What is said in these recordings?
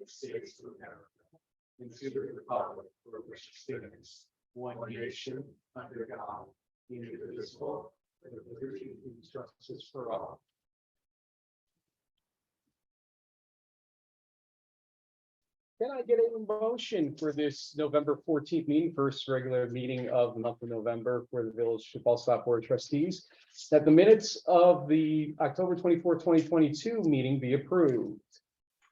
States of America, and to the republic for which it stands, one nation, under God, indivisible, with liberty and justice for all. Can I get a motion for this November 14th meeting, first regular meeting of the month of November for the Village Football Stop Board of Trustees, that the minutes of the October 24th, 2022 meeting be approved?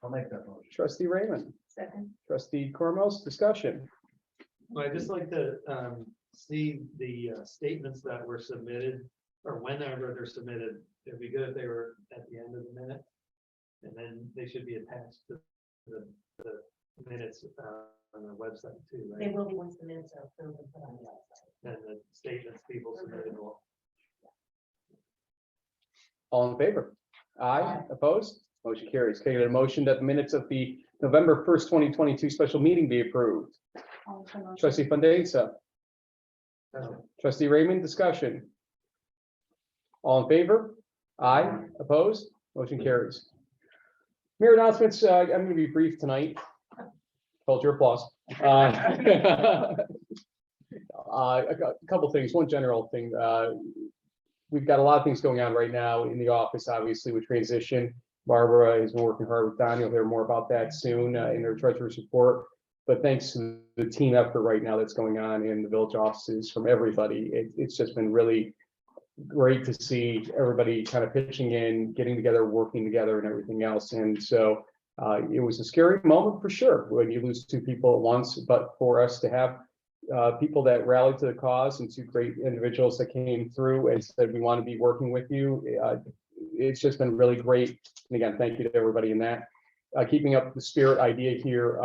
I'll make that motion. Trustee Raymond. Second. Trustee Cormos, discussion. I'd just like to see the statements that were submitted, or whenever they're submitted. It'd be good if they were at the end of the minute, and then they should be attached to the minutes on the website too, They right? will be once the minutes are approved and put on the website. And the statements people submitted will. All in favor? Aye. Opposed? Motion carries. Can I get a motion that the minutes of the November 1st, 2022 special meeting be approved? Trustee Fandesa. Trustee Raymond, discussion. All in favor? Aye. Opposed? Motion carries. Mayor announcements, I'm going to be brief tonight. Hold your applause. A couple things. One general thing. We've got a lot of things going on right now in the office, obviously, with transition. Barbara has been working hard with Don. You'll hear more about that soon in her treasurer's report. But thanks to the team effort right now that's going on in the village offices from everybody, it's just been really great to see everybody kind of pitching in, getting together, working together, and everything else. And so it was a scary moment for sure when you lose two people at once. But for us to have people that rallied to the cause and two great individuals that came through and said, we want to be working with you. It's just been really great. And again, thank you to everybody in that. Keeping up the spirit idea here.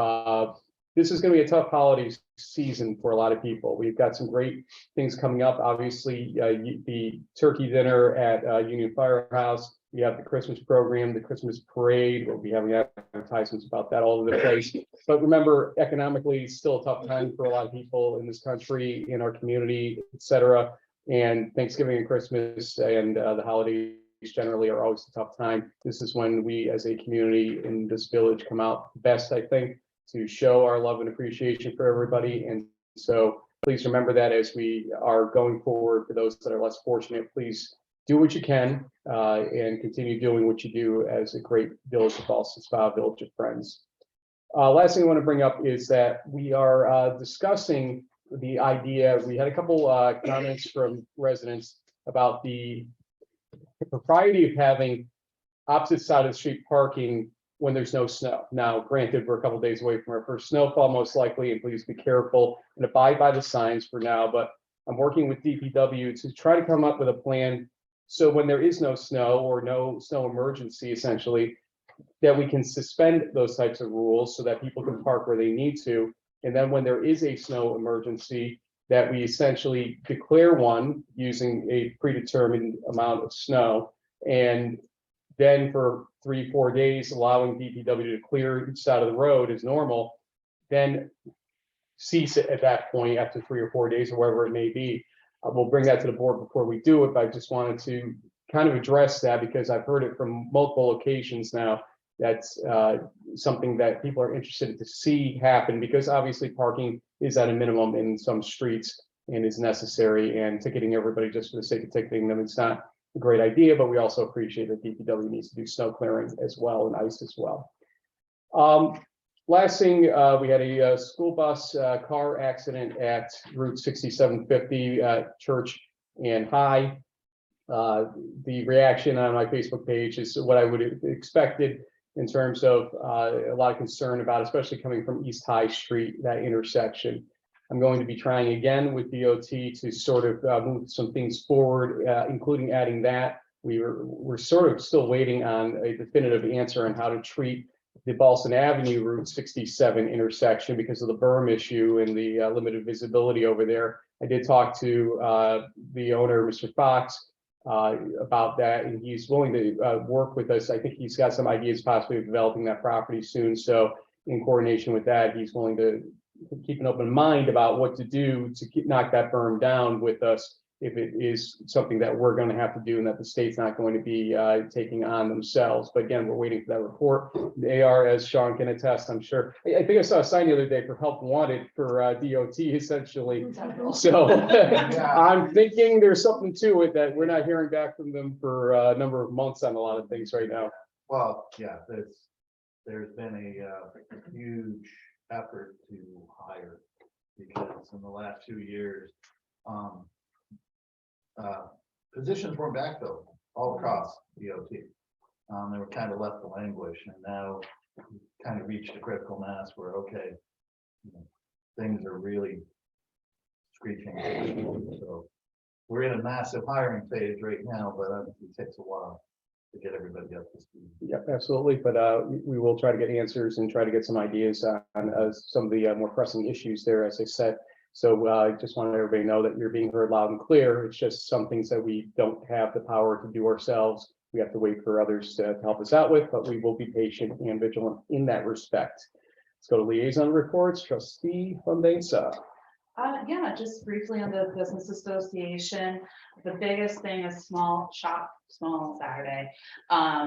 This is going to be a tough holiday season for a lot of people. We've got some great things coming up. Obviously, the turkey dinner at Union Firehouse. We have the Christmas program, the Christmas parade. We'll be having advertisements about that all over the place. But remember, economically, it's still a tough time for a lot of people in this country, in our community, et cetera. And Thanksgiving and Christmas and the holidays generally are always a tough time. This is when we as a community in this village come out best, I think, to show our love and appreciation for everybody. And so please remember that as we are going forward. For those that are less fortunate, please do what you can and continue doing what you do as a great village of Ballston Spa, Village of Friends. Last thing I want to bring up is that we are discussing the idea. We had a couple comments from residents about the propriety of having opposite side of the street parking when there's no snow. Now, granted, we're a couple days away from our first snowfall, most likely, and please be careful and abide by the signs for now. But I'm working with DPW to try to come up with a plan so when there is no snow or no snow emergency, essentially, that we can suspend those types of rules so that people can park where they need to. And then when there is a snow emergency, that we essentially declare one using a predetermined amount of snow, and then for 3-4 days, allowing DPW to clear each side of the road as normal, then cease it at that point after 3 or 4 days or wherever it may be. We'll bring that to the board before we do it, but I just wanted to kind of address that because I've heard it from multiple occasions now. That's something that people are interested to see happen, because obviously parking is at a minimum in some streets and is necessary, and ticketing everybody just for the sake of ticketing them, it's not a great idea, but we also appreciate that DPW needs to do snow clearing as well and ice as well. Last thing, we had a school bus car accident at Route 6750 Church and High. The reaction on my Facebook page is what I would have expected in terms of a lot of concern about, especially coming from East High Street, that intersection. I'm going to be trying again with DOT to sort of move some things forward, including adding that. We're sort of still waiting on a definitive answer on how to treat the Ballston Avenue Route 67 intersection because of the berm issue and the limited visibility over there. I did talk to the owner, Mr. Fox, about that, and he's willing to work with us. I think he's got some ideas possibly of developing that property soon. So in coordination with that, he's willing to keep an open mind about what to do to knock that berm down with us if it is something that we're going to have to do and that the state's not going to be taking on themselves. But again, we're waiting for that report. They are, as Sean can attest, I'm sure. I think I saw a sign the other day for help wanted for DOT essentially. So I'm thinking there's something to it that we're not hearing back from them for a number of months on a lot of things right now. Well, yeah, there's been a huge effort to hire, because in the last 2 years, positions weren't backfilled all across DOT. They were kind of left to languish, and now kind of reached a critical mass where, okay, things are really screeching. So we're in a massive hiring phase right now, but it takes a while to get everybody up to speed. Yeah, absolutely. But we will try to get answers and try to get some ideas on some of the more pressing issues there, as I said. So I just want everybody to know that you're being heard loud and clear. It's just some things that we don't have the power to do ourselves. We have to wait for others to help us out with, but we will be patient and vigilant in that respect. Let's go to liaison reports. Trustee Fandesa. Yeah, just briefly on the business association, the biggest thing is small Saturday,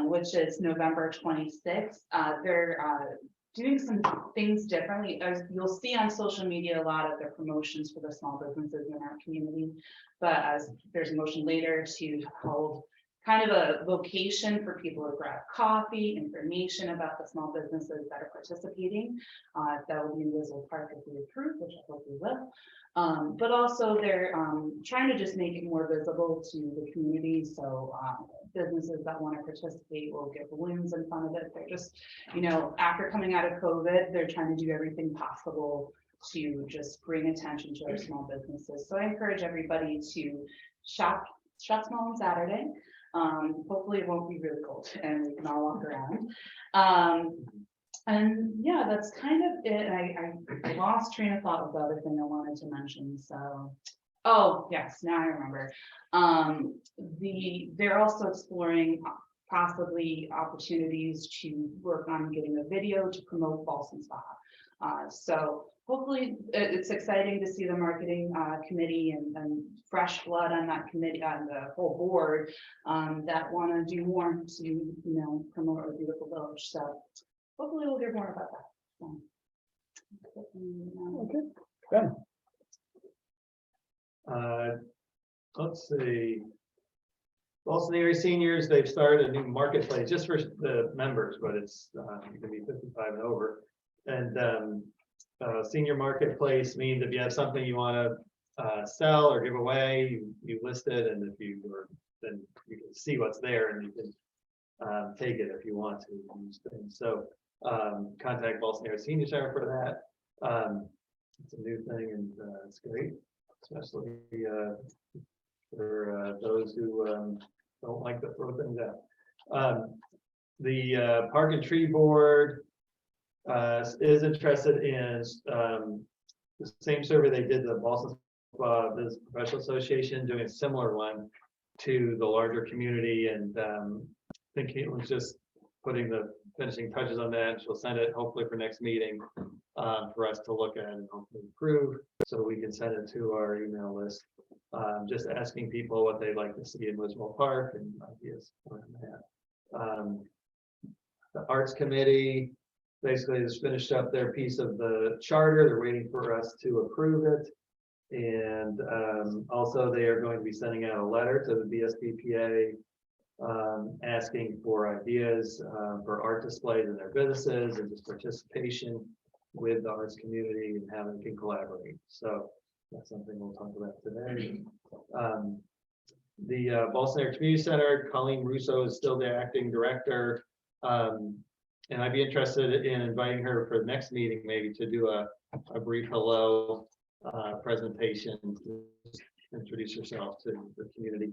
which is November 26th. They're doing some things differently. As you'll see on social media, a lot of the promotions for the small businesses in our community, but as there's a motion later to hold kind of a location for people to grab coffee, information about the small businesses that are participating. That will be in Wiswell Park if we approve, which I hope we will. But also they're trying to just make it more visible to the community. So businesses that want to participate will get balloons in front of it. They're just, after coming out of COVID, they're trying to do everything possible to just bring attention to our small businesses. So I encourage everybody to shop small on Saturday. Hopefully it won't be really cold and we can all walk around. And yeah, that's kind of it. I lost train of thought with the other thing I wanted to mention. So, oh yes, now I remember. They're also exploring possibly opportunities to work on getting a video to promote Boston Spa. So hopefully it's exciting to see the marketing committee and fresh blood on that committee, on the whole board, that want to do more to promote our beautiful village. So hopefully we'll hear more about that. Okay. Ben. Let's see. Boston area seniors, they've started a new marketplace just for the members, but it's you can be 55 and over. And senior marketplace means if you have something you want to sell or give away, you list it, and if you were, then you can see what's there and you can take it if you want to use things. So contact Boston area senior center for that. It's a new thing and it's great, especially for those who don't like to throw things out. The Park and Tree Board is interested in the same survey they did the Boston Business Professional Association, doing a similar one to the larger community, and I think Caitlin's just putting the finishing touches on that. She'll send it hopefully for next meeting for us to look at and hopefully approve, so we can send it to our email list. Just asking people what they'd like to see in Wiswell Park and ideas around that. The Arts Committee basically has finished up their piece of the charter. They're waiting for us to approve it. And also they are going to be sending out a letter to the BSBPA asking for ideas for art displays in their businesses and just participation with the arts community and how they can collaborate. So that's something we'll talk about today. The Boston Area Community Center, Colleen Russo is still the acting director. And I'd be interested in inviting her for the next meeting, maybe to do a brief hello presentation, to introduce herself to the community.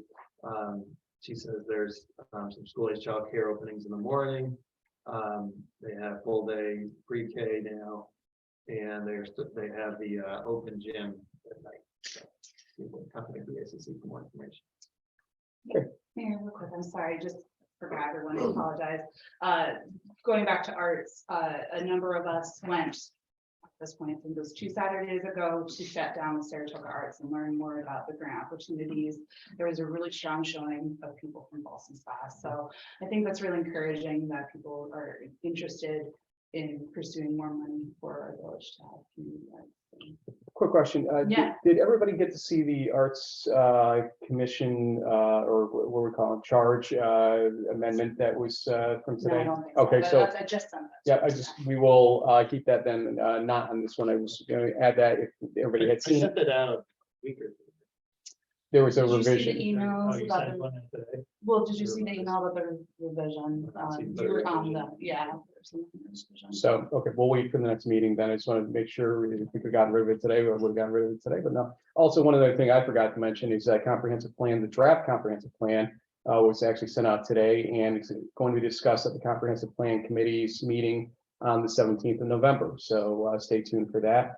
She says there's some school-age childcare openings in the morning. They have full day pre-K now, and they have the open gym at night. So you can contact the ACC for more information. Mayor, real quick, I'm sorry, just forgot everyone, I apologize. Going back to arts, a number of us went this point, I think it was 2 Saturdays ago, to shut down the Saratoga Arts and learn more about the grant opportunities. There was a really strong showing of people from Boston Spa. So I think that's really encouraging that people are interested in pursuing more money for our village to have community arts. Quick question. Yeah. Did everybody get to see the Arts Commission or what we call it, charge amendment that was from No, I today? don't think so. Okay, That- so that's- I just sent that. we will keep that then, not on this one. I was going to add that if everybody I had seen it. sent it out a week or two. There was a Did you see the revision. Oh, emails you about sent the, one out today? well, did you see the email about the revision? see the You were on revision. the, yeah. there's some revision. So, okay, we'll wait for the next meeting then. I just wanted to make sure if we could have gotten rid of it today, we would have gotten rid of it today, but no. Also, one other thing I forgot to mention is that comprehensive plan, the draft comprehensive plan was actually sent out today and it's going to be discussed at the comprehensive plan committee's meeting on the 17th of November. So stay tuned for that.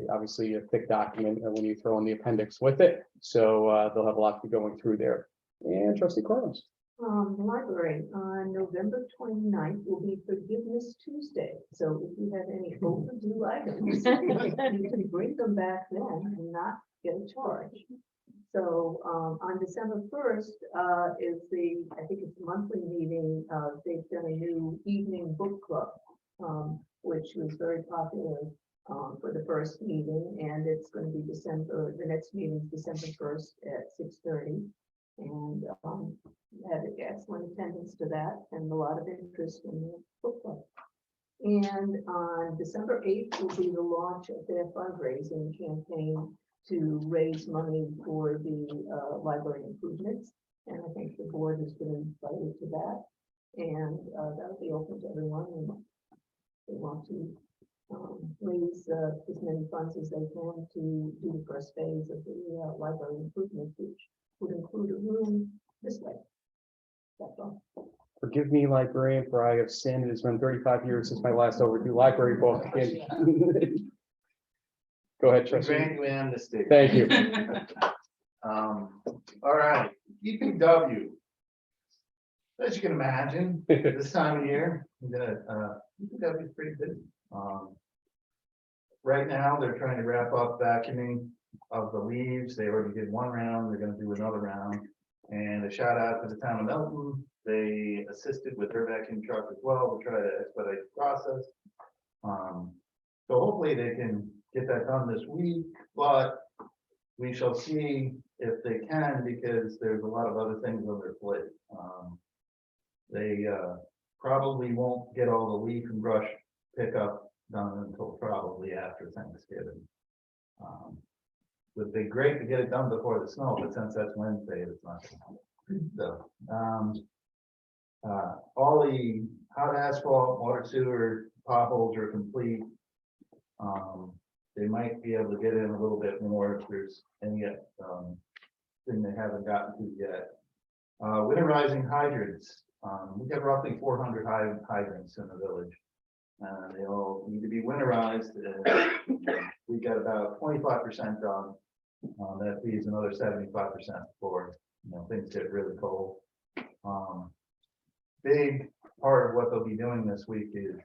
Obviously a thick document when you throw in the appendix with it. So they'll have a lot to be going through there. And trustee Corliss. The library on November 29th will be Forgiveness Tuesday. So if you have any overdue items, you can bring them back then and not get a charge. So on December 1st is I think it's the monthly meeting. They've done a new evening book club, which was very popular for the first meeting, and it's going to be the next meeting is December 1st at 6:30. And had excellent attendance to that and a lot of interest in the book club. And on December 8th will be the launch of their fundraising campaign to raise money for the library improvements. And I think the board has been invited to that. And that'll be open to everyone. And they want to raise as many funds as they can to do the first phase of the library improvements, which would include a room this way. That's all. Forgive me, librarian, for I have sinned. It's been 35 years since my last overdue library book. Go ahead, We trustee. grant you amnesty. Thank you. All right, DPW. As you can imagine, this time of year, DPW is pretty busy. Right now, they're trying to wrap up vacuuming of the leaves. They already did one round, they're gonna do another round. And a shout out to the town of Milton. They assisted with their vacuum truck as well to try to expedite the process. So hopefully they can get that done this week, but we shall see if they can, because there's a lot of other things on their plate. They probably won't get all the leaf and brush pickup done until probably after Thanksgiving. Would be great to get it done before the snow, but since that's Wednesday, it's not. So, all the hot asphalt, water sewer potholes are complete. They might be able to get in a little bit more if there's any thing they haven't gotten to yet. Winterizing hydrants. We got roughly 400 hydrants in the village. They all need to be winterized. We got about 25% done. That leaves another 75% before things get really cold. Big part of what they'll be doing this week is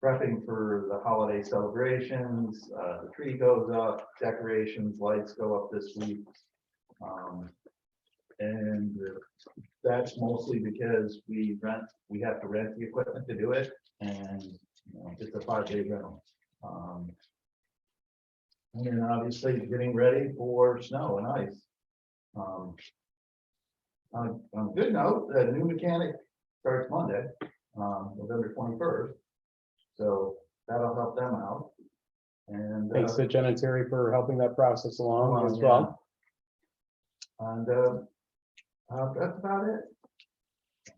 prepping for the holiday celebrations. The tree goes up, decorations, lights go up this week. And that's mostly because we have to rent the equipment to do it, and it's a 5-day rental. And then obviously getting ready for snow and ice. On a good note, the new mechanic starts Monday, November 21st. So that'll help them out. And Thanks to Jen and Terry for helping that process along as yeah. well. And that's about it.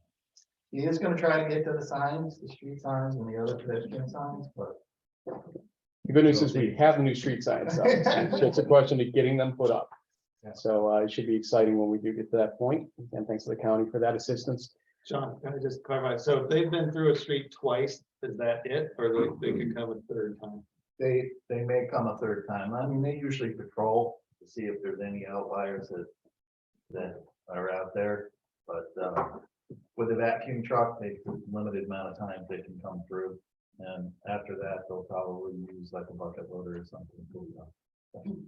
He is going to try to get to the signs, the street signs and the other pedestrian signs, but The good news is we have the new street signs. So it's just a question of getting them put up. Yeah. So it should be exciting when we do get to that point. And thanks to the county for that assistance. Sean, can I just clarify? So if they've been through a street twice, is that it? Or they could come a third time? they may come a third time. I mean, they usually patrol to see if there's any outliers that are out there. But with the vacuum truck, they limited amount of times they can come through. And after that, they'll probably use like a bucket loader or something.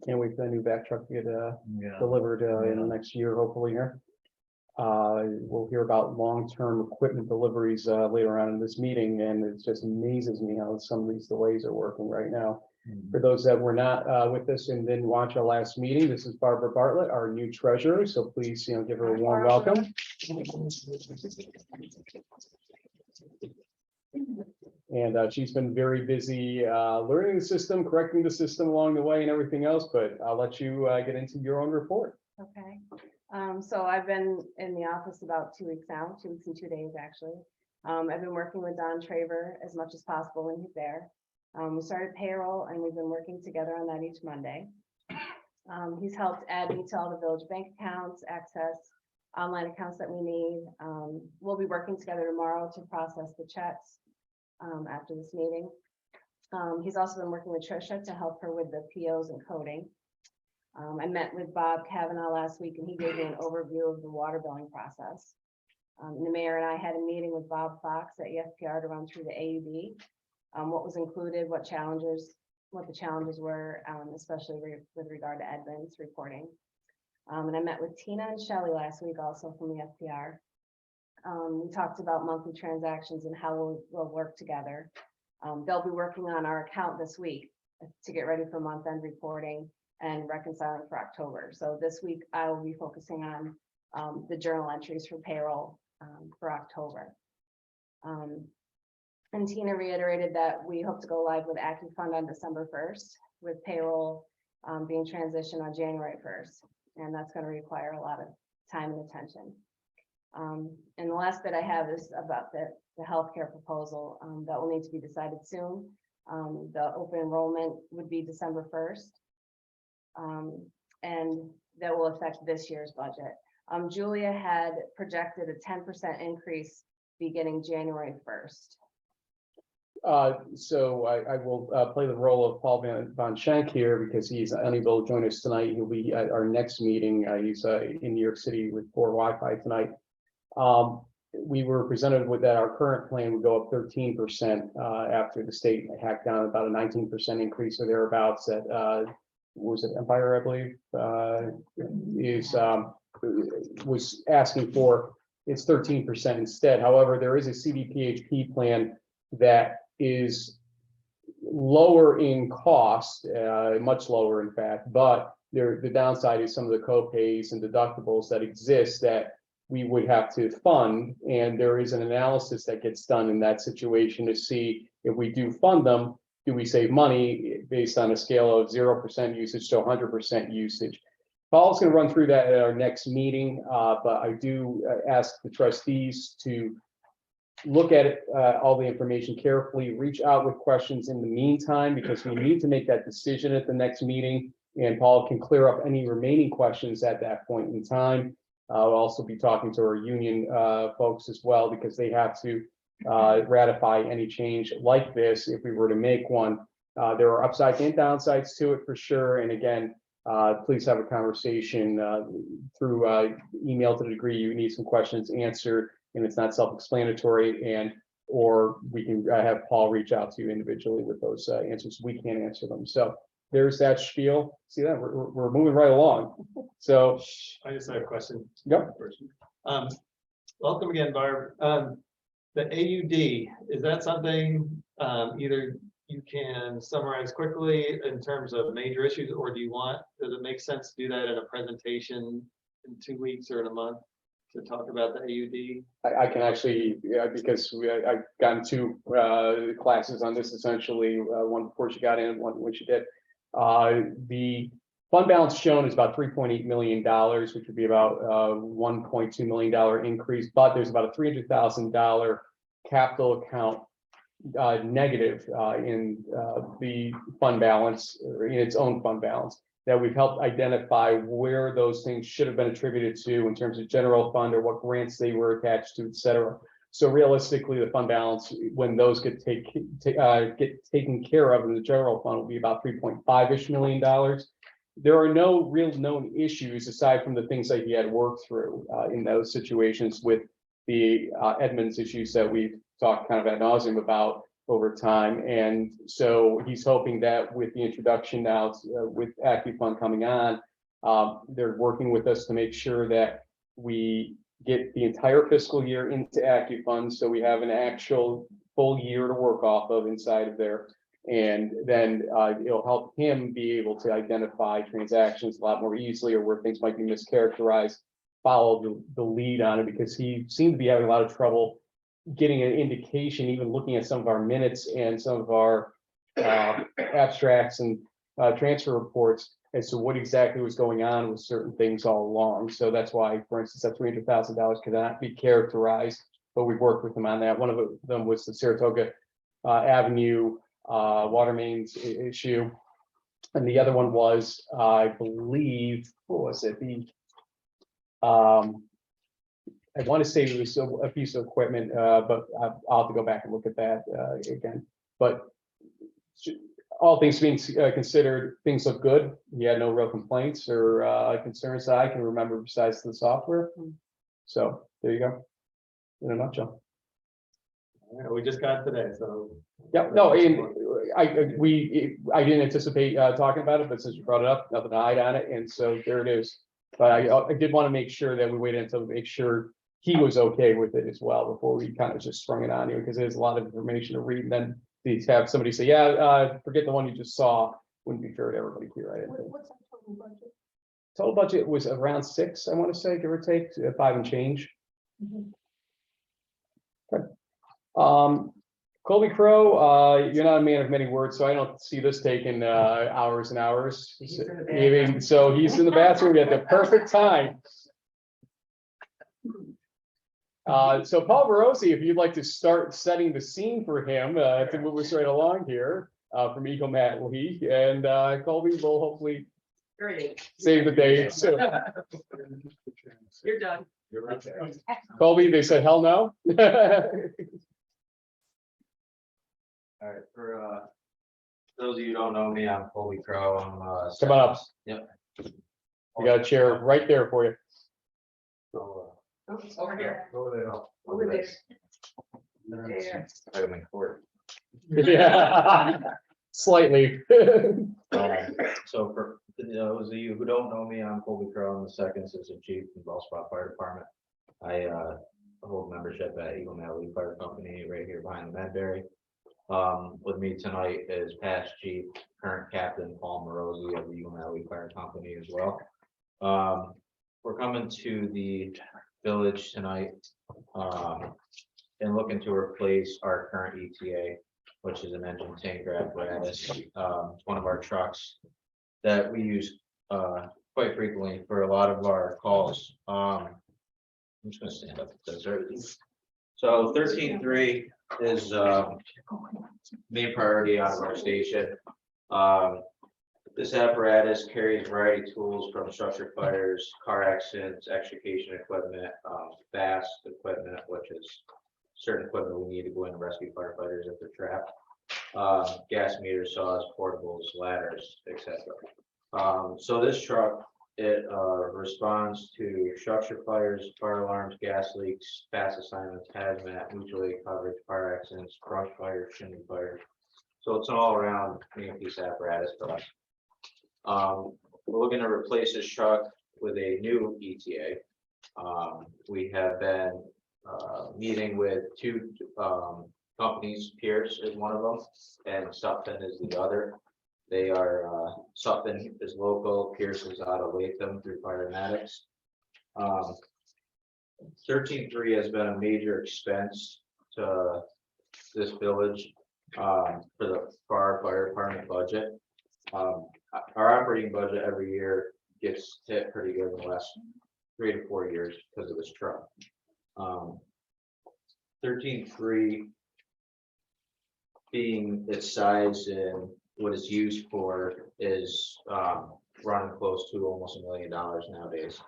Can't wait for the new back truck to get Yeah, delivered in the next year, hopefully here. We'll hear about long-term equipment deliveries later on in this meeting, and it just amazes me how some of these delays are working right now. For those that were not with us and didn't watch our last meeting, this is Barbara Bartlett, our new treasurer, so please, give her a warm welcome. And she's been very busy learning the system, correcting the system along the way and everything else, but I'll let you get into your own report. Okay, so I've been in the office about 2 weeks now, 2 weeks and 2 days, actually. I've been working with Don Traver as much as possible when he's there. We started payroll and we've been working together on that each Monday. He's helped add me to all the village bank accounts, access online accounts that we need. We'll be working together tomorrow to process the checks after this meeting. He's also been working with Tricia to help her with the POs and coding. I met with Bob Kavanaugh last week and he gave me an overview of the water billing process. The mayor and I had a meeting with Bob Fox at EFPR to run through the AUD, what was included, what the challenges were, especially with regard to admin's reporting. And I met with Tina and Shelley last week also from the FPR. We talked about monthly transactions and how we'll work together. They'll be working on our account this week to get ready for month-end reporting and reconciling for October. So this week I will be focusing on the journal entries for payroll for October. And Tina reiterated that we hope to go live with AccuFund on December 1st, with payroll being transitioned on January 1st. And that's going to require a lot of time and attention. And the last bit I have is about the healthcare proposal that will need to be decided soon. The open enrollment would be December 1st. And that will affect this year's budget. Julia had projected a 10% increase beginning January 1st. So I will play the role of Paul Von Schenk here because he's unable to join us tonight. He'll be at our next meeting. He's in New York City with poor Wi-Fi tonight. We were presented with that our current plan would go up 13% after the state hacked down about a 19% increase or thereabouts at was it Empire, I believe, was asking for. It's 13% instead. However, there is a CDPHP plan that is lower in cost, much lower in fact, but the downside is some of the co-pays and deductibles that exist that we would have to fund, and there is an analysis that gets done in that situation to see if we do fund them, do we save money based on a scale of 0% usage to 100% usage. Paul's going to run through that at our next meeting, but I do ask the trustees to look at it, all the information carefully, reach out with questions in the meantime, because we need to make that decision at the next meeting, and Paul can clear up any remaining questions at that point in time. I'll also be talking to our union folks as well, because they have to ratify any change like this if we were to make one. There are upsides and downsides to it for sure, and again, please have a conversation through email to the degree you need some questions answered and it's not self-explanatory, and or we can have Paul reach out to you individually with those answers. We can't answer them. So there's that spiel. See that we're moving right along. So I just have a question. Yep. Welcome again, Barb. The AUD, is that something either you can summarize quickly in terms of major issues, or does it make sense to do that in a presentation in 2 weeks or in a month to talk about the AUD? I can actually, because I've gotten 2 classes on this essentially, one before she got in, one when she did. The fund balance shown is about $3.8 million, which would be about $1.2 million increase, but there's about a $300,000 capital account negative in the fund balance, or in its own fund balance, that we've helped identify where those things should have been attributed to in terms of general fund or what grants they were attached to, et cetera. So realistically, the fund balance, when those get taken care of in the general fund, will be about $3.5-ish million. There are no real known issues aside from the things that he had worked through in those situations with the Edmonds issues that we've talked kind of ad nauseum about. over time. And so he's hoping that with the introduction now, with AccuFund coming on, they're working with us to make sure that we get the entire fiscal year into AccuFund, so we have an actual full year to work off of inside of there. And then it'll help him be able to identify transactions a lot more easily, or where things might be mischaracterized, follow the lead on it, because he seemed to be having a lot of trouble getting an indication, even looking at some of our minutes and some of our abstracts and transfer reports as to what exactly was going on with certain things all along. So that's why, for instance, that $300,000 cannot be characterized, but we've worked with them on that. One of them was the Saratoga Avenue water mains issue. And the other one was, I believe, what was it? I want to say it was a piece of equipment, but I'll have to go back and look at that again. But all things being considered, things look good. He had no real complaints or concerns that I can remember besides the software. So there you go, in a nutshell. Yeah, we just got today, so. Yeah, no, and I didn't anticipate talking about it, but since you brought it up, nothing to hide on it, and so there it is. But I did want to make sure that we waited until make sure he was okay with it as well before we kind of just sprung it on you, because there's a lot of information to read, and then to have somebody say, yeah, forget the one you just saw, wouldn't be fair to everybody here. I didn't think. What's our total budget? Total budget was around 6, I want to say, give or take, 5 and change. Colby Crow, you're not a man of many words, so I don't see this taking hours and hours. He's in the bathroom. So he's in the bathroom at the perfect time. So Paul Morosi, if you'd like to start setting the scene for him to move us right along here from Eagle Mat League, and Colby will hopefully Great. save the day. So You're done. You're right there. Colby, they said hell no. All right, for those of you who don't know me, I'm Colby Crow. I'm Come on up. Yep. We got a chair right there for you. Over here. Over there. Over there. There. I'm in court. Yeah, slightly. So for those of you who don't know me, I'm Colby Crow. I'm the second assistant chief in Bellspot Fire Department. I hold membership at Eagle Mat League Fire Company right here behind the Medberry. With me tonight is past chief, current captain Paul Morosi of the Eagle Mat League Fire Company as well. We're coming to the village tonight and looking to replace our current ETA, which is an engine tanker apparatus. It's one of our trucks that we use quite frequently for a lot of our calls. I'm just gonna stand up. So 13.3 is main priority out of our station. This apparatus carries a variety of tools from structure fires, car accidents, extrication equipment, fast equipment, which is certain equipment we need to go in and rescue firefighters if they're trapped. Gas meters, saws, portables, ladders, etc. So this truck, it responds to structure fires, fire alarms, gas leaks, fast assignments, hazmat, mutual aid coverage, fire accidents, brush fire, chimney fire. So it's an all-around piece apparatus for us. We're looking to replace this truck with a new ETA. We have been meeting with 2 companies. Pierce is one of them, and Sutphin is the other. They are Sutphin is local, Pierce is out of Latham through Firematics. 13.3 has been a major expense to this village for our fire department budget. Our operating budget every year gets hit pretty good in the last 3 to 4 years because of this truck. 13.3 being its size and what it's used for is running close to almost $1 million nowadays.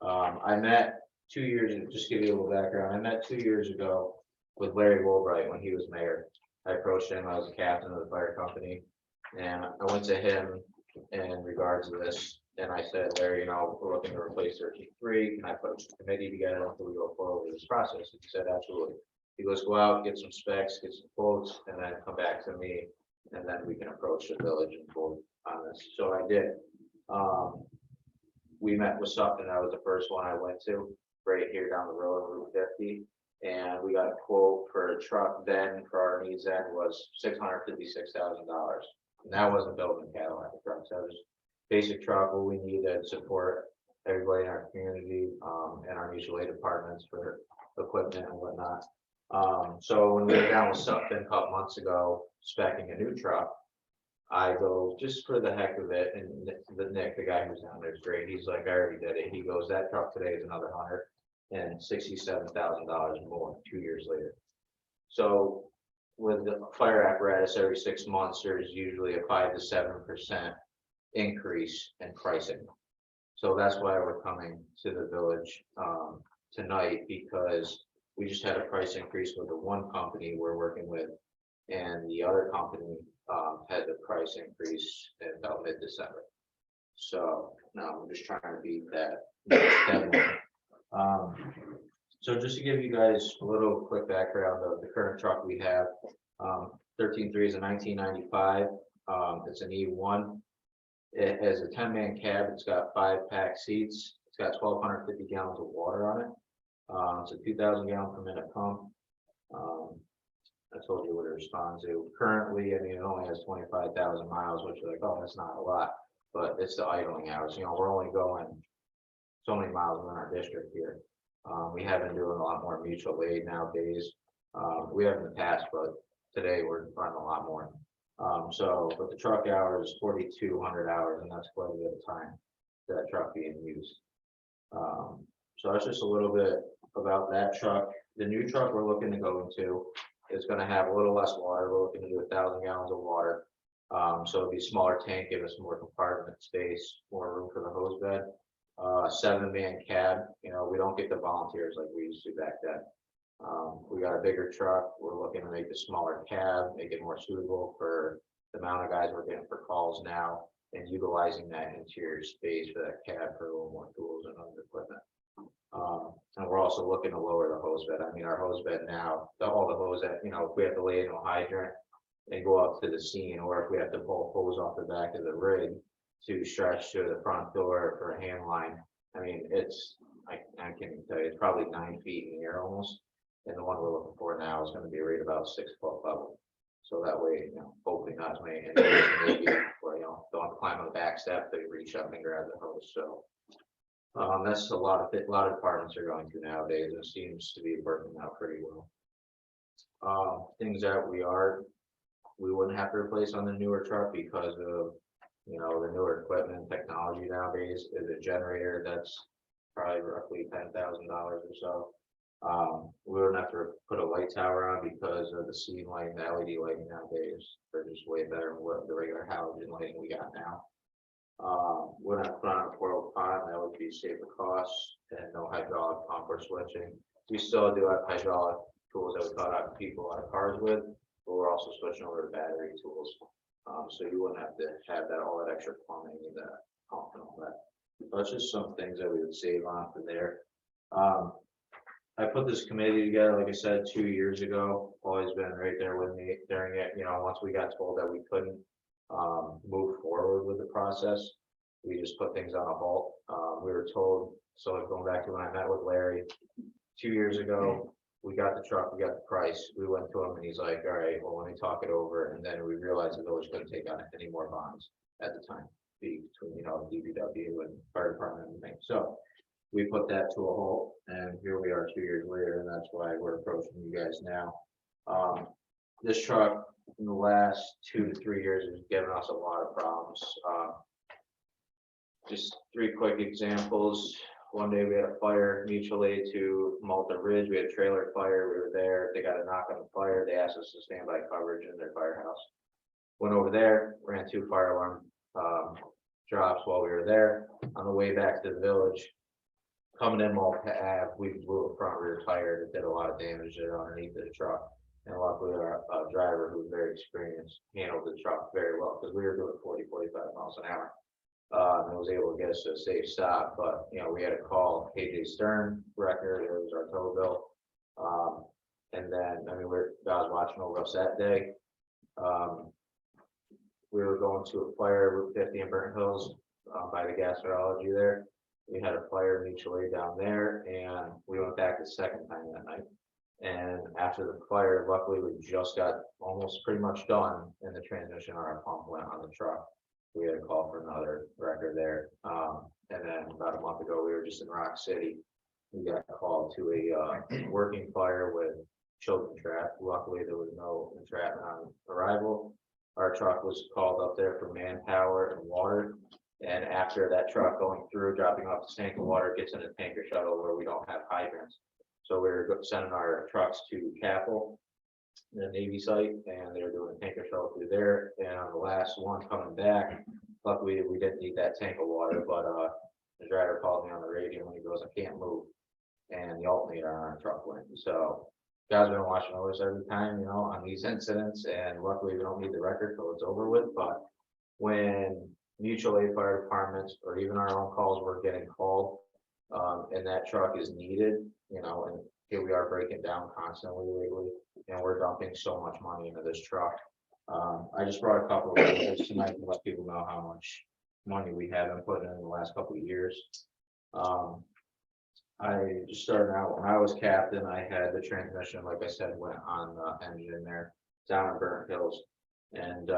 I met 2 years, just give you a little background, I met 2 years ago with Larry Woolbright when he was mayor. I approached him, I was a captain of the fire company, and I went to him in regards to this, and I said, Larry, we're looking to replace 13.3, can I put a committee together until we go forward with this process? And he said, absolutely. He goes, go out, get some specs, get some quotes, and then come back to me, and then we can approach the village and vote on this. So I did. We met with Suffolk, that was the first one I went to, right here down the road, Route 50. And we got a quote for a truck then for our needs then was $656,000. And that wasn't building Cadillac trucks, that was basic truck, what we need to support everybody in our community, and our mutual aid departments for equipment and whatnot. So when we were down with Suffolk a couple months ago, specing a new truck, I go, just for the heck of it, and Nick, the guy who's down there is great, he's like, I already did it, he goes, that truck today is another $167,000 more 2 years later. So with the fire apparatus, every 6 months, there's usually a 5 to 7% increase in pricing. So that's why we're coming to the village tonight, because we just had a price increase with the one company we're working with, and the other company had the price increase in about mid-December. So now I'm just trying to beat that deadline. So just to give you guys a little quick background of the current truck we have, 13.3 is a 1995. It's an E1. It has a 10-man cab. It's got 5-pack seats. It's got 1,250 gallons of water on it. It's a 2,000 gallon per minute pump. I told you what it responds to. Currently, I mean, it only has 25,000 miles, which is like, oh, that's not a lot, but it's the idling hours. You know, we're only going so many miles in our district here. We have been doing a lot more mutual aid nowadays. We have in the past, but today we're running a lot more. So, but the truck hours, 4,200 hours, and that's quite a bit of time for that truck being used. So that's just a little bit about that truck. The new truck we're looking to go into is going to have a little less water. We're looking to do 1,000 gallons of water. So it'll be a smaller tank, give us more compartment space, more room for the hose bed. 7-man cab. You know, we don't get the volunteers like we used to back then. We got a bigger truck. We're looking to make the smaller cab, make it more suitable for the amount of guys we're getting for calls now, and utilizing that interior space for that cab for a little more tools and other equipment. And we're also looking to lower the hose bed. I mean, our hose bed now, all the hose that, you know, if we have to lay in a hydrant and go up to the scene, or if we have to pull hose off the back of the rig to stretch to the front door for a hand line, I mean, it's, I can't even tell you, it's probably 9 feet in the air almost. And the one we're looking for now is going to be right about 6 foot level. So that way, you know, hopefully not as many injuries, maybe, or, you know, don't climb on the back step, they reach up and grab the hose. So that's a lot of departments are going to nowadays. It seems to be working out pretty well. Things that we wouldn't have to replace on the newer truck because of, you know, the newer equipment technology nowadays is a generator that's probably roughly $10,000 or so. We wouldn't have to put a light tower on because of the scene lighting, the LED lighting nowadays. They're just way better than what the regular halogen lighting we got now. We're not put on a portable pond, that would be safer costs and no hydraulic pump or switching. We still do have hydraulic tools that we cut out people out of cars with, but we're also switching over to battery tools. So you wouldn't have to have all that extra plumbing and that pump and all that. That's just some things that we would save on for there. I put this committee together, like I said, 2 years ago, always been right there with me during it. You know, once we got told that we couldn't move forward with the process, we just put things on a halt. We were told, so going back to when I met with Larry 2 years ago, we got the truck, we got the price. We went to him and he's like, all right, well, let me talk it over. And then we realized the village couldn't take on any more bonds at the time, between, you know, DPW and fire department and everything. So we put that to a halt, and here we are 2 years later, and that's why we're approaching you guys now. This truck in the last 2 to 3 years has given us a lot of problems. Just 3 quick examples. One day we had a fire, mutual aid to Malta Ridge. We had a trailer fire. We were there. They got a knock on the fire. They asked us to stand by coverage in their firehouse. Went over there, ran 2 fire alarm drops while we were there. On the way back to the village, coming in Malta Ave, we blew a front rear tire that did a lot of damage there underneath the truck. And luckily our driver, who was very experienced, handled the truck very well because we were doing 40, 45 miles an hour. And was able to get us to a safe stop. But, you know, we had to call KJ Stern record, it was our tow bill. And then, I mean, I was watching over us that day. We were going to a fire Route 50 in Burnt Hills, by the gastroenterology there. We had a fire mutual aid down there, and we went back the second time that night. And after the fire, luckily, we just got almost pretty much done, and the transmission on our pump went on the truck. We had a call for another record there. And then about a month ago, we were just in Rock City. We got called to a working fire with choke entrap. Luckily, there was no entrapment on arrival. Our truck was called up there for manpower and water. And after that truck going through, dropping off the tank of water, gets in a tanker shuttle where we don't have hydrants. So we were sending our trucks to Capel, the Navy site, and they were doing a tanker shuttle through there. And on the last one coming back, luckily we didn't need that tank of water, but the driver called me on the radio and he goes, "I can't move." And the alternator on our truck went. So guys been watching over us every time, on these incidents, and luckily we don't need the record till it's over with. But when mutual aid fire departments or even our own calls were getting called, and that truck is needed, and here we are breaking down constantly lately, and we're dumping so much money into this truck. I just brought a couple of videos tonight to let people know how much money we have been putting in the last couple of years. I just started out when I was captain. I had the transmission, like I said, went on the engine there down in Burnt Hills, and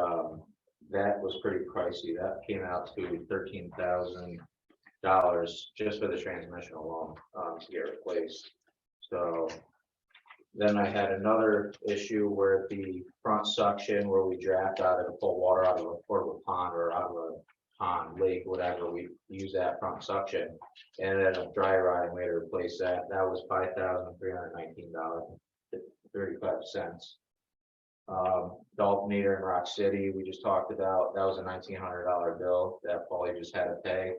that was pretty pricey. That came out to $13,000 just for the transmission alone, to get replaced. So then I had another issue where the front suction, where we draft out of pull water out of a portable pond or out of a pond, lake, whatever, we use that front suction. And then a dry rotting, we had to replace that. That was $5,319.35. The alternator in Rock City, we just talked about, that was a $1,900 bill that Paulie just had to pay.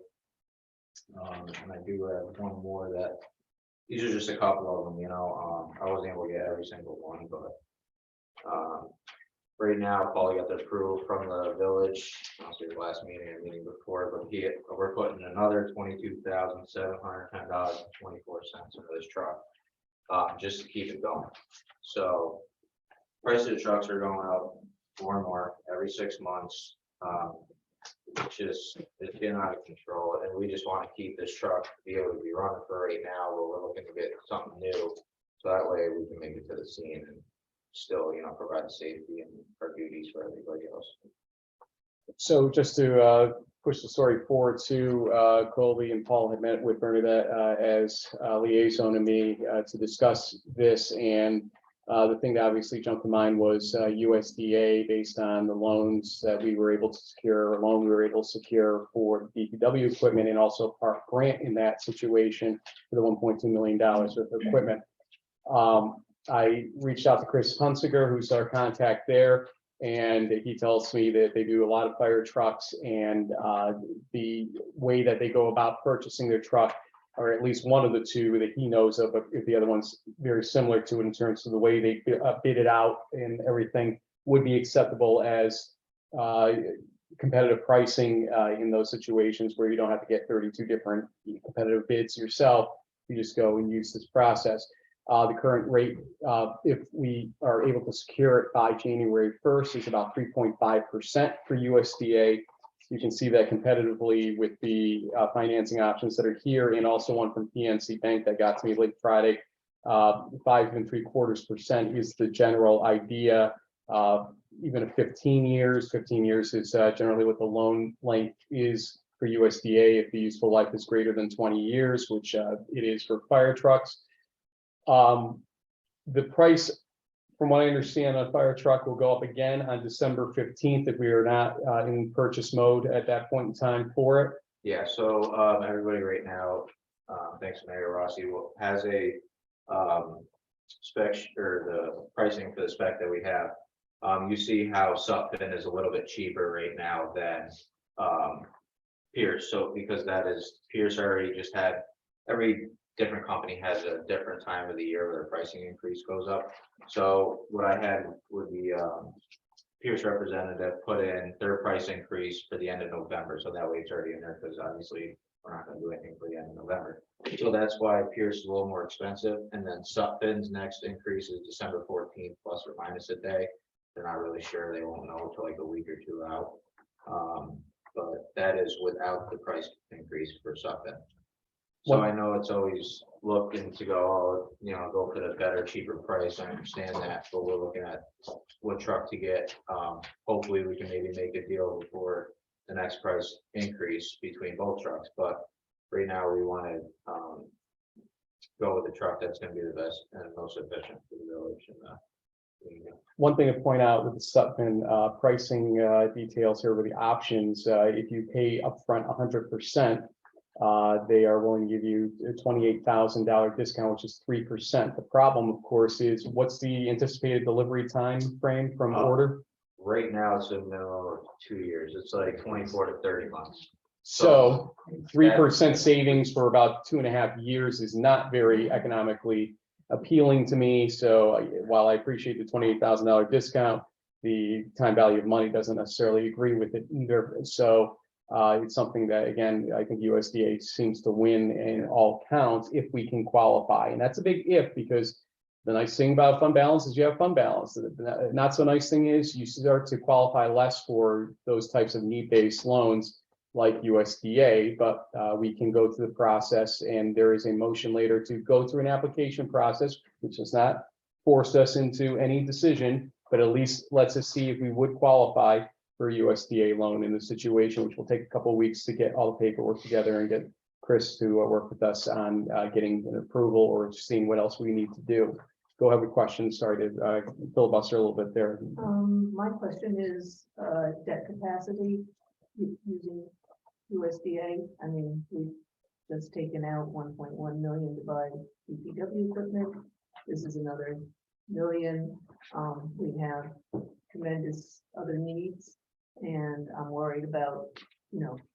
And I do have one more that, these are just a couple of them, I wasn't able to get every single one, but right now, Paulie got the approval from the village, honestly, the last meeting and meeting before, but we're putting another $22,710.24 into this truck, just to keep it going. So price of the trucks are going up more and more every 6 months. It's getting out of control, and we just want to keep this truck to be able to be running for right now, where we're looking to get something new, so that way we can make it to the scene and still, provide safety and our duties for everybody else. So just to push the story forward to Colby and Paul had met with Bernadette as liaison and me to discuss this, and the thing that obviously jumped to mind was USDA, based on the loans that we were able to secure, a loan we were able to secure for DPW equipment, and also part grant in that situation for the $1.2 million worth of equipment. I reached out to Chris Hunsiger, who's our contact there, and he tells me that they do a lot of fire trucks, and the way that they go about purchasing their truck, or at least one of the two that he knows of, but if the other one's very similar to it in terms of the way they bid it out and everything, would be acceptable as competitive pricing in those situations where you don't have to get 32 different competitive bids yourself. You just go and use this process. The current rate, if we are able to secure it by January 1st, is about 3.5% for USDA. You can see that competitively with the financing options that are here, and also one from PNC Bank that got to me late Friday. 5.75% is the general idea. Even at 15 years, 15 years is generally what the loan length is for USDA if the useful life is greater than 20 years, which it is for fire trucks. The price, from what I understand, on a fire truck will go up again on December 15th if we are not in purchase mode at that point in time for it. Yeah, so everybody right now, thanks to Mayor Rossi, has a spec, or the pricing for the spec that we have. You see how Sutphin is a little bit cheaper right now than Pierce. So because that is, Pierce already just had, every different company has a different time of the year where their pricing increase goes up. So what I had with the Pierce representative put in their price increase for the end of November, so that way it's already in there, because obviously we're not gonna do anything for the end of November. So that's why Pierce is a little more expensive, and then Sutphen's next increase is December 14th, plus or minus a day. They're not really sure, they won't know until like a week or two out. But that is without the price increase for Sutphen. So I know it's always looking to go, oh, go for the better, cheaper price. I understand that, but we're looking at what truck to get. Hopefully we can maybe make a deal before the next price increase between both trucks, but right now we want to go with the truck that's going to be the best and most efficient for the village. One thing to point out with the Sutphen pricing details here with the options, if you pay upfront 100%, they are willing to give you a $28,000 discount, which is 3%. The problem, of course, is what's the anticipated delivery time frame from order? Right now it's a minimum of 2 years. It's like 24 to 30 months. So 3% savings for about 2.5 years is not very economically appealing to me. So while I appreciate the $28,000 discount, the time value of money doesn't necessarily agree with it either. So it's something that, again, I think USDA seems to win in all counts if we can qualify. And that's a big if, because the nice thing about fund balance is you have fund balance. The not so nice thing is you start to qualify less for those types of need-based loans like USDA, but we can go through the process, and there is a motion later to go through an application process, which does not force us into any decision, but at least lets us see if we would qualify for a USDA loan in the situation, which will take a couple of weeks to get all the paperwork together and get Chris to work with us on getting an approval or seeing what else we need to do. Go ahead with questions. Sorry to filibuster a little bit there. My question is, debt capacity using USDA. I mean, we've just taken out 1.1 million to buy DPW equipment. This is another million. We have tremendous other needs, and I'm worried about,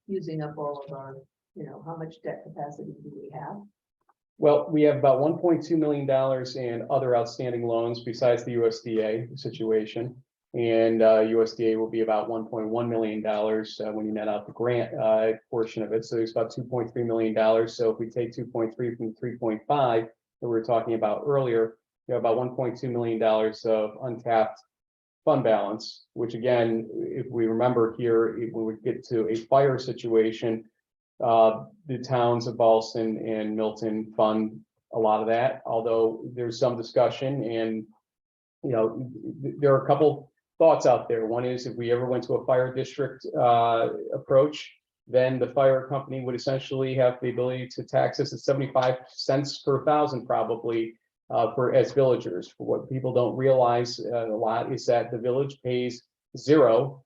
using up all of our, how much debt capacity do we have? Well, we have about $1.2 million in other outstanding loans besides the USDA situation. And USDA will be about $1.1 million when you net out the grant portion of it. So there's about $2.3 million. So if we take 2.3 from 3.5 that we were talking about earlier, you have about $1.2 million of untapped fund balance, which again, if we remember here, when we get to a fire situation, the towns of Ballston and Milton fund a lot of that, although there's some discussion, and there are a couple thoughts out there. One is, if we ever went to a fire district approach, then the fire company would essentially have the ability to tax us at 75 cents per thousand, probably, for as villagers. What people don't realize a lot is that the village pays $0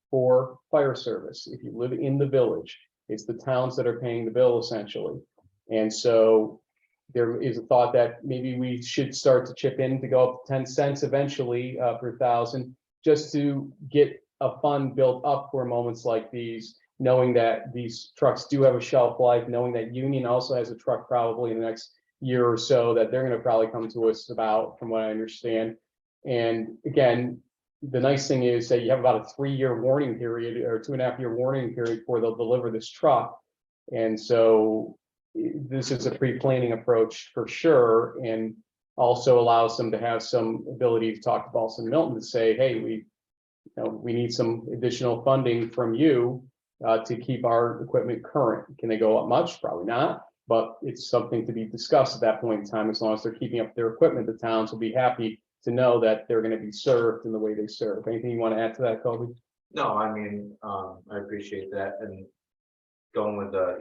for fire service. If you live in the village, it's the towns that are paying the bill essentially. And so there is a thought that maybe we should start to chip in to go up to 10 cents eventually per thousand, just to get a fund built up for moments like these, knowing that these trucks do have a shelf life, knowing that Union also has a truck probably in the next year or so that they're going to probably come to us about, from what I understand. And again, the nice thing is that you have about a 3-year warning period or 2.5-year warning period before they'll deliver this truck. And so this is a pre-planning approach for sure, and also allows them to have some ability to talk to Ballston Milton to say, hey, we need some additional funding from you to keep our equipment current. Can they go up much? Probably not, but it's something to be discussed at that point in time. As long as they're keeping up their equipment, the towns will be happy to know that they're going to be served in the way they serve. Anything you want to add to that, Kobe? No, I mean, I appreciate that, and going with the,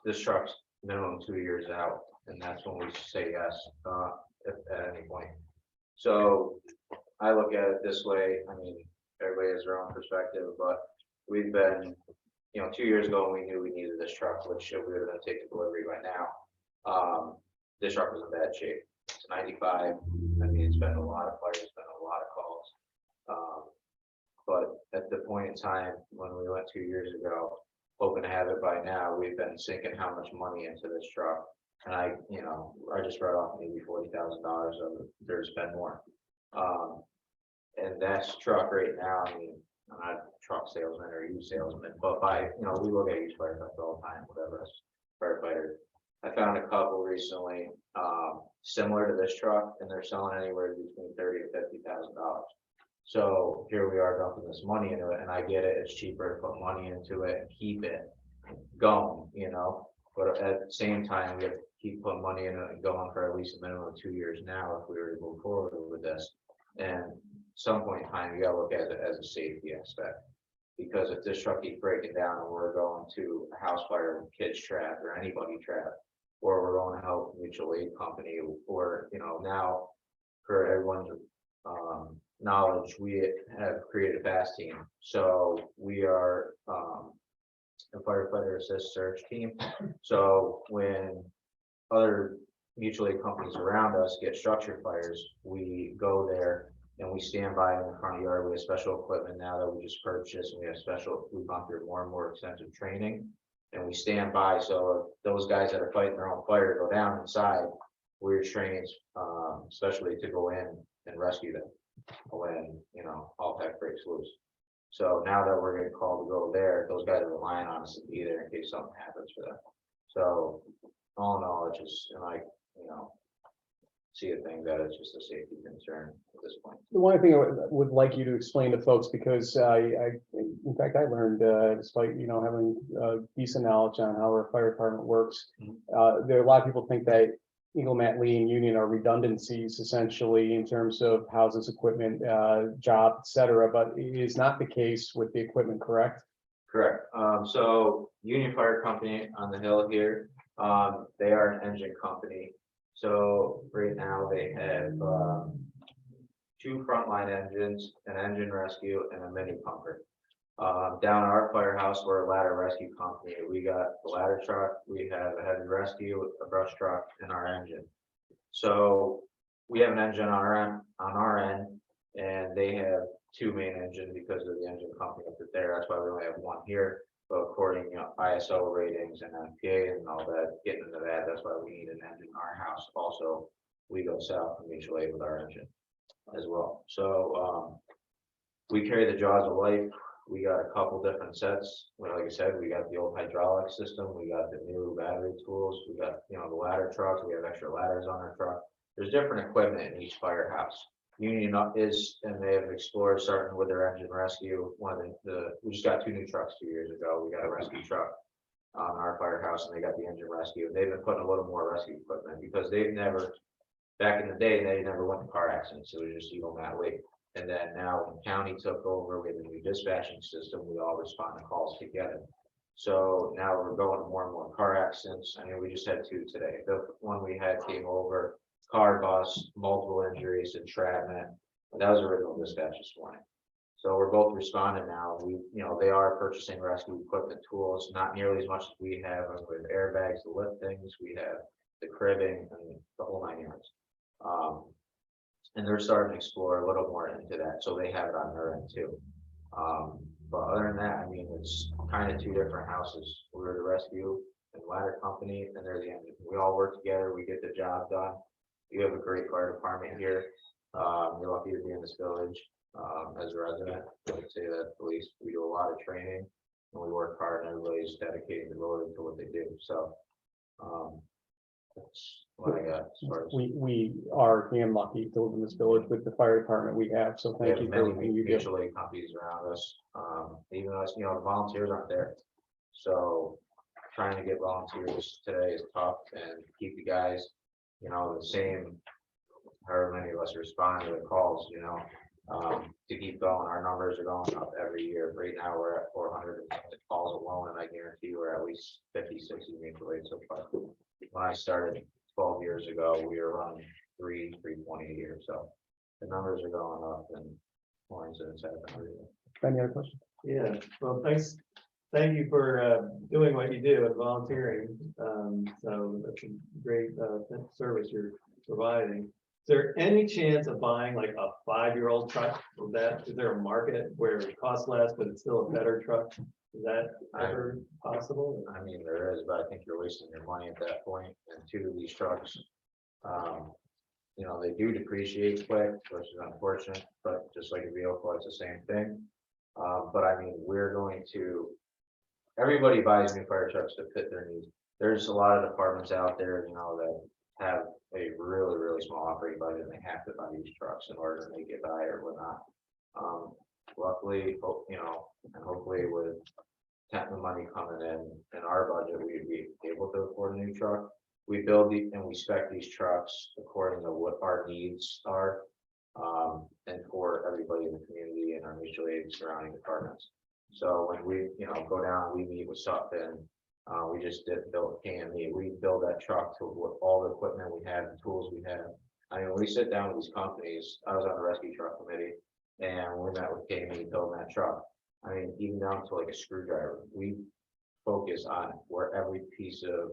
this truck's minimum 2 years out, and that's when we say yes, at any point. So I look at it this way. I mean, everybody has their own perspective, but we've been, 2 years ago, we knew we needed this truck, which we were going to take the delivery by now. This truck was in bad shape. It's 95. I mean, it's been a lot of fires, it's been a lot of calls. But at the point in time when we went 2 years ago, hoping to have it by now, we've been sinking how much money into this truck. And I just wrote off maybe $40,000 of it. There's been more. And that's truck right now. I mean, I'm not a truck salesman or used salesman, but we look at used fire trucks all the time, whatever. firefighter. I found a couple recently, similar to this truck, and they're selling anywhere between $30,000 to $50,000. So here we are dumping this money into it, and I get it, it's cheaper to put money into it and keep it going, you know? But at the same time, we have to keep putting money in it and going for at least a minimum of 2 years now if we were to move forward with this. And some point in time, you gotta look at it as a safety aspect. Because if this truck keeps breaking down and we're going to a house fire, kids trapped or anybody trapped, or we're going to help mutual aid company, or, you know, now for everyone's knowledge, we have created a fast team. So we are a firefighter assist search team. So when other mutual aid companies around us get structure fires, we go there and we stand by in the front of the yard. We have special equipment now that we just purchased, and we have special, we've gone through more and more extensive training. And we stand by, so if those guys that are fighting their own fire go down inside, we're trained especially to go in and rescue them when, you know, all heck breaks loose. So now that we're getting called to go there, those guys are relying on us to be there in case something happens for them. So all in all, it's just, and I, you know, see a thing that it's just a safety concern at this point. The one thing I would like you to explain to folks, because in fact, I learned, despite, you know, having decent knowledge on how our fire department works, there are a lot of people think that Eagle, Mat, Lee, and Union are redundancies essentially in terms of houses, equipment, job, et cetera, but it is not the case with the equipment, correct? Correct. So Union Fire Company on the hill here, they are an engine company. So right now they have 2 frontline engines, an engine rescue, and a mini pumper. Down at our firehouse, we're a ladder rescue company. We got the ladder truck, we have a heavy rescue, a brush truck, and our engine. So we have an engine on our end, and they have 2 main engines because of the engine company up there. That's why we only have 1 here. But according, you know, ISO ratings and MPA and all that, getting into that, that's why we need an engine in our house. Also, we go south from mutual aid with our engine as well. So we carry the jaws of life. We got a couple different sets. Well, like I said, we got the old hydraulic system. We got the new battery tools. We got, you know, the ladder trucks. We have extra ladders on our truck. There's different equipment in each firehouse. Union is, and they have explored starting with their engine rescue. One of we just got 2 new trucks 2 years ago. We got a rescue truck on our firehouse, and they got the engine rescue. They've been putting a little more rescue equipment because they've never, back in the day, they never went to car accidents. It was just Eagle, Mat, Lee. And then now when county took over, we have a new dispatching system. We all respond to calls together. So now we're going to more and more car accidents. I mean, we just had 2 today. The one we had came over, car bus, multiple injuries, entrapment. That was original dispatch this morning. So we're both responding now. We, you know, they are purchasing rescue equipment tools, not nearly as much as we have with airbags, the lift things. We have the cribbing and the whole 9 yards. And they're starting to explore a little more into that. So they have it on their end too. But other than that, I mean, it's kind of 2 different houses. We're the rescue and ladder company, and they're the engine. We all work together. We get the job done. You have a great fire department here. You're lucky to be in this village as a resident. I would say that at least we do a lot of training and we work hard, and everybody's dedicated and devoted to what they do. So that's what I got as far as. We are damn lucky to live in this village with the fire department we have, so We thank have you for many everything you do. mutual aid companies around us. Even us, you know, the volunteers aren't there. So trying to get volunteers today is tough, and keep the guys, you know, the same, however many of us respond to the calls, you know, to keep going. Our numbers are going up every year. Right now, we're at 400 calls alone, and I guarantee we're at least 50, 60 mutual aid so far. When I started 12 years ago, we were running 320 a year. So the numbers are going up, and more incidents happen every day. Any other questions? Yeah, well, thanks. Thank you for doing what you do and volunteering. So that's a great service you're providing. Is there any chance of buying like a 5-year-old truck? Is there a market where it costs less, but it's still a better truck? Is that ever possible? I mean, there is, but I think you're wasting your money at that point. And 2 of these trucks, you know, they do depreciate quick, which is unfortunate, but just like a vehicle, it's the same thing. But I mean, we're going to, everybody buys new fire trucks to fit their needs. there's a lot of departments out there, you know, that have a really, really small operating budget and they have to buy these trucks in order to make it by or whatnot. Luckily, you know, and hopefully with the money coming in our budget, we'd be able to afford a new truck. We build and we spec these trucks according to what our needs are. And for everybody in the community and our mutual aid surrounding departments. So when we, you know, go down, we meet with something, we just built KME, we build that truck to with all the equipment we have, the tools we have. I mean, when we sit down with these companies, I was on the rescue truck committee and we met with KME building that truck. I mean, even down to like a screwdriver, we focus on where every piece of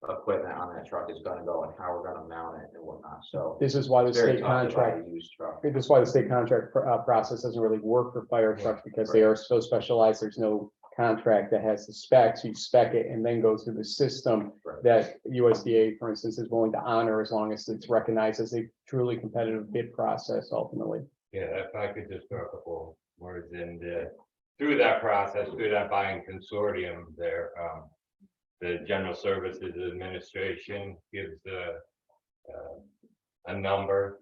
equipment on that truck is gonna go and how we're gonna mount it and whatnot, so. This is why the it's very state tough to buy contract, a used truck. this is why the state contract process doesn't really work for fire trucks, because they are so specialized. There's no contract that has the specs. You spec it and then go through the system Right. that USDA, for instance, is willing to honor as long as it's recognized as a truly competitive bid process ultimately. Yeah, if I could just throw a couple words in there. Through that process, through that buying consortium there, the General Services Administration gives a number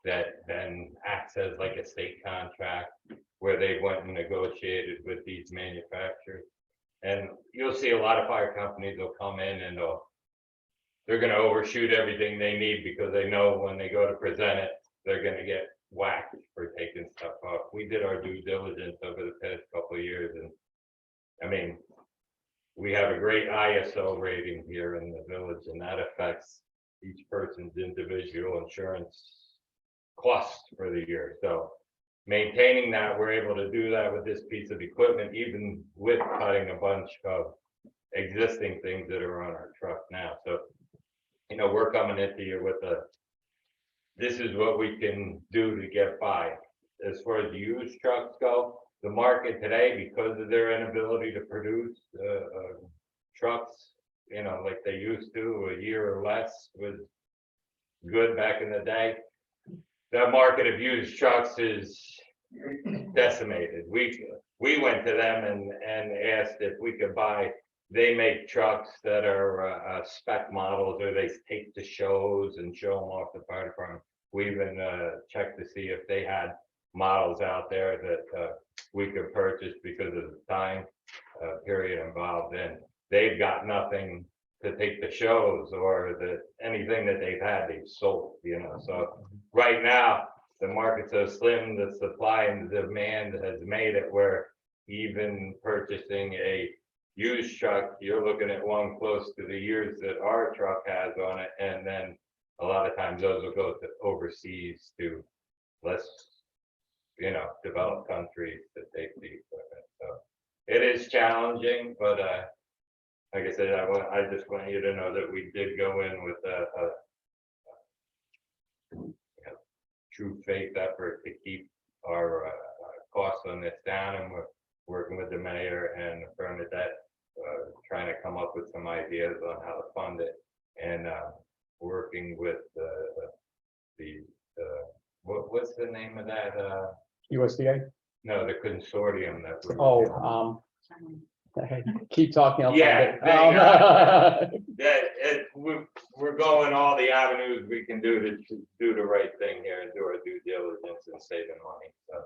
that then acts as like a state contract where they went and negotiated with these manufacturers. And you'll see a lot of fire companies will come in and they're gonna overshoot everything they need because they know when they go to present it, they're gonna get whacked for taking stuff off. We did our due diligence over the past couple of years, and I mean, we have a great ISO rating here in the village, and that affects each person's individual insurance costs for the year. So maintaining that, we're able to do that with this piece of equipment, even with cutting a bunch of existing things that are on our truck now. So, you know, we're coming into you with this is what we can do to get by. As far as used trucks go, the market today, because of their inability to produce trucks, you know, like they used to a year or less, was good back in the day. That market of used trucks is decimated. We went to them and asked if we could buy. They make trucks that are spec models, or they take to shows and show them off the fire department. We even checked to see if they had models out there that we could purchase because of the time period involved. And they've got nothing to take the shows, or anything that they've had, they've sold, you know. So right now, the market's so slim, the supply and the demand has made it where even purchasing a used truck, you're looking at one close to the years that our truck has on it, and then a lot of times those will go to overseas to less, you know, developed countries to take the equipment. So it is challenging, but like I said, I just want you to know that we did go in with a true faith effort to keep our costs on this down, and we're working with the mayor and Bernadette, trying to come up with some ideas on how to fund it, and working with what's the name of that? USDA? No, the consortium that. Keep talking. I'll find Yeah, it. we're going all the avenues we can do to do the right thing here and do our due diligence and saving money. So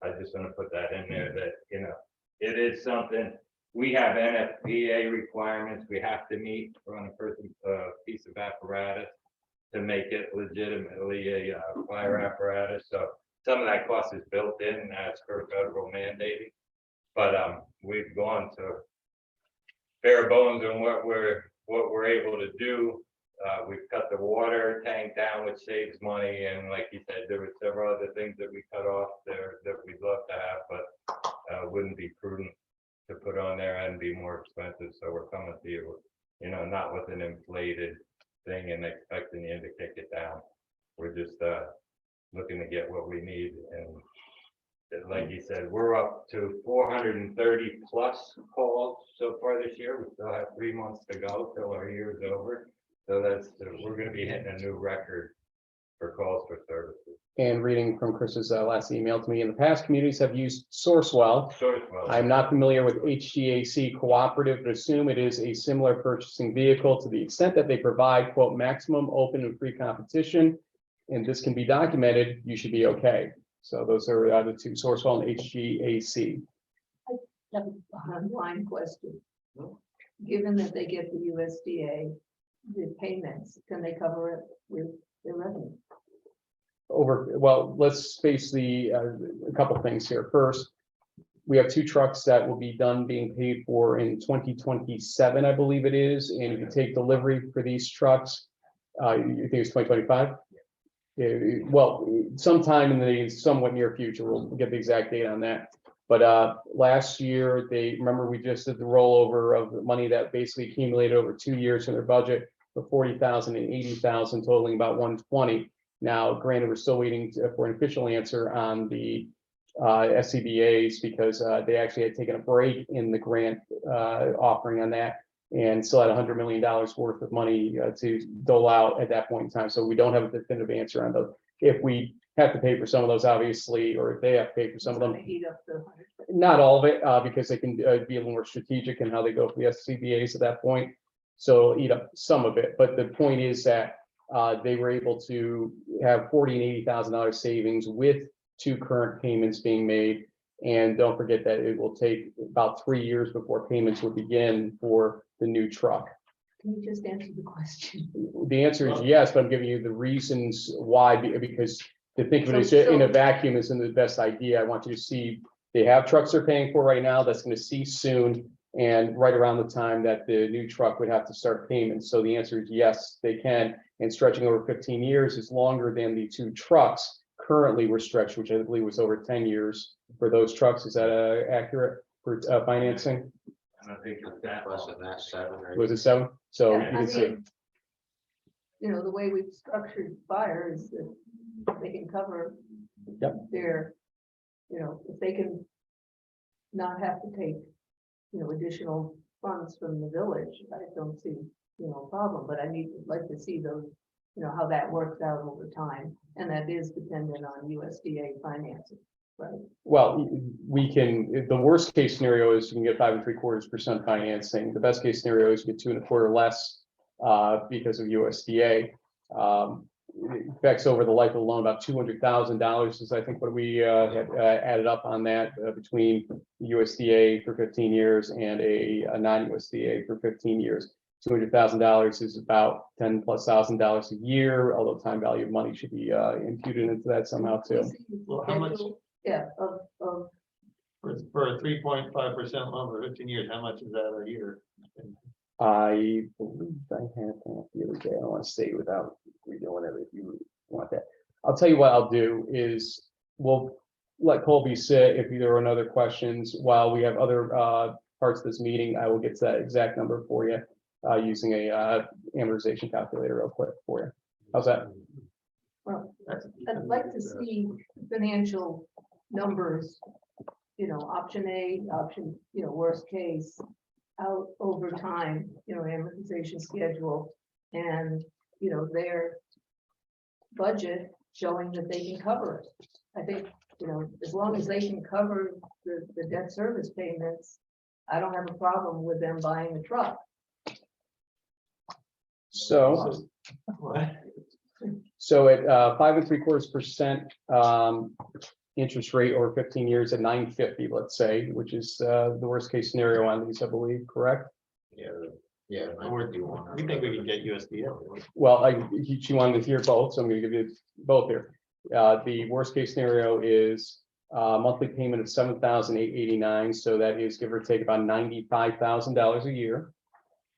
I just want to put that in there that, you know, it is something, we have NFPA requirements we have to meet on a piece of apparatus to make it legitimately a fire apparatus. So some of that cost is built in as per federal mandating. But we've gone to bare bones on what we're able to do. We've cut the water tank down, which saves money, and like you said, there were several other things that we cut off there that we'd love to have, but wouldn't be prudent to put on there and be more expensive. So we're coming to you, you know, not with an inflated thing and expecting you to kick it down. We're just looking to get what we need. And like you said, we're up to 430 plus calls so far this year. We still have 3 months to go till our year's over. So we're going to be hitting a new record for calls for services. And reading from Chris's last email to me, in the past, communities have used Sourcewell. Sourcewell. I'm not familiar with HGAC Cooperative, but assume it is a similar purchasing vehicle to the extent that they provide, quote, maximum open and free competition. And this can be documented, you should be okay. So those are the two, Sourcewell and HGAC. Have a bottom line question. Given that they get the USDA, the payments, can they cover it with their revenue? Well, let's face a couple things here. First, we have two trucks that will be done being paid for in 2027, I believe it is. And if you take delivery for these trucks, you think it's 2025? Well, sometime in the somewhat near future, we'll get the exact date on that. But last year, we just did the rollover of the money that basically accumulated over 2 years in their budget for 40,000 and 80,000, totaling about 120. Now, granted, we're still waiting for an official answer on the SCBA's because they actually had taken a break in the grant offering on that and still had $100 million worth of money to dole out at that point in time. So we don't have a definitive answer on those. If we have to pay for some of those, obviously, or if they have to pay for some of them, It's gonna eat up the 100. not all of it, because they can be a little more strategic in how they go for the SCBA's at that point. So eat up some of it, but the point is that they were able to have $40,000 and $80,000 savings with two current payments being made. And don't forget that it will take about 3 years before payments will begin for the new truck. Can you just answer the question? The answer is yes, but I'm giving you the reasons why, because to think of it as So- in a vacuum isn't the best idea. I want you to see, they have trucks they're paying for right now, that's gonna cease soon. And right around the time that the new truck would have to start payments. So the answer is yes, they can. And stretching over 15 years is longer than the two trucks currently were stretched, which I believe was over 10 years for those trucks. Is that accurate for financing? I don't think it's that Less long. than that, 7 or 8. Was it 7? So you Yeah, I can see. mean, you know, the way we've structured fire is that they can cover Yep. their, you know, if they can not have to take, you know, additional funds from the village, I don't see, you know, a problem, but I like to see those, you know, how that works out over time. And that is dependent on USDA financing, right? Well, we can, the worst case scenario is you can get 5 3/4% financing. The best case scenario is you get 2 1/4 less because of USDA. It affects over the life of the loan about $200,000 is I think what we had added up on that between USDA for 15 years and a non-USDA for 15 years. $200,000 is about $10,000+ a year, although time value of money should be imputed into that somehow too. Well, how much- Yeah, of, For a 3.5% loan for 15 years, how much is that a year? I believe I had that the other day. I don't want to say without redoing it if you want that. I'll tell you what I'll do is we'll let Colby sit if there are other questions while we have other parts of this meeting. I will get to that exact number for you using a amortization calculator real quick for you. How's that? well, I'd like to see financial numbers, you know, option A, option, you know, worst case, out over time, you know, amortization schedule, and, you know, their budget showing that they can cover it. I think, you know, as long as they can cover the debt service payments, I don't have a problem with them buying a truck. So What? at 5 3/4% interest rate over 15 years at 950, let's say, which is the worst case scenario on these, I believe, correct? Yeah, yeah. We think we can get USDA. Well, she wanted to hear both, so I'm gonna give you both here. The worst case scenario is monthly payment of $7,889, so that is give or take about $95,000 a year.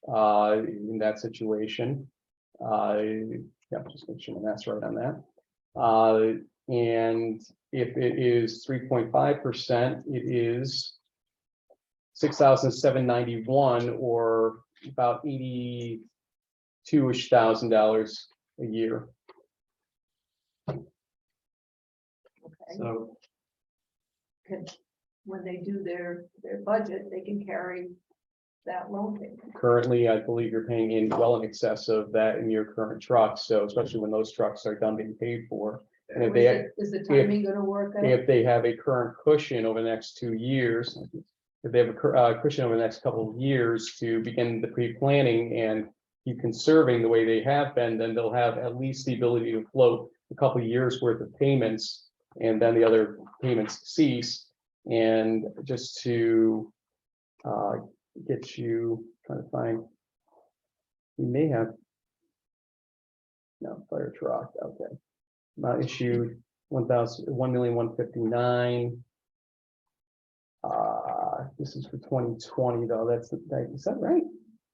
In that situation. Yeah, just make sure that's right on that. And if it is 3.5%, it is $6,791 or about $82-ish thousand a year. Okay, So, when they do their budget, they can carry that loan payment? Currently, I believe you're paying in well in excess of that in your current trucks, so especially when those trucks are done being paid for. And if they, Is the timing gonna work out? if they have a current cushion over the next 2 years, if they have a cushion over the next couple of years to begin the pre-planning and keep conserving the way they have been, then they'll have at least the ability to float a couple of years worth of payments, and then the other payments cease. And just to get you, trying to find, you may have, no, fire truck, okay. Not issued, 1,159. This is for 2020 though, is that right?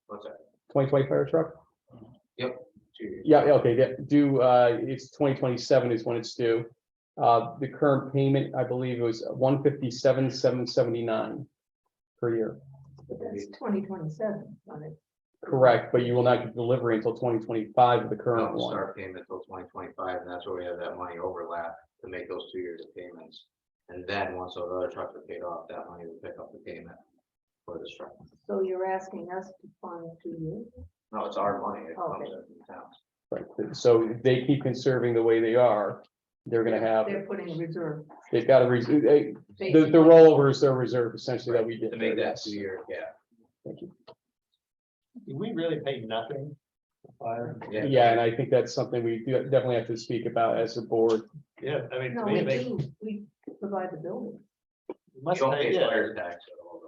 What's that? 2020 fire truck? 2 years. Yeah, okay, yeah, due, it's 2027 is when it's due. The current payment, I believe it was 157,779 per year. But that's 2027 on it. Correct, but you will not get delivery until 2025 of the current Don't one. start payment till 2025, and that's where we have that money overlap to make those 2 years of payments. And then once those other trucks are paid off, that money will pick up the payment for this truck. So you're asking us to fund 2 years? No, it's our money. It comes Okay. in from the towns. Right, so if they keep conserving the way they are, they're gonna have, They're putting a reserve. they've got a, the basically. rollover is their reserve essentially that we did. To make there, that yes. 2 year gap. Thank you. Do we really pay nothing? for Fire? Yeah, and I think that's something we definitely have to speak about as a board. Yeah, I mean, to No, me, we it makes. do, we provide the building. we must You don't pay, pay yeah, fire tax at all.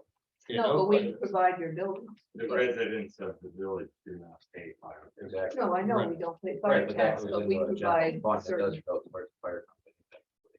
you No, know, but we provide your building. The residents of the village do not pay fire. Exactly. No, I know Right. we don't pay Right, fire but that tax, goes but we into a general provide fund that does certain. go towards the fire company.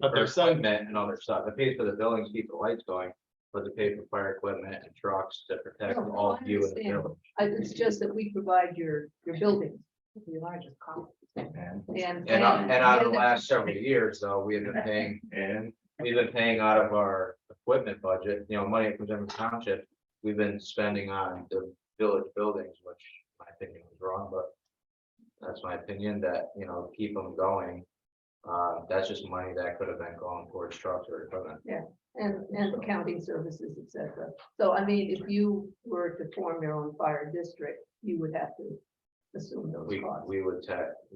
But For there's some- equipment and other stuff, it pays for the buildings, keep the lights going, but to pay for fire equipment and trucks to protect No, all I of you in the understand. village. It's just that we provide your building, the largest cost. And, And and out of the last several years, though, we have been paying, And we've been paying out of our equipment budget, money that comes in from township. We've been spending on the village buildings, which my opinion is wrong, but that's my opinion that, keep them going. That's just money that could have been going towards trucks or equipment. and accounting services, et cetera. So I mean, if you were to form your own fire district, you would have to assume those costs. We would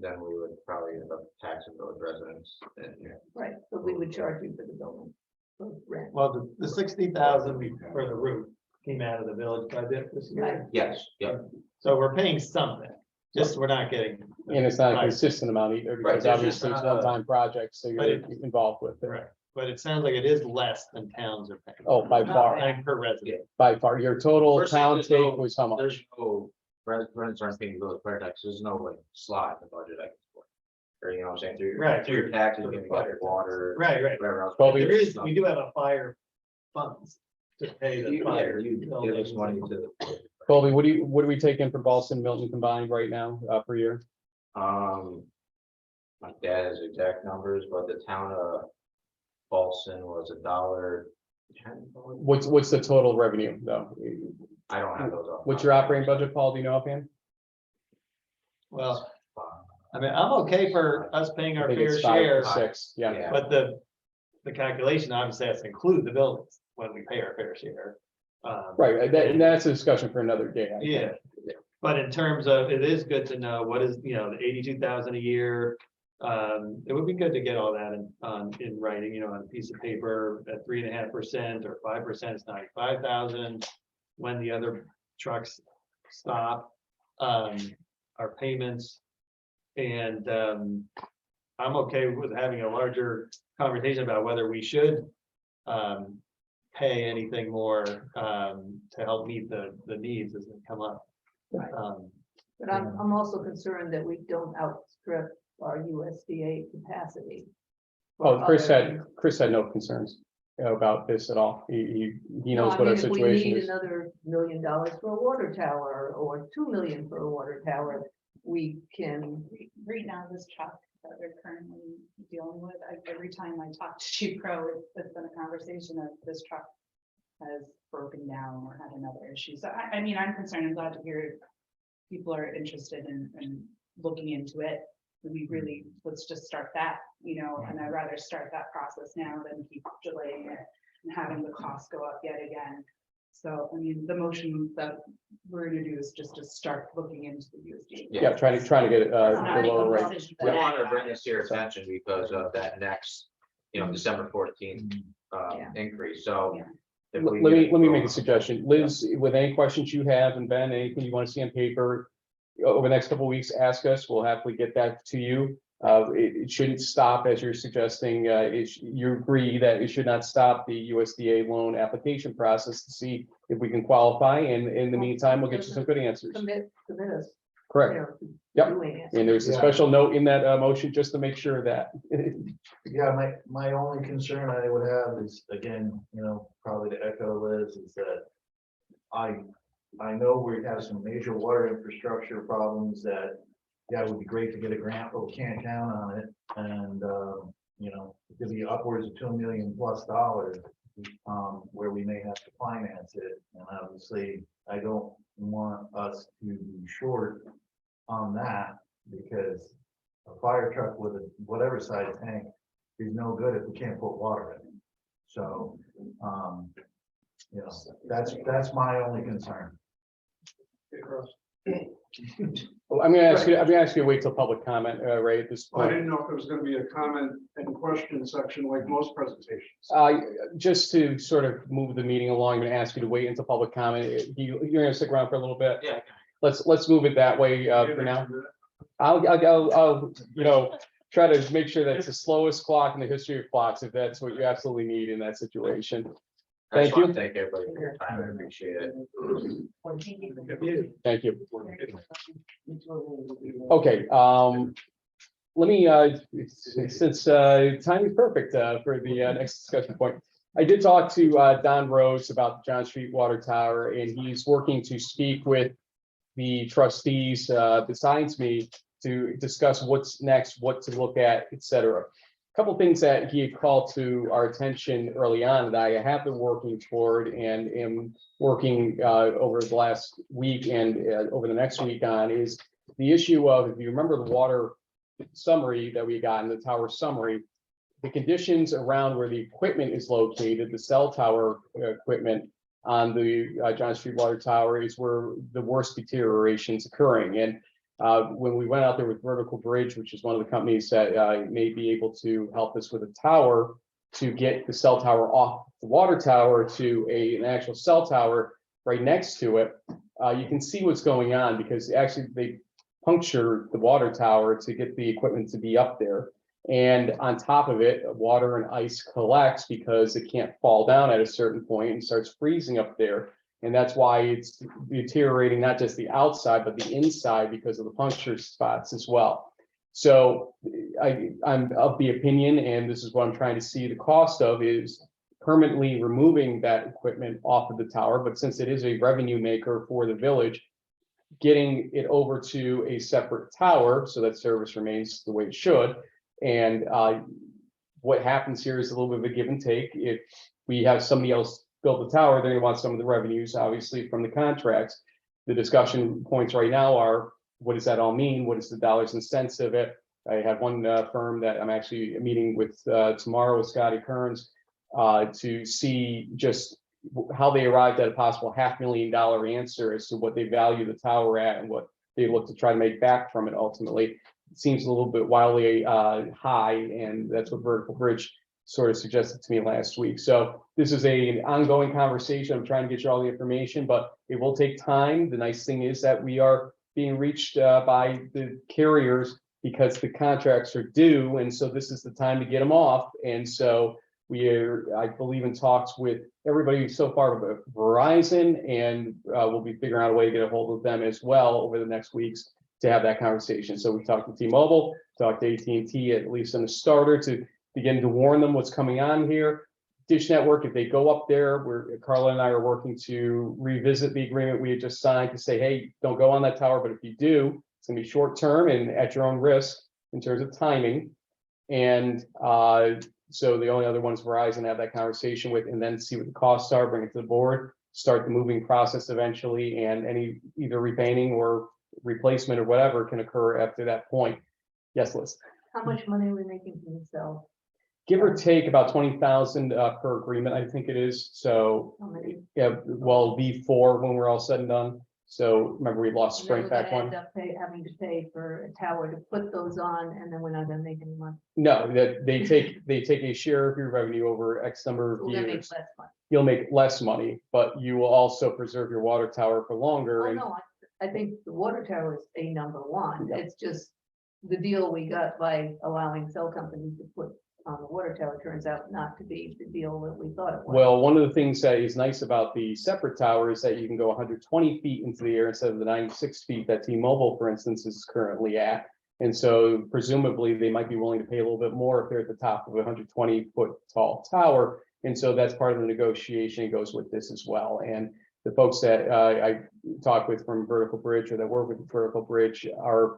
then we would probably end up taxing those residents and, Right, but we would charge you for the building, for rent. well, the 60,000 for the roof came out of the village budget this year. Right. yes, yep. So we're paying something, just we're not getting. And it's not a Right. consistent amount either, Right, because there's obviously it's just not a- one-time projects, so But you're it- involved with it. Right, but it sounds like it is less than towns are paying. Oh, by far, Paying per resident. by far. Your total First thing town is, take though, was how much? There's no, residents aren't paying village fire tax, there's no like slot in the budget I can support. Or what I'm saying, Right. through your taxes, you're gonna get your water. Right, right. Whatever else. Well, There is, we do have a fire funds to pay the You fire. you give us buildings. money to the. Colby, what do we take in for Boston, Milton combined right now, per year? My dad has exact numbers, but the town of Paulson was $1.10. What's the total revenue, though? I don't have those. off. What's your operating budget, Paul? Do you know offhand? Well, I mean, I'm okay for us paying I our think fair it's 5 share, or 6, yeah. Yeah. but the calculation obviously has to include the buildings when we pay our fair share. Right, and that's a discussion for another day. I think. Yeah, but in terms of, it is good to know what is, the 82,000 a year. It would be good to get all that in writing, on a piece of paper at 3.5% or 5%, it's 95,000. When the other trucks stop, our payments. And I'm okay with having a larger conversation about whether we should pay anything more to help meet the needs as they come up. Right. Um, But I'm also concerned that we don't outstrip our USDA capacity. for Oh, Chris other- had no concerns about this at all. He No, knows I what our mean, if we situation need is. another $1 million for a water tower or 2 million for a water tower, we can. Right now, this truck that we're currently dealing with, every time I talk to Chief Crow, it's been a conversation of this truck has broken down or had another issue. So I mean, I'm concerned, I'm glad to hear people are interested in looking into it. We really, let's just start that, and I'd rather start that process now than keep delaying it and having the cost go up yet again. So, I mean, the motion that we're gonna do is just to start looking into the USDA. Yeah, trying to get Not the make a lower rate. decision I today. wanted to bring this to your attention because of that next, December 14th Yeah. increase, so. Yeah. if Let we me, get- let me make a suggestion. Liz, with any questions you have, and Ben, anything you want to see on paper over the next couple of weeks, ask us. We'll happily get that to you. It shouldn't stop, as you're suggesting, you agree that it should not stop the USDA loan application process to see if we can qualify, and in the meantime, we'll get you some good answers. Commit us. Correct. Yeah. Yep. And there's a special note in that motion just to make sure that. Yeah, my only concern I would have is, again, probably to echo Liz, is that I know we have some major water infrastructure problems that, yeah, it would be great to get a grant, but we can't count on it. And, it could be upwards of $2 million+ where we may have to finance it. And obviously, I don't want us to be short on that, because a fire truck with a whatever size tank is no good if we can't put water in it. So, that's my only concern. Well, I'm gonna ask you to wait till public comment, right at this I point. didn't know if it was gonna be a comment and question section like most presentations. Just to sort of move the meeting along, I'm gonna ask you to wait until public comment. You're gonna stick around for a little bit. Yeah. Let's move it that way, for now. I'll try to make sure that's the slowest clock in the history of clocks, if that's what you absolutely need in that situation. I just Thank you. want to thank everybody for your time, I appreciate it. Thank you. Okay, let me, since time is perfect for the next discussion point. I did talk to Don Rose about the John Street Water Tower, and he's working to speak with the trustees besides me to discuss what's next, what to look at, et cetera. A couple things that he had called to our attention early on that I have been working toward and am working over the last week and over the next week on is the issue of, if you remember the water summary that we got in the tower summary, the conditions around where the equipment is located, the cell tower equipment on the John Street Water Tower, is where the worst deterioration is occurring. And when we went out there with Vertical Bridge, which is one of the companies that may be able to help us with a tower to get the cell tower off the water tower to an actual cell tower right next to it, you can see what's going on, because actually they puncture the water tower to get the equipment to be up there. And on top of it, water and ice collects because it can't fall down at a certain point and starts freezing up there. And that's why it's deteriorating not just the outside, but the inside because of the puncture spots as well. So I'm of the opinion, and this is what I'm trying to see the cost of, is permanently removing that equipment off of the tower. But since it is a revenue maker for the village, getting it over to a separate tower so that service remains the way it should. And what happens here is a little bit of a give and take. If we have somebody else build the tower, they're gonna want some of the revenues, obviously, from the contracts. The discussion points right now are, what does that all mean? What is the dollars and cents of it? I have one firm that I'm actually meeting with tomorrow with Scotty Kearns to see just how they arrived at a possible $500,000 answer as to what they value the tower at and what they look to try to make back from it ultimately. It seems a little bit wildly high, and that's what Vertical Bridge sort of suggested to me last week. So this is an ongoing conversation. I'm trying to get you all the information, but it will take time. The nice thing is that we are being reached by the carriers because the contracts are due, and so this is the time to get them off. And so we are, I believe, in talks with everybody so far but Verizon, and we'll be figuring out a way to get a hold of them as well over the next weeks to have that conversation. So we talked to T-Mobile, talked to AT&T, at least in the starter, to begin to warn them what's coming on here. Dish Network, if they go up there, Carla and I are working to revisit the agreement we had just signed to say, hey, don't go on that tower, but if you do, it's gonna be short term and at your own risk in terms of timing. And so the only other one is Verizon, have that conversation with, and then see what the costs are, bring it to the board, start the moving process eventually, and any either repainting or replacement or whatever can occur after that point. Yes, Liz. How much money are we making from the cell give or take about 20,000 per agreement, I think it is. So, How many? yeah, well, V4 when we're all said and done. So remember, we lost And then Sprint we're back gonna one. end up having to pay for a tower to put those on, and then we're not gonna make any money. No, that they take a share of your revenue over X number of We're gonna make years. less money. You'll make less money, but you will also preserve your water tower for longer. Oh, And no, I think the water tower is a number one. Yeah. It's just the deal we got by allowing cell companies to put on the water tower turns out not to be the deal that we thought it was. well, one of the things that is nice about the separate tower is that you can go 120 feet into the air instead of the 96 feet that T-Mobile, for instance, is currently at. And so presumably they might be willing to pay a little bit more if they're at the top of a 120-foot tall tower. And so that's part of the negotiation goes with this as well. And the folks that I talk with from Vertical Bridge or that work with Vertical Bridge are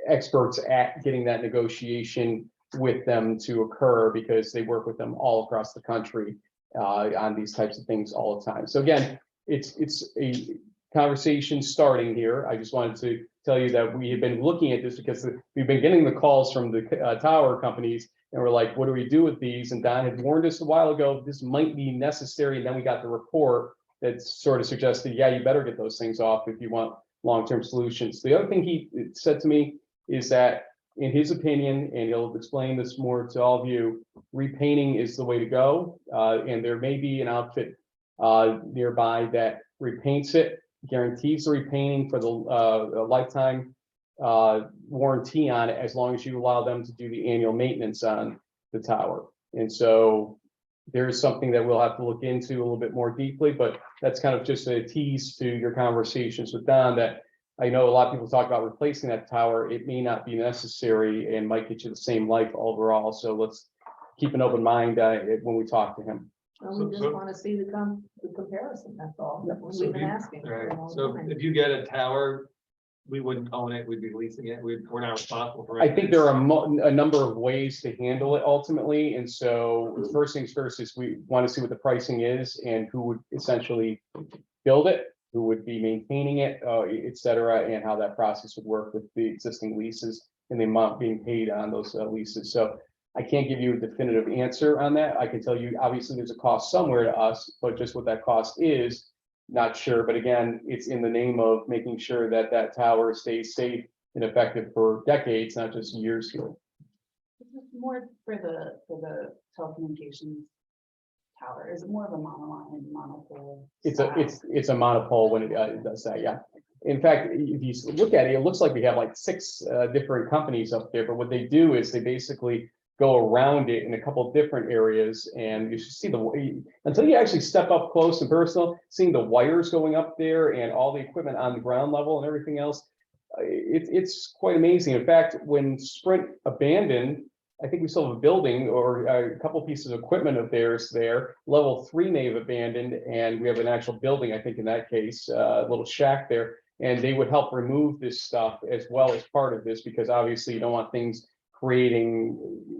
experts at getting that negotiation with them to occur because they work with them all across the country on these types of things all the time. So again, it's a conversation starting here. I just wanted to tell you that we have been looking at this because we've been getting the calls from the tower companies and we're like, what do we do with these? And Don had warned us a while ago, this might be necessary. And then we got the report that sort of suggested, yeah, you better get those things off if you want long-term solutions. The other thing he said to me is that in his opinion, and he'll explain this more to all of you, repainting is the way to go. And there may be an outfit nearby that repaints it, guarantees the repainting for the lifetime warranty on it, as long as you allow them to do the annual maintenance on the tower. And so there's something that we'll have to look into a little bit more deeply, but that's kind of just a tease to your conversations with Don that I know a lot of people talk about replacing that tower. It may not be necessary and might get you the same life overall. So let's keep an open mind when we talk to him. And we just wanna see the comparison, that's all. We've been asking. for a long So time. if you get a tower, we wouldn't own it, we'd be leasing it, we're not responsible for it. I think there are a number of ways to handle it ultimately. And so first things first is we want to see what the pricing is and who would essentially build it, who would be maintaining it, et cetera, and how that process would work with the existing leases and the amount being paid on those leases. So I can't give you a definitive answer on that. I can tell you, obviously, there's a cost somewhere to us, but just what that cost is, not sure. But again, it's in the name of making sure that that tower stays safe and effective for decades, not just years here. This is more for the telecommunications tower. Is it more of a monoline, monopole? style? It's a monopole when it does that, yeah. In fact, if you look at it, it looks like we have like 6 different companies up there, but what they do is they basically go around it in a couple of different areas, and you should see until you actually step up close and personal, seeing the wires going up there and all the equipment on the ground level and everything else. It's quite amazing. In fact, when Sprint abandoned, I think we still have a building or a couple pieces of equipment of theirs there. Level 3 may have abandoned, and we have an actual building, I think in that case, a little shack there. And they would help remove this stuff as well as part of this, because obviously you don't want things creating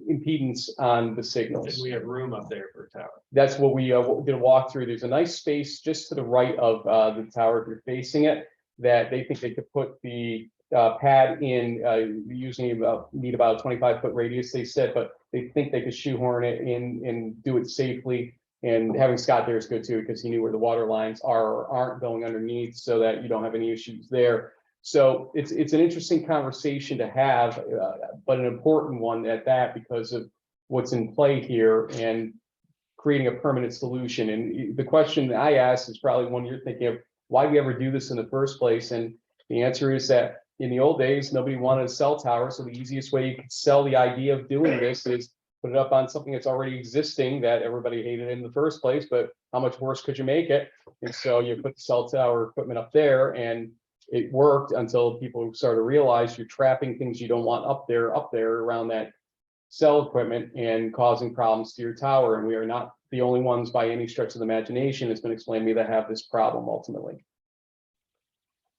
impedance on the signals. And we have room up there for a tower. That's what we did a walkthrough. There's a nice space just to the right of the tower if you're facing it, that they think they could put the pad in, usually need about a 25-foot radius, they said, but they think they could shoehorn it in and do it safely. And having Scott there is good too, because he knew where the water lines are or aren't going underneath, so that you don't have any issues there. So it's an interesting conversation to have, but an important one at that, because of what's in play here and creating a permanent solution. And the question that I asked is probably one you're thinking of: why do we ever do this in the first place? And the answer is that in the old days, nobody wanted a cell tower. So the easiest way you could sell the idea of doing this is put it up on something that's already existing that everybody hated in the first place, but how much worse could you make it? And so you put the cell tower equipment up there, and it worked until people started to realize you're trapping things you don't want up there around that cell equipment and causing problems to your tower. And we are not the only ones by any stretch of the imagination, it's been explained to me, that have this problem ultimately.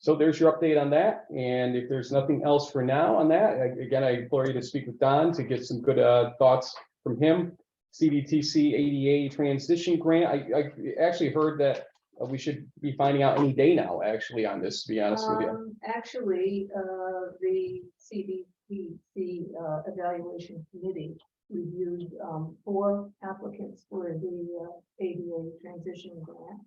So there's your update on that. And if there's nothing else for now on that, again, I implore you to speak with Don to get some good thoughts from him. CDTC ADA transition grant. I actually heard that we should be finding out any day now, actually, on this, to be honest with you. Actually, the CDPC evaluation committee reviewed 4 applicants for the ADA transition grant.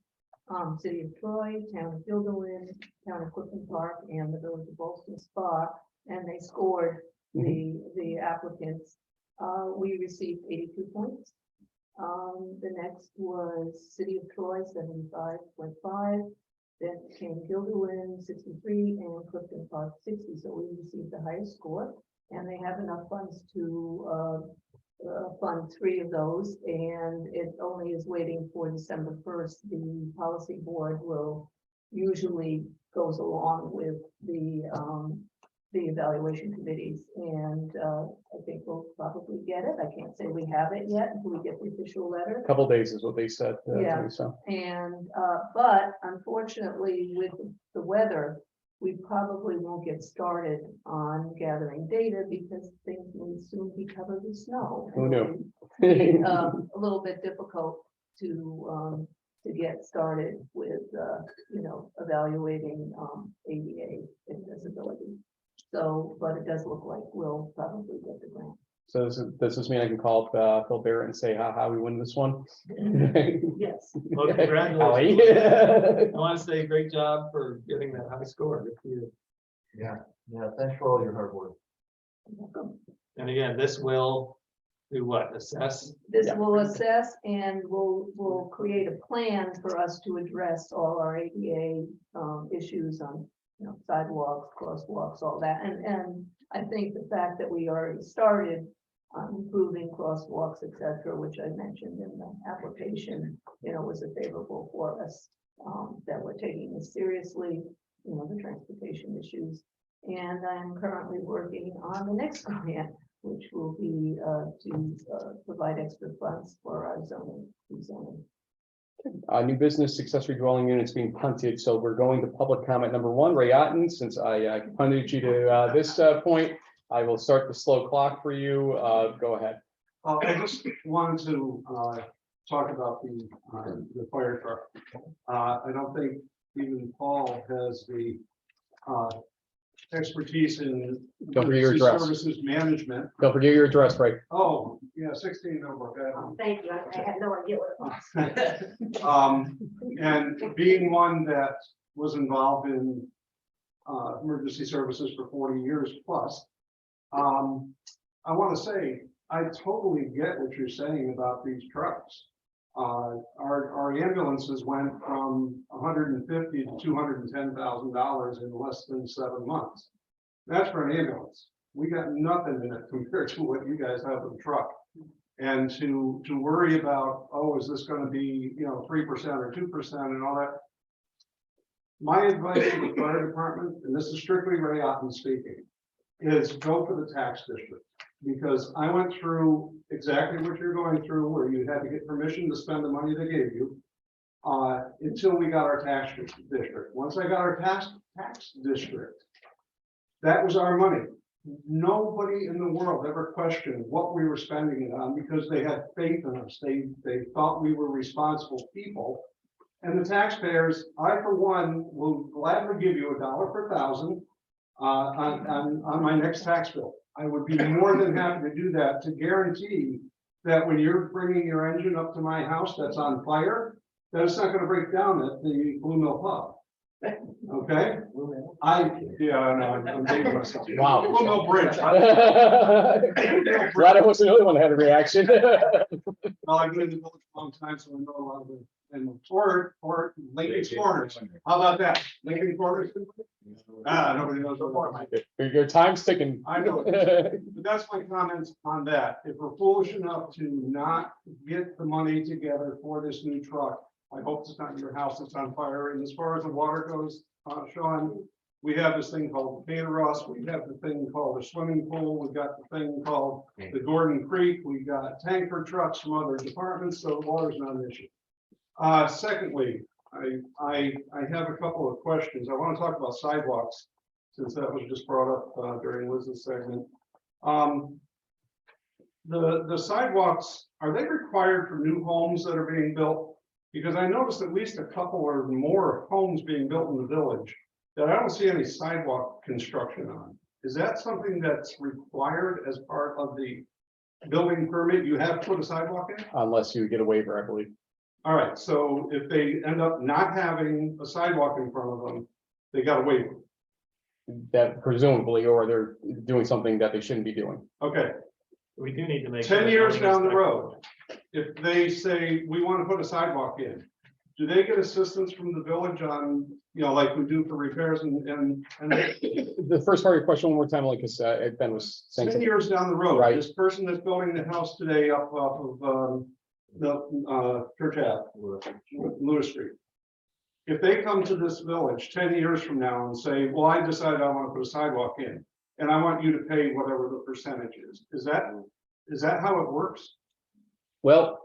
City of Troy, Town of Gilderland, Town of Clifton Park, and the Village of Boston Spa, and they scored the applicants. We received 82 points. The next was City of Troy, 75.5. Then came Gilderland, 63, and Clifton Park, 60. So we received the highest score, and they have enough funds to fund 3 of those, and it only is waiting for December 1st. The policy board will usually goes along with the evaluation committees, and I think we'll probably get it. I can't say we have it yet until we get the official letter. Couple days is what they said. Yeah. So And, but unfortunately, with the weather, we probably won't get started on gathering data because things will soon be covered with snow. Who knew? Be, a little bit difficult to get started with, evaluating, ADA accessibility. So, but it does look like we'll probably get the grant. So does this mean I can call up Phil Barrett and say how we win this one? Yes. Well, Howie. congratulations. I want to say great job for getting that high score. Good for you. Yeah, thanks for all your hard work. And again, this will do what? Assess? This Yeah. will assess and we'll create a plan for us to address all our ADA issues on, sidewalks, crosswalks, all that. And I think the fact that we already started improving crosswalks, et cetera, which I mentioned in the application, was a favorable for us, that we're taking this seriously, the transportation issues. And I'm currently working on the next grant, which will be to provide extra funds for our zoning. New business accessory dwelling units being punted, so we're going to public comment number 1. Ray Otten, since I punted you to this point, I will start the slow clock for you. Go ahead. I just wanted to talk about the fire truck. I don't think even Paul has the expertise in Don't forget your address. services management. Don't forget your address, Ray. Oh, yeah, 16 Millbrook. Thank you. I had no idea what it was. And being one that was involved in emergency services for 40 years plus, I want to say, I totally get what you're saying about these trucks. Our ambulances went from $150,000 to $210,000 in less than 7 months. That's for an ambulance. We got nothing in it compared to what you guys have with a truck. And to worry about, oh, is this going to be 3% or 2% and all that? My advice to the fire department, and this is strictly Ray Otten speaking, is go for the tax district. Because I went through exactly what you're going through, where you had to get permission to spend the money they gave you, until we got our tax district. Once I got our tax district, that was our money. Nobody in the world ever questioned what we were spending it on because they had faith in us. They thought we were responsible people. And the taxpayers, I for one, will gladly give you $1 per thousand on my next tax bill. I would be more than happy to do that, to guarantee that when you're bringing your engine up to my house that's on fire, that it's not going to break down at the Blue Mill Pub. Okay? I'm dating myself. Wow. Blue Mill Bridge. Glad I wasn't the only one that had a reaction. Well, I've been in the village a long time, so I know a lot of it. And or Lincoln's Corners. How about that? Lincoln Corners? Nobody knows what Your time's ticking. I know. But that's my comments on that. If we're foolish enough to not get the money together for this new truck, I hope it's not your house that's on fire. And as far as the water goes, Sean, we have this thing called the Beta Ross. We have the thing called the swimming pool. We've got the thing called the Gordon Creek. We got tanker trucks from other departments, so the water's not an issue. Secondly, I have a couple of questions. I want to talk about sidewalks, since that was just brought up during Liz's segment. The sidewalks, are they required for new homes that are being built? Because I noticed at least a couple or more homes being built in the village that I don't see any sidewalk construction on. Is that something that's required as part of the building permit, you have to put a sidewalk in? unless you get a waiver, I believe. All right, so if they end up not having a sidewalk in front of them, they got a waiver. That presumably, or they're doing something that they shouldn't be doing. Okay, We do need to make. 10 sure years zoning down the inspector- road, if they say, we want to put a sidewalk in, do they get assistance from the village on, like we do for repairs and The first part of your question one more time, like, because Ben was saying 10 something. years down the road, Right. this person that's building the house today up off of, the, Church Ave, Lewis Street. If they come to this village 10 years from now and say, well, I decided I want to put a sidewalk in, and I want you to pay whatever the percentage is that how it works? Well,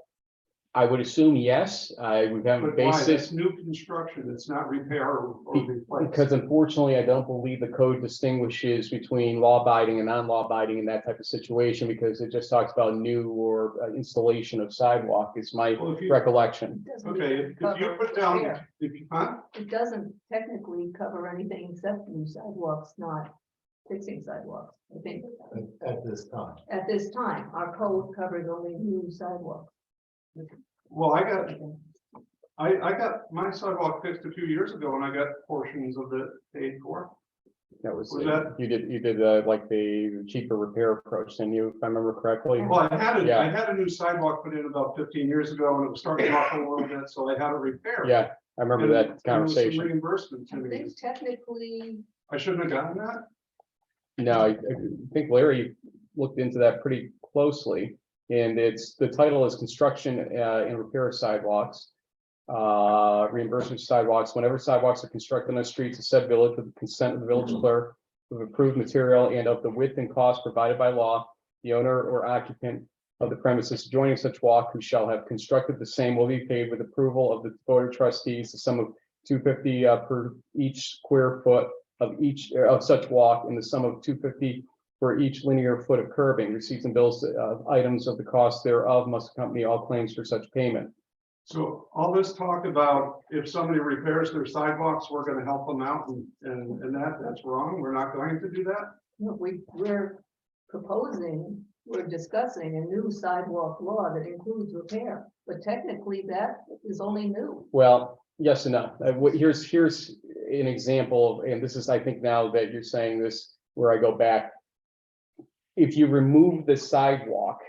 I would assume yes, I would have a But why? basis. That's new construction, it's not repair or replace. Because unfortunately, I don't believe the code distinguishes between law abiding and non-law abiding in that type of situation, because it just talks about new or installation of sidewalk is my Well, if you- recollection. It doesn't Okay, if you cover put down, repair. if you, huh? It doesn't technically cover anything except new sidewalks, not fixing sidewalks. I think At this time. at this time, our code covers only new sidewalks. Well, I got my sidewalk fixed a few years ago and I got portions of it paid for. That was, Was that- you did like the cheaper repair approach, didn't you, if I remember correctly? Well, I had Yeah. a new sidewalk put in about 15 years ago and it was starting off a little bit, so I had a repair. Yeah, I remember And that there was some conversation. reimbursement to I me. think technically, I shouldn't have gotten that. No, I think Larry looked into that pretty closely, and the title is construction and repair of sidewalks. Reimbursement of sidewalks, whenever sidewalks are constructed on the streets of said village with the consent of the village clerk, of approved material and of the width and cost provided by law, the owner or occupant of the premises adjoining such walk who shall have constructed the same will be paid with approval of the board of trustees, the sum of $250 per each square foot of each of such walk, in the sum of $250 for each linear foot of curbing. Receipts and bills of items of the cost thereof must accompany all claims for such payment. So all this talk about if somebody repairs their sidewalks, we're gonna help them out and that's wrong. We're not going to do that. we're proposing, we're discussing a new sidewalk law that includes repair, but technically that is only new. Well, yes and no. Here's an example, and this is, I think now that you're saying this, where I go back. If you remove the sidewalk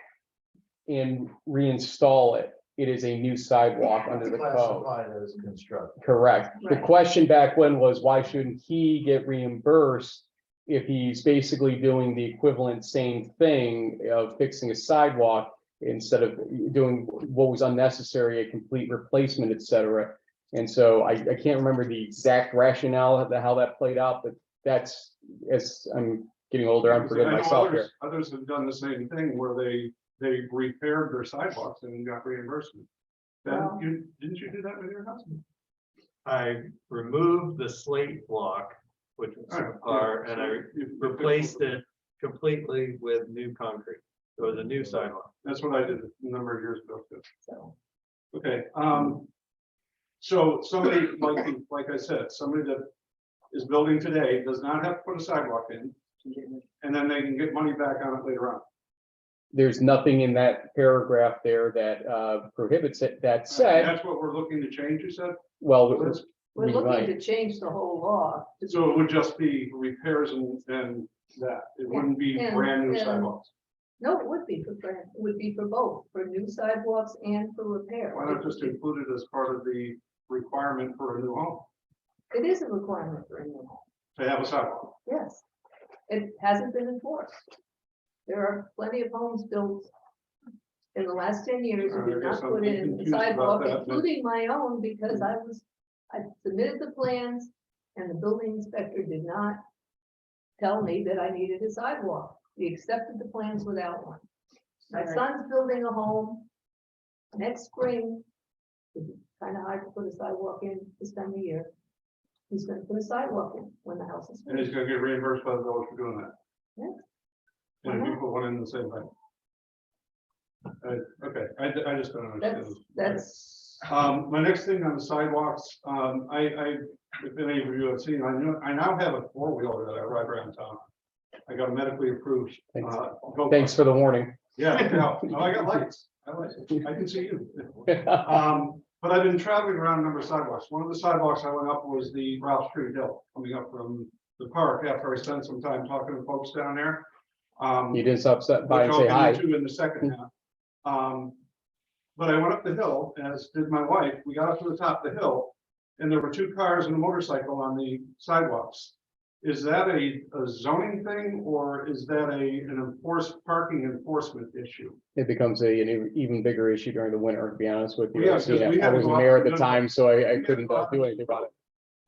and reinstall it, it is a new sidewalk under the code. Classified as construction. Correct. The Right. question back when was, why shouldn't he get reimbursed if he's basically doing the equivalent same thing of fixing a sidewalk instead of doing what was unnecessary, a complete replacement, et cetera. And so I can't remember the exact rationale of how that played out, but that's, as I'm getting older, I'm forgetting I know myself here. Others have done the same thing where they repaired their sidewalks and got reimbursement. Ben, Well- didn't you do that with your house? I removed the slate block, which was All right, subpar, and I You- replaced it completely with new concrete. It was a new sidewalk. That's what I did a number of years ago too. So Okay, so somebody, like I said, somebody that is building today does not have to put a sidewalk in, and then they can get money back on it later on. There's nothing in that paragraph there that prohibits it. That said, That's what we're looking to change, you said? well, Let's- we're we looking might. to change the whole law. to So it be- would just be repairs and that, it wouldn't be And- brand new and- sidewalks. No, it would be for, it would be for both, for new sidewalks and for repair. Why not just include it as part of the requirement for a new home, It is a requirement for a new home. to have a sidewalk? Yes, it hasn't been enforced. There are plenty of homes built in the last 10 years who I did guess not I'm put in a confused about sidewalk, that, but- including my own, because I submitted the plans and the building inspector did not tell me that I needed a sidewalk. He accepted the plans without one. My son's building a home next spring. It's kind of hard to put a sidewalk in this time of year. He's gonna put a sidewalk in when the house is And he's finished. gonna get reimbursed by the village for doing that? Yeah. And if you put one in the same way? Okay, I just don't understand. That's, My next thing on the sidewalks, if any of you have seen, I now have a four-wheeler that I ride around town. I got a medically approved. Thanks. go-kart. Thanks for the warning. Yeah, no, I got lights. I like it. I can see you. But I've been traveling around a number of sidewalks. One of the sidewalks I went up was the Ralph Street Hill, coming up from the park after I spent some time talking to folks down there. You didn't stop by and Which say I'll hi. get into in the second half. But I went up the hill, as did my wife. We got up to the top of the hill, and there were 2 cars and a motorcycle on the sidewalks. Is that a zoning thing, or is that an parking enforcement issue? It becomes an even bigger issue during the winter, to be honest with you. Yeah, I've seen 'cause we it. I had to wasn't go out there at and the do time, so I We couldn't had to do go anything about it.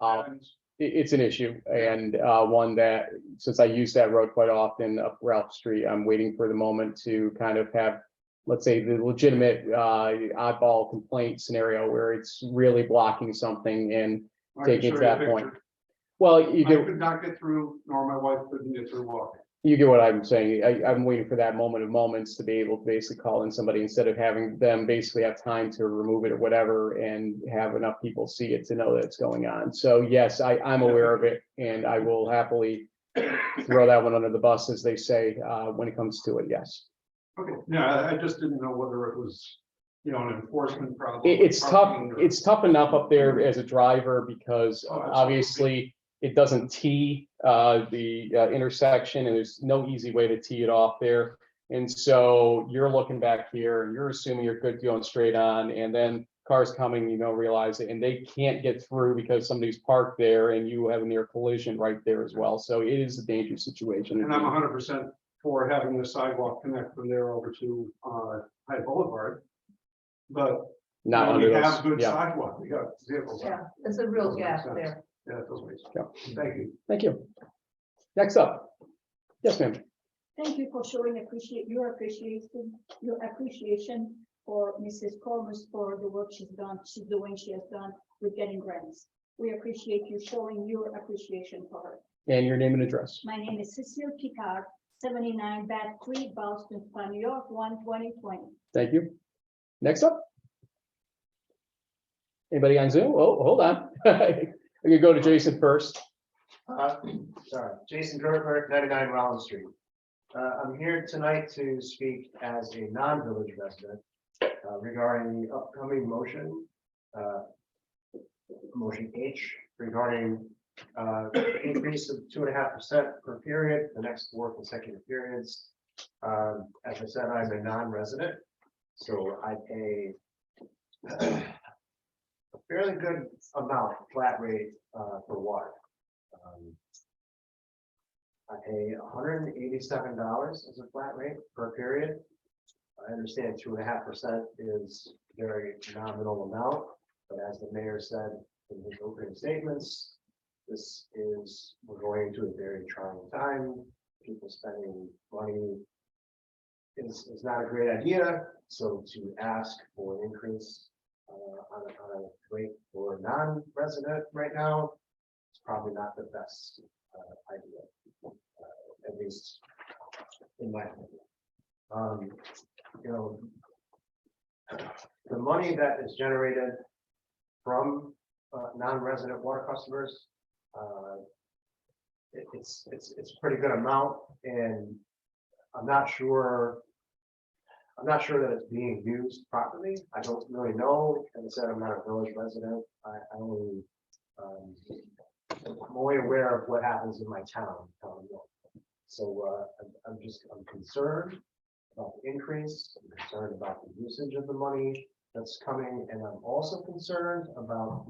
And It's an issue, and one that, since I use that road quite often up Ralph Street, I'm waiting for the moment to kind of have, let's say, the legitimate oddball complaint scenario where it's really blocking something and I take can it to show you a that point. picture. Well, you I get, could not get through, nor my wife couldn't get through walking. you get what I'm saying. I'm waiting for that moment of moments to be able to basically call in somebody instead of having them basically have time to remove it or whatever and have enough people see it to know that it's going on. So yes, I'm aware of it, and I will happily throw that one under the bus, as they say, when it comes to it, yes. Okay, yeah, I just didn't know whether it was, an enforcement problem. It's tough, parking or- it's tough enough up there as a driver because Oh, absolutely. obviously it doesn't tee the intersection, and there's no easy way to tee it off there. And so you're looking back here and you're assuming you're good going straight on, and then cars coming, you don't realize it, and they can't get through because somebody's parked there and you have a near collision right there as well. So it is a dangerous situation. And I'm 100% for having the sidewalk connect from there over to High Boulevard. But Not we under have those, good yeah, sidewalk, we got vehicles. Yeah, there's a real Doesn't make gap sense. there. Yeah, it does make sense. Yeah. Thank you. thank you. Next up. Yes, ma'am. Thank you for showing your appreciation for Mrs. Corbus for the work she has done with getting grants. We appreciate you showing your appreciation for her. And your name and address. My name is Cecile Picard, 79 Bat 3, Boston, New York, 12020. Thank you. Next up. Anybody on Zoom? Oh, hold on. I'm gonna go to Jason first. Sorry, Jason Gertberg, 99 Rollins Street. I'm here tonight to speak as a non-village resident regarding the upcoming motion, motion H, regarding increase of 2.5% per period, the next 4 consecutive periods. As I said, I'm a non-resident, so I pay a fairly good amount, flat rate for water. I pay $187 as a flat rate per period. I understand 2.5% is very nominal amount, but as the mayor said in his opening statements, we're going into a very trying time. People spending money is not a great idea. So to ask for an increase on a rate for a non-resident right now, it's probably not the best idea, at least in my opinion. The money that is generated from non-resident water customers, it's a pretty good amount, and I'm not sure that it's being used properly. I don't really know. As I said, I'm not a village resident. I'm only aware of what happens in my town. So I'm concerned about the increase. I'm concerned about the usage of the money that's coming, and I'm also concerned about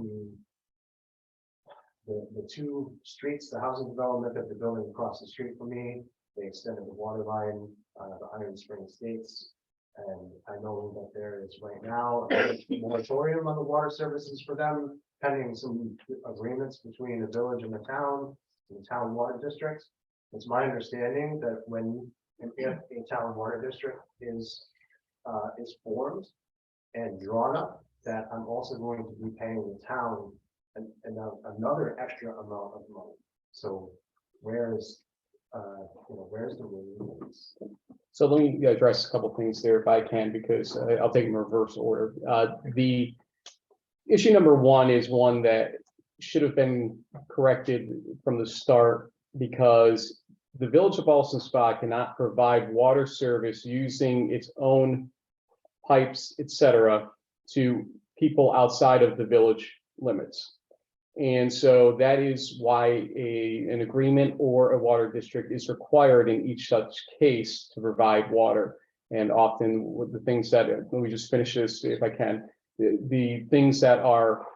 the 2 streets, the housing development that they're building across the street from me. They extended the water line, the Iron Spring Estates. And I know that there is right now a moratorium on the water services for them, pending some agreements between the village and the town water district. It's my understanding that when and if a town water district is formed and drawn up, that I'm also going to be paying the town another extra amount of money. So where's the release? So let me address a couple things there if I can, because I'll take them in reverse order. The issue number 1 is one that should have been corrected from the start, because the village of Ballston Spa cannot provide water service using its own pipes, et cetera, to people outside of the village limits. And so that is why an agreement or a water district is required in each such case to provide water. And often with the things that, let me just finish this if I can, the things that are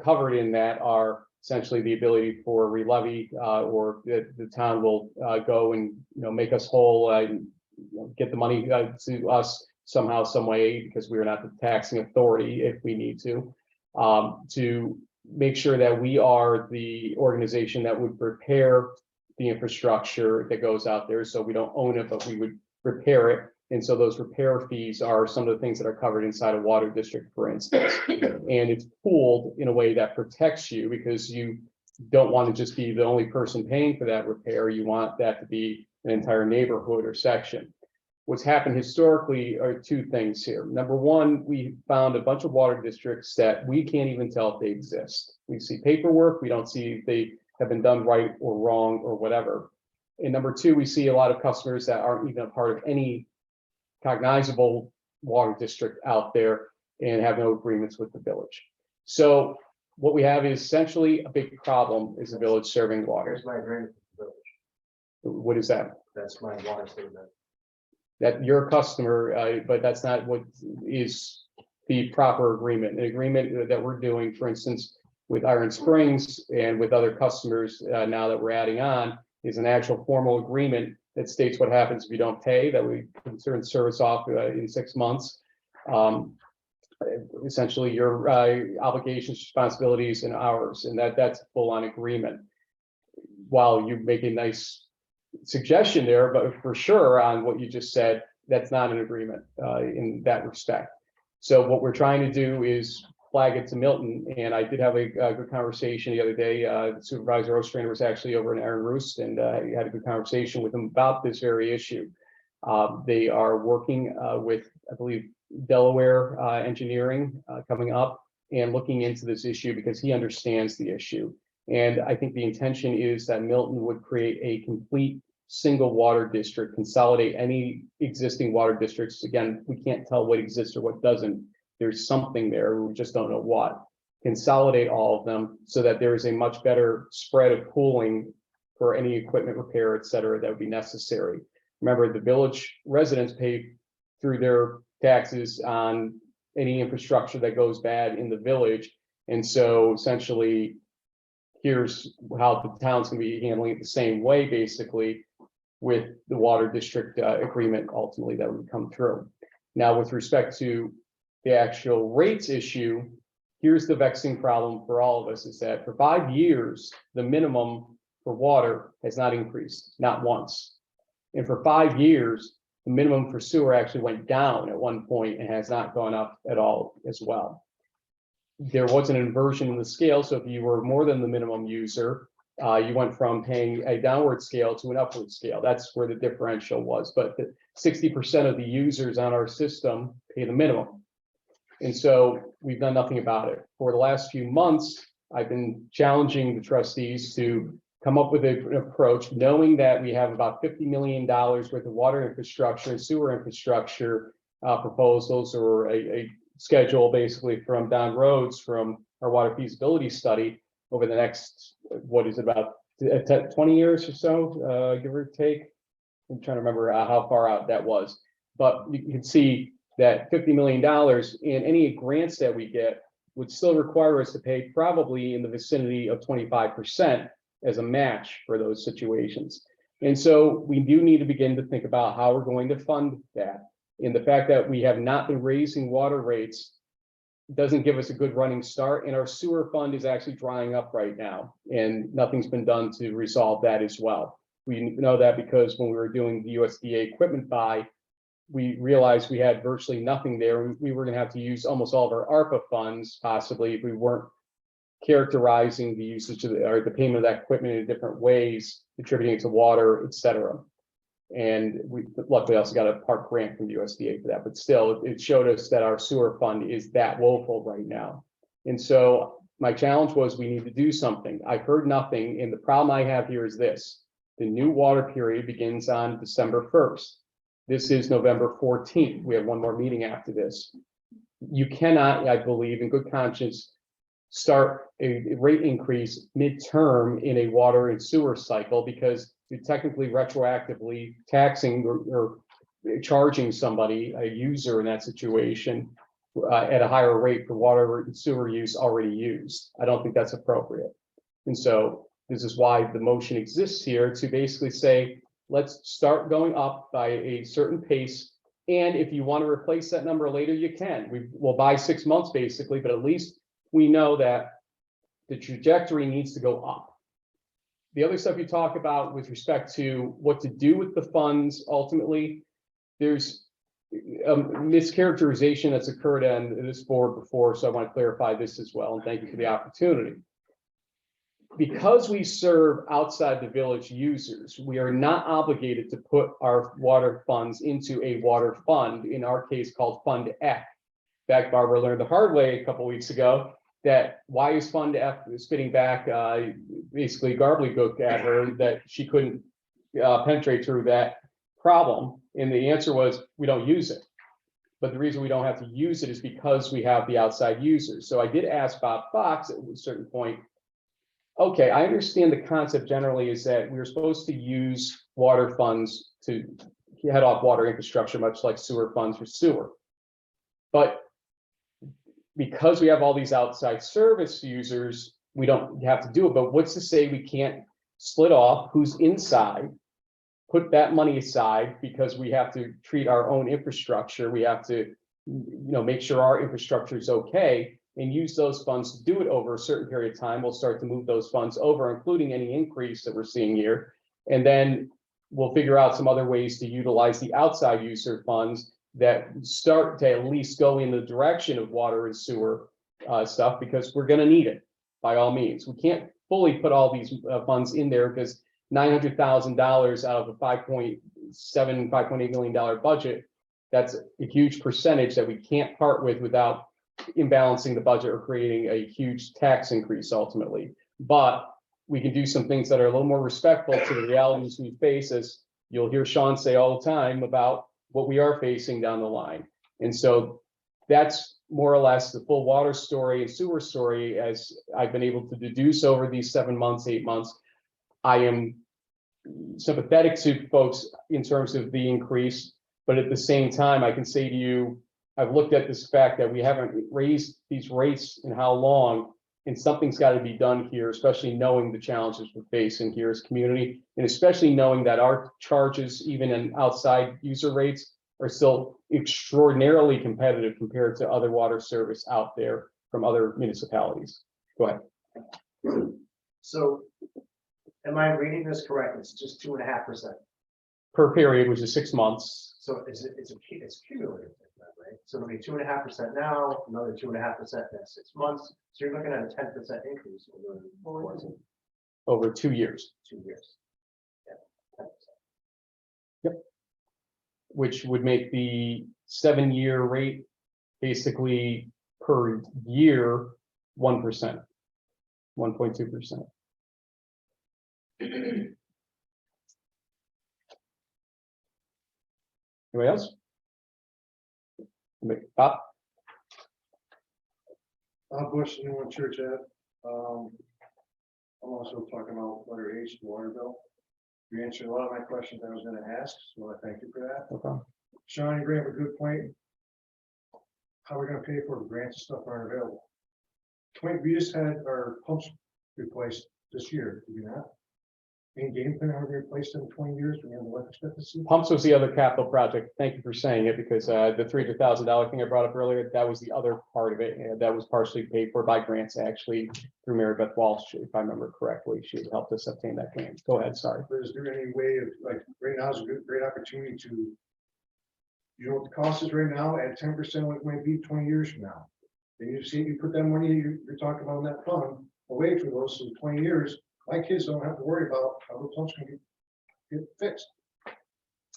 covered in that are essentially the ability for a re-levy, or the town will go and, make us whole, get the money to us somehow, some way, because we are not the taxing authority if we need to make sure that we are the organization that would repair the infrastructure that goes out there. So we don't own it, but we would repair it. And so those repair fees are some of the things that are covered inside a water district, for instance. And it's pooled in a way that protects you, because you don't want to just be the only person paying for that repair. You want that to be an entire neighborhood or section. What's happened historically are two things here. Number one, we found a bunch of water districts that we can't even tell if they exist. We see paperwork, we don't see if they have been done right or wrong or whatever. And number two, we see a lot of customers that aren't even a part of any cognizable water district out there and have no agreements with the village. So what we have is essentially a big problem is the village serving water. Here's my agreement with the village. What is that? That's my water statement. That you're a customer, but that's not what is the proper agreement. An agreement that we're doing, for instance, with Iron Springs and with other customers now that we're adding on, is an actual formal agreement that states what happens if you don't pay, that we concern service off in 6 months. Essentially your obligations, responsibilities, and hours, and that's a full-on agreement. While you make a nice suggestion there, but for sure on what you just said, that's not an agreement in that respect. So what we're trying to do is flag it to Milton, and I did have a good conversation the other day. Supervisor Ostrander was actually over in Aaron Roost, and had a good conversation with him about this very issue. They are working with, I believe, Delaware Engineering coming up and looking into this issue because he understands the issue. And I think the intention is that Milton would create a complete single water district, consolidate any existing water districts. Again, we can't tell what exists or what doesn't. There's something there, we just don't know what. Consolidate all of them so that there is a much better spread of pooling for any equipment repair, et cetera, that would be necessary. Remember, the village residents pay through their taxes on any infrastructure that goes bad in the village. And so essentially, here's how the town's gonna be handling it the same way, basically, with the water district agreement ultimately that would come through. Now, with respect to the actual rates issue, here's the vexing problem for all of us, is that for 5 years, the minimum for water has not increased, not once. And for 5 years, the minimum for sewer actually went down at one point and has not gone up at all as well. There was an inversion in the scale. So if you were more than the minimum user, you went from paying a downward scale to an upward scale. That's where the differential was. But 60% of the users on our system pay the minimum. And so we've done nothing about it. For the last few months, I've been challenging the trustees to come up with an approach, knowing that we have about $50 million worth of water infrastructure and sewer infrastructure proposals, or a schedule basically from Don Rhodes from our water feasibility study over the next, what is it, about 20 years or so, give or take. I'm trying to remember how far out that was, but you can see that $50 million in any grants that we get would still require us to pay probably in the vicinity of 25% as a match for those situations. And so we do need to begin to think about how we're going to fund that. And the fact that we have not been raising water rates doesn't give us a good running start. And our sewer fund is actually drying up right now, and nothing's been done to resolve that as well. We know that because when we were doing the USDA equipment buy, we realized we had virtually nothing there. We were going to have to use almost all of our ARPA funds, possibly, if we weren't characterizing the usage of or the payment of that equipment in different ways, attributing it to water, et cetera. And we luckily also got a park grant from the USDA for that, but still it showed us that our sewer fund is that woeful right now. And so my challenge was we need to do something. I've heard nothing, and the problem I have here is this. The new water period begins on December 1st. This is November 14th. We have one more meeting after this. You cannot, I believe, in good conscience, start a rate increase midterm in a water and sewer cycle because you're technically retroactively taxing or charging somebody, a user in that situation, at a higher rate for water and sewer use already used. I don't think that's appropriate. And so this is why the motion exists here to basically say, let's start going up by a certain pace. And if you want to replace that number later, you can. We'll buy 6 months basically, but at least we know that the trajectory needs to go up. The other stuff you talk about with respect to what to do with the funds, ultimately, there's a mischaracterization that's occurred on this board before, so I want to clarify this as well, and thank you for the opportunity. Because we serve outside the village users, we are not obligated to put our water funds into a water fund, in our case called Fund F. In fact, Barbara learned the hard way a couple of weeks ago that why is Fund F spitting back basically gobbledygook at her that she couldn't penetrate through that problem. And the answer was, we don't use it. But the reason we don't have to use it is because we have the outside users. So I did ask Bob Fox at a certain point, okay, I understand the concept generally is that we're supposed to use water funds to head off water infrastructure, much like sewer funds for sewer. But because we have all these outside service users, we don't have to do it. But what's to say we can't split off who's inside, put that money aside because we have to treat our own infrastructure. We have to, make sure our infrastructure is okay and use those funds to do it over a certain period of time. We'll start to move those funds over, including any increase that we're seeing here. And then we'll figure out some other ways to utilize the outside user funds that start to at least go in the direction of water and sewer stuff, because we're going to need it by all means. We can't fully put all these funds in there because $900,000 out of a $5.8 million budget, that's a huge percentage that we can't part with without imbalancing the budget or creating a huge tax increase ultimately. But we can do some things that are a little more respectful to the realities we face, as you'll hear Sean say all the time about what we are facing down the line. And so that's more or less the full water story and sewer story as I've been able to deduce over these 7 months, 8 months. I am sympathetic to folks in terms of the increase, but at the same time, I can say to you, I've looked at this fact that we haven't raised these rates in how long, and something's got to be done here, especially knowing the challenges we're facing here as a community, and especially knowing that our charges, even in outside user rates, are still extraordinarily competitive compared to other water service out there from other municipalities. Go ahead. So am I reading this correct? It's just 2.5%. Per period, which is 6 months. So it's cumulative, right? So it'll be 2.5% now, another 2.5% next 6 months. So you're looking at a 10% increase over the course of Over 2 years. 2 years. Yeah, 10%. Yep. Which would make the 7-year rate basically per year 1%, 1.2%. Anybody else? Bob? Bush, New One Church Ed. I'm also talking about letter H, the water bill. You answered a lot of my questions I was going to ask, so I thank you for that. Okay. Sean, you bring up a good point. How are we going to pay for the grants and stuff aren't available? We just had our pumps replaced this year, did you not? Any game plan how we replaced them in 20 years when you have the life expectancy? Pumps was the other capital project. Thank you for saying it, because the $300,000 thing I brought up earlier, that was the other part of it. And that was partially paid for by grants, actually, through Mary Beth Walsh, if I remember correctly. She had helped us obtain that grant. Go ahead, sorry. But is there any way of, like, right now is a great opportunity to, you know what the cost is right now, at 10% what it might be 20 years from now. And you see, you put that money you're talking about in that fund away for those in 20 years, my kids don't have to worry about how the pumps can get fixed.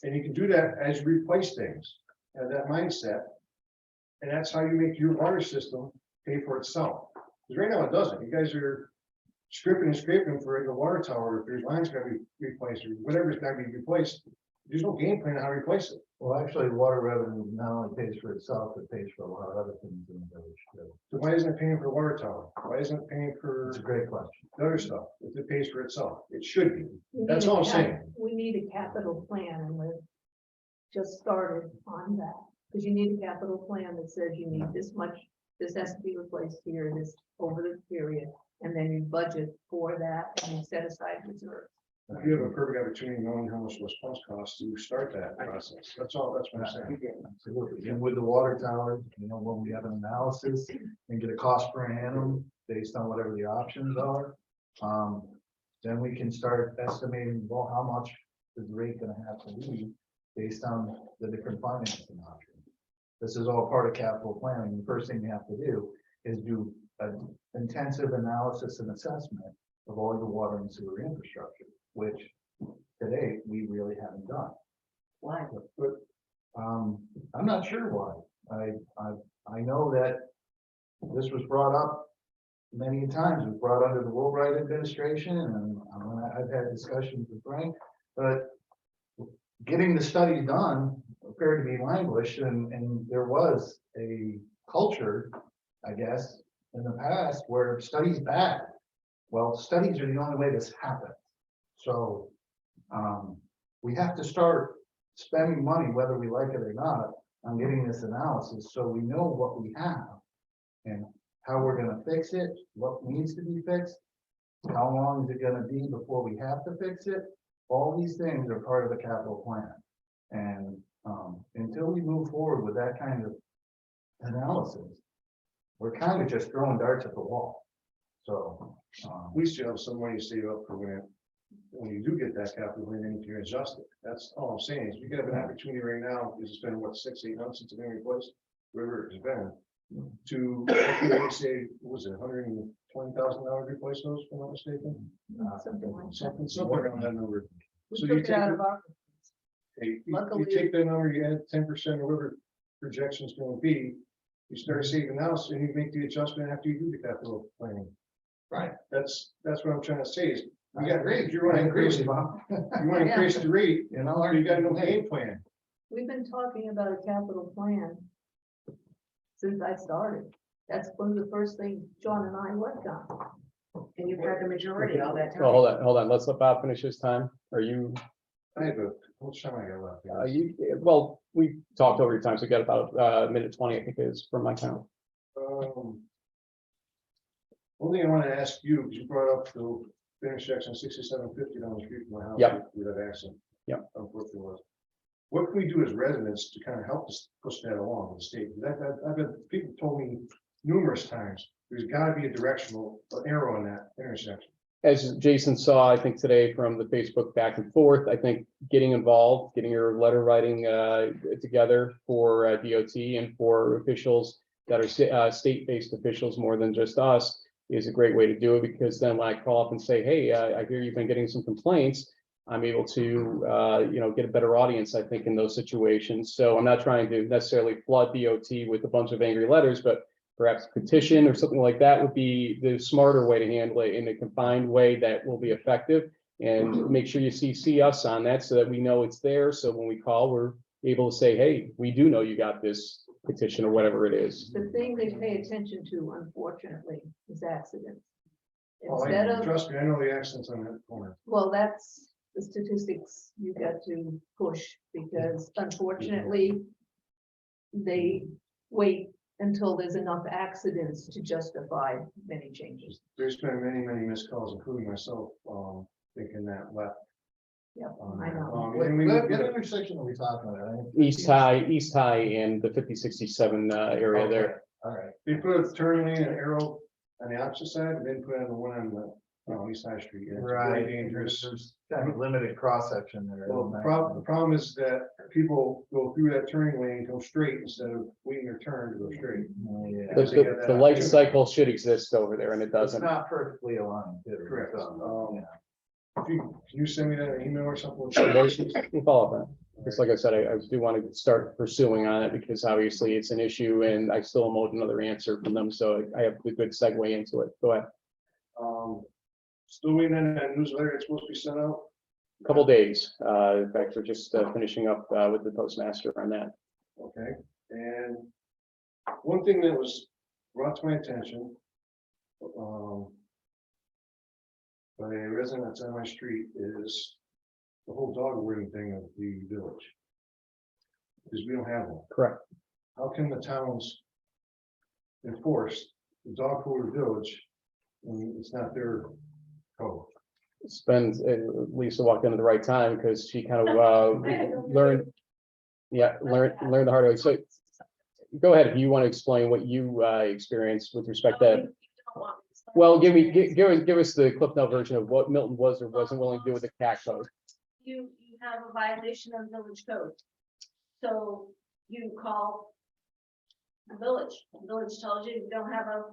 And you can do that as you replace things, have that mindset. And that's how you make your water system pay for itself. Because right now it doesn't. You guys are stripping and scraping for the water tower, if there's lines gotta be replaced, or whatever's gotta be replaced, there's no game plan on how to replace it. Well, actually, water revenue not only pays for itself, it pays for a lot of other things in the village too. So why isn't it paying for the water tower? Why isn't it paying for It's a great question. the other stuff? If it pays for itself, it should be. We That's need a all I'm cap- saying. We need a capital plan and we're just started on that. Because you need a capital plan that says you need this much, this has to be replaced here, this over the period. And then you budget for that and you set aside reserves. If you have a perfect opportunity knowing how much those pumps cost to start that process, that's all, that's what I'm saying. Absolutely. And with the water tower, when we have an analysis and get a cost per annum based on whatever the options are, then we can start estimating, well, how much is the rate gonna have to be based on the different financing options. This is all part of capital planning. The first thing you have to do is do an intensive analysis and assessment of all your water and sewer infrastructure, which today we really haven't done. Why? But, I'm not sure why. I know that this was brought up many times. It was brought under the Wilbright administration, and I've had discussions with Frank, but getting the study done appeared to be languished, and there was a culture, I guess, in the past where studies bad. Well, studies are the only way this happens. So, we have to start spending money, whether we like it or not, on getting this analysis, so we know what we have and how we're gonna fix it, what needs to be fixed, how long is it gonna be before we have to fix it. All these things are part of the capital plan. And, until we move forward with that kind of analysis, we're kind of just throwing darts at the wall. So, We still have some money saved up for when you do get that capital plan, then you can adjust it. That's all I'm saying, is we could have an opportunity right now, because it's been, what, 6, 8 months since it's been replaced, wherever it's been, to, say, what was it, $120,000 replace those, if I'm not mistaken? Something like that. Somewhere around that number. We So took you it take out it- of our, You Luckily- take that number, you add 10% or whatever projection's gonna be, you start saving now, so you make the adjustment after you do the capital planning. Right. That's what I'm trying to say is, I you got, agree. if you wanna I agree increase, with you you, Bob. wanna increase the rate, You know, you got no game plan. we've been talking about a capital plan since I started. That's one of the first things John and I worked on. And you've had the majority all that Well, time. hold on, let's let Bob finish his time. Are you, I have a, how much time I got left? well, we talked over your time, so we got about a minute 20, I think it is from my count. One thing I wanna ask you, because you brought up the intersection 6750 down the street from my house. Yep. With that accident. Yep. Unfortunately was. What can we do as residents to kind of help us push that along with the state? I've been, people told me numerous times, there's gotta be a directional arrow in that intersection. As Jason saw, I think today from the Facebook back and forth, I think getting involved, getting your letter writing together for DOT and for officials that are state-based officials more than just us is a great way to do it, because then when I call up and say, hey, I hear you've been getting some complaints, I'm able to, get a better audience, I think, in those situations. So I'm not trying to necessarily flood DOT with a bunch of angry letters, but perhaps petition or something like that would be the smarter way to handle it in a confined way that will be effective. And make sure you CC us on that so that we know it's there. So when we call, we're able to say, hey, we do know you got this petition or whatever it is. The thing they pay attention to, unfortunately, is accidents. Oh, Instead of, trust me, I know the accidents on that corner. well, that's the statistics you got to push, because unfortunately, they wait until there's enough accidents to justify many changes. There's been many missed calls, including myself, thinking that left. Yeah, I know. And we What get it. intersection are we talking about? East High and the 5067 area there. All right. They put a turn lane and arrow on the opposite side, and then put on the one on the East High Street. And it's very dangerous. There's kind of limited cross section there. Well, the problem is that people go through that turning lane, go straight instead of waiting their turn to go straight. Oh, yeah. The life cycle should exist over there, and it It's doesn't. not perfectly aligned. too, Correct. so, yeah. Can you send me that in an email or something? We'll follow up on it. Just like I said, I do want to start pursuing on it, because obviously it's an issue and I still am owed another answer from them. So I have a good segue into it. Go ahead. still waiting on that newsletter, it's supposed to be sent out. Couple days. In fact, we're just finishing up with the postmaster on that. Okay, and one thing that was brought to my attention, by a resident that's on my street is the whole dog wording thing of the village. Because we don't have one. Correct. How can the towns enforce the dog code of the village when it's not their code? Spend, Lisa walked in at the right time because she kind of learned. Yeah, learned the hard way. So go ahead, if you want to explain what you experienced with respect to. Well, give us the Cliff Note version of what Milton was or wasn't willing to do with the cat code. You have a violation of village code. So you call the village tells you you don't have a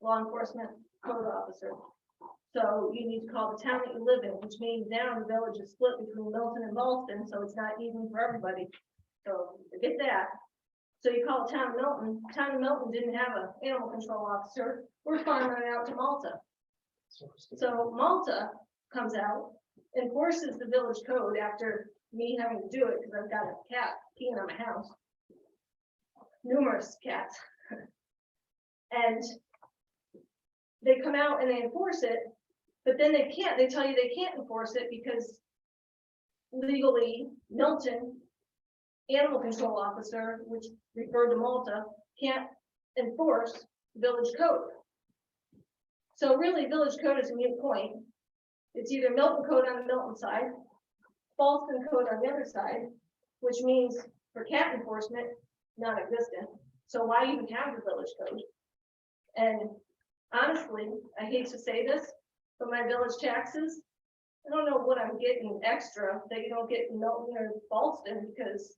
law enforcement code officer. So you need to call the town that you live in, which means now the village is split between Milton and Boston, so it's not even for everybody. So forget that. So you call the town of Milton. Town of Milton didn't have an animal control officer. We're farming it out to Malta. So Malta comes out, enforces the village code after me having to do it because I've got a cat peeing on my house. Numerous cats. And they come out and they enforce it, but then they tell you they can't enforce it because legally Milton, animal control officer, which referred to Malta, can't enforce village code. So really village code is a moot point. It's either Milton code on the Milton side, Boston code on the other side, which means for cat enforcement, non-existent. So why even have the village code? And honestly, I hate to say this, but my village taxes, I don't know what I'm getting extra that you don't get in Milton or Boston because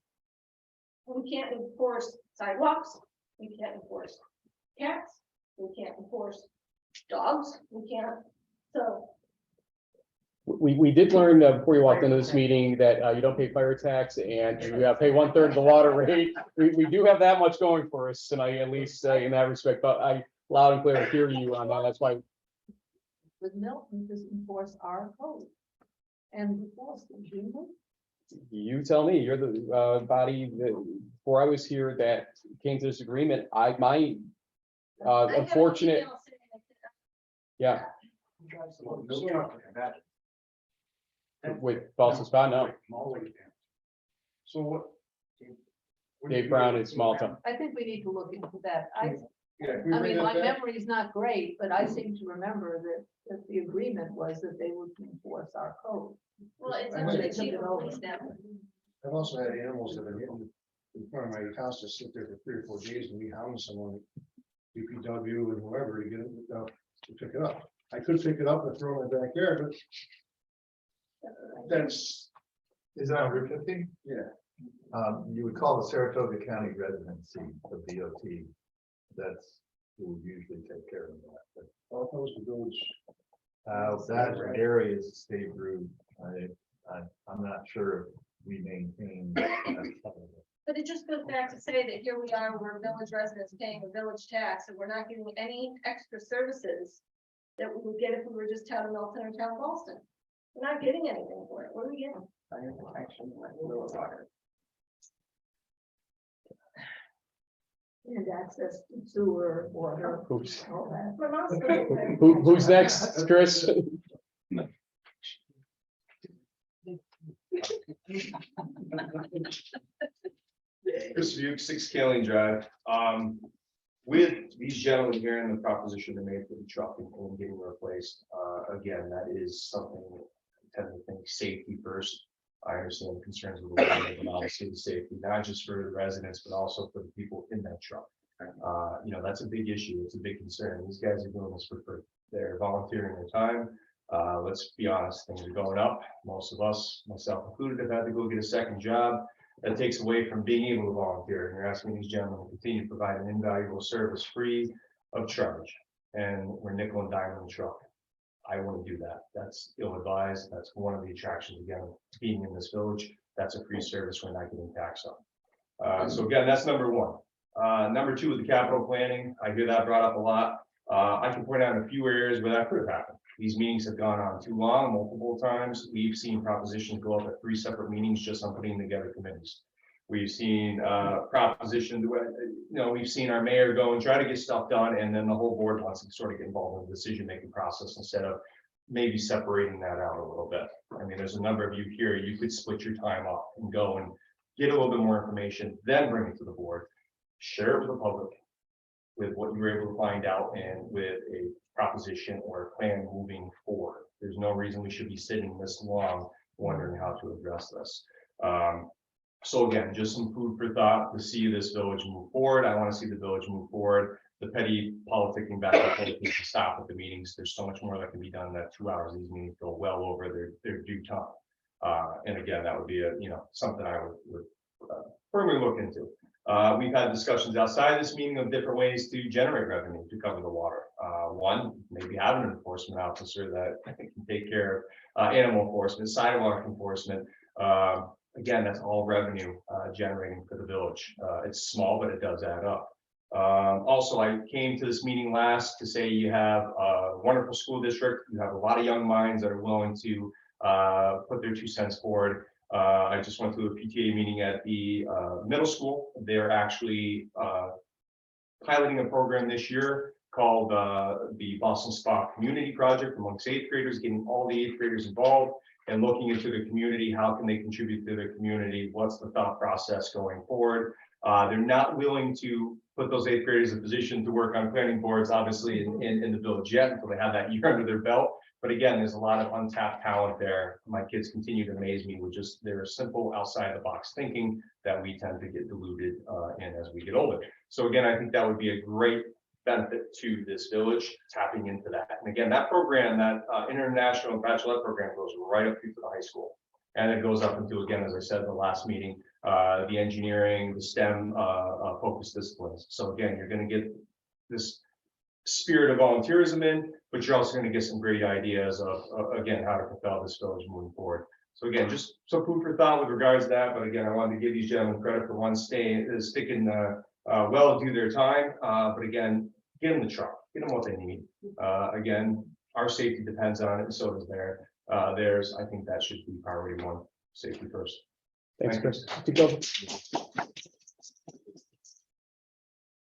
we can't enforce sidewalks, we can't enforce cats, we can't enforce dogs, we can't. So We did learn before you walked into this meeting that you don't pay fire tax and you pay 1/3 of the water rate. We do have that much going for us tonight, at least in that respect, but I loud and clear hear you on that. That's why. with Milton to enforce our code. And with Boston, You tell me, you're the body that, before I was here, that came to this agreement. My unfortunate, yeah, with Boston Spa, no, So what? Dave Brown in Malta. I think we need to look into that. Yeah, can we I bring mean, that my back? memory is not great, but I seem to remember that the agreement was that they would enforce our code. Well, it's I up to might- the chief of police now. I've also had animals that are hitting in front of my house to sit there for 3 or 4 days and we hound someone, DPW and whoever to get it, to pick it up. I could pick it up and throw it in my backyard, but that's, Is that Route 50? yeah. You would call the Saratoga County residency of DOT. That's who would usually take care of that. But All those the village. that area is a state route. I'm not sure if we maintain. that part of it. But it just goes back to say that here we are, we're village residents paying a village tax and we're not getting any extra services that we would get if we were just town of Milton or town of Boston. We're not getting anything for it. What are we getting? Fire protection, water. And access to sewer, water, Who's, all that. My mom's still- who's next, Chris? Chris Buke, 6 Kaling Drive. With these gentlemen here and the proposition they made for the truck and getting replaced, again, that is something I tend to think safety first. I understand the concerns with the weather, but obviously the safety, not just for the residents, but also for the people in that truck. That's a big issue. It's a big concern. These guys are doing this for free. They're volunteering their time. Let's be honest, things are going up. Most of us, myself included, have had to go get a second job. That takes away from being able to volunteer. And you're asking these gentlemen to continue to provide an invaluable service free of charge. And we're nickel and diming the truck. I wouldn't do that. That's ill-advised. That's one of the attractions, again, being in this village. That's a free service we're not getting taxed on. So again, that's number one. Number two is the capital planning. I hear that brought up a lot. I can point out a few areas where that could have happened. These meetings have gone on too long, multiple times. We've seen propositions go up at 3 separate meetings just on putting together committees. We've seen propositions, we've seen our mayor go and try to get stuff done, and then the whole board wants to sort of get involved in the decision-making process instead of maybe separating that out a little bit. I mean, there's a number of you here, you could split your time up and go and get a little bit more information, then bring it to the board, share it with the public with what you were able to find out and with a proposition or a plan moving forward. There's no reason we should be sitting this long wondering how to address this. So again, just some food for thought to see this village move forward. I want to see the village move forward. The petty politicking back and forth needs to stop at the meetings. There's so much more that can be done in that 2 hours. These meetings go well over their due time. And again, that would be something I would firmly look into. We've had discussions outside this meeting of different ways to generate revenue to cover the water. One, maybe have an enforcement officer that can take care of animal enforcement, sidewalk enforcement. Again, that's all revenue generating for the village. It's small, but it does add up. Also, I came to this meeting last to say you have a wonderful school district. You have a lot of young minds that are willing to put their 2 cents forward. I just went to a PTA meeting at the middle school. They're actually piloting a program this year called the Boston Spa Community Project amongst 8th graders, getting all the 8th graders involved and looking into the community. How can they contribute to the community? What's the thought process going forward? They're not willing to put those 8th graders in a position to work on planning boards, obviously in the village yet, until they have that year under their belt. But again, there's a lot of untapped talent there. My kids continue to amaze me with just their simple outside the box thinking that we tend to get diluted in as we get older. So again, I think that would be a great benefit to this village, tapping into that. And again, that program, that international bachelorette program goes right up through to the high school. And it goes up into, again, as I said in the last meeting, the engineering, the STEM focused disciplines. So again, you're going to get this spirit of volunteerism in, but you're also going to get some great ideas of again, how to propel this village moving forward. So again, just some food for thought with regards to that. But again, I wanted to give these gentlemen credit for one sticking well, do their time. But again, get them the truck, get them what they need. Again, our safety depends on it, and so does theirs. I think that should be priority one, safety first. Thanks, Thank you. Chris.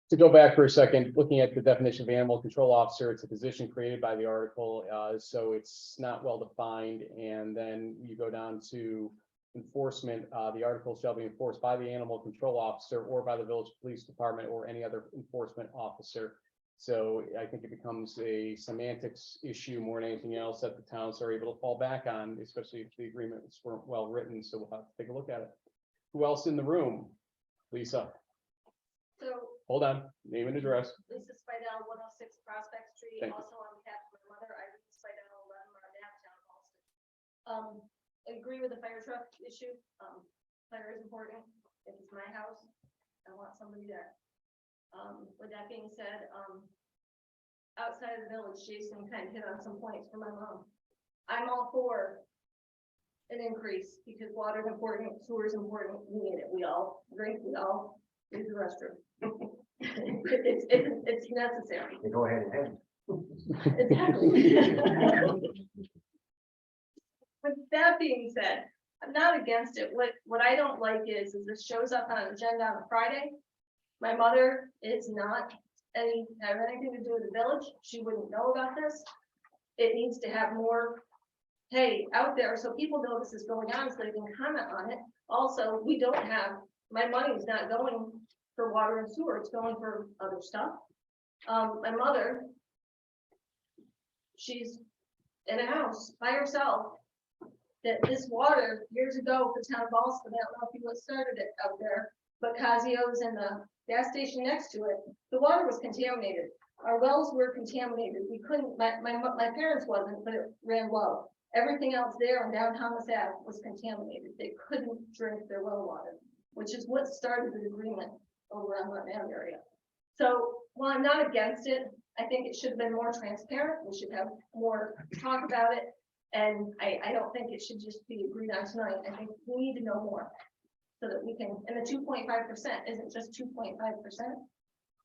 To go back for a second, looking at the definition of animal control officer, it's a position created by the article, so it's not well defined. And then you go down to enforcement. The article shall be enforced by the animal control officer or by the village police department or any other enforcement officer. So I think it becomes a semantics issue more than anything else that the towns are able to fall back on, especially if the agreements weren't well written. So we'll have to take a look at it. Who else in the room? Lisa. So, Hold on, name and address. Lisa Spidell, 106 Prospect Street, Thank you. also on behalf of my mother, Irene Spidell, 11 Marnett Town Boston. I agree with the fire truck issue. Fire is important. If it's my house, I want somebody there. With that being said, outside of the village, Jason kind of hit on some points for my mom. I'm all for an increase because water is important, sewer is important. We need it. We all drink, we all use the restroom. It's necessary. They go ahead and head. Exactly. With that being said, I'm not against it. What I don't like is this shows up on an agenda on a Friday. My mother is not have anything to do with the village. She wouldn't know about this. It needs to have more, hey, out there so people know this is going on so they can comment on it. Also, we don't have, my money is not going for water and sewer, it's going for other stuff. My mother, she's in a house by herself. That this water years ago for town of Boston, I don't know if you started it out there, but Casio's and the gas station next to it, the water was contaminated. Our wells were contaminated. We couldn't, my parents wasn't, but it ran low. Everything else there on down Thomas Ave was contaminated. They couldn't drink their well water, which is what started the agreement over on that area. So while I'm not against it, I think it should have been more transparent. We should have more talk about it. And I don't think it should just be agreed on tonight. I think we need to know more so that we can, and the 2.5% isn't just 2.5%.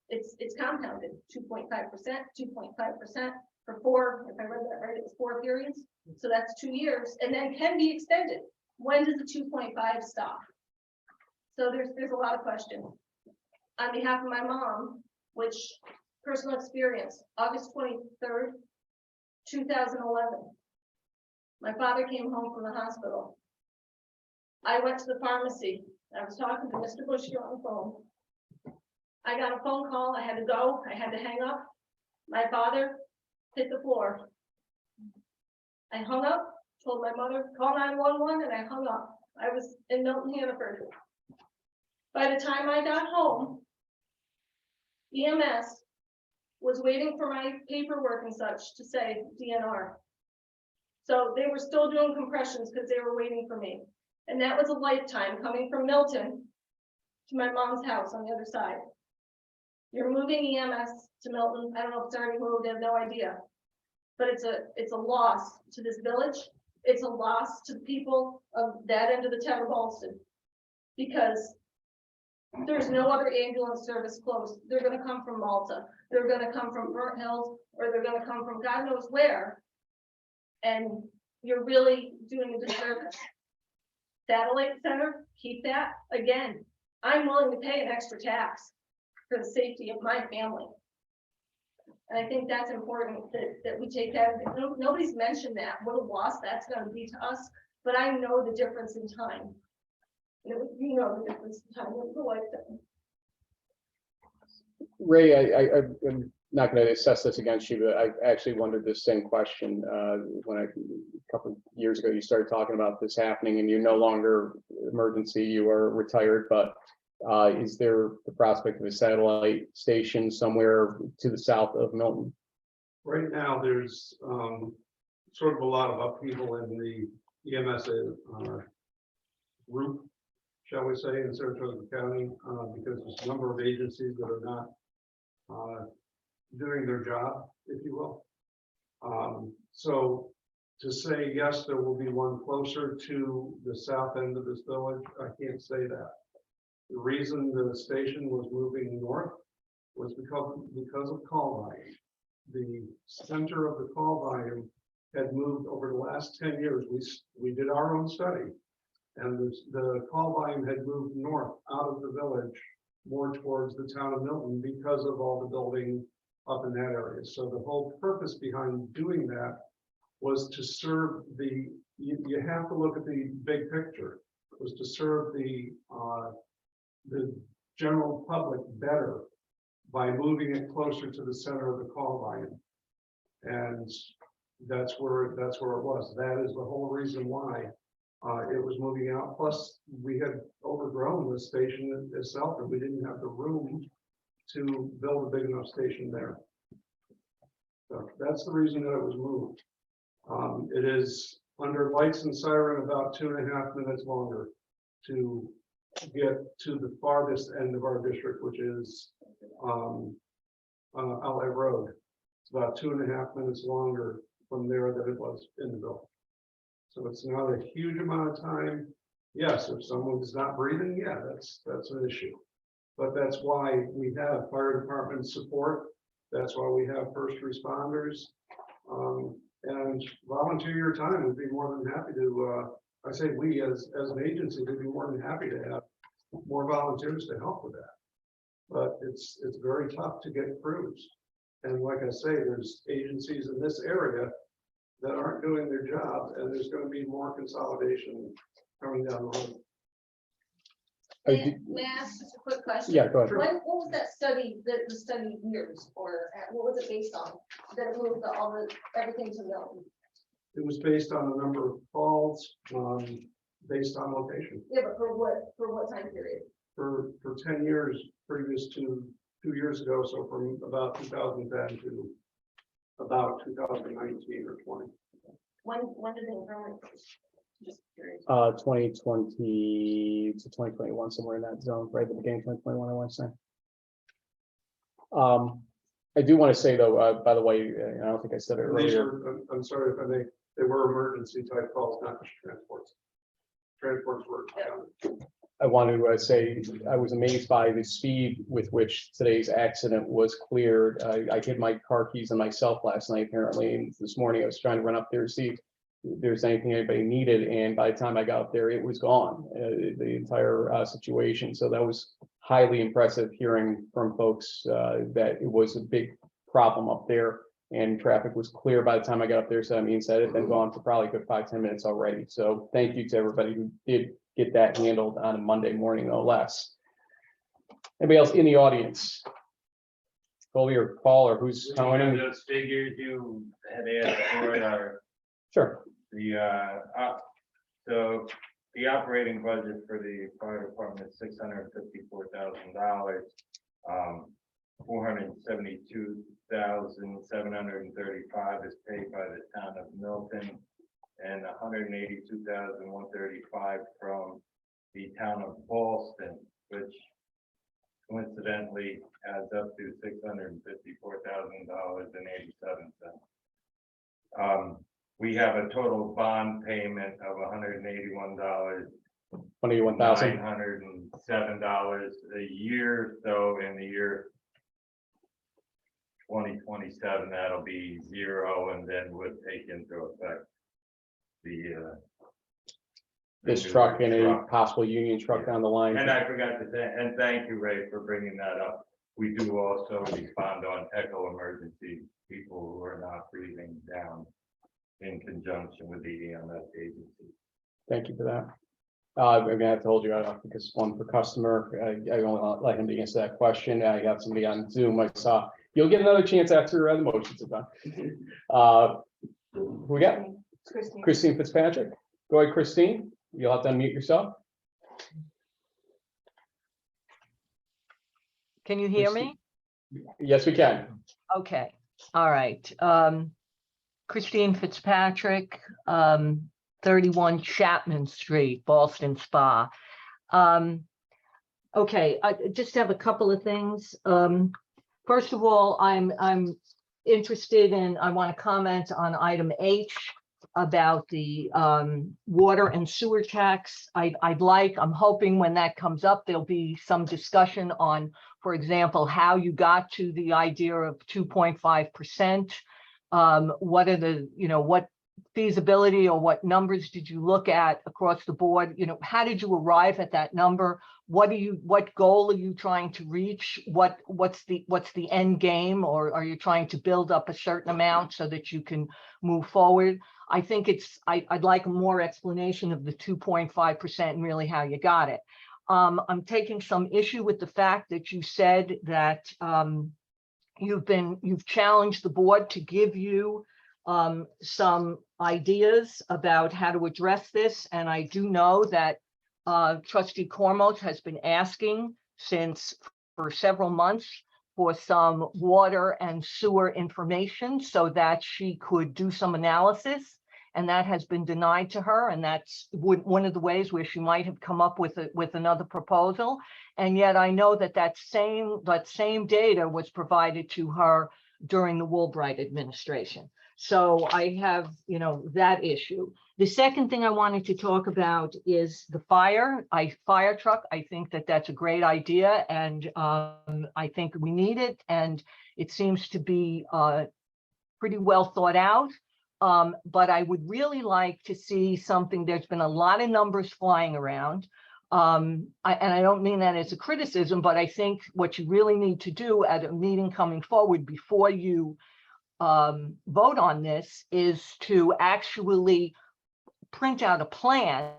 It's compounded 2.5%, 2.5%. for 4, if I read that right, it's 4 periods. So that's 2 years and then can be extended. When does the 2.5 stop? So there's a lot of questions. On behalf of my mom, which personal experience, August 23rd, 2011. My father came home from the hospital. I went to the pharmacy. I was talking to Mr. Bushey on the phone. I got a phone call. I had to go. I had to hang up. My father hit the floor. I hung up, told my mother, call 911, and I hung up. I was in Milton, Hannaford. By the time I got home, EMS was waiting for my paperwork and such to say DNR. So they were still doing compressions because they were waiting for me. And that was a lifetime coming from Milton to my mom's house on the other side. You're moving EMS to Milton. I don't know if it's already moved, I have no idea. But it's a loss to this village. It's a loss to the people of that end of the town of Boston. Because there's no other ambulance service close. They're gonna come from Malta. They're gonna come from Burnt Hills, or they're gonna come from God knows where. And you're really doing a disservice. Satellite center, keep that. Again, I'm willing to pay an extra tax for the safety of my family. And I think that's important that we take that. Nobody's mentioned that, what a loss that's gonna be to us, but I know the difference in time. You know the difference in time of the lifetime. Ray, I'm not going to assess this against you, but I actually wondered this same question when a couple of years ago, you started talking about this happening and you're no longer emergency, you are retired, but is there the prospect of a satellite station somewhere to the south of Milton? Right now, there's sort of a lot of upheaval in the EMS group, shall we say, in Saratoga County, because there's a number of agencies that are not doing their job, if you will. So to say, yes, there will be one closer to the south end of this village, I can't say that. The reason the station was moving north was because of call volume. The center of the call volume had moved over the last 10 years. We did our own study, and the call volume had moved north out of the village more towards the town of Milton because of all the building up in that area. So the whole purpose behind doing that was to serve you have to look at the big picture. It was to serve the general public better by moving it closer to the center of the call volume. And that's where it was. That is the whole reason why it was moving out. Plus, we had overgrown the station itself, and we didn't have the room to build a big enough station there. So that's the reason that it was moved. It is under lights and siren about 2.5 minutes longer to get to the farthest end of our district, which is Outlet Road. It's about 2.5 minutes longer from there than it was in the building. So it's not a huge amount of time. Yes, if someone's not breathing, yeah, that's an issue. But that's why we have fire department support. That's why we have first responders. And volunteer your time. We'd be more than happy to, I say we as an agency, we'd be more than happy to have more volunteers to help with that. But it's very tough to get crews. And like I say, there's agencies in this area that aren't doing their job, and there's going to be more consolidation coming down the road. May I ask just a quick question? Yeah, go ahead. What was that study, the study years, or what was it based on? That it moved everything to Milton? It was based on a number of calls, based on location. Yeah, but for what time period? For 10 years previous to 2 years ago, so from about 2010 to about 2019 or 20. When did the enrollment? Just curious. 2020 to 2021, somewhere in that zone, right at the beginning of 2021, I want to say. I do want to say though, by the way, I don't think I said it These earlier. are, I'm sorry if I may, they were emergency type calls, not just transports. transport's work. I wanted to say, I was amazed by the speed with which today's accident was cleared. I hid my car keys on myself last night apparently, and this morning I was trying to run up there to see if there's anything anybody needed, and by the time I got up there, it was gone, the entire situation. So that was highly impressive hearing from folks that it was a big problem up there, and traffic was clear by the time I got up there. So that means that it had been gone for probably a good 5-10 minutes already. So thank you to everybody who did get that handled on a Monday morning, no less. Anybody else in the audience? Colby or Paul, or who's calling in? Those figures you had asked for are Sure. so the operating budget for the fire department is $654,000. 472,735 is paid by the town of Milton, and 182,135 from the town of Boston, which coincidentally adds up to $654,000.87. We have a total bond payment of $181,907 a year. So in the year 2027, that'll be zero, and then would take into effect the This new truck and a truck. possible union truck down the line. And I forgot to say, and thank you, Ray, for bringing that up. We do also respond on echo emergency, people who are not breathing down in conjunction with the EMS agency. Thank you for that. I'm gonna have to hold you out because one per customer, I don't let him to answer that question. I got somebody on Zoom I saw. You'll get another chance after the motions are done. Who we got? Christine Fitzpatrick. Go ahead, Christine. You'll have to unmute yourself. Can you hear me? Yes, we can. Okay, all right. Christine Fitzpatrick, 31 Chapman Street, Boston Spa. Okay, I just have a couple of things. First of all, I'm interested in, I want to comment on item H about the water and sewer tax. I'm hoping when that comes up, there'll be some discussion on, for example, how you got to the idea of 2.5%. What are the, what feasibility or what numbers did you look at across the board? How did you arrive at that number? What goal are you trying to reach? What's the end game? Or are you trying to build up a certain amount so that you can move forward? I think I'd like more explanation of the 2.5% and really how you got it. I'm taking some issue with the fact that you said that you've challenged the board to give you some ideas about how to address this. And I do know that Trustee Cormos has been asking for several months for some water and sewer information so that she could do some analysis. And that has been denied to her. And that's one of the ways where she might have come up with another proposal. And yet I know that same data was provided to her during the Woolbright administration. So I have, that issue. The second thing I wanted to talk about is the fire truck. I think that's a great idea, and I think we need it, and it seems to be pretty well thought out. But I would really like to see something. There's been a lot of numbers flying around. And I don't mean that as a criticism, but I think what you really need to do at a meeting coming forward before you vote on this is to actually print out a plan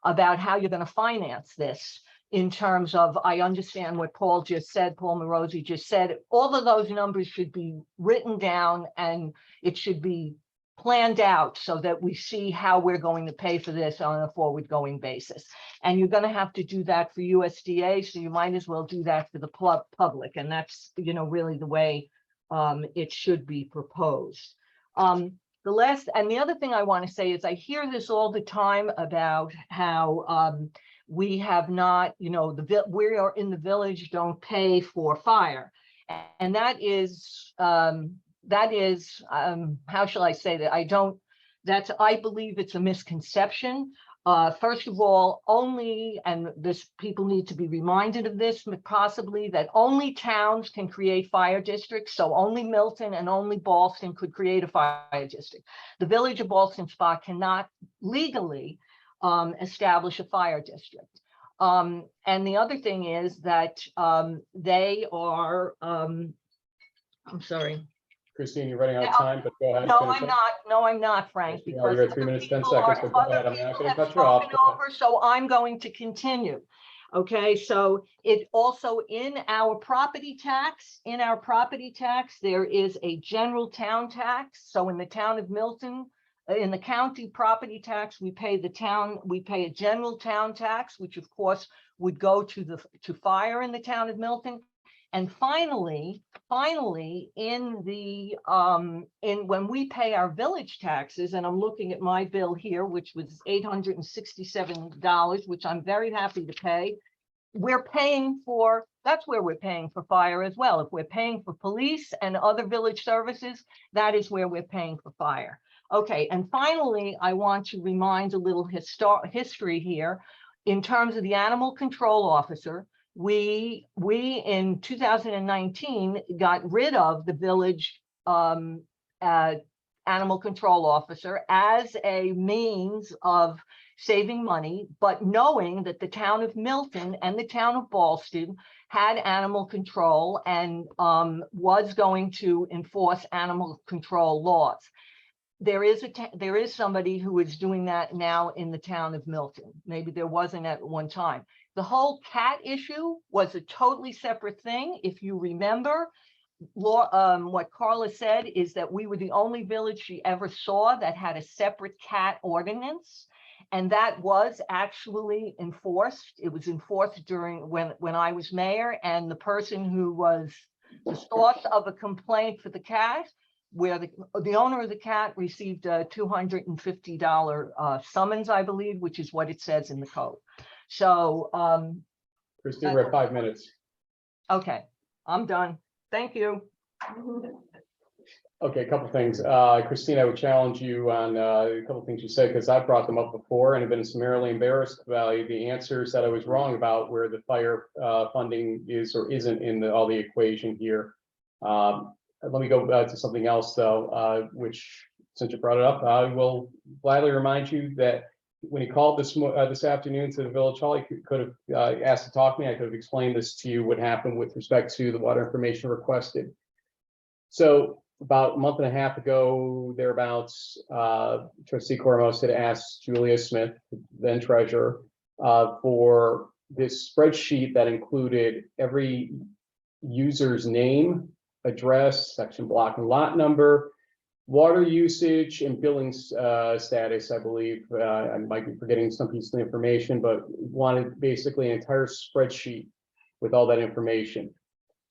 about how you're going to finance this in terms of, I understand what Paul Morosi just said, all of those numbers should be written down and it should be planned out so that we see how we're going to pay for this on a forward going basis. And you're going to have to do that for USDA, so you might as well do that for the public. And that's, really the way it should be proposed. The other thing I want to say is I hear this all the time about how we have not, we are in the village don't pay for fire. And that is, how shall I say that? That's, I believe it's a misconception. First of all, only, and this, people need to be reminded of this, but possibly that only towns can create fire districts. So only Milton and only Ballston could create a fire district. The village of Ballston Spa cannot legally establish a fire district. And the other thing is that they are, I'm sorry. Christine, you're running out of time, but go ahead. No, finish I'm up. not. No, I'm not, Frank. Yes, you are. Because You're at 3 other minutes, 10 people are- seconds, but go other ahead. I'm not people gonna have cut you off. spoken over, so I'm going to continue. Okay, so it also in our property tax, there is a general town tax. So in the town of Milton, in the county property tax, we pay a general town tax, which of course would go to fire in the town of Milton. And finally, in when we pay our village taxes, and I'm looking at my bill here, which was $867, which I'm very happy to pay. That's where we're paying for fire as well. If we're paying for police and other village services, that is where we're paying for fire. Okay, and finally, I want to remind a little history here. In terms of the animal control officer, we in 2019 got rid of the village animal control officer as a means of saving money, but knowing that the town of Milton and the town of Ballston had animal control and was going to enforce animal control laws. There is somebody who is doing that now in the town of Milton. Maybe there wasn't at one time. The whole cat issue was a totally separate thing. If you remember, what Carla said is that we were the only village she ever saw that had a separate cat ordinance. And that was actually enforced. It was enforced during when I was mayor, and the person who was the source of a complaint for the cat, where the owner of the cat received a $250 summons, I believe, which is what it says in the code. So Christine, we're at 5 minutes. okay, I'm done. Thank you. Okay, a couple things. Christine, I would challenge you on a couple things you said, because I've brought them up before and have been summarily embarrassed by the answers that I was wrong about where the fire funding is or isn't in all the equation here. Let me go to something else though, which, since you brought it up, I will gladly remind you that when you called this afternoon to the village hall, you could have asked to talk to me. I could have explained this to you, what happened with respect to the water information requested. So about a month and a half ago, thereabouts, Trustee Cormos had asked Julia Smith, then treasurer, for this spreadsheet that included every user's name, address, section, block, and lot number, water usage, and billing status, I believe. I might be forgetting some piece of information, but wanted basically an entire spreadsheet with all that information.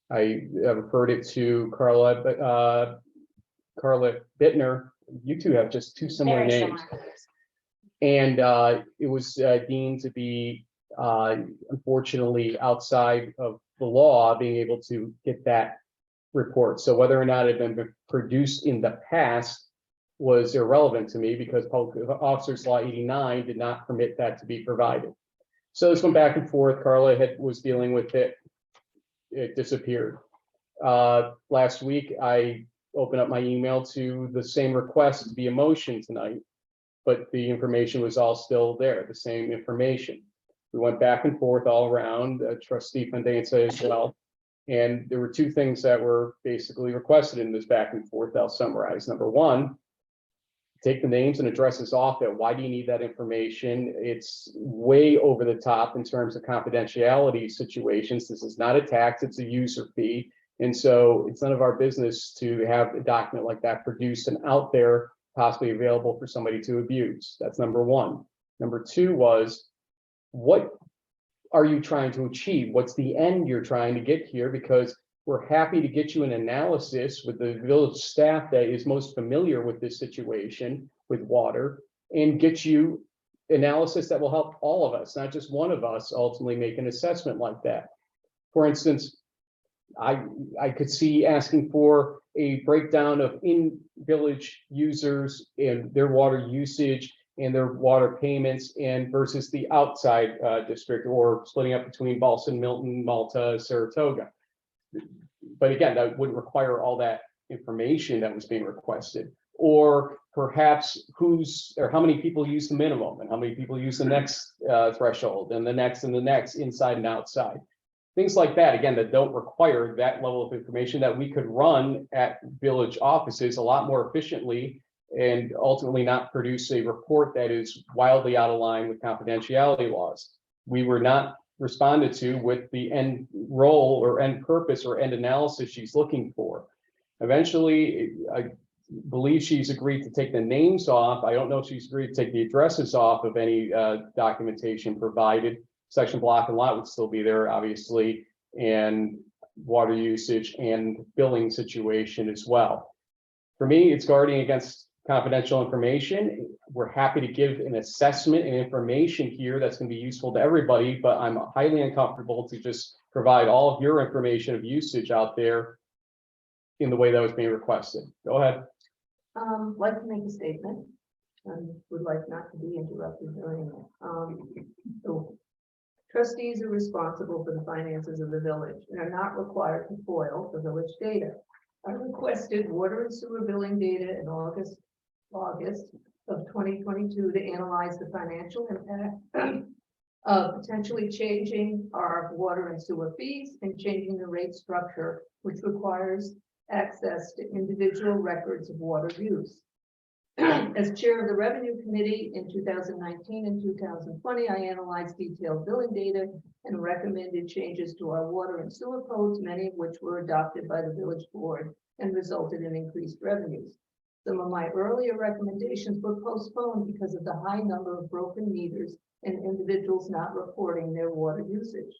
I referred it to Carla Bittner. You two have just two similar Very names. similar. And it was deemed to be, unfortunately, outside of the law, being able to get that report. So whether or not it had been produced in the past was irrelevant to me, because Public Officers Law 89 did not permit that to be provided. So this went back and forth. Carla was dealing with it. It disappeared. Last week, I opened up my email to the same request to be a motion tonight, but the information was all still there, the same information. We went back and forth all around, Trustee Pendenza as well. And there were two things that were basically requested in this back and forth. I'll summarize. Number one, take the names and addresses off it. Why do you need that information? It's way over the top in terms of confidentiality situations. This is not a tax, it's a user fee. And so it's none of our business to have a document like that produced and out there, possibly available for somebody to abuse. That's number one. Number two was, what are you trying to achieve? What's the end you're trying to get here? Because we're happy to get you an analysis with the village staff that is most familiar with this situation with water, and get you analysis that will help all of us, not just one of us, ultimately make an assessment like that. For instance, I could see asking for a breakdown of in-village users and their water usage and their water payments and versus the outside district, or splitting up between Boston, Milton, Malta, Saratoga. But again, that wouldn't require all that information that was being requested. Or perhaps how many people use the minimum and how many people use the next threshold and the next inside and outside. Things like that, again, that don't require that level of information that we could run at village offices a lot more efficiently and ultimately not produce a report that is wildly out of line with confidentiality laws. We were not responded to with the end role or end purpose or end analysis she's looking for. Eventually, I believe she's agreed to take the names off. I don't know if she's agreed to take the addresses off of any documentation provided. Section, block, and lot would still be there, obviously, and water usage and billing situation as well. For me, it's guarding against confidential information. We're happy to give an assessment and information here that's going to be useful to everybody, but I'm highly uncomfortable to just provide all of your information of usage out there in the way that was being requested. Go ahead. Like to make a statement and would like not to be interrupted during it. So trustees are responsible for the finances of the village and are not required to foil the village data. I requested water and sewer billing data in August of 2022 to analyze the financial impact of potentially changing our water and sewer fees and changing the rate structure, which requires access to individual records of water use. As chair of the revenue committee in 2019 and 2020, I analyzed detailed billing data and recommended changes to our water and sewer codes, many of which were adopted by the village board and resulted in increased revenues. Some of my earlier recommendations were postponed because of the high number of broken meters and individuals not reporting their water usage.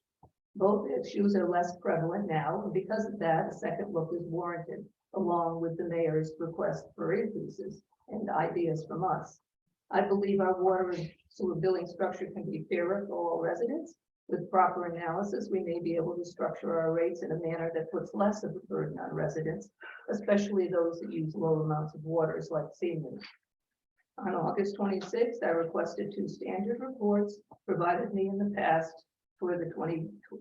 Both issues are less prevalent now, and because of that, a second look is warranted, along with the mayor's request for increases and ideas from us. I believe our water and sewer billing structure can be fairer for all residents. With proper analysis, we may be able to structure our rates in a manner that puts less of a burden on residents, especially those that use low amounts of waters like seniors. On August 26th, I requested 2 standard reports provided me in the past for the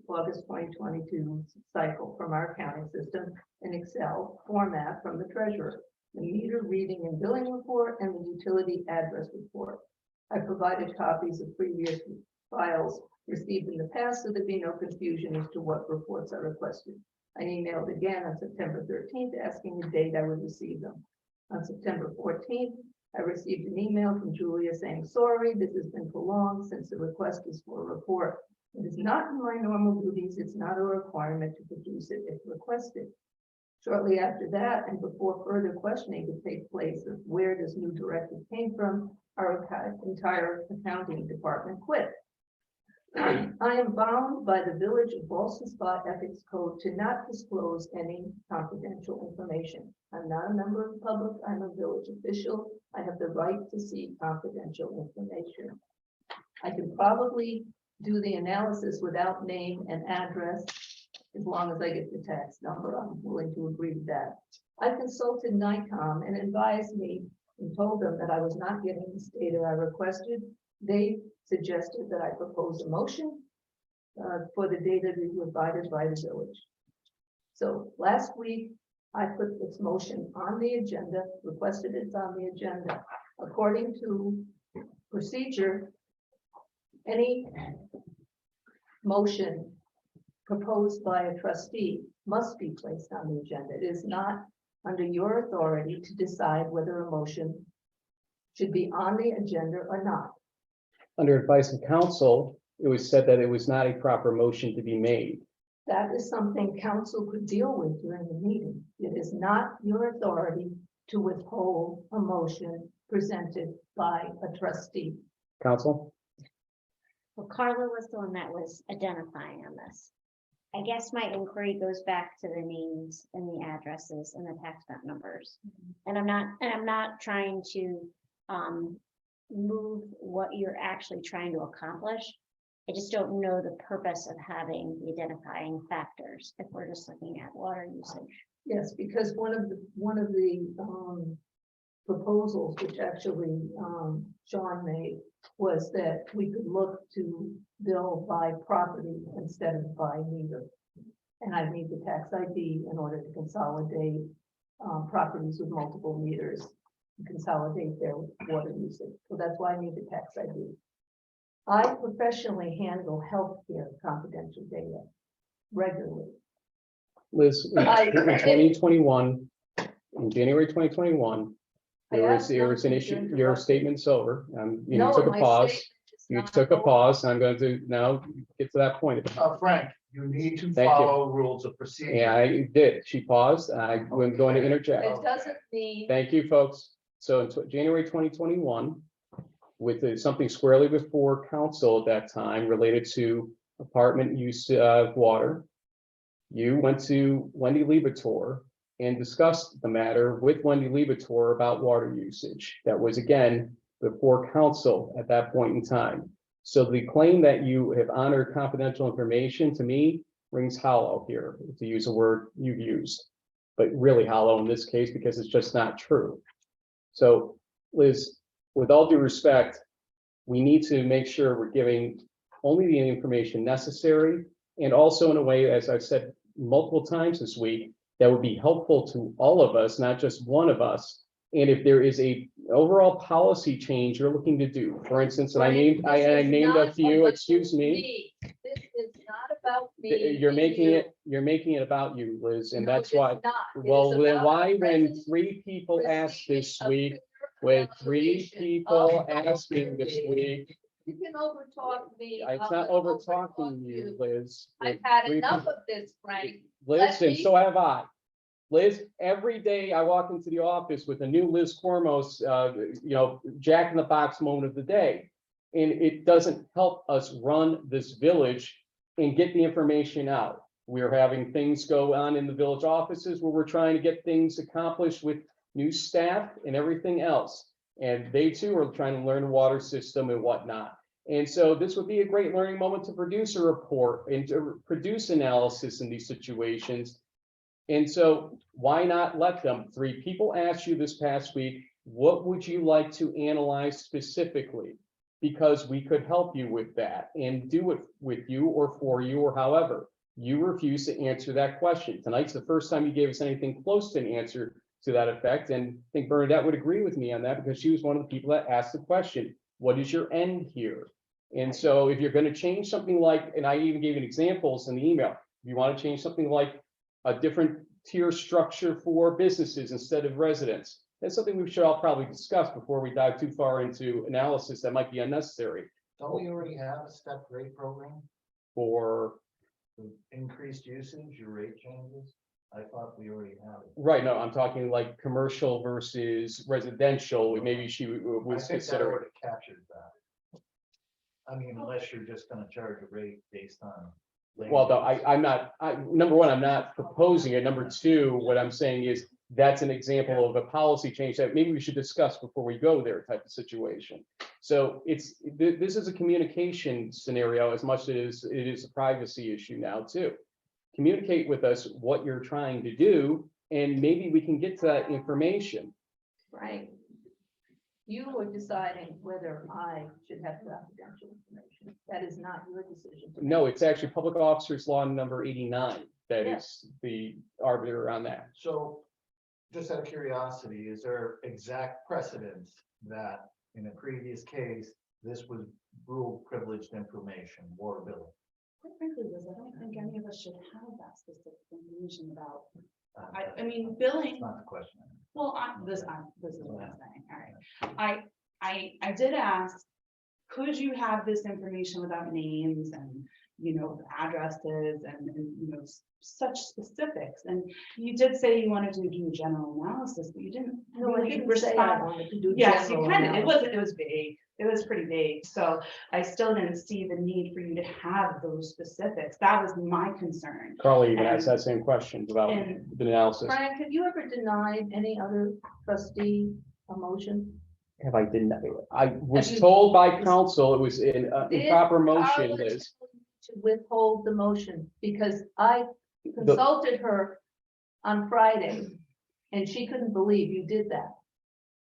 August 2022 cycle from our accounting system in Excel format from the treasurer, the meter reading and billing report, and the utility address report. I provided copies of previous files received in the past so there'd be no confusion as to what reports I requested. I emailed again on September 13th asking the date I would receive them. On September 14th, I received an email from Julia saying, sorry, this has been prolonged since the request is for a report. It is not in my normal duties. It's not a requirement to produce it if requested. Shortly after that, and before further questioning could take place of where this new directive came from, our entire accounting department quit. I am bound by the Village of Boston Spa Ethics Code to not disclose any confidential information. I'm not a member of the public. I'm a village official. I have the right to see confidential information. I can probably do the analysis without name and address as long as I get the tax number. I'm willing to agree to that. I consulted NICOM and advised me and told them that I was not getting this data I requested. They suggested that I propose a motion for the data to be provided by the village. So last week, I put this motion on the agenda, requested it's on the agenda. According to procedure, any motion proposed by a trustee must be placed on the agenda. It is not under your authority to decide whether a motion should be on the agenda or not. Under advice of counsel, it was said that it was not a proper motion to be made. That is something council could deal with during the meeting. It is not your authority to withhold a motion presented by a trustee. Counsel? Well, Carla was the one that was identifying on this. I guess my inquiry goes back to the names and the addresses and the tax map numbers. And I'm not trying to move what you're actually trying to accomplish. I just don't know the purpose of having the identifying factors if we're just looking at water usage. Yes, because one of the proposals, which actually Sean made, was that we could look to bill by property instead of by meter. And I need the tax ID in order to consolidate properties with multiple meters, and consolidate their water usage. So that's why I need the tax ID. I professionally handle healthcare confidential data regularly. Liz, in I- 2021, in January 2021, I there asked was an no issue, concerns your about- statement's over, you No, took a my pause. statement is You not took a over. pause, and I'm going to now get to that point. Frank, you need to Thank you. follow rules of procedure. Yeah, I did. She paused. I'm going to interject. It doesn't mean, Thank you, folks. So in January 2021, with something squarely before council at that time related to apartment use of water, you went to Wendy Libator and discussed the matter with Wendy Libator about water usage. That was again before council at that point in time. So the claim that you have honored confidential information to me rings hollow here, to use a word you've used, but really hollow in this case because it's just not true. So Liz, with all due respect, we need to make sure we're giving only the information necessary, and also in a way, as I've said multiple times this week, that would be helpful to all of us, not just one of us. And if there is a overall policy change you're looking to do, for instance, and I named a few, excuse me. this is not about me. You're and making you. it about you, Liz, and No, that's it's why. not. It Well, is then about why, the when present 3 people asked this receiving week, of with clear 3 evaluation people of the asking this community. week, You can overtalk me. it's I'm not gonna over overtalk talking you, Liz. I've with had 3 enough people. of this, Frank. Liz, Let and me- so have I. Liz, every day I walk into the office with a new Liz Cormos, Jack in the Box moment of the day. And it doesn't help us run this village and get the information out. We're having things go on in the village offices where we're trying to get things accomplished with new staff and everything else. And they too are trying to learn the water system and whatnot. And so this would be a great learning moment to produce a report and to produce analysis in these situations. And so why not let them? 3 people asked you this past week, what would you like to analyze specifically? Because we could help you with that and do it with you or for you or however. You refuse to answer that question. Tonight's the first time you gave us anything close to an answer to that effect. And I think Bernadette would agree with me on that because she was one of the people that asked the question, what is your end here? And so if you're going to change something like, and I even gave examples in the email, if you want to change something like a different tier structure for businesses instead of residents. That's something we should all probably discuss before we dive too far into analysis that might be unnecessary Don't we already have a step rate program for, with increased usage, your rate changes? I thought we already had it. right, no, I'm talking like commercial versus residential, maybe she I was think that considering. already captures that. I mean, unless you're just gonna charge a rate based on. Well, no, language. I'm not, number one, I'm not proposing it. Number two, what I'm saying is that's an example of a policy change that maybe we should discuss before we go there type of situation. So this is a communication scenario as much as it is a privacy issue now too. Communicate with us what you're trying to do, and maybe we can get to that information. Frank, you are deciding whether I should have confidential information. That is not your decision. to No, make. it's actually Public Officers Law number 89 that Yes. is the arbiter on that. So, just out of curiosity, is there exact precedence that in a previous case, this was ruled privileged information, water billing? Quite frankly, Liz, I don't think any of us should have that specific information about, Uh, I mean, billing. That's not the question. Well, this is what I'm saying, all right. I did ask, could you have this information without names and, addresses and such specifics? And you did say you wanted to do a general analysis, but you didn't. No, I really didn't say I respond. wanted to do. Yes, you general kind of, analysis. it was vague. It was pretty vague. So I still didn't see the need for you to have those specifics. That was my concern. Carly even asked that same question about And- the analysis. Frank, have you ever denied any other trustee a motion? Have I did not, I was Have you- told by council it was in Did improper motion, Carla Liz. tell you to withhold the motion, because I consulted her on Friday, and she couldn't believe you did that.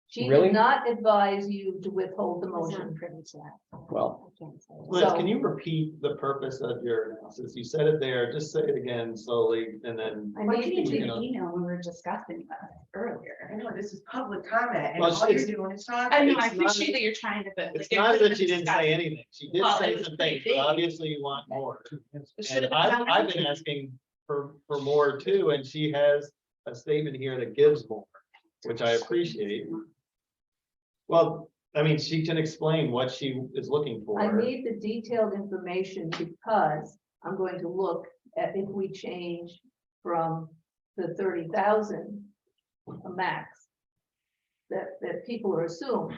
She Really? did not advise you to withhold the I was motion. not privy to that. Well, I can't say. Liz, So- can you repeat the purpose of your analysis? You said it there, just say it again slowly, and then. I need you to know. email when we were discussing this earlier. I know, this is public comment, and Well, all you're it's- doing is talking. I know, I It's not- appreciate that you're trying to, but. It's like, not it that was she didn't discussed. say anything. She did Well, say it was some pretty things, but vague. obviously you want more. It should And have been I've been asking for more too, and she has a statement here that gives more, which I appreciate. Well, I mean, she can explain what she is looking for. I need the detailed information because I'm going to look at if we change from the 30,000 a max that people are assuming.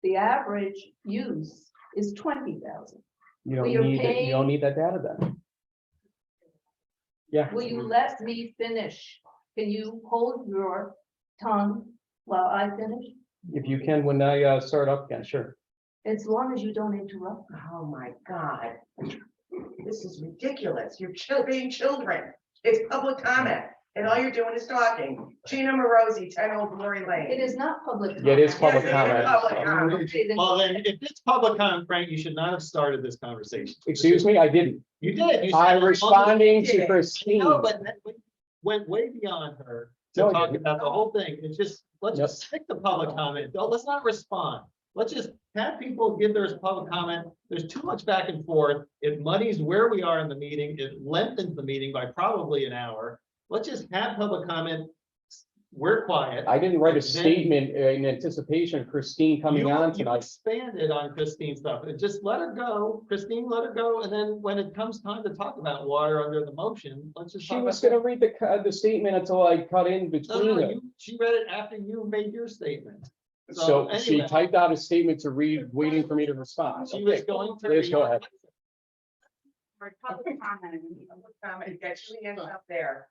The average use is 20,000. you don't Well, you're need, it. You don't paying- need that data then. Yeah. Will you let me finish? Can you hold your tongue while I finish? If you can, when I start up again, sure. As long as you don't interrupt. Oh, my God. This is ridiculous. You're being children. It's public comment, and all you're doing is talking. Gina Morosi, 10 Old Glory Lane. It is not public. Yeah, it is comment. public Yes, it is comment. public comment. Okay, then- Well, then, if it's public comment, Frank, you should not have started this conversation. Excuse me, I didn't. You did. You I'm said- responding did. to Christine. No, but that went way beyond her to No, I talk didn't. about the whole thing. It's just, let's Yep. just stick to public comment. Let's not respond. Let's just have people give their public comment. There's too much back and forth. It muddies where we are in the meeting. It lengthens the meeting by probably an hour. Let's just have public comment. We're quiet. I didn't write a Then- statement in anticipation of Christine coming You- on you tonight. expanded on Christine's stuff, and just let her go, Christine, let her go, and then when it comes time to talk about water under the motion, let's just. She talk was about gonna read the statement until I cut in that. No, between no, them. she read it after you made your statement. So she anyway, typed out a statement to read, waiting for me to respond. She was Okay, going to. Liz, go ahead. For public comment. Public comment, get Julianne up there.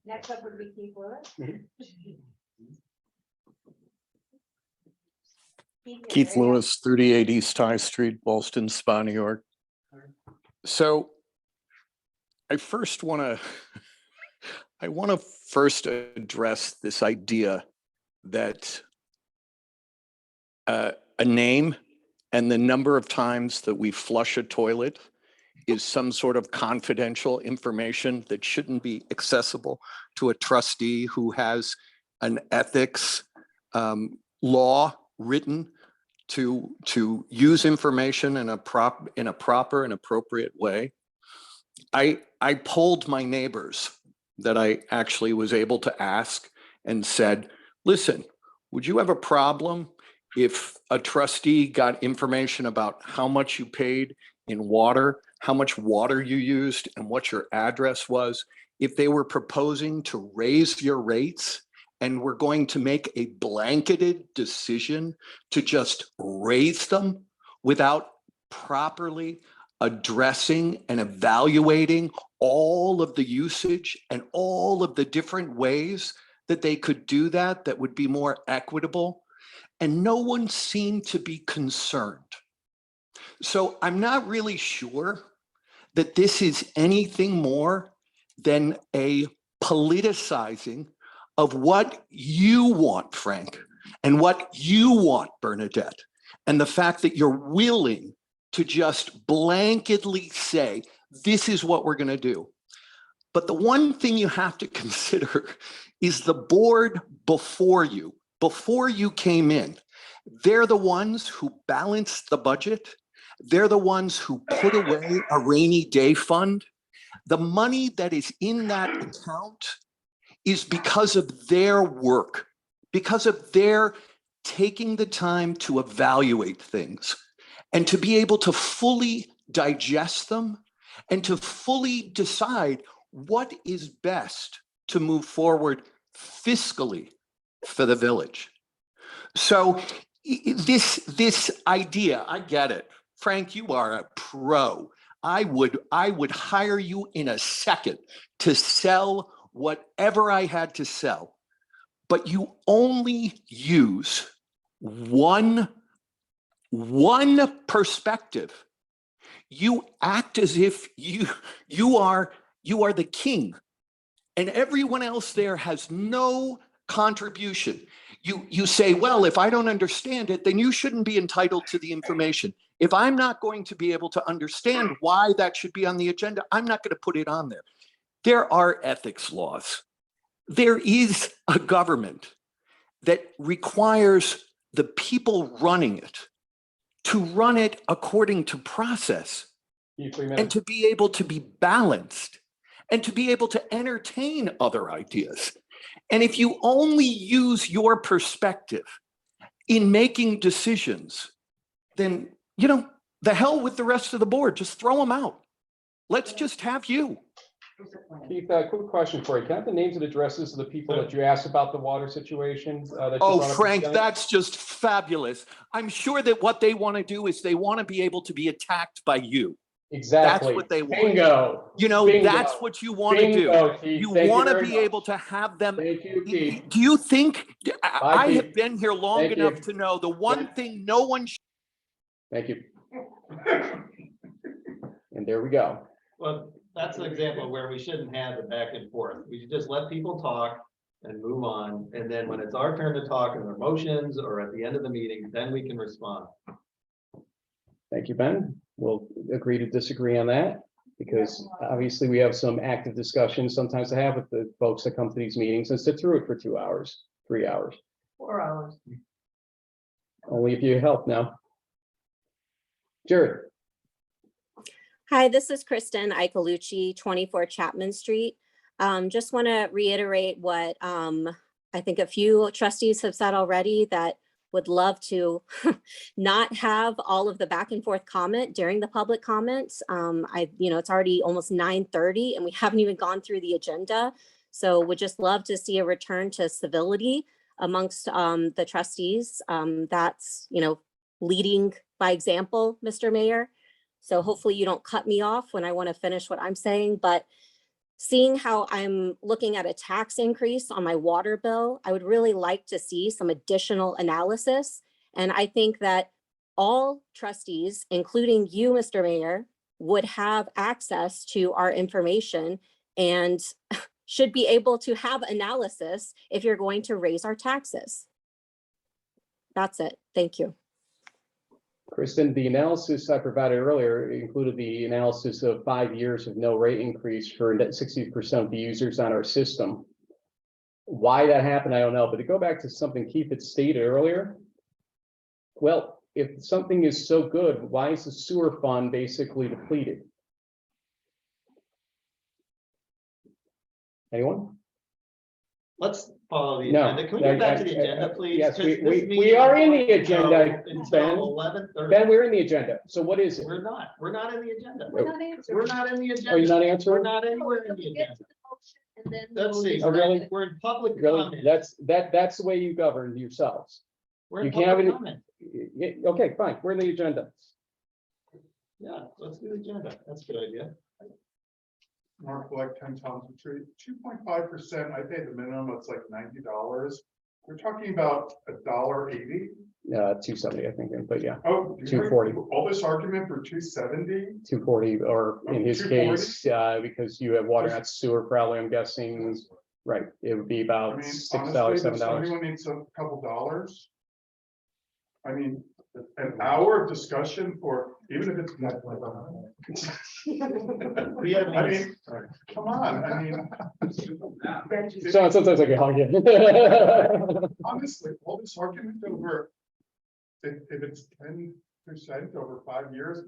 Next up would be Keith Lewis. Keith Lewis, 38 East High Street, Ballston Spa, New York. So I first want to, I want to first address this idea that a name and the number of times that we flush a toilet is some sort of confidential information that shouldn't be accessible to a trustee who has an ethics law written to use information in a proper and appropriate way. I polled my neighbors that I actually was able to ask and said, listen, would you have a problem if a trustee got information about how much you paid in water, how much water you used, and what your address was, if they were proposing to raise your rates and we're going to make a blanketed decision to just raise them without properly addressing and evaluating all of the usage and all of the different ways that they could do that that would be more equitable? And no one seemed to be concerned. So I'm not really sure that this is anything more than a politicizing of what you want, Frank, and what you want, Bernadette, and the fact that you're willing to just blanketly say, this is what we're going to do. But the one thing you have to consider is the board before you came in. They're the ones who balanced the budget. They're the ones who put away a rainy day fund. The money that is in that account is because of their work, because of their taking the time to evaluate things and to be able to fully digest them and to fully decide what is best to move forward fiscally for the village. So this idea, I get it. Frank, you are a pro. I would hire you in a second to sell whatever I had to sell. but you only use one perspective, you act as if you are the king, and everyone else there has no contribution. You say, well, if I don't understand it, then you shouldn't be entitled to the information. If I'm not going to be able to understand why that should be on the agenda, I'm not going to put it on there. There are ethics laws. There is a government that requires the people running it to run it according to process, and to be able to be balanced, and to be able to entertain other ideas. And if you only use your perspective in making decisions, then, the hell with the rest of the board, just throw them out. Let's just have you. Keith, quick question for you. Can I have the names and addresses of the people that you asked about the water situation? That you Oh, brought up Frank, tonight? that's just fabulous. I'm sure that what they want to do is they want to be able to be attacked by you. Exactly. That's what they want. Bingo. Bingo. That's what you want to do. Keith. You Thank want to very be much. able to have them. Thank you, Keith. Do you think, I Keith. have been here long Thank enough you. to know the one thing no one should. Thank you. And there we go. Well, that's an example where we shouldn't have the back and forth. We should just let people talk and move on. And then when it's our turn to talk in their motions or at the end of the meeting, then we can respond. Thank you, Ben. We'll agree to disagree on that, because obviously we have some active discussions sometimes to have with the folks that come to these meetings and sit through it for 2 hours, 3 hours. 4 hours. Only if you help now. Jared. Hi, this is Kristen Icalucci, 24 Chapman Street. Just want to reiterate what I think a few trustees have said already, that would love to not have all of the back and forth comment during the public comments. It's already almost 9:30 and we haven't even gone through the agenda. So would just love to see a return to civility amongst the trustees. That's, leading by example, Mr. Mayor. So hopefully you don't cut me off when I want to finish what I'm saying, but seeing how I'm looking at a tax increase on my water bill, I would really like to see some additional analysis. And I think that all trustees, including you, Mr. Mayor, would have access to our information and should be able to have analysis if you're going to raise our taxes. That's it. Thank you. Kristen, the analysis I provided earlier included the analysis of 5 years of no rate increase for 60% of the users on our system. Why that happened, I don't know, but to go back to something Keith had stated earlier, well, if something is so good, why is the sewer fund basically depleted? Anyone? Let's follow the No, agenda. Can we go back to the agenda, please? Yes, 'Cause we this we are in the meeting agenda, until Ben. 11:30. Ben, we're in the agenda. So what is it? We're not in the agenda. We're not answering. We're not in the agenda. Are you not We're answering? not anywhere in the We'll get agenda. to the motion and then Let's we'll see, Oh, really? we're in public Really? comment. That's the way you govern yourselves. We're in you can't have public any- comment. Okay, fine. We're in the agenda. Yeah, let's do the agenda. That's a good idea. Mark Black, 10 Thompson Street, 2.5%. I paid the minimum, it's like $90. We're talking about $1.80. 270, I think, but yeah, Oh, you 240. heard all this argument for 270? 240, or in his 240? case, because you have water, not sewer, probably, I'm guessing, right, it would be I about mean, $6, honestly, does $7. anyone needs a couple dollars? I mean, an hour of discussion for, even if it's. We have I mean, come on, I mean. So sometimes I get hung Honestly, all this argument over, if it's 10% over 5 years,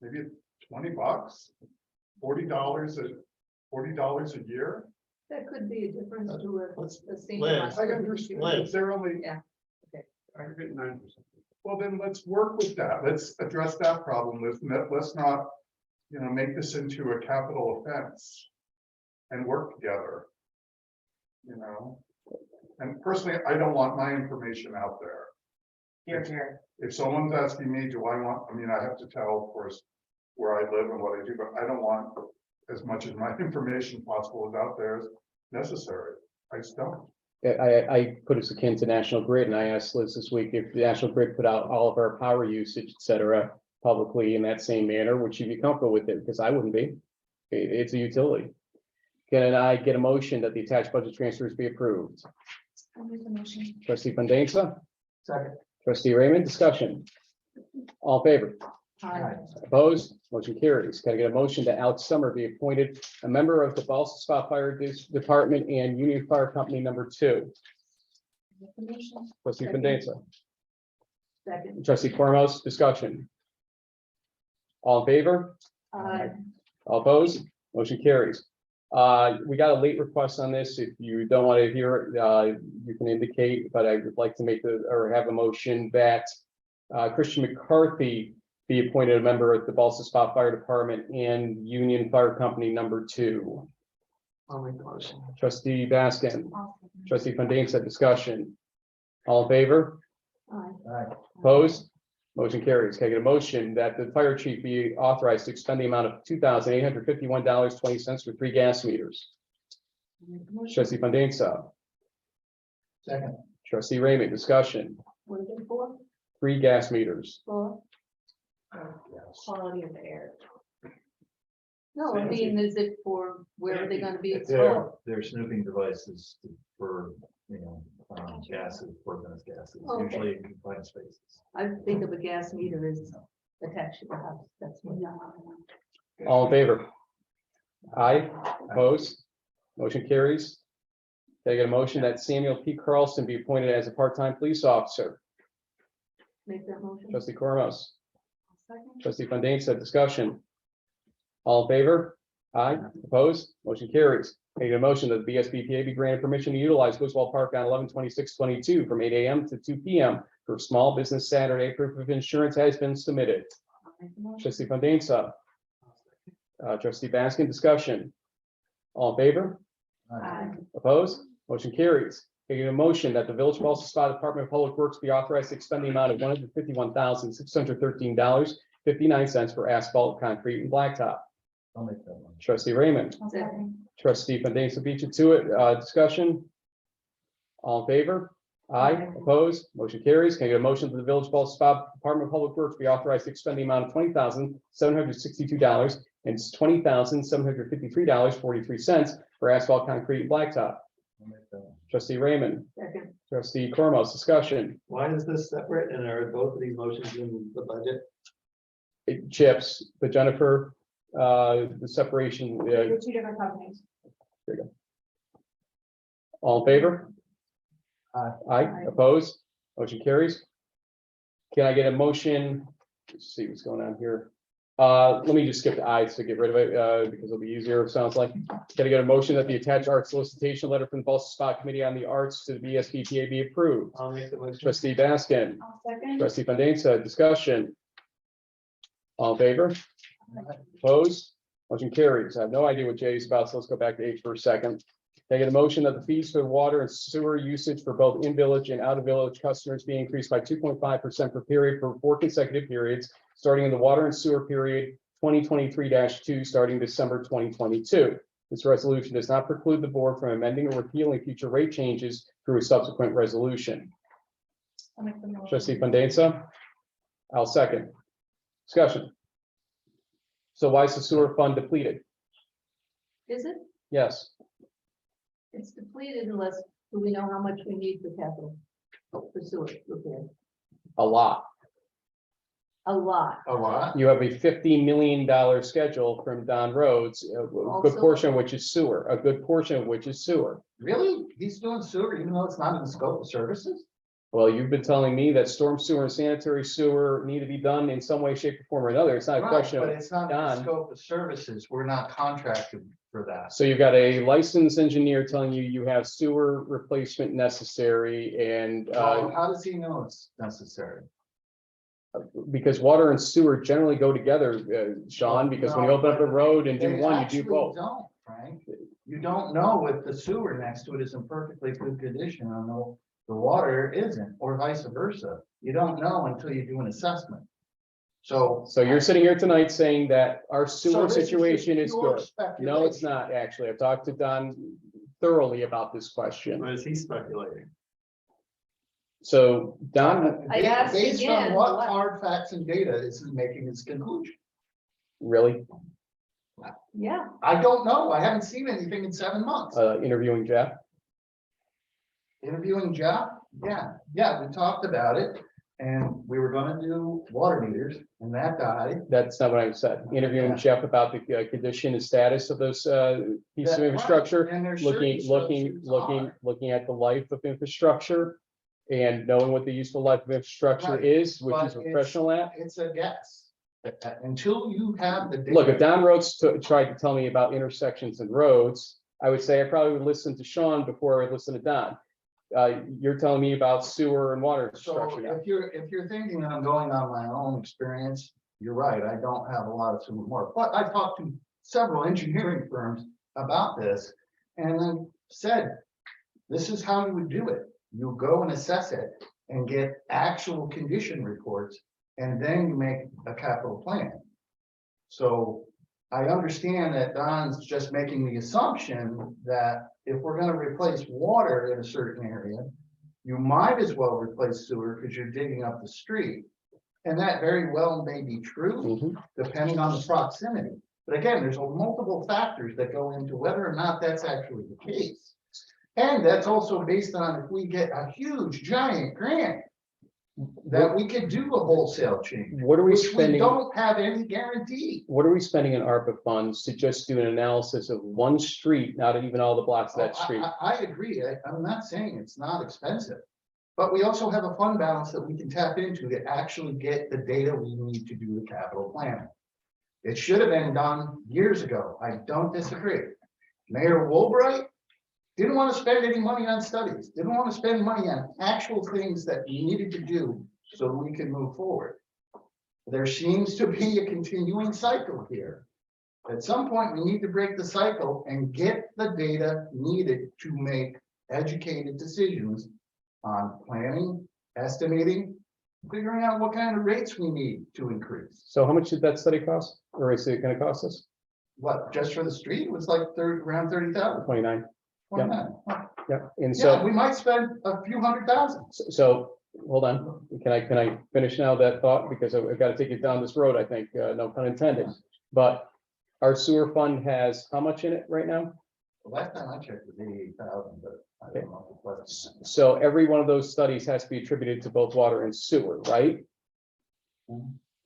maybe it's $20, $40 a year. That could be a difference to a senior. Liz, hospital. I understand, Liz. if they're only. Yeah, okay. I get 9%. Well, then let's work with that. Let's address that problem. Let's not, make this into a capital offense and work together. And personally, I don't want my information out there. Here, Jared. If someone's asking me, I have to tell, of course, where I live and what I do, but I don't want as much of my information possible is out there as necessary. I just don't. I put us akin to National Grid, and I asked Liz this week if the National Grid put out all of our power usage, et cetera, publicly in that same manner, would she be comfortable with it? Because I wouldn't be. It's a utility. Can I get a motion that the attached budget transfers be approved? I'll make the motion. Trustee Fandesa, Second. trustee Raymond, discussion. All in favor? Opposed? Motion carries. Can I get a motion that Alex Summer be appointed a member of the Ballston Spa Fire Department and Union Fire Company number 2? Make the motion. Trustee Second. Fandesa, Second. trustee Cormos, discussion. All in favor? All opposed? Motion carries. We got a late request on this. If you don't want to hear it, you can indicate, but I would like to make have a motion that Christian McCarthy be appointed a member of the Ballston Spa Fire Department and Union Fire Company number 2. I'll make the motion. Trustee Baskin, trustee Fandesa, discussion. All in favor? Opposed? Motion carries. Can I get a motion that the fire chief be authorized to expend the amount of $2,851.20 for 3 gas meters? Trustee Fandesa, Second. trustee Raymond, discussion. What is it for? 3 gas meters. For Quality of air. no, I mean, is it for where are they gonna be They're, installed? they're snooping devices for, gases, poisonous gases, Okay. usually in confined spaces. I think of a gas meter as attached to the house. That's what. All in favor? Aye. Opposed? Motion carries. Can I get a motion that Samuel P. Carlson be appointed as a part-time police officer? Make that motion. Trustee Cormos, trustee Fandesa, discussion. All in favor? Aye. Opposed? Motion carries. Can I get a motion that the BSBPA be granted permission to utilize Griswold Park on 11/26/22 from 8 a.m. to 2 p.m. for Small Business Saturday. Proof of insurance has been submitted. Trustee Fandesa. Trustee Baskin, discussion. All in favor? Opposed? Motion carries. Can I get a motion that the Village of Ballston Spa Department of Public Works be authorized to expend the amount of $151,613.59 for asphalt, concrete, and blacktop? I'll make that one. Trustee Raymond, trustee Fandesa beat you to it. Discussion. All in favor? Aye. Opposed? Motion carries. Can I get a motion that the Village of Ballston Spa Department of Public Works be authorized to expend the amount of $20,762 and $20,753.43 for asphalt, concrete, and blacktop? I'll make that one. Trustee Raymond, Second. trustee Cormos, discussion. Why is this separate and are both of these motions in the budget? It chips, but Jennifer, the separation, They're 2 different companies. all in favor? Aye. Aye. Opposed? Motion carries. Can I get a motion? Let's see what's going on here. Let me just skip the ayes to get rid of it, because it'll be easier, it sounds like. Can I get a motion that the attached art solicitation letter from the Ballston Spa Committee on the Arts to the BSBPA be approved? I'll make the motion. Trustee Baskin, I'll second. trustee Fandesa, discussion. All in favor? Opposed? Motion carries. I have no idea what J is about, so let's go back to H for a second. Can I get a motion that the fees for water and sewer usage for both in-village and out-of-village customers be increased by 2.5% per period for 4 consecutive periods, starting in the water and sewer period 2023-2, starting December 2022. This resolution does not preclude the board from amending or repealing future rate changes through a subsequent resolution. I'll make the motion. Trustee Fandesa? I'll second. Discussion. So why is the sewer fund depleted? Is it? Yes. It's depleted unless, do we know how much we need for capital? For sewer repair? A lot. A lot. A lot? You have a $50 million schedule from Don Rhodes, a good Also- portion of which is sewer, a good portion of which is sewer. Really? He's doing sewer, even though it's not in the scope of services? Well, you've been telling me that storm sewer and sanitary sewer need to be done in some way, shape, or form or another. It's not a Right, question but of it's not in the Don. scope of services. We're not contracted for that. So you've got a licensed engineer telling you you have sewer replacement necessary and How does he know it's necessary? because water and sewer generally go together, Sean, because when you No, open up a but road and do They one, you actually do both. don't, Frank. You don't know if the sewer next to it is in perfectly good condition or no, the water isn't, or vice versa. You don't know until you do an assessment. So. So you're sitting here tonight saying that our So sewer this is just situation is pure good. No, it's speculation. not, actually. I've talked to Don thoroughly about this question. Or is he speculating? So Don, I asked Based on again, what what- hard facts and data is he making his conclusion? really, Yeah, I don't know. I haven't seen anything in 7 months. interviewing Jeff? Interviewing Jeff, yeah, we talked about it. And we were gonna do water meters and that died. That's not what I said. Interviewing Yeah. Jeff about the condition and status of those pieces of That- infrastructure. And there's Looking certain at the life of infrastructure and knowing what the useful life of infrastructure Right, is, which but is a professional at. It's a guess. Until you have the data. Look, if Don Rhodes tried to tell me about intersections and roads, I would say I probably would listen to Sean before I listen to Don. You're telling me about sewer and water So infrastructure now. if you're thinking that I'm going on my own experience, you're right, I don't have a lot of sewer work, but I talked to several engineering firms about this. And then said, this is how you would do it. You go and assess it and get actual condition reports, and then you make a capital plan. So I understand that Don's just making the assumption that if we're gonna replace water in a certain area, you might as well replace sewer because you're digging up the street. And that very well may be true, Mhm. depending on the proximity. But again, there's multiple factors that go into whether or not that's actually the case. And that's also based on if we get a huge giant grant, that we could do a wholesale change, What are we which we spending? don't have any guarantee. What are we spending in ARPA funds to just do an analysis of one street, not even all the blocks of that street? I agree. I'm not saying it's not expensive. But we also have a fund balance that we can tap into to actually get the data we need to do the capital plan. It should have been done years ago. I don't disagree. Mayor Woolbright didn't want to spend any money on studies, didn't want to spend money on actual things that we needed to do so we can move forward. There seems to be a continuing cycle here. At some point, we need to break the cycle and get the data needed to make educated decisions on planning, estimating, figuring out what kind of rates we need to increase. So how much did that study cost? Or is it gonna cost us? What, just for the street? It was like around 30,000. 29. Yeah. 29. Yeah, and Yeah, so, we might spend a few $100,000. so, hold on, can I finish now that thought? Because I've got to take it down this road, I think, no pun intended. But our sewer fund has how much in it right now? The last time I checked was 88,000, but I don't know. if it's- So every one of those studies has to be attributed to both water and sewer, right?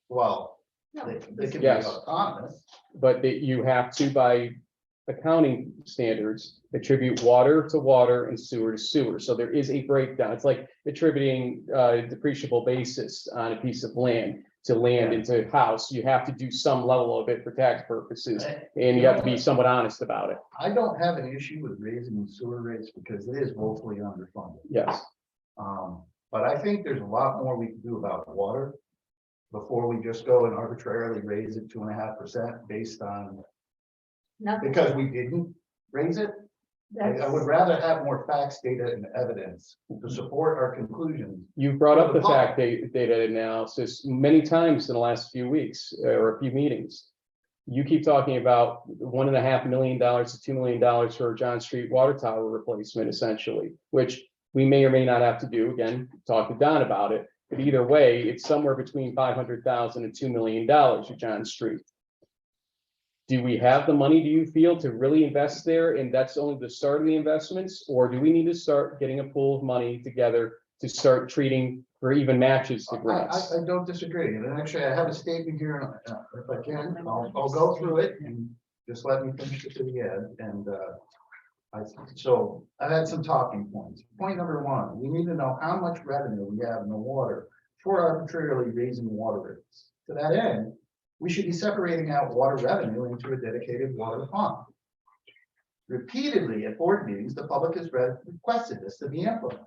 Well, they can be Yes. autonomous. But that you have to, by accounting standards, attribute water to water and sewer to sewer. So there is a breakdown. It's like attributing depreciable basis on a piece of land to land into house. You have to do some level of it for tax purposes, and you have to be somewhat honest about it. I don't have an issue with raising sewer rates because it is woefully underfunded. Yes. But I think there's a lot more we can do about water before we just go and arbitrarily raise it 2.5% based on, nothing. because we didn't raise it. I would rather have more facts, data, and evidence to support our conclusions. You brought up For the the fact data analysis many times in the last few weeks or a few meetings. You keep talking about $1.5 million to $2 million for John Street water tower replacement, essentially, which we may or may not have to do. Again, talk to Don about it. But either way, it's somewhere between $500,000 and $2 million for John Street. Do we have the money, do you feel, to really invest there? And that's only the start of the investments? Or do we need to start getting a pool of money together to start treating for even matches to grants? I don't disagree. And actually, I have a statement here, if I can, I'll go through it and just let me finish it to the end. And so I had some talking points. Point number one, we need to know how much revenue we have in the water for arbitrarily raising water rates. To that end, we should be separating out water revenue into a dedicated water fund. Repeatedly at board meetings, the public has requested this to be implemented.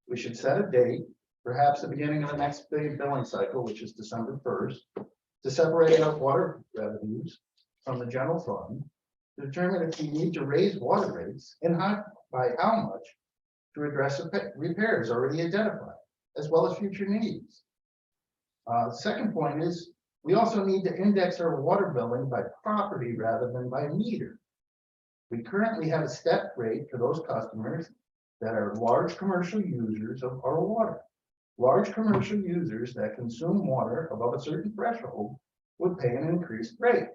We should set a date, perhaps the beginning of the next big billing cycle, which is December 1st, to separate out water revenues from the general fund, to determine if we need to raise water rates and by how much to address repairs already identified, as well as future needs. Second point is, we also need to index our water billing by property rather than by meter. We currently have a step rate for those customers that are large commercial users of our water. Large commercial users that consume water above a certain threshold would pay an increased rate.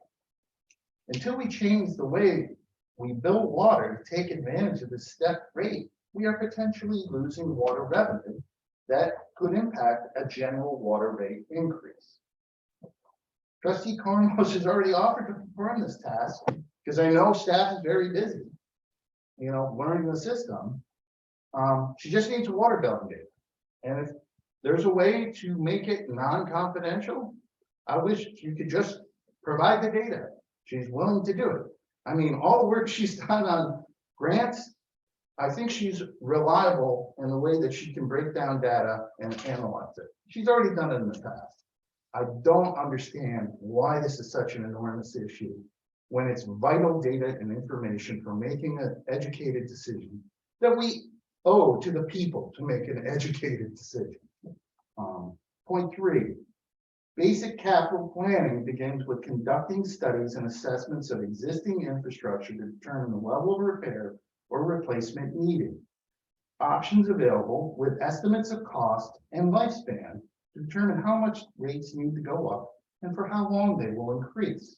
Until we change the way we bill water to take advantage of the step rate, we are potentially losing water revenue that could impact a general water rate increase. Trustee Cornwall has already offered to perform this task because I know staff is very busy, learning the system. She just needs a water billing data. And if there's a way to make it non-confidential, I wish you could just provide the data. She's willing to do it. I mean, all the work she's done on grants, I think she's reliable in the way that she can break down data and analyze it. She's already done it in the past. I don't understand why this is such an enormous issue when it's vital data and information for making an educated decision that we owe to the people to make an educated decision. Point 3, basic capital planning begins with conducting studies and assessments of existing infrastructure to determine the level of repair or replacement needed. Options available with estimates of cost and lifespan to determine how much rates need to go up and for how long they will increase.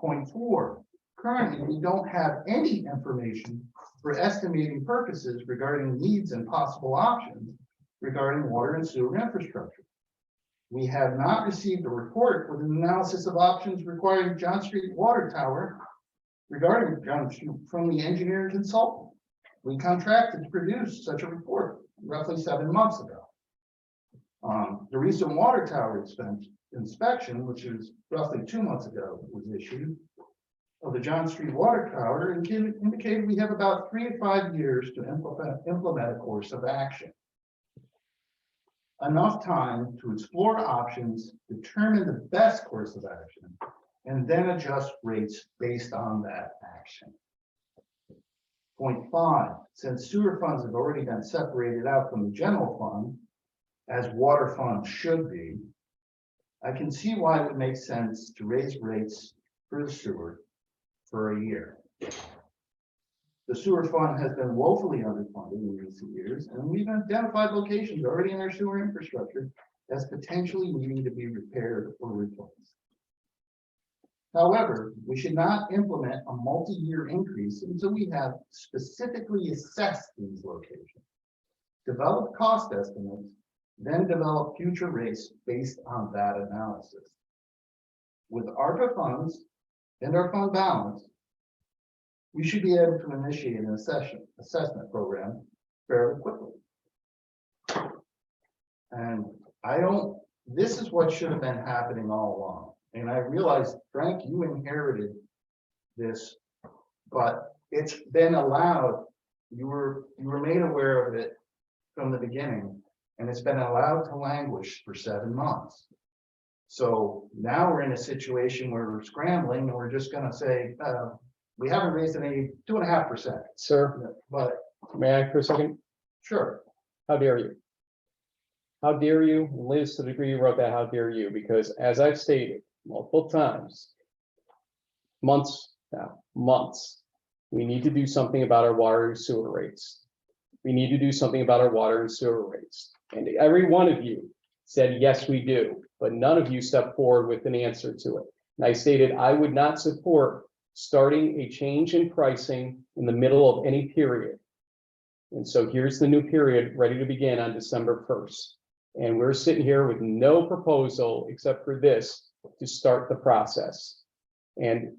Point 4, currently we don't have any information for estimating purposes regarding needs and possible options regarding water and sewer infrastructure. We have not received a report with an analysis of options requiring John Street Water Tower regarding John Street from the engineering consultant. We contracted to produce such a report roughly 7 months ago. The recent water tower inspection, which is roughly 2 months ago, was issued of the John Street Water Tower and indicated we have about 3 to 5 years to implement a course of action. Enough time to explore options, determine the best course of action, and then adjust rates based on that action. Point 5, since sewer funds have already been separated out from the general fund, as water funds should be, I can see why it would make sense to raise rates for the sewer for a year. The sewer fund has been woefully underfunded in recent years, and we've identified locations already in our sewer infrastructure as potentially needing to be repaired or replaced. However, we should not implement a multi-year increase until we have specifically assessed these locations, develop cost estimates, then develop future rates based on that analysis. With ARPA funds and our fund balance, we should be able to initiate an assessment program fairly quickly. And this is what should have been happening all along. And I realized, Frank, you inherited this, but it's been allowed, you were made aware of it from the beginning, and it's been allowed to languish for 7 months. So now we're in a situation where we're scrambling and we're just gonna say, we haven't raised any 2.5%. Sir, But may I for a second? sure, How dare you? How dare you? Liz, to the degree you wrote that, how dare you? Because as I've stated multiple times, months, we need to do something about our water and sewer rates. We need to do something about our water and sewer rates. And every one of you said, yes, we do, but none of you stepped forward with an answer to it. And I stated I would not support starting a change in pricing in the middle of any period. And so here's the new period ready to begin on December 1st. And we're sitting here with no proposal except for this to start the process. And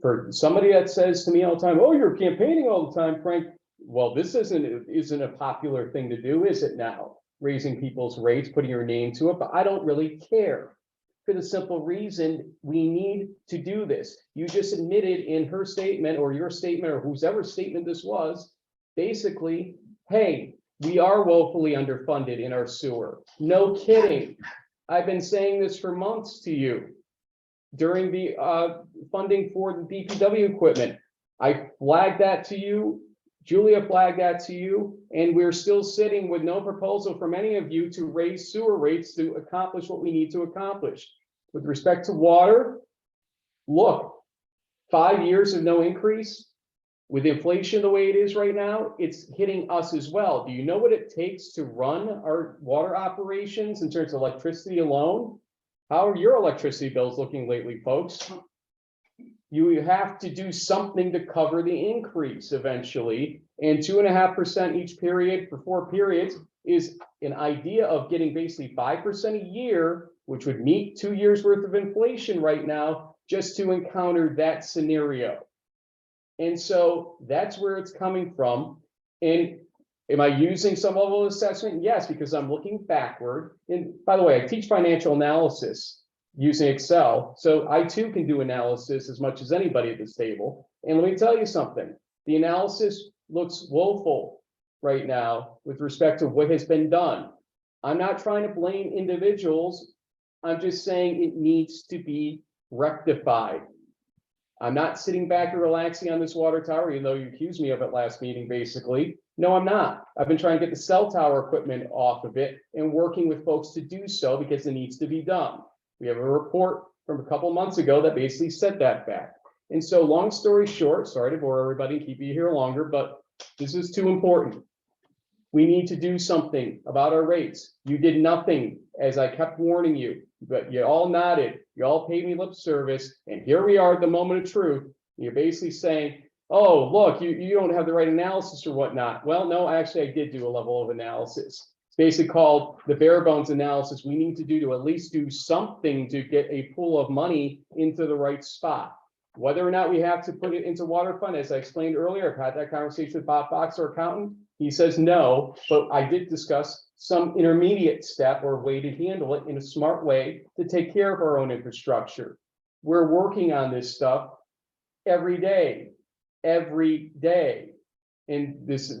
for somebody that says to me all the time, oh, you're campaigning all the time, Frank. Well, this isn't a popular thing to do, is it now? Raising people's rates, putting your name to it, but I don't really care. For the simple reason we need to do this. You just admitted in her statement or your statement or whoever's statement this was, basically, hey, we are woefully underfunded in our sewer. No kidding. I've been saying this for months to you. During the funding for the DPW equipment, I flagged that to you. Julia flagged that to you, and we're still sitting with no proposal from any of you to raise sewer rates to accomplish what we need to accomplish. With respect to water, look, 5 years of no increase, with inflation the way it is right now, it's hitting us as well. Do you know what it takes to run our water operations in terms of electricity alone? How are your electricity bills looking lately, folks? You have to do something to cover the increase eventually, and 2.5% each period for 4 periods is an idea of getting basically 5% a year, which would meet 2 years worth of inflation right now, just to encounter that scenario. And so that's where it's coming from. And am I using some level of assessment? Yes, because I'm looking backward. And by the way, I teach financial analysis using Excel. So I too can do analysis as much as anybody at this table. And let me tell you something, the analysis looks woeful right now with respect to what has been done. I'm not trying to blame individuals. I'm just saying it needs to be rectified. I'm not sitting back and relaxing on this water tower, even though you accused me of it last meeting, basically. No, I'm not. I've been trying to get the cell tower equipment off of it and working with folks to do so because it needs to be done. We have a report from a couple months ago that basically said that fact. And so long story short, sorry to bore everybody and keep you here longer, but this is too important. We need to do something about our rates. You did nothing, as I kept warning you, but you all nodded. You all paid me lip service. And here we are at the moment of truth. You're basically saying, oh, look, you don't have the right analysis or whatnot. Well, no, actually, I did do a level of analysis. It's basically called the bare bones analysis we need to do to at least do something to get a pool of money into the right spot. Whether or not we have to put it into water fund, as I explained earlier, I've had that conversation with Bob Fox, our accountant. He says no, but I did discuss some intermediate step or way to handle it in a smart way to take care of our own infrastructure. We're working on this stuff every day. And this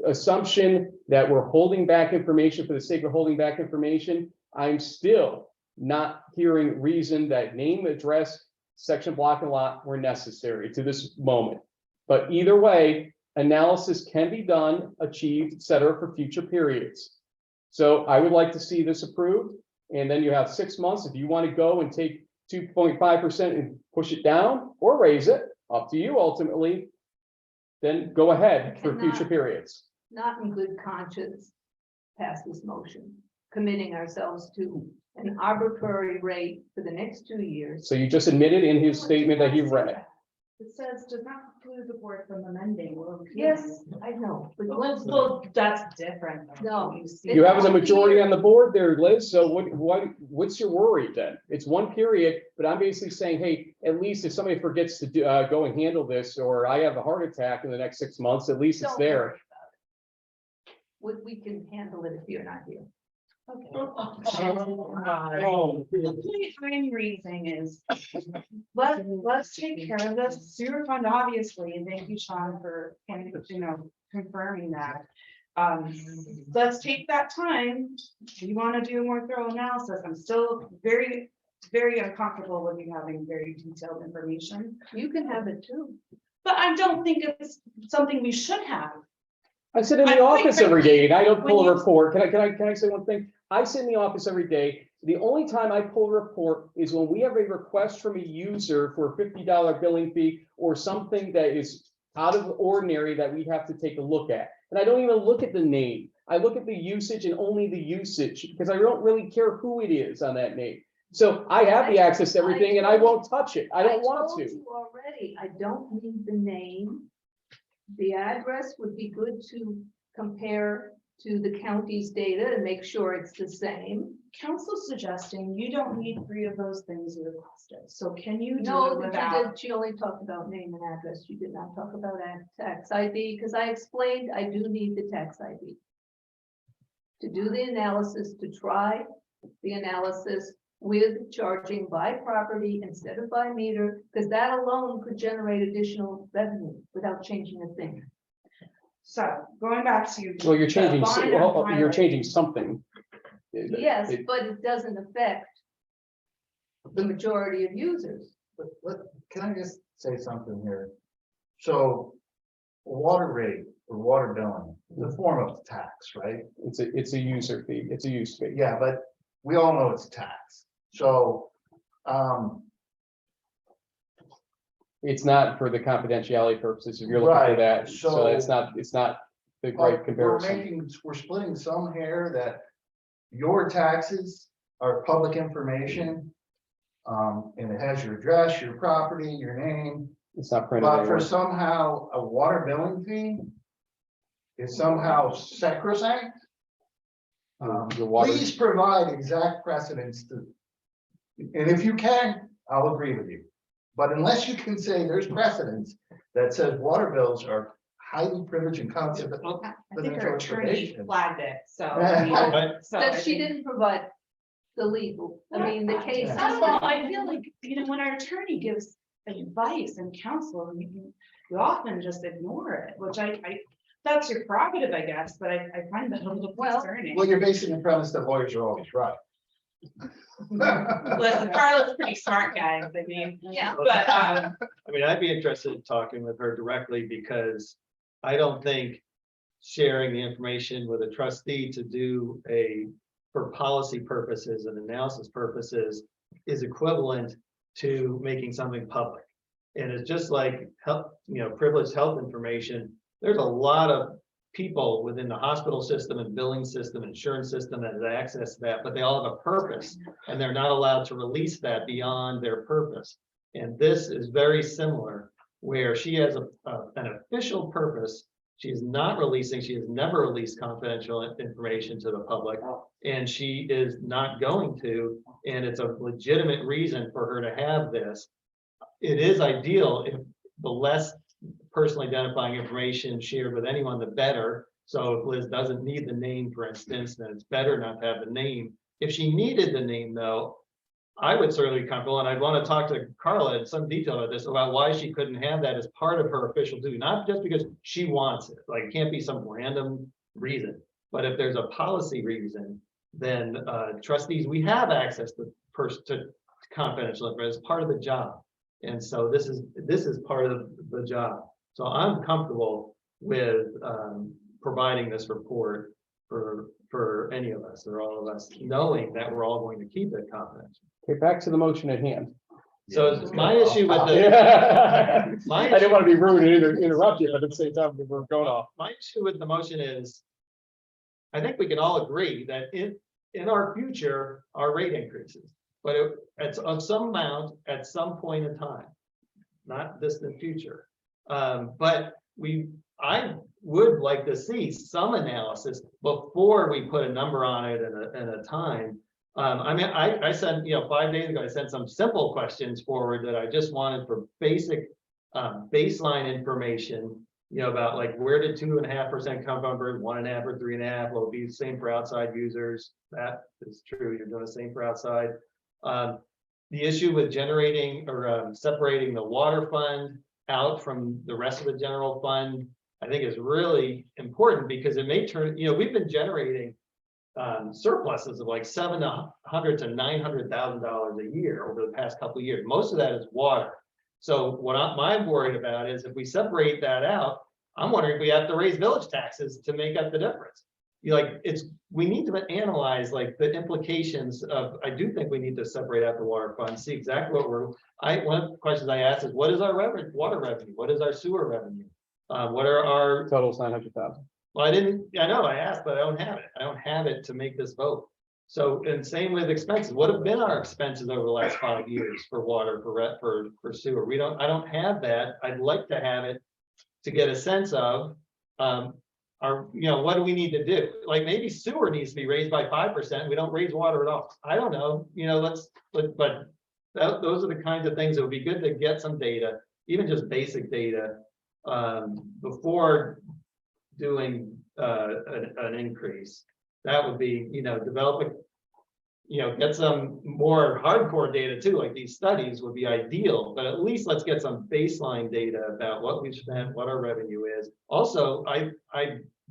assumption that we're holding back information for the sake of holding back information, I'm still not hearing reason that name, address, section, block, and lot were necessary to this moment. But either way, analysis can be done, achieved, et cetera, for future periods. So I would like to see this approved. And then you have 6 months. If you want to go and take 2.5% and push it down or raise it, up to you ultimately, then go ahead for future periods. Not in good conscience, pass this motion, committing ourselves to an arbitrary rate for the next 2 years. So you just admitted in his statement that he read. It says does not preclude the board from amending or repealing. Yes, I know, but Well, that's different. though. No. You have the majority on the board there, Liz, so what's your worry then? It's 1 period, but I'm basically saying, hey, at least if somebody forgets to do, go and handle this, or I have a heart attack in the next 6 months, at least it's Don't there. worry about it. We can handle it if you're not here. Okay. The point I'm raising is, let's take care of this sewer fund, obviously, and thank you, Sean, for, confirming that. Let's take that time. You want to do a more thorough analysis. I'm still very uncomfortable with you having very detailed information. You can have it too. But I don't think it's something we should have. I sit in the office every day and I don't pull a report. Can I say one thing? I sit in the office every day. The only time I pull a report is when we have a request from a user for a $50 billing fee or something that is out of the ordinary that we have to take a look at. And I don't even look at the name. I look at the usage and only the usage because I don't really care who it is on that name. So I have the access to everything and I won't touch it. I don't want to. I told you already, I don't need the name. The address would be good to compare to the county's data and make sure it's the same. Council's suggesting you don't need 3 of those things you requested. So can you do No, it without? she only talked about name and address. She did not talk about tax ID because I explained I do need the tax ID to do the analysis, to try the analysis with charging by property instead of by meter, because that alone could generate additional revenue without changing a thing. So going back to. Well, you're changing, the line well, I'm you're highlighting. changing something. Yes, but it doesn't affect the majority of users. Can I just say something here? So water rate or water billing is a form of tax, right? It's a user fee. It's a use fee. Yeah, but we all know it's tax. So It's not for the confidentiality purposes, if you're looking for Right, that, so so- it's not the But right comparison. we're splitting some hair that your taxes are public information. And it has your address, your property, your name, It's not printed but for anywhere. somehow a water billing fee is somehow sacrosanct. Your water, Please provide exact precedents to, and if you can, I'll agree with you. But unless you can say there's precedents that says water bills are highly privileged and confidential. I think her attorney information. flagged it, so. I mean, so I That she think- didn't provide the legal, I mean, the case. Well, I feel like, when our attorney gives advice and counsel, we often just ignore it, which that's your prerogative, I guess, but I find that a little concerning. Well, you're basing the premise that lawyers are always right. Listen, Carla's a pretty smart guy, I mean, Yeah. but, I mean, I'd be interested in talking with her directly because I don't think sharing the information with a trustee to do for policy purposes and analysis purposes is equivalent to making something public. And it's just like health, privileged health information. There's a lot of people within the hospital system and billing system, insurance system that have access to that, but they all have a purpose and they're not allowed to release that beyond their purpose. And this is very similar, where she has an official purpose. She is not releasing, she has never released confidential information to the public, and she is not going to, and it's a legitimate reason for her to have this. It is ideal if the less personally identifying information shared with anyone, the better. So if Liz doesn't need the name, for instance, then it's better not to have the name. If she needed the name, though, I would certainly be comfortable, and I'd want to talk to Carla in some detail about this, about why she couldn't have that as part of her official duty, not just because she wants it, like it can't be some random reason. But if there's a policy reason, then trustees, we have access to confidential information as part of the job. And so this is part of the job. So I'm comfortable with providing this report for any of us or all of us, knowing that we're all going to keep it confidential. Okay, back to the motion at hand. So my issue with the, I my didn't want to be rude and interrupt you, but at the same time, we're going off. my issue with the motion is, I think we can all agree that in our future, our rate increases, but it's of some amount at some point in time, not distant future. But I would like to see some analysis before we put a number on it and a time. I mean, I sent, 5 days ago, I sent some simple questions forward that I just wanted for basic baseline information, about like where did 2.5% come from, versus 1.5 or 3.5. Will it be the same for outside users? That is true. You're doing the same for outside. The issue with generating or separating the water fund out from the rest of the general fund, I think is really important because it may turn, we've been generating surpluses of like $700,000 to $900,000 a year over the past couple of years. Most of that is water. So what I'm worried about is if we separate that out, I'm wondering if we have to raise village taxes to make up the difference. We need to analyze like the implications of, I do think we need to separate out the water fund, see exactly what one of the questions I asked is, what is our water revenue? What is our sewer revenue? What are our Total's 900,000. Well, I know I asked, but I don't have it. I don't have it to make this vote. So, and same with expenses. What have been our expenses over the last 5 years for water, for sewer? I don't have that. I'd like to have it to get a sense of, what do we need to do? Like maybe sewer needs to be raised by 5%. We don't raise water at all. I don't know, but those are the kinds of things that would be good to get some data, even just basic data, before doing an increase. That would be, developing, get some more hardcore data too, like these studies would be ideal, but at least let's get some baseline data about what we've spent, what our revenue is. Also, I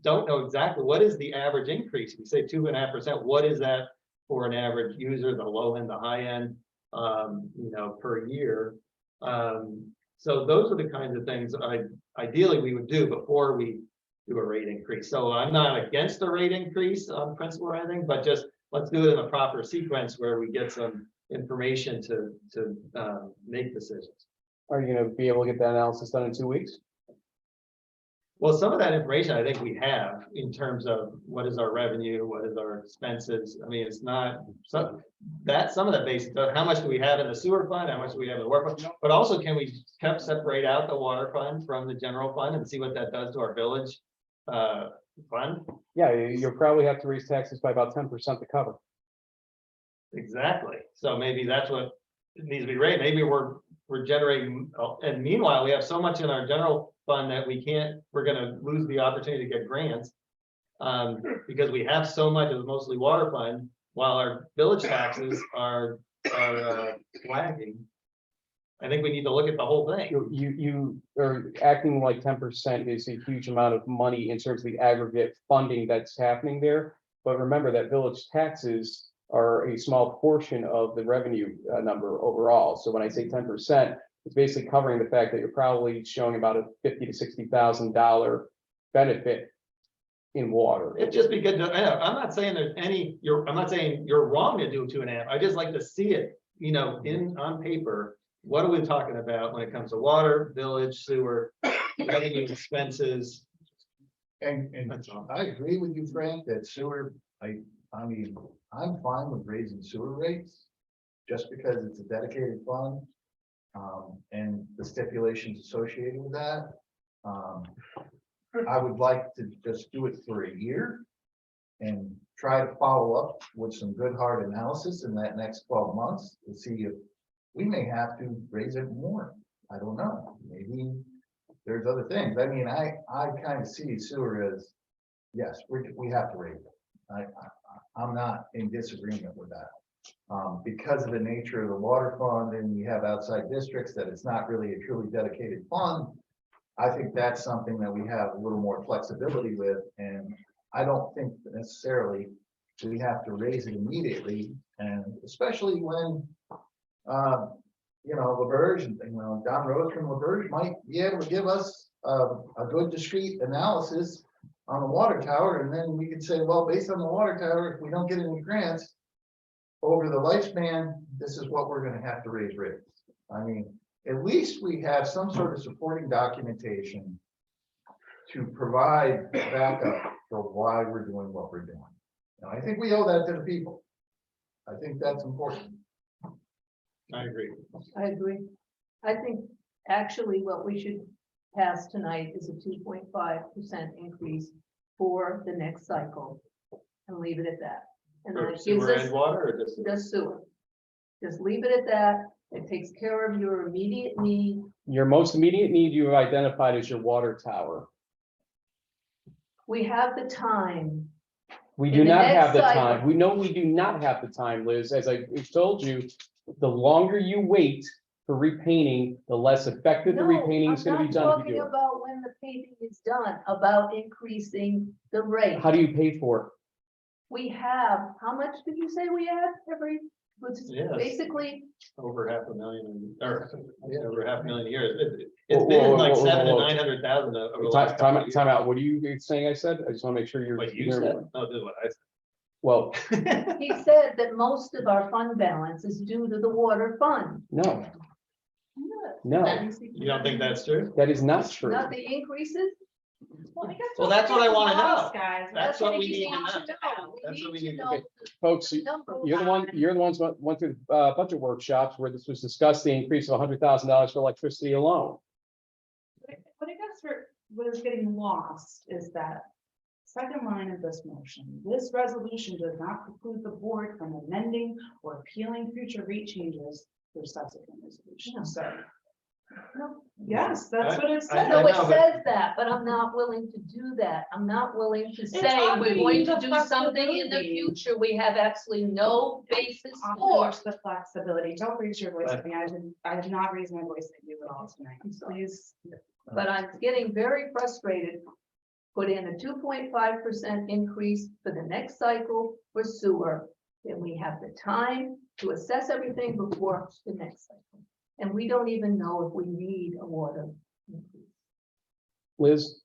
don't know exactly what is the average increase. We say 2.5%. What is that for an average user, the low end, the high end, per year? So those are the kinds of things ideally we would do before we do a rate increase. So I'm not against a rate increase on principle or anything, but just let's do it in a proper sequence where we get some information to make decisions. Are you gonna be able to get that analysis done in 2 weeks? Well, some of that information I think we have in terms of what is our revenue, what is our expenses. I mean, it's not, some of the basic, how much do we have in the sewer fund, how much do we have in the water fund? But also, can we separate out the water fund from the general fund and see what that does to our village fund? Yeah, you'll probably have to raise taxes by about 10% to cover. Exactly. So maybe that's what it needs to be raised. Maybe we're generating, and meanwhile, we have so much in our general fund that we're gonna lose the opportunity to get grants. Because we have so much of mostly water fund, while our village taxes are lagging. I think we need to look at the whole thing. You are acting like 10% is a huge amount of money in terms of the aggregate funding that's happening there. But remember that village taxes are a small portion of the revenue number overall. So when I say 10%, it's basically covering the fact that you're probably showing about a $50,000 to $60,000 benefit in water. It'd just be good to, I'm not saying there's any, I'm not saying you're wrong to do 2.5. I just like to see it, on paper. What are we talking about when it comes to water, village, sewer, revenue, expenses? And That's all. I agree with you, Frank, that sewer, I mean, I'm fine with raising sewer rates just because it's a dedicated fund. And the stipulations associated with that. I would like to just do it for a year and try to follow up with some good hard analysis in that next 12 months to see if we may have to raise it more. I don't know. Maybe there's other things. I mean, I kind of see sewer as, yes, we have to raise it. I'm not in disagreement with that. Because of the nature of the water fund and you have outside districts that it's not really a truly dedicated fund. I think that's something that we have a little more flexibility with, and I don't think that necessarily we have to raise it immediately, and especially when, LaBerge and, Don Rose from LaBerge might be able to give us a good discrete analysis on the water tower, and then we could say, well, based on the water tower, if we don't get any grants over the lifespan, this is what we're going to have to raise rates. I mean, at least we have some sort of supporting documentation to provide backup for why we're doing what we're doing. Now, I think we owe that to the people. I think that's important. I agree. I agree. I think actually what we should pass tonight is a 2.5% increase for the next cycle and leave it at that. And For that gives sewer us and water or just sewer. Just leave it at that. It takes care of your immediate need. Your most immediate need you have identified is your water tower. We have the time. We In do the not next have the cycle. time. We know we do not have the time, Liz. As I told you, the longer you wait for repainting, the less effective the repainting is going to be done if talking you do it. about when the painting is done, about increasing the rate. How do you pay for it? We have, how much did you say we have every, Yes. basically, Over $500,000, over $500,000 a year. It's Whoa, been whoa, like whoa, 700,000 to whoa. 900,000 over the last couple of years. Time out. What are you saying I said? I just want to make sure you're. What you said? No, this is what I Well, said. he said that most of our fund balance is due to the water fund. no, You don't think that's true? that is not true. Not the increases? Well, that's what I want to know. Guys. That's what we you need to know. We That's what we need need to to know Folks, the number. you're the ones who went through budget workshops where this was discussed, the increase of $100,000 for electricity alone. What I guess what is getting lost is that second line of this motion, this resolution does not preclude the board from amending or appealing future rate changes through subsequent resolutions. So, yes, that's what it says. No, it know, but- says that, but I'm not willing to do that. I'm not willing to say not we're giving going you to the do something in the flexibility. future we have absolutely no basis for. Offers the flexibility. Don't raise your voice at me. I did not raise my voice at you at all tonight. Please. But I'm getting very frustrated. Put in a 2.5% increase for the next cycle for sewer. Then we have the time to assess everything before the next cycle. And we don't even know if we need a water increase. Liz,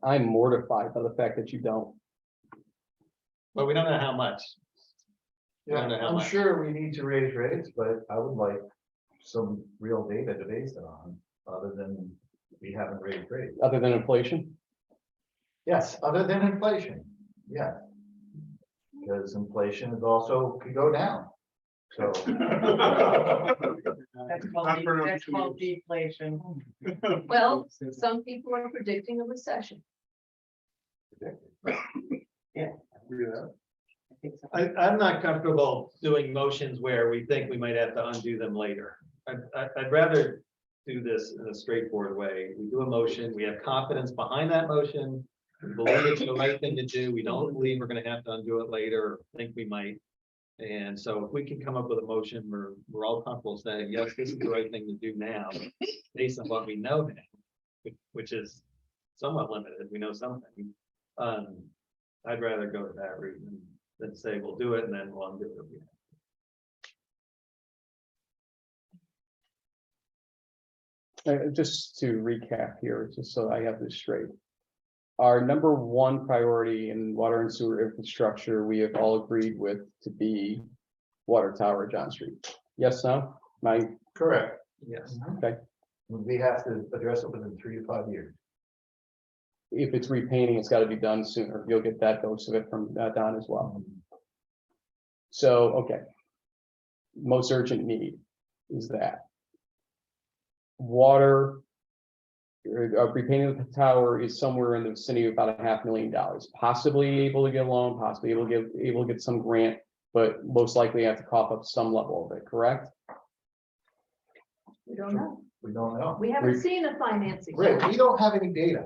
I'm mortified by the fact that you don't. But we don't know how much. We Yeah, don't know how I'm much. sure we need to raise rates, but I would like some real data to base it on, other than we haven't raised rates. Other than inflation? Yes, other than inflation, yeah. Because inflation is also could go down. So. That's called deflation. Well, some people are predicting a recession. I'm not comfortable doing motions where we think we might have to undo them later. I'd rather do this in a straightforward way. We do a motion, we have confidence behind that motion. We believe it's the right thing to do. We don't believe we're gonna have to undo it later, or think we might. And so if we can come up with a motion where we're all comfortable saying, yes, this is the right thing to do now, based on what we know now, which is somewhat limited, we know something. I'd rather go to that route than say we'll do it and then we'll undo it. Just to recap here, just so I have this straight. Our number one priority in water and sewer infrastructure, we have all agreed with to be water tower at John Street. Yes, no? My, Correct. Yes. okay. We have to address it within 3 to 5 years. If it's repainting, it's got to be done sooner. You'll get that dose of it from Don as well. So, okay. Most urgent need is that. Water, repainting the tower is somewhere in the vicinity of about $500,000. Possibly able to get a loan, possibly able to get some grant, but most likely have to cough up some level of it, correct? We don't know. We don't know. We haven't seen the financing. Rick, we don't have any data.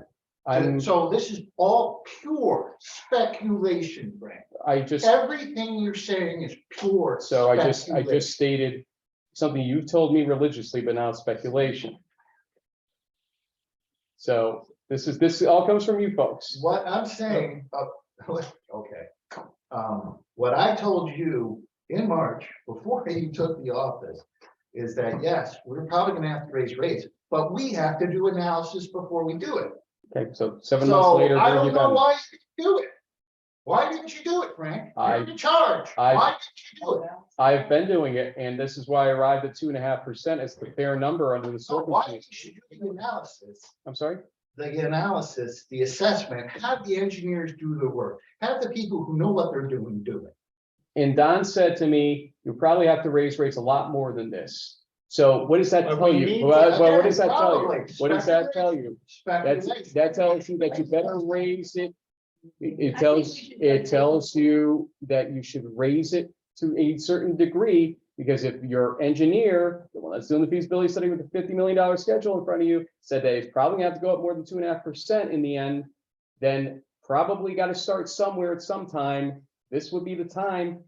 So this is all pure speculation, Frank. Everything you're saying is pure. So I just stated something you've told me religiously, but now it's speculation. So this all comes from you folks. What I'm saying, okay. What I told you in March, before you took the office, is that yes, we're probably gonna have to raise rates, but we have to do analysis before we do it. Okay, so 7 months later. I where have don't you know been? why you didn't do it. Why didn't you do it, Frank? You're in charge. Why didn't you do it? I've been doing it, and this is why I arrived at 2.5% as the fair number under the So why didn't circumstances. you do the analysis? I'm sorry? The analysis, the assessment, have the engineers do the work, have the people who know what they're doing, do it. And Don said to me, you probably have to raise rates a lot more than this. So what does that But tell we you? need Well, to- what does that tell you? Probably. What does that tell you? Speculation. That tells you that you better raise it. It I think tells, we should it go tells you that you should raise it to a certain degree, because if your engineer, the one that's doing the feasibility study with the $50 million schedule in front of you, said that it's probably gonna have to go up more than 2.5% in the end, then probably got to start somewhere at some time. This would be the time.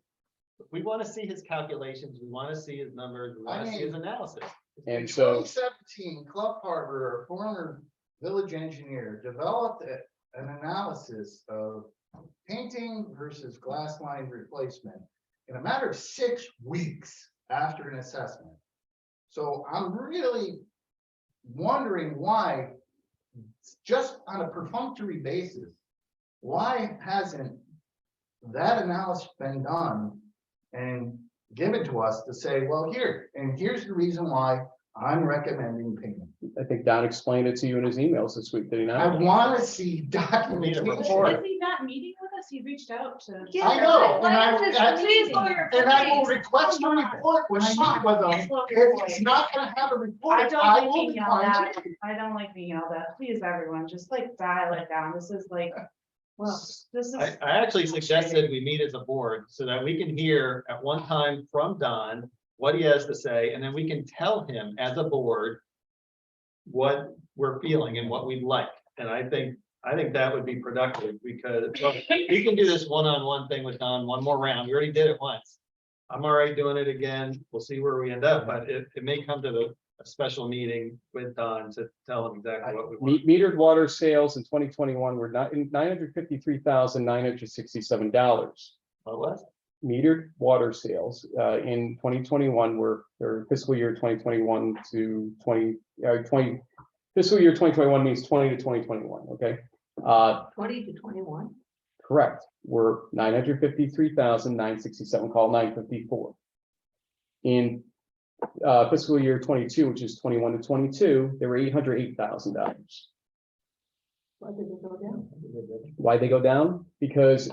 We want to see his calculations, we want to see his numbers, we want to see his analysis. And In so, 2017, Clough Harbor, a former village engineer, developed an analysis of painting versus glass line replacement in a matter of 6 weeks after an assessment. So I'm really wondering why, just on a perfunctory basis, why hasn't that analysis been done and given to us to say, well, here's the reason why I'm recommending payment. I think Don explained it to you in his emails this week, did he I not? want to see documentation. Is he not meeting with us? He reached out to. I know, and I will Please. request a report when I meet with them. If it's not gonna have a report, I don't I like will being yelled decline at. to. I don't like being yelled at. Please, everyone, just like dial it down. This is like, well, this is. I actually suggested we meet as a board so that we can hear at one time from Don what he has to say, and then we can tell him as a board what we're feeling and what we'd like. And I think that would be productive, because we can do this one-on-one thing with Don one more round. We already did it once. I'm all right doing it again. We'll see where we end up, but it may come to a special meeting with Don to tell him exactly what we want. Metered water sales in 2021 were $953,967. What was? Metered water sales in 2021 were, or fiscal year 2021 to 20, fiscal year 2021 means 20 to 2021, okay? 20 to 21. Correct, were 953,967, call 954. In fiscal year 22, which is 21 to 22, they were $808,000. Why did it go down? Why they go down? Because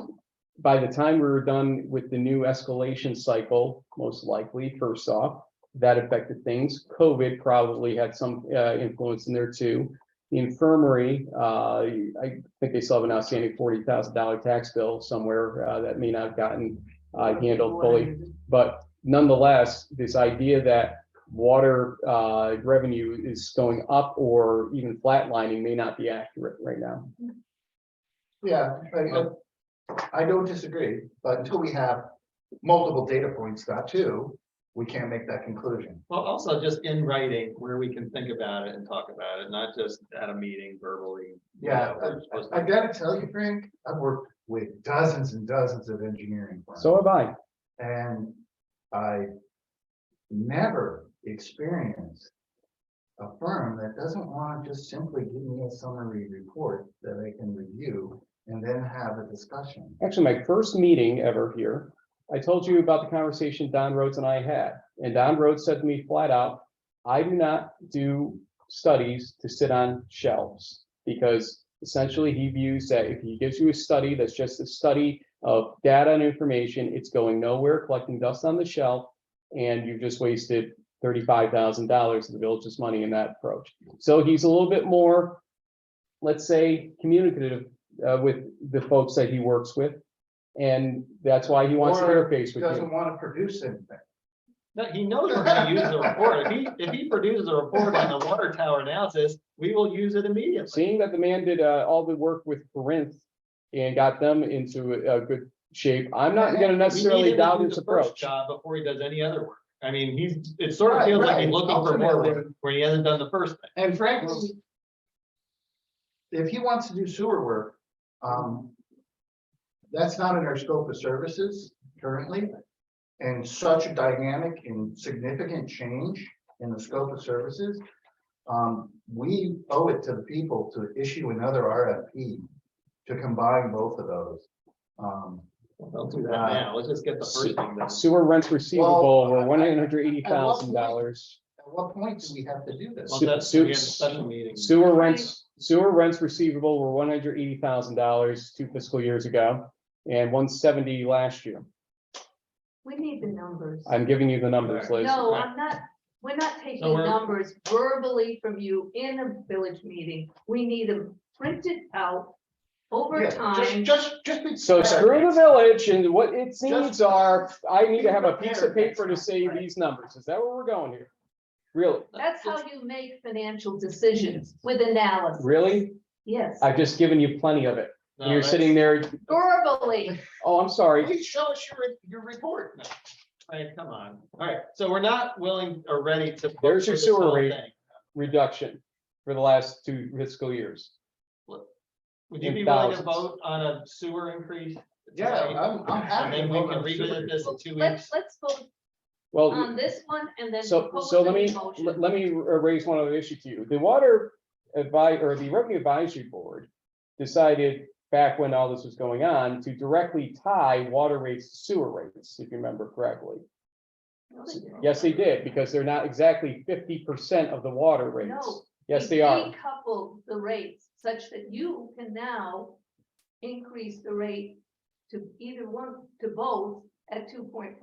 by the time we were done with the new escalation cycle, most likely, first off, that affected things. COVID probably had some influence in there too. The infirmary, I think they still have an outstanding $40,000 tax bill somewhere that may not have gotten handled fully. But nonetheless, this idea that water revenue is going up or even flatlining may not be accurate right now. Yeah, I don't disagree, but until we have multiple data points, that too, we can't make that conclusion. Well, also just in writing where we can think about it and talk about it, not just at a meeting verbally. Yeah, I gotta tell you, Frank, I've worked with dozens and dozens of engineering firms. So have I. And I never experienced a firm that doesn't want to just simply give me a summary report that I can review and then have a discussion. Actually, my first meeting ever here, I told you about the conversation Don Rhodes and I had. And Don Rhodes said to me flat out, I do not do studies to sit on shelves. Because essentially he views that if he gives you a study that's just a study of data and information, it's going nowhere, collecting dust on the shelf, and you've just wasted $35,000 of the village's money in that approach. So he's a little bit more, let's say, communicative with the folks that he works with. And that's why he wants to Or interface with doesn't you. want to produce anything. No, he knows we're gonna use the report. If he produces a report on the water tower analysis, we will use it immediately. Seeing that the man did all the work with Corinth and got them into a good shape, I'm not gonna We need necessarily him to doubt do his the first approach. Job before he does any other work. I mean, it sort of Right, feels like right. he's looking for more Ultimately. work where he hasn't done the first thing. And frankly, if he wants to do sewer work, that's not in our scope of services currently. And such a dynamic and significant change in the scope of services, we owe it to the people to issue another RFP to combine both of those. Don't do that now. Let's just get the first thing done. Sewer rents receivable Well, were $180,000. At what point do we have to do this? Well, that's again, special meeting. Sewer rents receivable were $180,000 2 fiscal years ago and 170 last year. We need the numbers. I'm giving you the numbers, Liz. No, I'm not, we're not taking So we're- numbers verbally from you in a village meeting. We need them printed out over Yeah, time. just be So screw the prepared. village and what its needs Just are. I need to have a be piece of prepared paper to next say time, right? these numbers. Is that where we're going here? Really? That's how you make financial decisions with analysis. Really? Yes, I've just given you plenty of it. No, You're that's- sitting there, verbally. oh, I'm sorry. Please show us your report. No. Hey, come on. All right, so we're not willing or ready to. vote There's for your this sewer whole rate. thing. Reduction for the last 2 fiscal years. Would you in be willing to thousands. vote on a sewer increase? Yeah, tonight? I'm happy. And then to we vote can on the sewer revisit this in 2 Let's, weeks. let's vote Well, on this one and then. so propose let a me, motion. let me raise one other issue to you. The water or the Revenue Advisory Board decided back when all this was going on to directly tie water rates to sewer rates, if you remember correctly. No, they didn't. Yes, they did, because they're not exactly 50% of the water rates. No, Yes, we they are. decoupled the rates such that you can now increase the rate to either one, to both at 2.5%.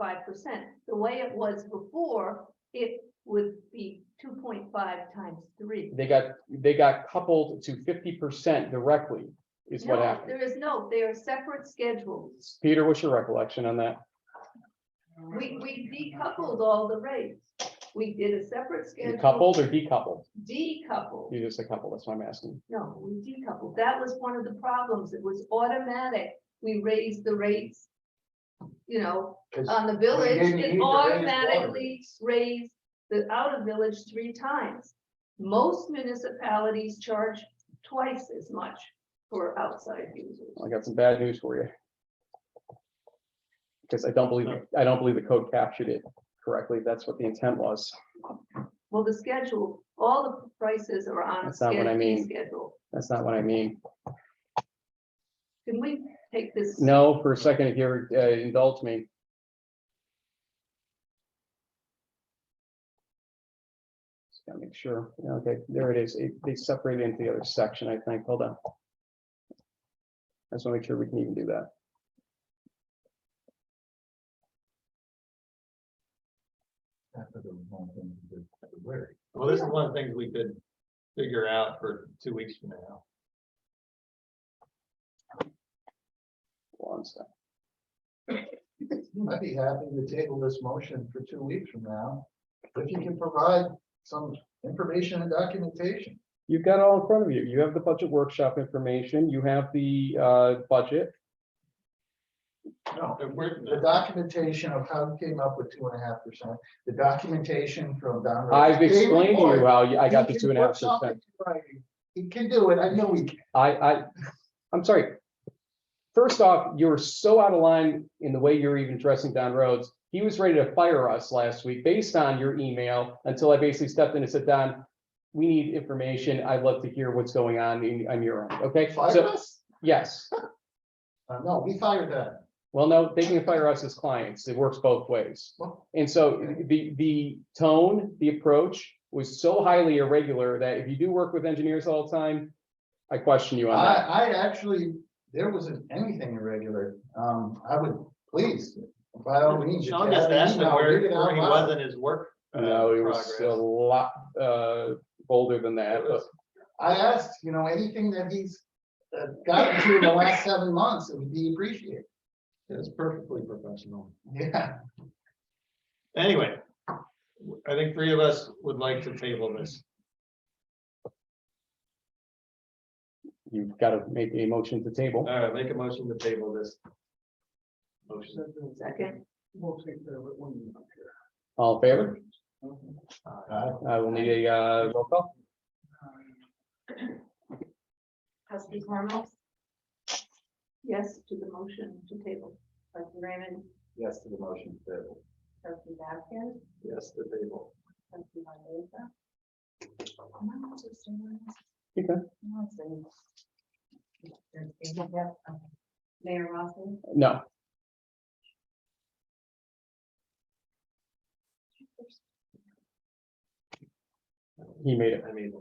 The way it was before, it would be 2.5 times 3. They got coupled to 50% directly is what No, happened. there is no, they are separate schedules. Peter, what's your recollection on that? We decoupled all the rates. We did a separate schedule. Coupled or decoupled? Decoupled. You just said couple, that's why I'm asking. No, we decoupled. That was one of the problems. It was automatic. We raised the rates. You know, 'Cause on the we village, didn't need it to raise water automatically rates. raised the out of village 3 times. Most municipalities charge twice as much for outside users. I got some bad news for you. Because I don't believe the code captured it correctly. That's what the intent was. Well, the schedule, all the prices are on a That's not what I fee mean. schedule. That's not what I mean. Can we take this? No, for a second, if you indulge me. Gotta make sure, okay, there it is, they separate into the other section, I think, hold on. I just wanna make sure we can even do that. Well, this is one of the things we could figure out for 2 weeks from now. One sec. I'd be happy to table this motion for 2 weeks from now, if you can provide some information and documentation. You've got it all in front of you. You have the budget workshop information, you have the budget. No, the documentation of how you came up with 2.5%, the documentation from Don. Rhodes. I've explained to you how I got the He can put something 2.5%. to writing. He can do it, I know he can. I'm sorry. First off, you're so out of line in the way you're even addressing Don Rhodes. He was ready to fire us last week based on your email until I basically stepped in and said, Don, we need information. I'd love to hear what's going on on your end. Okay. Fire So, us? yes. No, we fired them. Well, no, they can fire us as clients. It works both ways. And so the tone, the approach was so highly irregular that if you do work with engineers all the time, I question you on that. I actually, there wasn't anything irregular. I would, please, by all means. if Sean you just have an asked him email, where read it out he loud. was in his work. No, it was progress. a lot bolder than that, but I asked, anything that he's gotten to in the last 7 months, it would be appreciated. It's perfectly professional. Yeah. Anyway, I think 3 of us would like to table this. you've got to make a motion to table. All right, make a motion to table this. Motion. Second. We'll take care of it when you're up here. All in favor? Uh, I will need a roll call. Trustee Cormall, Yes to the motion to table. trustee Raymond, Yes to the motion. Table. trustee Baskin, Yes to table. trustee Marleza. Okay. Mayor Rossi, No. He made it. I mean,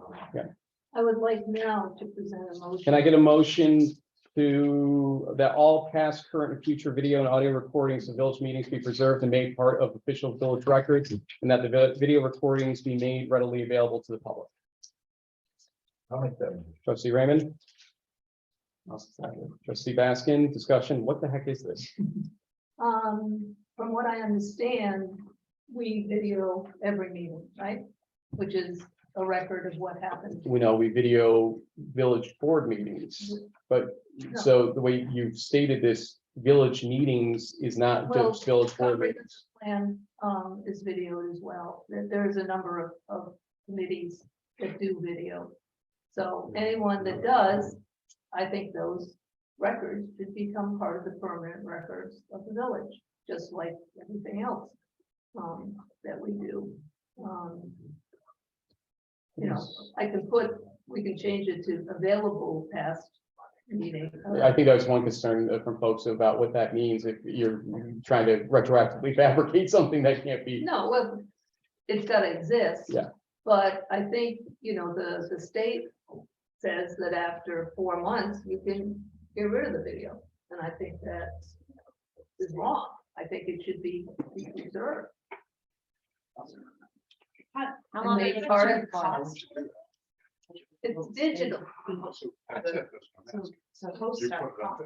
I would like now to present a motion. Can I get a motion to, that all past, current, and future video and audio recordings of village meetings be preserved and made part of official village records, and that the video recordings be made readily available to the public? I'll make that. Trustee Raymond? Trustee Baskin, discussion, what the heck is this? From what I understand, we video every meeting, right? Which is a record of what happened. We know we video village board meetings, but so the way you've stated this, village meetings is not Well, just village board meetings. Plan is videoed as well. There's a number of committees that do video. So anyone that does, I think those records should become part of the permanent records of the village, just like everything else that we do. We can change it to available past meeting. I think that was one concern from folks about what that means if you're trying to retroactively fabricate something that can't be. No, well, it's gotta exist. Yeah. But I think, the state says that after 4 months, you can get rid of the video. And I think that is wrong. I think it should be preserved. How And long made is it part gonna of cost? It's digital. So hosts are cost.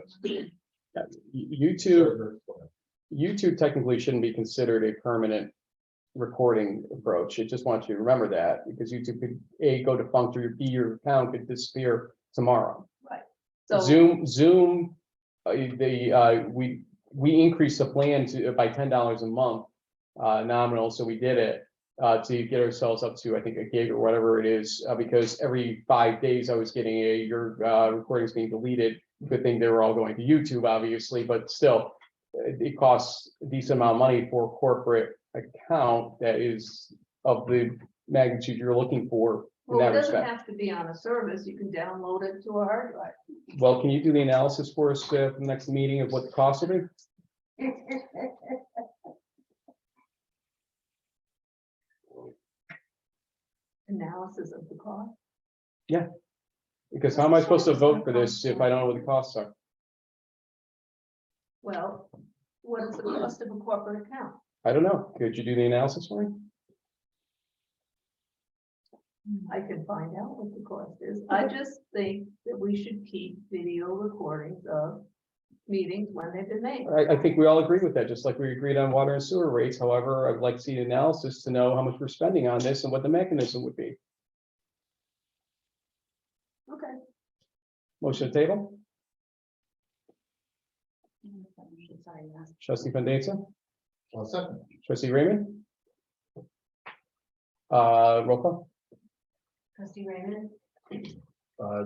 YouTube technically shouldn't be considered a permanent recording approach. It just wants you to remember that because YouTube could go defunct or your account could disappear tomorrow. Right. So Zoom, we increased the plan by $10 a month nominal, so we did it to get ourselves up to, I think, a gig or whatever it is, because every 5 days I was getting your recordings being deleted. Good thing they were all going to YouTube, obviously, but still, it costs a decent amount of money for a corporate account that is of the magnitude you're looking for in well, that it doesn't respect. have to be on a service. You can download it to a hard drive. Well, can you do the analysis for us for the next meeting of what the cost will be? analysis of the cost? Because how am I supposed to vote for this if I don't know what the costs are? Well, what is the cost of a corporate account? I don't know. Could you do the analysis for me? I can find out what the cost is. I just think that we should keep video recordings of meetings when they've been made. I think we all agree with that, just like we agreed on water and sewer rates. However, I'd like to see the analysis to know how much we're spending on this and what the mechanism would be. Okay. Motion to table, trustee Fandesa, Well, second, trustee Raymond. Roll call. Trustee Raymond,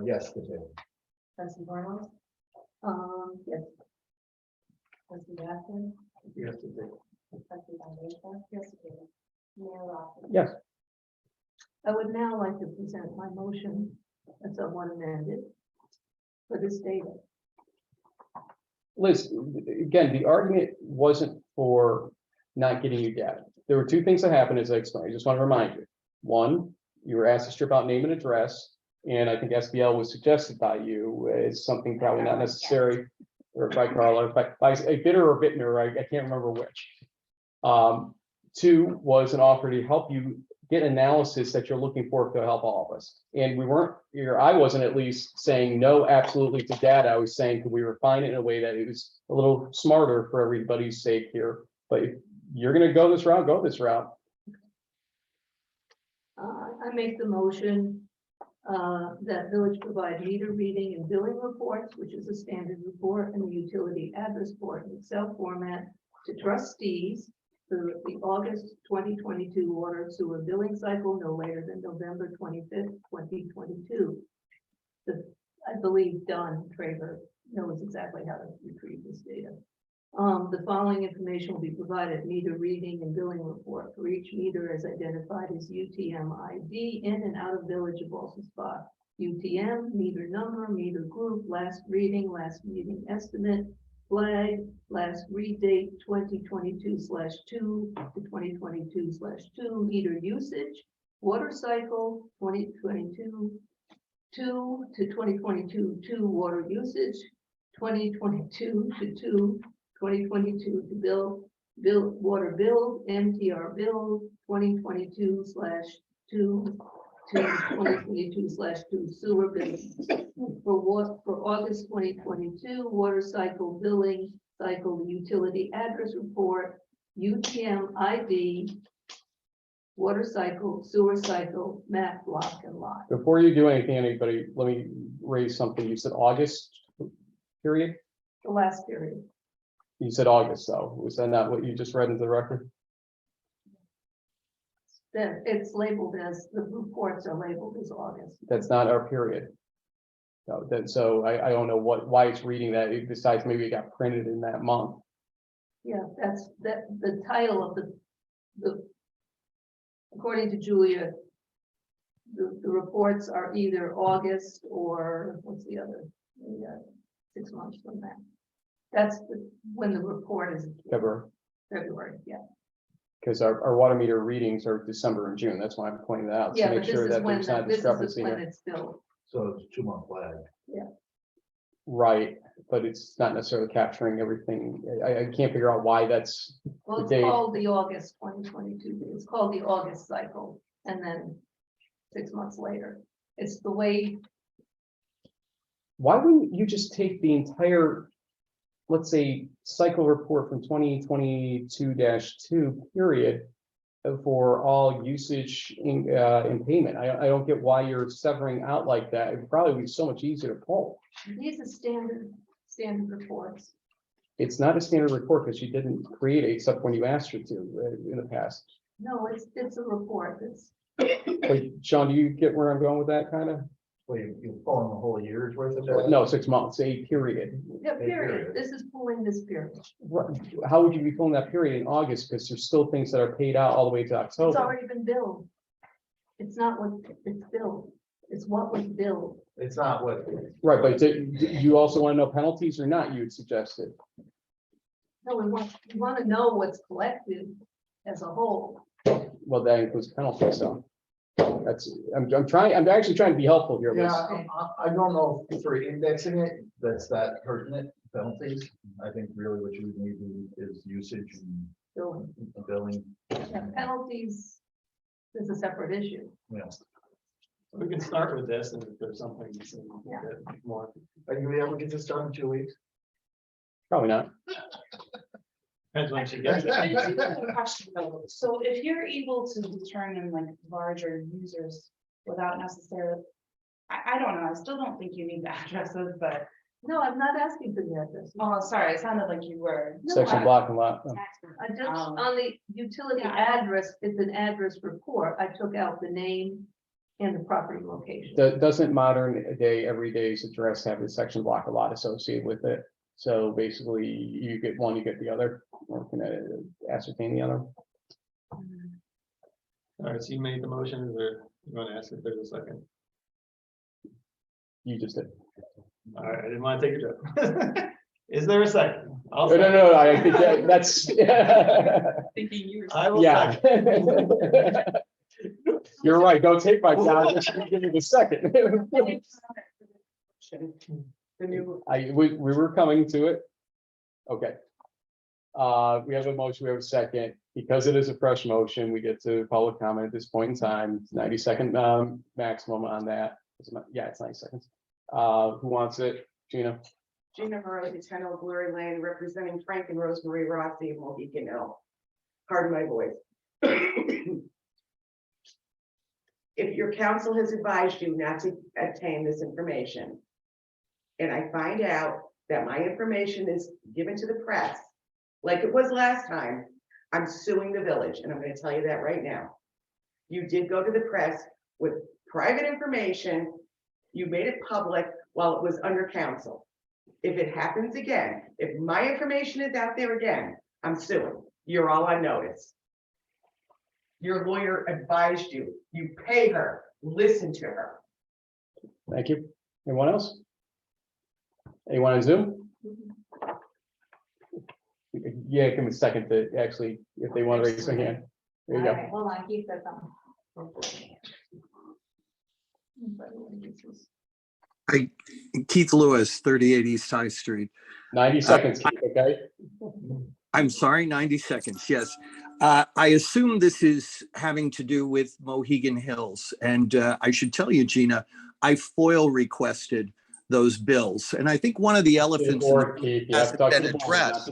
yes, the table. trustee Bornos, Yes. trustee Jackson, Yes, the table. trustee Fandesa, yes, Mayor Roberts. Yes. I would now like to present my motion as somewhat amended for this data. Liz, again, the argument wasn't for not getting you data. There were two things that happened, as I explained. I just want to remind you. One, you were asked to strip out name and address, and I think SBL was suggested by you as something probably not necessary, or by Carla, by a bidder or Bittner, I can't remember which. Two was an offer to help you get analysis that you're looking for to help all of us. And we weren't here, I wasn't at least saying no absolutely to data. I was saying, could we refine it in a way that it was a little smarter for everybody's sake here? But if you're gonna go this route, go this route. I make the motion that village provide meter reading and billing reports, which is a standard report, and the utility address report in Excel format to trustees for the August 2022 water sewer billing cycle no later than November 25th, 2022. I believe Don Traver knows exactly how to retrieve this data. The following information will be provided: meter reading and billing report for each meter as identified as UTM ID in and out of village of Ballston Spa. UTM, meter number, meter group, last reading, last meeting estimate, flag, last read date 2022/2 to 2022/2, meter usage, water cycle 2022 2 to 2022/2 water usage, 2022/2 2022 to bill water bill, MTR bill 2022/2 to 2022/2 sewer bill. For August 2022 water cycle billing cycle utility address report, UTM ID, water cycle, sewer cycle, map, block, and lot. Before you do anything, anybody, let me raise something. You said August period? The last period. You said August, though. Was that not what you just read into the record? Then it's labeled as, the reports are labeled as August. That's not our period. No, so I don't know why it's reading that, besides maybe it got printed in that month. Yeah, that's the title of the according to Julia, the reports are either August or what's the other? 6 months from that. That's when the report is February, yeah. Because our water meter readings are December and June. That's why I'm pointing that out. Yeah, To make but this sure is that when there's not this is discrepancy when here. it's billed. So it's 2-month lag. Right, but it's not necessarily capturing everything. I can't figure out why that's Well, the it's date. called the August 2022. It's called the August cycle, and then 6 months later, it's the way. Why wouldn't you just take the entire, let's say, cycle report from 2022-2 period for all usage in payment? I don't get why you're severing out like that. It would probably be so much easier to pull. These are standard reports. It's not a standard report because you didn't create it except when you asked her to in the past. No, it's a report. It's Wait, Sean, do you get where I'm going with that kind of? Well, you're pulling the whole year's worth of data? No, 6 months, a period. yeah, period. This is pulling this period. How would you be pulling that period in August? Because there's still things that are paid out all the way to It's October. already been billed. It's not what it's billed. It's what was billed. It's not what. Right, but do you also want to know penalties or not? You had suggested. No, we want to know what's collected as a whole. Well, that includes penalties, so. I'm actually trying to be helpful here, Liz. Yeah, I don't know if we're indexing it, that's that pertinent penalties. I think really what you would need is usage and billing. Penalties is a separate issue. Yeah. We can start with this, and if there's something more. Are you able to get this done in 2 weeks? Probably not. Depends when she gets it. I do have a question though. So if you're able to determine like larger users without necessarily, I don't know, I still don't think you need the addresses, but, No, I'm not asking for the address. oh, sorry, it sounded like you were. No, Section block and lot. I just, Um, on the utility yeah. address, it's an address report. I took out the name and the property location. Doesn't modern day, everyday's address have a section block a lot associated with it? So basically, you get one, you get the other, or can ascertain the other. All right, so you made the motion, or you want to ask if there's a second? You just did. All right, I didn't want to take your joke. Is there a second? I'll No, second. I think that's. Thinking you were. I will Yeah. second. You're right, don't take my job, just give me the second. We were coming to it. Okay. We have a motion, we have a second. Because it is a fresh motion, we get to public comment at this point in time. It's 90-second maximum on that. Yeah, it's 90 seconds. Who wants it? Gina? Gina Murray, 10 Old Glory Lane, representing Frank and Rosemary Rossi of Mohegan Hill. Pardon my voice. If your counsel has advised you not to obtain this information, and I find out that my information is given to the press, like it was last time, I'm suing the village, and I'm going to tell you that right now. You did go to the press with private information. You made it public while it was under counsel. If it happens again, if my information is out there again, I'm suing. You're all on notice. Your lawyer advised you. You pay her. Listen to her. Thank you. Anyone else? Anyone on Zoom? Yeah, give me a second to actually, if they want to raise their hand. There you go. Okay, hold on, keep that something. Keith Lewis, 38 East High Street. 90 seconds, okay? I'm sorry, 90 seconds, yes. I assume this is having to do with Mohegan Hills. And I should tell you, Gina, I FOIL requested those bills. And I think one of the elephants in the room hasn't been addressed.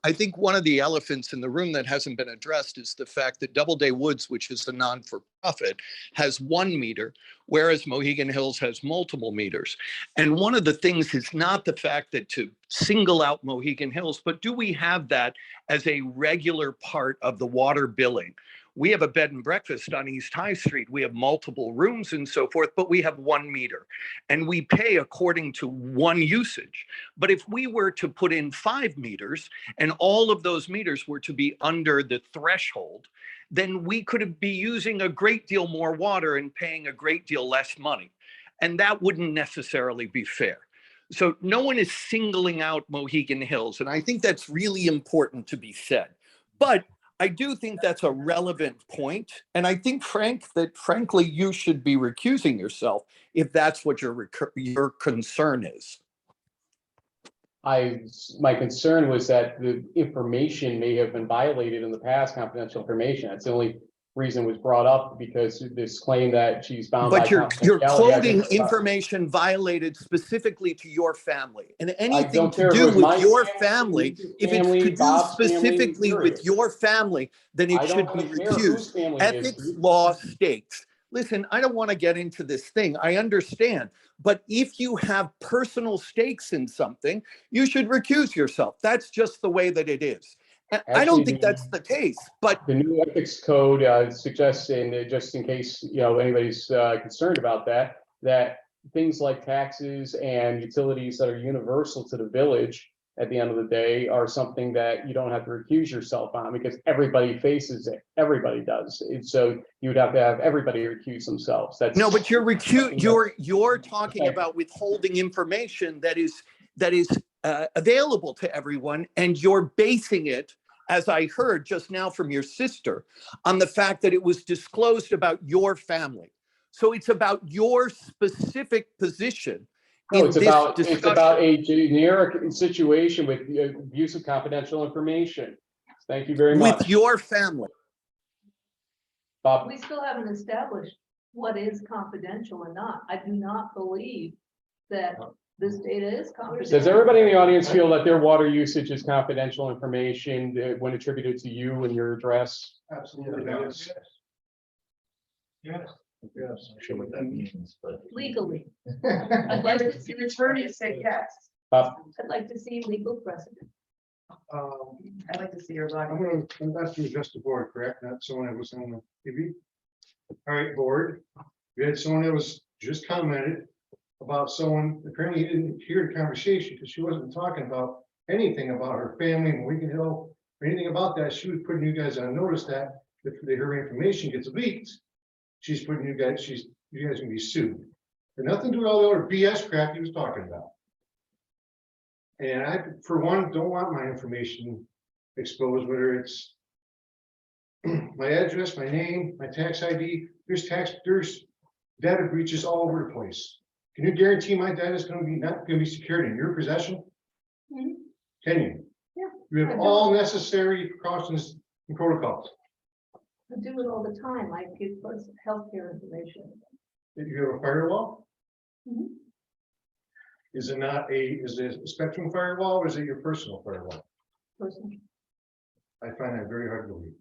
I think one of the elephants in the room that hasn't been addressed is the fact that Doubleday Woods, which is a non-for-profit, has 1 meter, whereas Mohegan Hills has multiple meters. And one of the things is not the fact that to single out Mohegan Hills, but do we have that as a regular part of the water billing? We have a bed and breakfast on East High Street. We have multiple rooms and so forth, but we have 1 meter and we pay according to one usage. But if we were to put in 5 meters and all of those meters were to be under the threshold, then we could be using a great deal more water and paying a great deal less money. And that wouldn't necessarily be fair. So no one is singling out Mohegan Hills. And I think that's really important to be said. But I do think that's a relevant point. And I think, Frank, that frankly, you should be recusing yourself if that's what your concern is. My concern was that the information may have been violated in the past, confidential information. That's the only reason it was brought up, because this claim that she's bound by But you're quoting confidentiality. information violated specifically to your family, and anything don't to care if it do was with my your family, family, if it's to do Bob's family, specifically with period. your family, then I it don't should be care whose recused. family it is, Ethics, dude. law, states. Listen, I don't want to get into this thing. I understand. But if you have personal stakes in something, you should recuse yourself. That's just the way that it is. And I don't think that's the case, but the new ethics code suggests, and just in case anybody's concerned about that, that things like taxes and utilities that are universal to the village at the end of the day are something that you don't have to recuse yourself on, because everybody faces it. Everybody does. And so you would have to have everybody recuse themselves. That's no, but you're talking about withholding information that is available to everyone, and you're basing it as I heard just now from your sister, on the fact that it was disclosed about your family. So it's about your specific position No, in it's this about, it's about discussion. a generic situation with the abuse of confidential information. Thank you very much. With your family. Bob, We still haven't established what is confidential and not. I do not believe that this data is confidential. does everybody in the audience feel that their water usage is confidential information when attributed to you and your address? Absolutely. Yes. Yes. Yes, I'm not sure what that means, but. Legally. I'd like to see Your attorney said yes. Bob, I'd like to see legal precedent. I'd like to see your I'm document. gonna, that's to address the board, correct? Not someone that was on the TV. All right, board. We had someone that was just commented about someone, apparently didn't hear the conversation because she wasn't talking about anything about her family and Wigan Hill or anything about that. She was putting you guys on notice that if her information gets leaked, she's putting you guys, you guys can be sued. And nothing to do with all the other BS crap he was talking about. And I, for one, don't want my information exposed, whether it's my address, my name, my tax ID, there's data breaches all over the place. Can you guarantee my data is gonna be not gonna be secured in your possession? Mhm. Can you? Yeah. You I have do. all necessary precautions and protocols. I do it all the time. I give us healthcare information. If you have a firewall, Mhm. is it not is it a Spectrum firewall or is it your personal firewall? Person. I find that very hard to believe,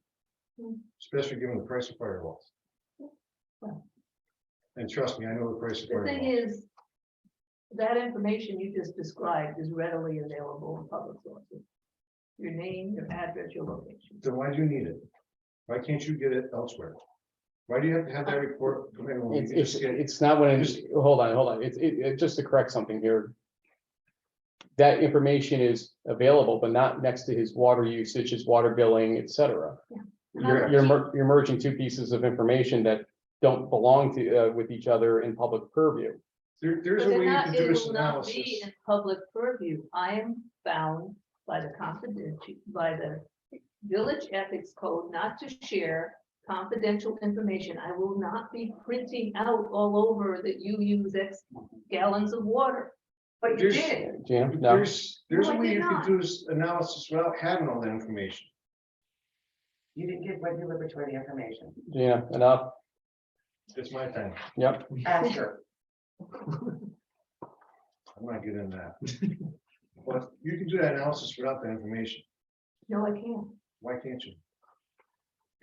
Hmm. especially given the price of firewalls. Well. And trust me, I know the price of The thing firewalls. is, that information you just described is readily available in public sources. Your name, your address, your location. Then why do you need it? Why can't you get it elsewhere? Why do you have to have that report? come in when you can just get- It's not when, hold on. Just to correct something here. That information is available, but not next to his water usage, his water billing, et cetera. Yeah. You're merging two pieces of information that don't belong to, with each other in public purview. There's But a way you it can do this will not be analysis. in public purview. I am bound by the by the village ethics code not to share confidential information. I will not be printing out all over that you use X gallons of water. But you There's- did. Jim, no, There's No, a I way did you can not. do this analysis without having all that information. You didn't give my deliberatory information. Gina, enough. It's my time. Yep. Ask her. I'm not getting that. But you can do that analysis without the information. No, I can't. Why can't you?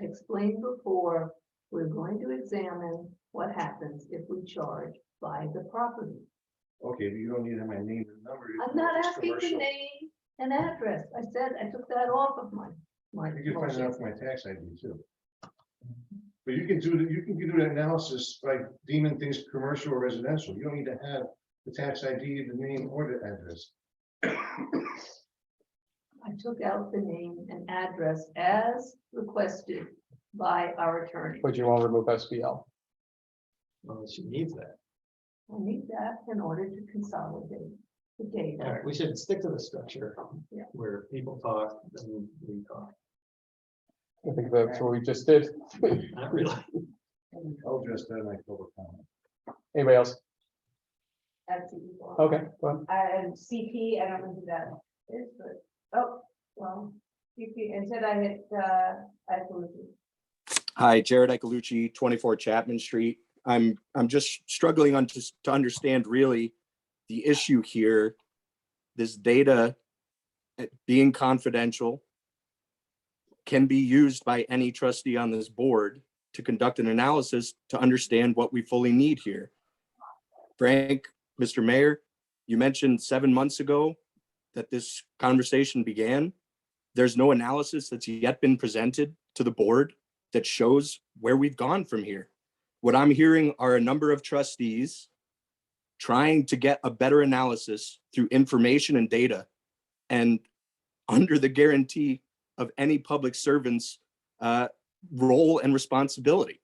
Explained before, we're going to examine what happens if we charge by the property. Okay, but you don't need my name and number. I'm not It's asking for commercial. name and address. I said I took that off of my. You can find it out from my tax ID too. But you can do the analysis by deeming things commercial or residential. You don't need to have the tax ID, the name or the address. I took out the name and address as requested by our attorney. But you won't remove SBL. Well, she needs that. I need that in order to consolidate the All data. right, we should stick to the structure Yeah. where people talk, then we talk. I think that's what we just did. Not really. I'll address that in my public comment. Anybody else? That's Okay, go ahead. And CP, I don't know who that is, but, oh, well, CP, instead I hit, I Hi, Jared Icolucci, 24 Chapman Street. I'm just struggling to understand really the issue here. This data being confidential can be used by any trustee on this board to conduct an analysis to understand what we fully need here. Frank, Mr. Mayor, you mentioned 7 months ago that this conversation began. There's no analysis that's yet been presented to the board that shows where we've gone from here. What I'm hearing are a number of trustees trying to get a better analysis through information and data, and under the guarantee of any public servant's role and responsibility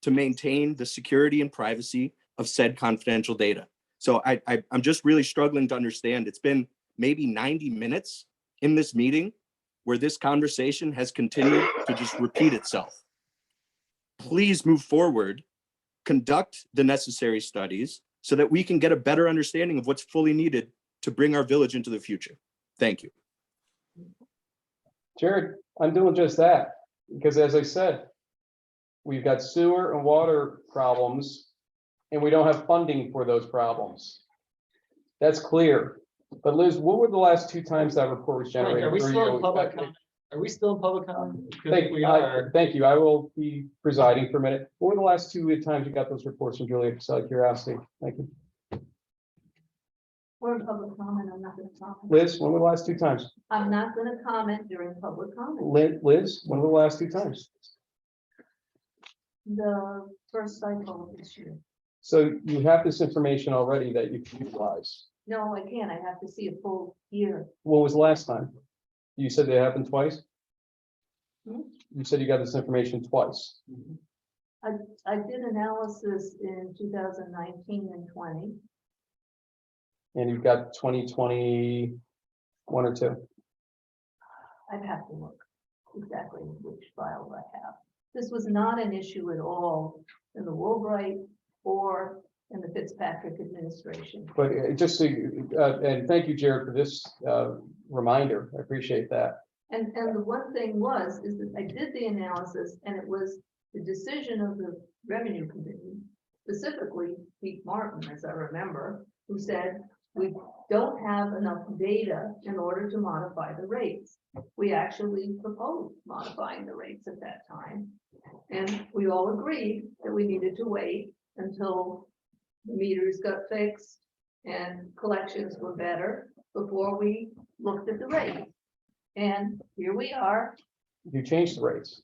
to maintain the security and privacy of said confidential data. So I'm just really struggling to understand. It's been maybe 90 minutes in this meeting where this conversation has continued to just repeat itself. Please move forward, conduct the necessary studies so that we can get a better understanding of what's fully needed to bring our village into the future. Thank you. Jared, I'm doing just that, because as I said, we've got sewer and water problems, and we don't have funding for those problems. That's clear. But Liz, what were the last 2 times that report was generated? Are we for still in you? public comment? Are we still in public comment? Because Thank if we you. are, Thank you. I will be presiding for a minute. What were the last 2 times you got those reports from Julia, just out of curiosity? Thank you. We're in public comment, I'm not gonna comment. Liz, when were the last 2 times? I'm not gonna comment during public comment. Liz, when were the last 2 times? The first cycle of this year. So you have this information already that you can utilize. No, I can't, I have to see a full year. When was the last time? You said they happened twice? Hmm? You said you got this information twice. I did analysis in 2019 and 20. And you've got 2020, 1 or 2. I'd have to look exactly which files I have. This was not an issue at all in the Woolbright or in the Fitzpatrick administration. But just so, and thank you, Jared, for this reminder. I appreciate that. And the one thing is that I did the analysis and it was the decision of the revenue committee, specifically Pete Martin, as I remember, who said, we don't have enough data in order to modify the rates. We actually proposed modifying the rates at that time. And we all agreed that we needed to wait until the meters got fixed and collections were better before we looked at the rate. And here we are. You changed the rates.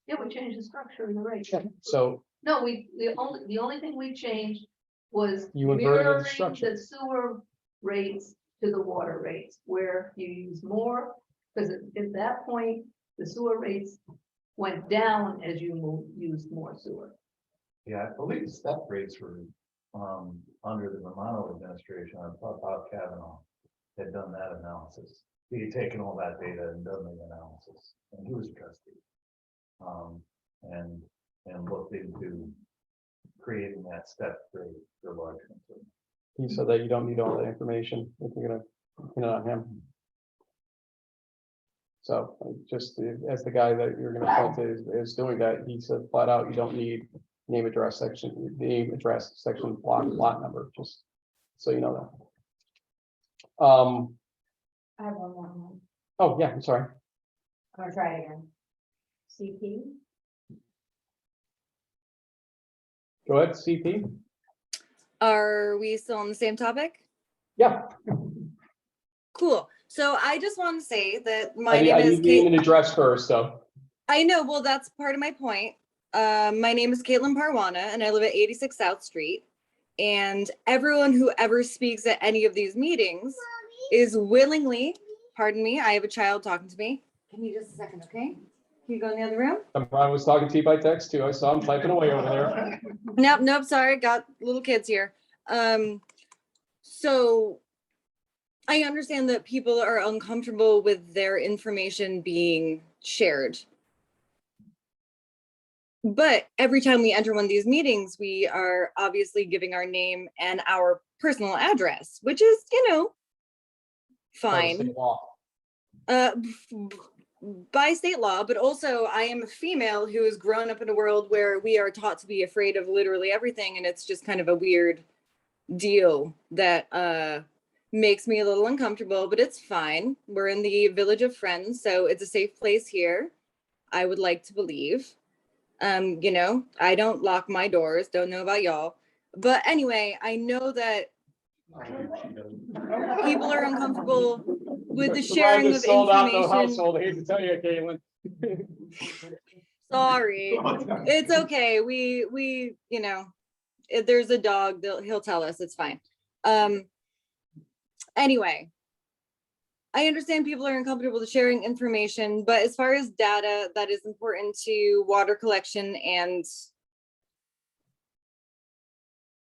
Yeah, we changed the structure of the rate. So No, the only thing we changed was You inverted the mirroring structure. the sewer rates to the water rates, where you use more, because at that point, the sewer rates went down as you used more sewer. Yeah, I believe the step rates were, under the Romano administration, I thought Bob Kavanaugh had done that analysis. He had taken all that data and done the analysis, and he was a trustee. And looked into creating that step rate for large concerns. he said that you don't need all that information if you're gonna, on him. So just as the guy that you're gonna point to is doing that, he said flat out, you don't need name, address, section, block, lot number, just so you know that. I have one more. Oh, yeah, I'm sorry. I'm gonna try it again. CP? Go ahead, CP. Are we still on the same topic? Yeah. Cool. So I just want to say that my I name is need name Kate. and address first, so. I know, well, that's part of my point. My name is Caitlin Parwana and I live at 86 South Street. And everyone who ever speaks at any of these meetings is willingly, pardon me, I have a child talking to me. Give me just a second, okay? Can you go in the other room? I was talking to you by text too. I saw him typing away over there. Nope, sorry, got little kids here. So I understand that people are uncomfortable with their information being shared. But every time we enter one of these meetings, we are obviously giving our name and our personal address, which is, fine. By state law, but also I am a female who has grown up in a world where we are taught to be afraid of literally everything. And it's just kind of a weird deal that makes me a little uncomfortable, but it's fine. We're in the Village of Friends, so it's a safe place here. I would like to believe. I don't lock my doors, don't know about y'all. But anyway, I know that people are uncomfortable with the sharing of sold out no information. household. I hate to tell you, Caitlin. Sorry, it's okay. We, if there's a dog, he'll tell us, it's fine. Anyway, I understand people are uncomfortable with sharing information, but as far as data that is important to water collection and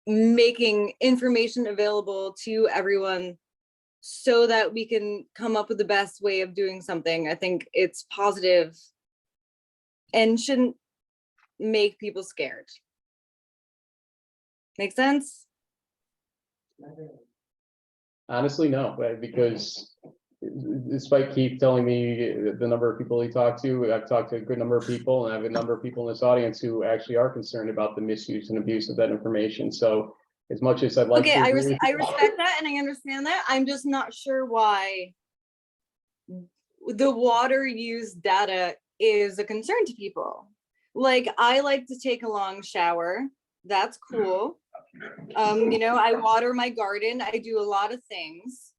making information available to everyone so that we can come up with the best way of doing something. I think it's positive and shouldn't make people scared. Make sense? Honestly, no, because despite Keith telling me the number of people he talked to, I've talked to a good number of people, and I have a number of people in this audience who actually are concerned about the misuse and abuse of that information. So as much as I'd like Okay, to I agree with you- respect that and I understand that. I'm just not sure why the water use data is a concern to people. Like, I like to take a long shower. That's cool. You know, I water my garden. I do a lot of things.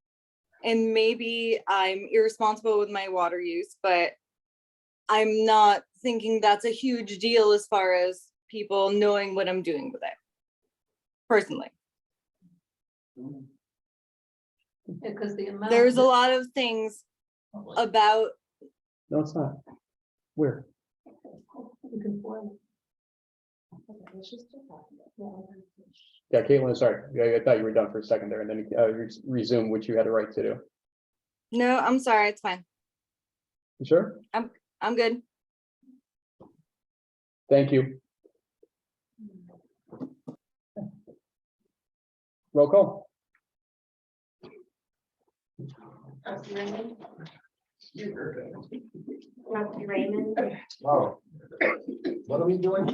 And maybe I'm irresponsible with my water use, but I'm not thinking that's a huge deal as far as people knowing what I'm doing with it. Personally. Because the amount. There's a that- lot of things about. No, it's not. Where? You can boil. Yeah, Caitlin, sorry. I thought you were done for a second there and then resume what you had a right to do. No, I'm sorry, it's fine. You sure? I'm good. Thank you. Roll call. Trustee Raymond? Trustee Raymond? Oh. What are we doing?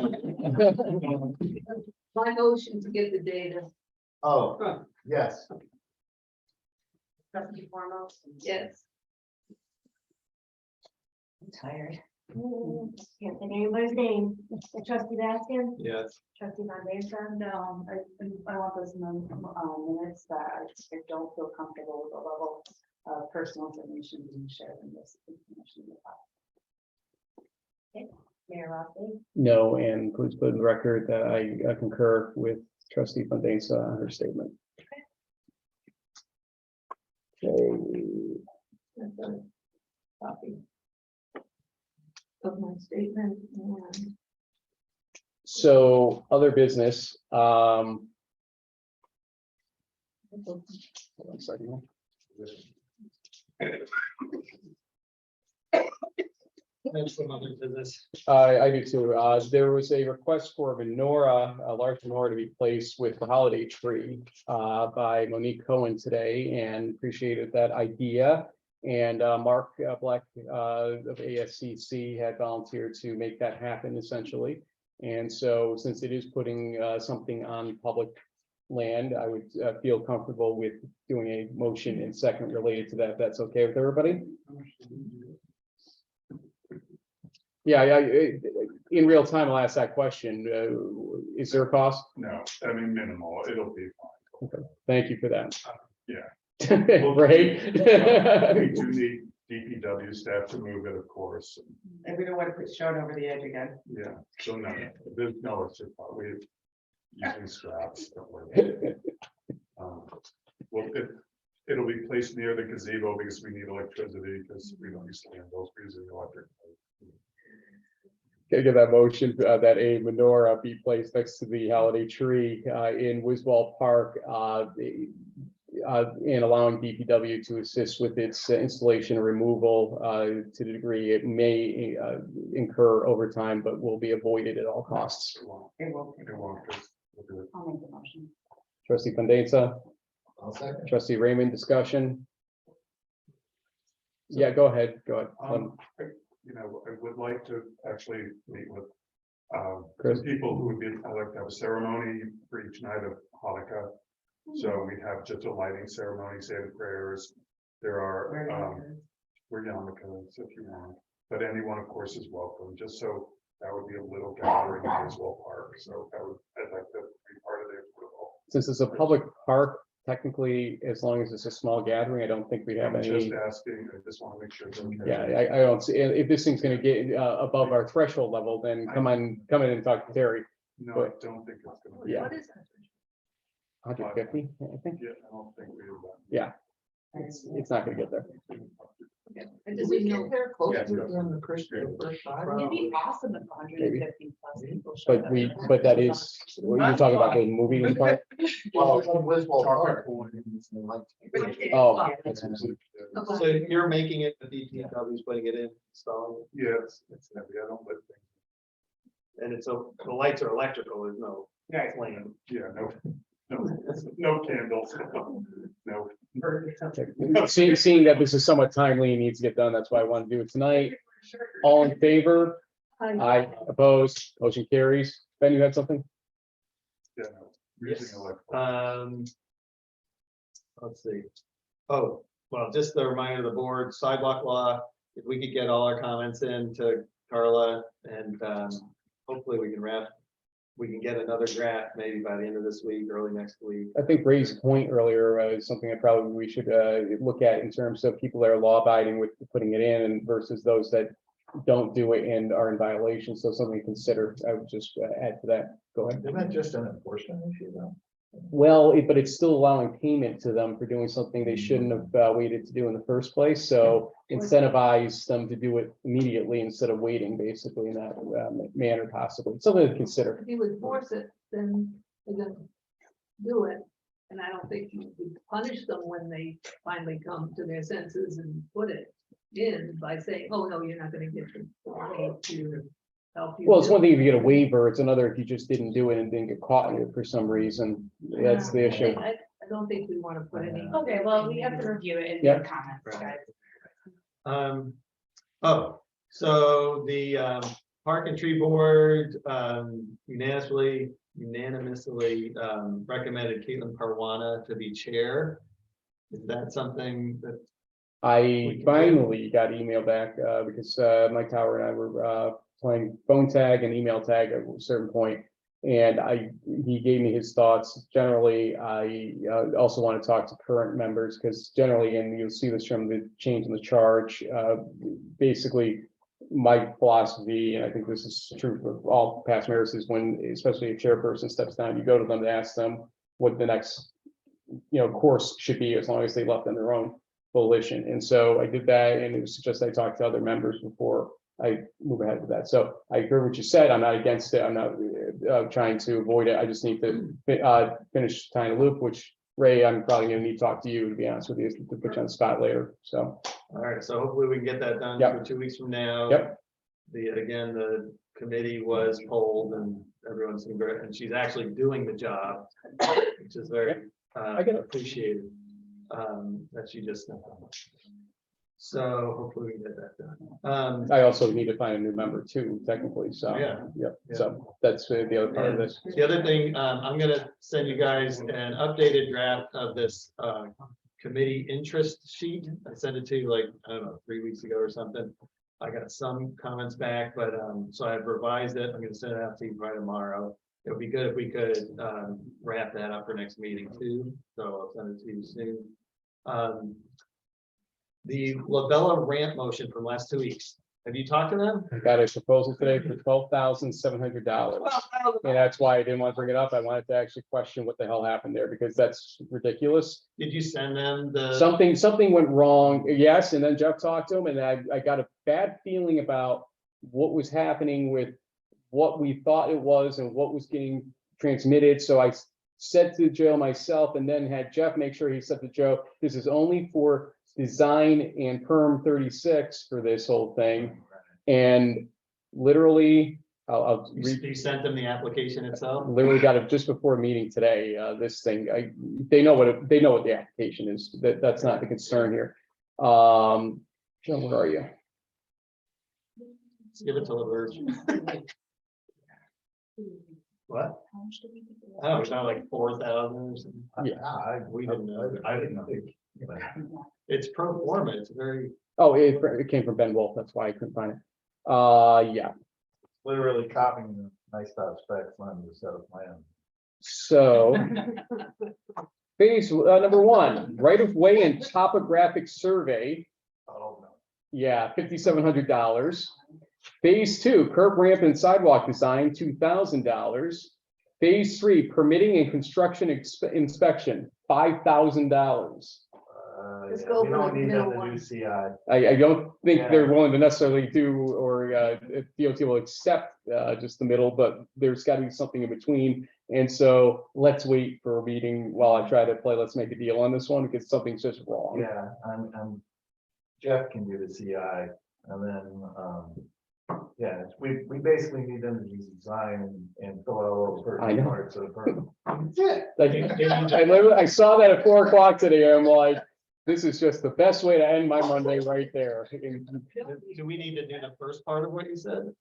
My motion to get the data. Oh, yes. Trustee Foremost? Yes. I'm tired. Can't think of anybody's name. Trustee Baskin? Yes. Trustee Van Denson? No, I want those minutes that I don't feel comfortable with the level of personal information being shared in this information. Mayor Rossi? No, and please put in the record that I concur with trustee Fondainsa on her statement. Okay. That's a copy of my statement and So other business, hold on a second. That's some other business. I do too. There was a request for a menorah, a large menorah to be placed with the holiday tree by Monique Cohen today, and appreciated that idea. And Mark Black of ASCC had volunteered to make that happen essentially. And so since it is putting something on public land, I would feel comfortable with doing a motion and second related to that. If that's okay with everybody? Yeah, in real time, I'll ask that question. Is there a cost? No, I mean, minimal, it'll be fine. Okay, thank you for that. Yeah. Right? We do need DPW staff to move it, of course. And we don't want to put Sean over the edge again. Yeah, so no, there's no, it's just, we using scraps. Don't worry. Well, it'll be placed near the gazebo because we need electricity because we don't use candles, we're using electric. Can I get that motion that a menorah be placed next to the holiday tree in Wiswall Park and allowing DPW to assist with its installation and removal to the degree it may incur overtime, but will be avoided at all costs. It won't. It won't, 'cause we'll do it. I'll make the motion. Trustee Fondainsa, I'll second. trustee Raymond, discussion? Yeah, go ahead. You know, I would like to actually meet with Chris? people who would be, I'd like to have a ceremony for each night of Hanukkah. So we have just a lighting ceremony, say the prayers. There are, we're yarmulkes if you want, but anyone, of course, is welcome, just so that would be a little gathering in Wiswell Park. So I'd like to be part of it. Since it's a public park, technically, as long as it's a small gathering, I don't think we have I'm any. just asking, I just want to make sure. it's okay. Yeah, I don't see, if this thing's gonna get above our threshold level, then come in and talk to Terry. No, I don't think it's gonna be. Yeah. what is that? 150, I think. Yeah, I don't think we have that. Yeah. It's not gonna get there. And does he know? They're close Yeah, to no. doing the Christian first time. It'd be awesome if 150 plus people showed up. But that is, what you're talking about the movie part? Well, it's on Wiswell Park. Oh. So you're making it, the DPW's putting it in, installing Yes, it's heavy, I don't live it, and it's, so the lights are electrical, there's no flame. yeah, no candles, no. Seeing that this is somewhat timely and needs to get done, that's why I want to do it tonight. All in favor? Aye. Opposed? Motion carries. Ben, you had something? Yeah, no, using Yes. electrical. Let's see. Oh, well, just a reminder to the board, sidewalk law, if we could get all our comments in to Carla and hopefully we can get another draft maybe by the end of this week, early next week. I think Ray's point earlier is something that probably we should look at in terms of people that are law abiding with putting it in and versus those that don't do it and are in violation. So something to consider. I would just add to that. Go ahead. Isn't that just an enforcement issue though? Well, but it's still allowing payment to them for doing something they shouldn't have waited to do in the first place. So incentivize them to do it immediately instead of waiting, basically in that manner, possibly. Something to consider. If you would force it, then they're gonna do it. And I don't think you would punish them when they finally come to their senses and put it in by saying, oh, no, you're not gonna get the money to help you. Well, it's do one it. thing if you get a waiver, it's another if you just didn't do it and didn't get caught in it for some reason. That's the issue. I don't think we want to put any. Okay, well, we have to review it and Yeah. give comments, guys. So the Park and Tree Board unanimously recommended Caitlin Parwana to be chair. Is that something that? I finally got email back because Mike Tower and I were playing phone tag and email tag at a certain point. And he gave me his thoughts. Generally, I also want to talk to current members because generally, and you'll see this from the change in the charge, basically my philosophy, and I think this is true for all past mayors, is when, especially if chairperson steps down, you go to them to ask them what the next, course should be, as long as they left on their own volition. And so I did that, and it was just I talked to other members before I move ahead with that. So I heard what you said. I'm not against it. I'm not trying to avoid it. I just need to finish tying the loop, which Ray, I'm probably going to need to talk to you, to be honest with you, to put you on the spot later. So. All right, so hopefully we can get that done Yep. for 2 weeks from now. Yep. The committee was polled and everyone's great, and she's actually doing the job, which is very I get it. appreciated. That she just. So hopefully we can get that done. I also need to find a new member too, technically. So, Yeah. Yep. So that's the other part of this. The other thing, I'm gonna send you guys an updated draft of this committee interest sheet. I sent it to you like, I don't know, 3 weeks ago or something. I got some comments back, but so I've revised it. I'm gonna send it out to you by tomorrow. It would be good if we could wrap that up for next meeting too. So I'll send it to you soon. The Labella ramp motion from last 2 weeks. Have you talked to them? I got a proposal today for $12,700. And that's why I didn't want to bring it up. I wanted to actually question what the hell happened there, because that's ridiculous. Did you send them the? Something went wrong. Yes, and then Jeff talked to him, and I got a bad feeling about what was happening with what we thought it was and what was getting transmitted. So I said to Joe myself, and then had Jeff make sure he said to Joe, this is only for design and perm 36 for this whole thing. And literally, I'll read. You sent them the application itself? Literally got it just before a meeting today. This thing, they know what the application is. That's not the concern here. Joe, where are you? Give it to LaVerge. What? Oh, it's not like 4,000 or something. Yeah. We didn't know. I didn't know. It's pro forma. It's very. Oh, it came from Ben Wolf. That's why I couldn't find it. Yeah. Literally copying the nice stuff specs on the set of plan. So phase number one, right of way and topographic survey. Oh, no. Yeah, $5,700. Phase two, curb ramp and sidewalk design, $2,000. Phase three, permitting and construction inspection, $5,000. Let's Yeah, go we for don't the need them middle to do one. CI. I don't think Yeah. they're willing to necessarily do, or if DOT will accept just the middle, but there's got to be something in between. And so let's wait for a meeting while I try to play, let's make a deal on this one, because something's just wrong. Yeah, Jeff can do the CI, and then, yeah, we basically need them to design and fill out all the I know. pertinent parts of the permit. That's it. Like, I saw that at 4 o'clock today. I'm like, this is just the best way to end my Monday right there. Do we need to do the first part of what you said?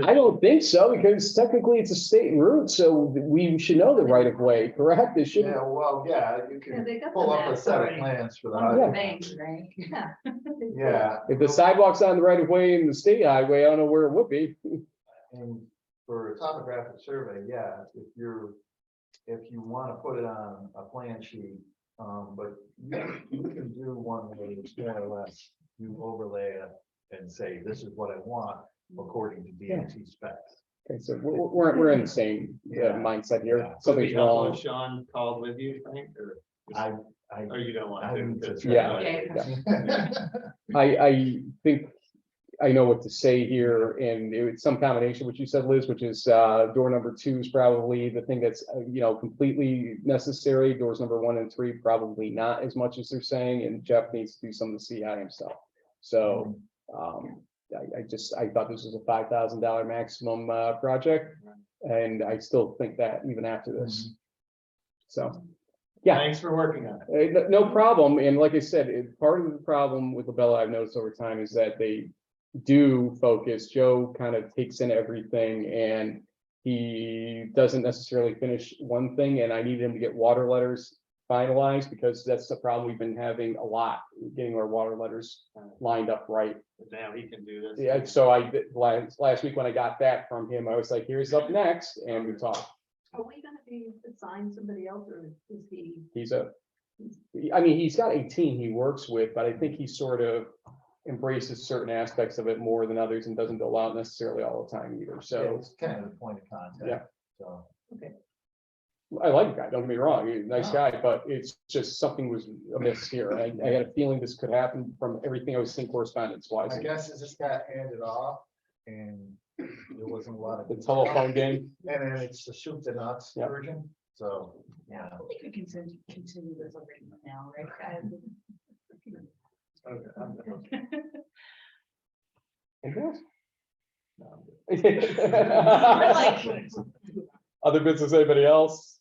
I don't think so, because technically it's a state route, so we should know the right of way, correct? It shouldn't. Yeah, well, yeah, you Yeah, can they got pull the up a maps set of already. plans for the On the highway. banks, right? Yeah. Yeah, If the sidewalk's on the right of way in the state highway, I don't know where it would be. and for a topographic survey, yeah, if you want to put it on a plan sheet, but you can do one where it's more or less, you overlay it and say, this is what I want according to DOT specs. Okay, so we're in the same Yeah. mindset here. Yeah. Would it be Something's helpful wrong. if Sean called with you, Frank, or? Or you don't want I to? need to 'cause- Yeah. I think I know what to say here, and it's some combination, what you said, Liz, which is door number 2 is probably the thing that's, completely necessary. Doors number 1 and 3, probably not as much as they're saying, and Jeff needs to do some of the CI himself. So, I thought this was a $5,000 maximum project, and I still think that even after this. So, yeah. Thanks for working on it. No problem, and like I said, part of the problem with Labella I've noticed over time is that they do focus. Joe kind of takes in everything, and he doesn't necessarily finish one thing, and I need him to get water letters finalized, because that's the problem we've been having a lot, getting our water letters lined up right. Now he can do this. Yeah, so last week when I got that from him, I was like, here's up next, and we talked. Are we gonna be assigned somebody else, or is he? He's he's got a team he works with, but I think he sort of embraces certain aspects of it more than others and doesn't go out necessarily all the time either. Yeah, So it's kind of the point of contact. Yeah. So. I like the guy, don't get me wrong, he's a nice Oh. guy, but it's just something was amiss here. I had a feeling this could happen from everything I was seeing correspondence wise. My guess is this got handed off and there wasn't a lot of. The telephone game. And then it's the soup to nuts Yep. version, so, yeah. I think we can continue this over now, right, guys? Other business, anybody else?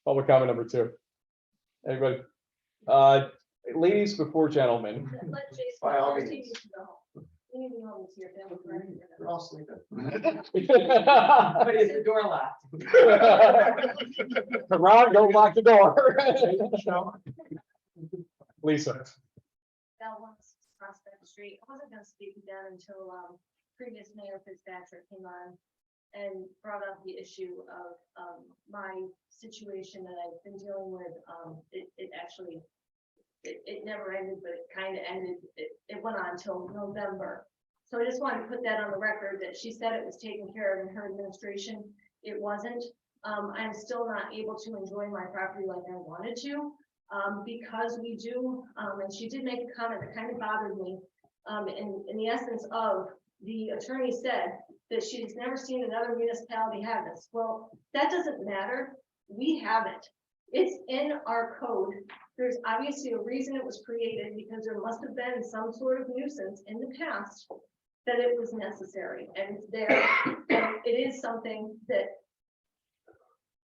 Public comment number 2. Anybody? Ladies before gentlemen. Let Jason By all know he means. needs to go. He needs to go to your family friend. We're all sleeping. But is the door locked? Ron, don't lock the door. Lisa. That one's Prospect Street. I wasn't gonna speak again until, previous mayor Fitzpatrick came on and brought up the issue of, my situation that I've been dealing with. It actually, it never ended, but it kind of ended. It went on until November. So I just wanted to put that on the record that she said it was taken care of in her administration. It wasn't. I'm still not able to enjoy my property like I wanted to. Because we do, and she did make a comment that kind of bothered me, in the essence of, the attorney said that she's never seen another municipality have this. Well, that doesn't matter. We have it. It's in our code. There's obviously a reason it was created, because there must have been some sort of nuisance in the past that it was necessary, and it's there. And it is something that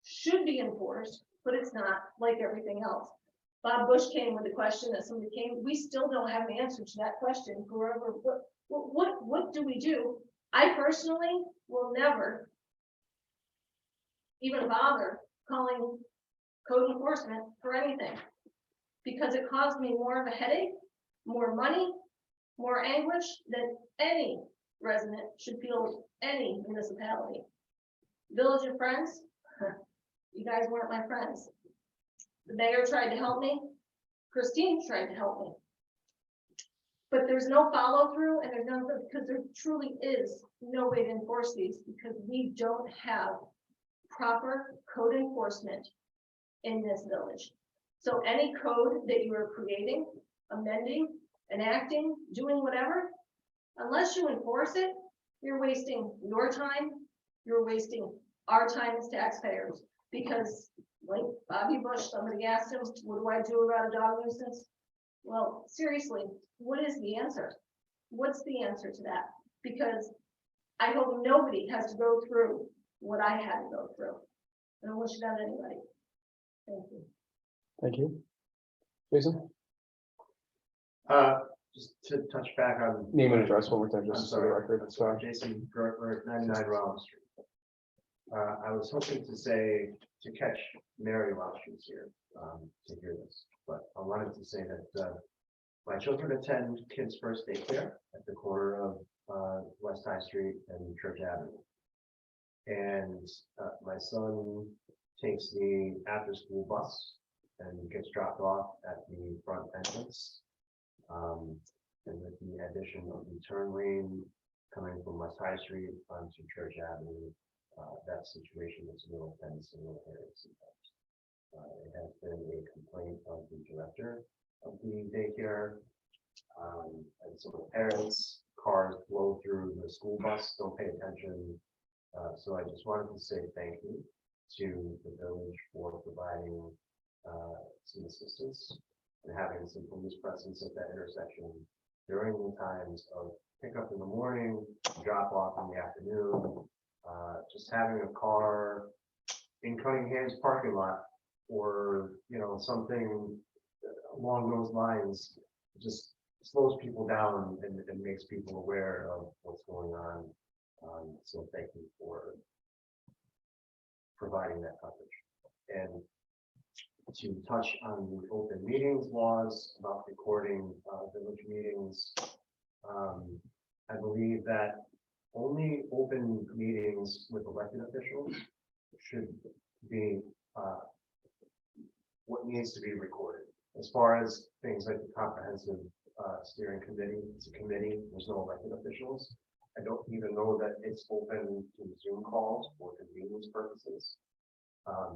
should be enforced, but it's not, like everything else. Bob Bush came with a question that somebody came, we still don't have an answer to that question. Whoever, what do we do? I personally will never even bother calling code enforcement for anything, because it caused me more of a headache, more money, more anguish than any resident should feel, any municipality. Village of Friends, you guys weren't my friends. The mayor tried to help me. Christine tried to help me. But there's no follow through, and there's no, because there truly is no way to enforce these, because we don't have proper code enforcement in this village. So any code that you are creating, amending, enacting, doing whatever, unless you enforce it, you're wasting your time, you're wasting our time as taxpayers. Because like Bobby Bush, somebody asked him, what do I do about a dog nuisance? Well, seriously, what is the answer? What's the answer to that? Because I hope nobody has to go through what I had to go through. I don't wish it on anybody. Thank you. Thank you. Jason, Just to touch back on. name and address one more time, I'm just for the sorry. record. Sorry. Jason Gertler, 99 Rollins Street. I was hoping to say, to catch Mary while she was here, to hear this, but I wanted to say that my children attend Kids First Daycare at the corner of West High Street and Church Avenue. And my son takes the after-school bus and gets dropped off at the front entrance. And with the addition of the turn lane coming from West High Street onto Church Avenue, that situation is a little tense in little areas sometimes. It has been a complaint of the director of the daycare. And so the parents, cars blow through the school bus, don't pay attention. So I just wanted to say thank you to the village for providing some assistance and having some police presence at that intersection during the times of pickup in the morning, drop off in the afternoon, just having a car in Cunningham's parking lot or, you know, something along those lines just slows people down and makes people aware of what's going on. So thank you for providing that coverage. And to touch on the open meetings laws about recording village meetings, I believe that only open meetings with elected officials should be what needs to be recorded. As far as things like the comprehensive steering committee, it's a committee, there's no elected officials. I don't even know that it's open to Zoom calls for convenience purposes.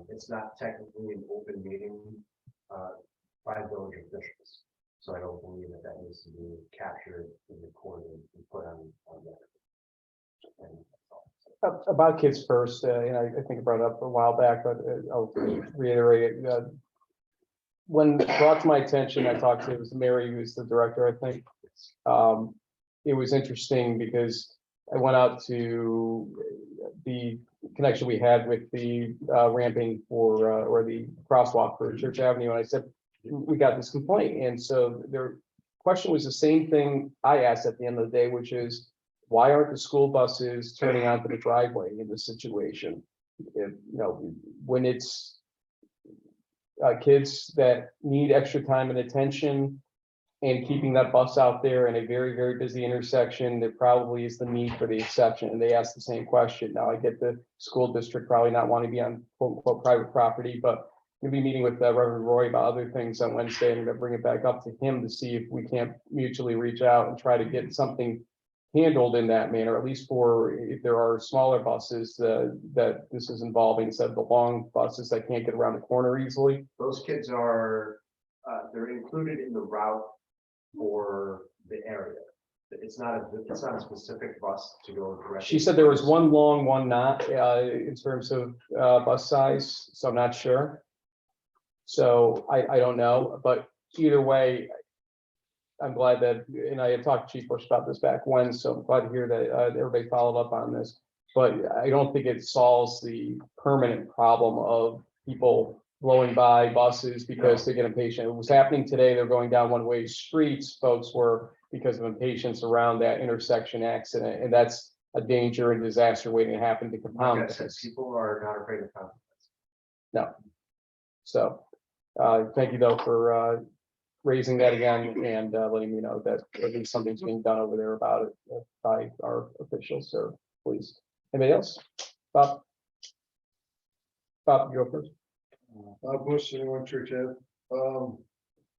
It's not technically an open meeting by village officials. So I don't believe that that needs to be captured and recorded and put on there. About Kids First, and I think I brought it up a while back, but I'll reiterate it. When brought to my attention, I talked to, it was Mary, who's the director, I think. It was interesting because I went out to the connection we had with the ramping for, or the crosswalk for Church Avenue, and I said, we got this complaint, and so their question was the same thing I asked at the end of the day, which is, why aren't the school buses turning onto the driveway in this situation? If, you know, when it's kids that need extra time and attention and keeping that bus out there in a very, very busy intersection, there probably is the need for the exception. And they asked the same question. Now I get the school district probably not want to be on quote unquote private property, but we'll be meeting with Reverend Roy about other things on Wednesday. And I'm going to bring it back up to him to see if we can't mutually reach out and try to get something handled in that manner, at least for if there are smaller buses that this is involving, instead of the long buses that can't get around the corner easily. Those kids are, they're included in the route for the area. It's not a specific bus to go directly. She said there was one long, one not, in terms of bus size, so I'm not sure. So I don't know, but either way, I'm glad that, and I had talked to Chief Bush about this back when, so I'm glad to hear that everybody followed up on this. But I don't think it solves the permanent problem of people blowing by buses because they get impatient. It was happening today. They're going down one-way streets. Folks were, because of impatience around that intersection accident, and that's a danger and disaster waiting to happen to compound. Like I said, people are not afraid of consequences. No. So, thank you though for raising that again and letting me know that at least something's being done over there about it by our officials. So please, anybody else? Bob? Bob, you go first. Bob Bush, 71 Church Ave.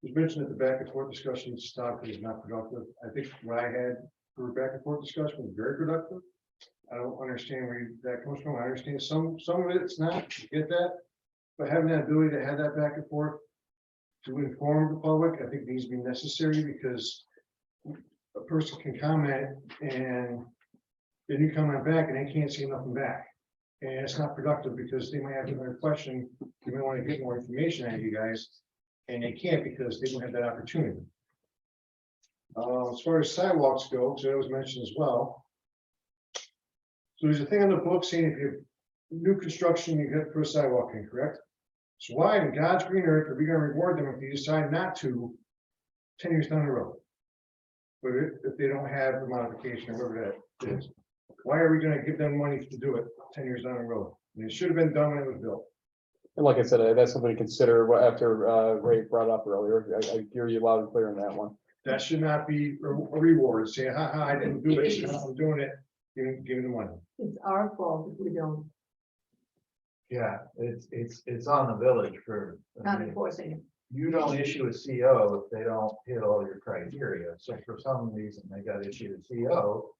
You mentioned that the back and forth discussion stopped is not productive. I think what I had for back and forth discussion was very productive. I don't understand where that comes from. I understand some of it, it's not, you get that. But having that ability to have that back and forth to inform the public, I think needs to be necessary because a person can comment and then you comment back and they can't say nothing back. And it's not productive because they might have another question, they may want to get more information out of you guys, and they can't because they don't have that opportunity. As far as sidewalks go, because that was mentioned as well. So there's a thing on the book saying if you have new construction, you get to put a sidewalk in, correct? So why in God's green earth are we gonna reward them if they decide not to 10 years down the road? But if they don't have the modification or whatever that is, why are we gonna give them money to do it 10 years down the road? And it should have been done when it was built. And like I said, that's something to consider after Ray brought up earlier. I hear you loud and clear on that one. That should not be a reward. Say, ha ha, I didn't do it, so I'm doing it. Give me the money. It's our fault if we don't, Yeah, it's on the village for. not enforcing it. You don't issue a CO if they don't hit all your criteria. So for some reason, they got issued a CO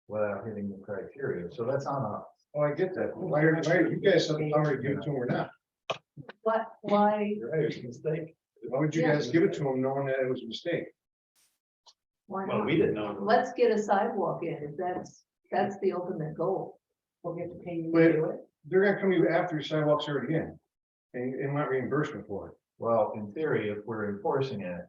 without hitting the criteria. So that's on us. Oh, I get that. Why are you guys have the power to give it to them or not? Why, You're right, it's a mistake. Why would you guys give it to them knowing that it was a mistake? why Well, not? we didn't know. Let's get a sidewalk in, if that's the ultimate goal. We'll get to pay you to But do it. they're gonna come to you after your sidewalk's already in and want reimbursement for it. Well, in theory, if we're enforcing it,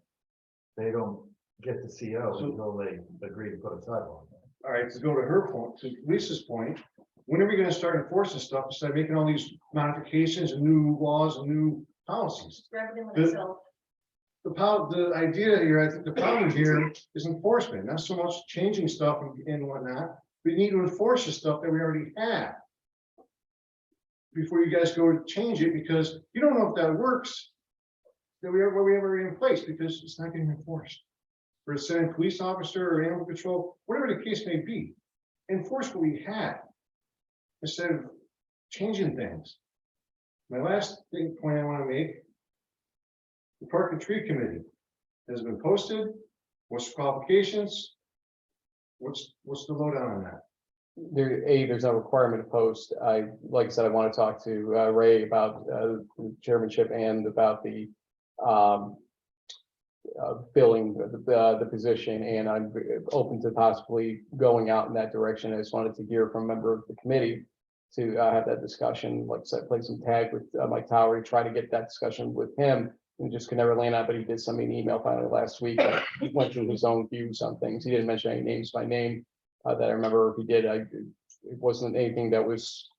they don't get the CO until they agree to put a sidewalk in. All right, to go to her point, to Lisa's point, when are we gonna start enforcing stuff instead of making all these modifications and new laws and new policies? Everything with The- itself. The idea here, I think the problem here is enforcement, not so much changing stuff and whatnot. We need to enforce the stuff that we already have. Before you guys go to change it, because you don't know if that works. That we have already in place, because it's not getting enforced. For a sitting police officer or animal control, whatever the case may be, enforce what we have. Instead of changing things. My last point I want to make. The Park and Tree Committee has been posted. What's the qualifications? What's the lowdown on that? There's no requirement to post. Like I said, I want to talk to Ray about the chairmanship and about the filling the position, and I'm open to possibly going out in that direction. I just wanted to hear from a member of the committee to have that discussion, like I said, play some tag with Mike Towery, try to get that discussion with him. And just could never land out, but he did send me an email finally last week. He went through his own views on things. He didn't mention any names by name that I remember. If he did, it wasn't anything that was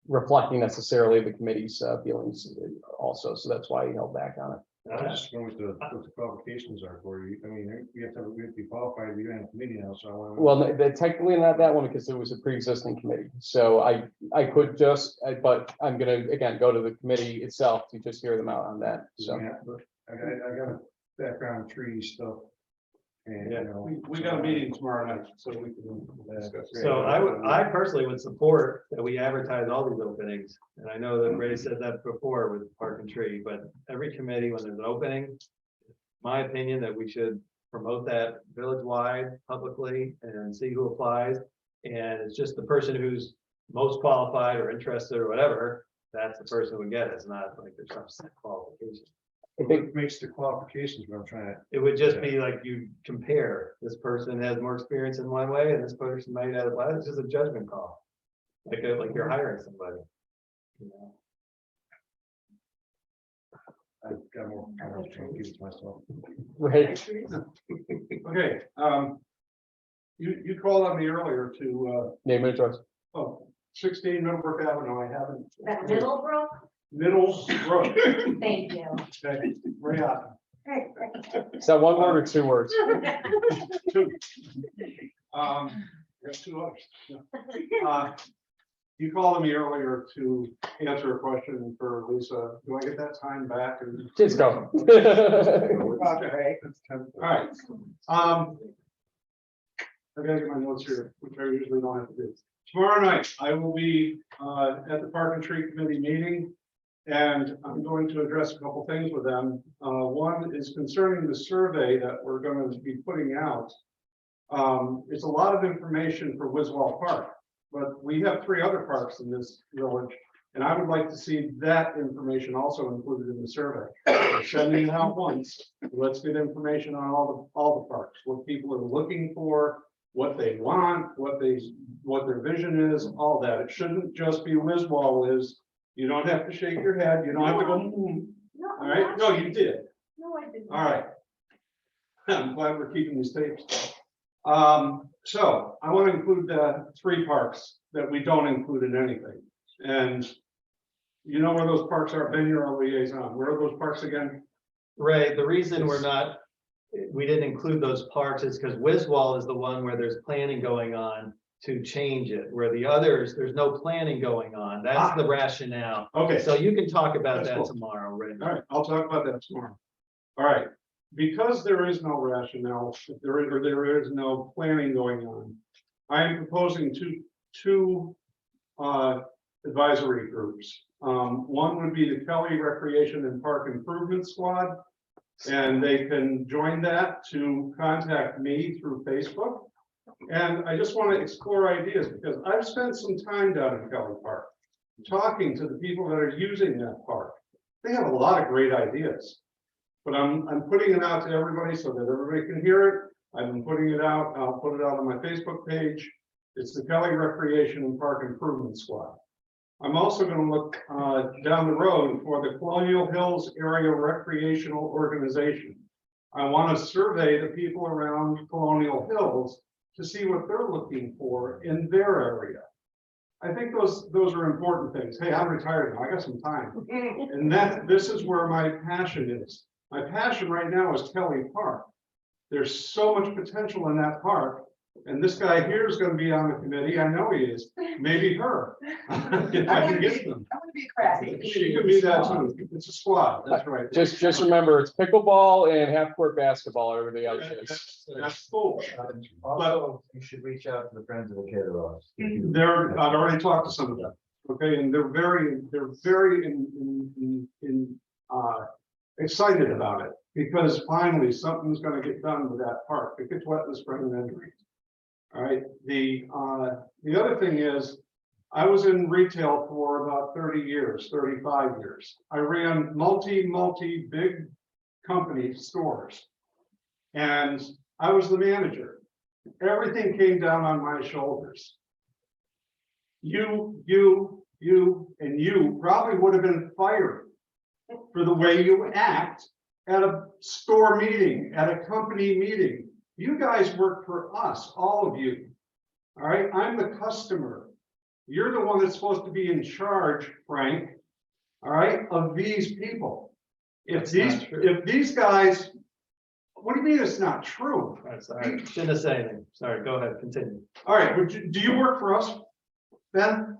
reflecting necessarily the committee's feelings also. So that's why he held back on it. I just know what the qualifications are for you. I mean, we have to be qualified. We don't have a committee now, so I want to. Well, technically not that one because it was a pre-existing committee. So I could just, but I'm gonna, again, go to the committee itself to just hear them out on that. So. Yeah, but I got a background in tree stuff. And, you know, We got a meeting tomorrow night, so we can discuss. So I personally would support that we advertise all these openings. And I know that Ray said that before with Park and Tree, but every committee, when there's an opening, my opinion that we should promote that village-wide publicly and see who applies. And it's just the person who's most qualified or interested or whatever, that's the person who would get it. It's not like there's some set qualification. What makes the qualifications what I'm trying to. It would just be like you compare, this person has more experience in one way and this person might have less. It's just a judgment call. Like you're hiring somebody. You know? I've got more. I don't know, give it to myself. Right. Okay, you called on me earlier to, Name and address. 16 Middlebrook Avenue, I haven't. That Middlebrook? Middlebrook. Thank you. Okay, Ray Otten. Is that one word or 2 words? Two. There's 2 others. You called on me earlier to answer a question for Lisa. Do I get that time back? Just go. Okay. All right. I gotta get my notes here, which I usually don't have to do. Tomorrow night, I will be at the Park and Tree Committee meeting, and I'm going to address a couple things with them. One is concerning the survey that we're going to be putting out. It's a lot of information for Wiswall Park, but we have 3 other parks in this village And I would like to see that information also included in the survey. We're sending it out once. Let's get information on all the parks, what people are looking for, what they want, what their vision is, all that. It shouldn't just be whiz wall is, you don't have to shake your head, you don't have to go, No, all right? No, you did. No, I didn't. All right. I'm glad we're keeping these tapes. So I want to include the 3 parks that we don't include in anything. And you know where those parks are, Ben, you're our liaison. Where are those parks again? Right, the reason we didn't include those parks is because Wiswall is the one where there's planning going on to change it, where the others, there's no planning going on. That's the rationale. Okay. So you can talk about That's that cool. tomorrow, right? All right, I'll talk about that tomorrow. All right, because there is no rationale, there is no planning going on. I am proposing two advisory groups. One would be the Kelly Recreation and Park Improvement Squad. And they can join that to contact me through Facebook. And I just want to explore ideas because I've spent some time down in Kelly Park talking to the people that are using that park. They have a lot of great ideas, but I'm putting it out to everybody so that everybody can hear it. I've been putting it out. I'll put it out on my Facebook page. It's the Kelly Recreation and Park Improvement Squad. I'm also going to look down the road for the Colonial Hills Area Recreational Organization. I want to survey the people around Colonial Hills to see what they're looking for in their area. I think those are important things. Hey, I'm retired now. I got some time. And this is where my passion is. My passion right now is Kelly Park. There's so much potential in that park. And this guy here is going to be on the committee. I know he is. Maybe her. If I can get them. I'm gonna be crassy. She could be that too. It's a squad. That's right. Just remember, it's pickleball and half-court basketball, everything else is. That's cool. Also, you should reach out to the Friends of the Caterers. I've already talked to some of them. Okay, and they're very excited about it because finally something's going to get done with that park. It gets wet in the spring and then rains. All right. The other thing is, I was in retail for about 30 years, 35 years. I ran multi big company stores, and I was the manager. Everything came down on my shoulders. You probably would have been fired for the way you act at a store meeting, at a company meeting. You guys work for us, all of you. All right, I'm the customer. You're the one that's supposed to be in charge, Frank. All right, of these people. If these guys, what do you mean it's not true? Sorry, shouldn't have said anything. Sorry, go ahead, continue. All right, but do you work for us, Ben?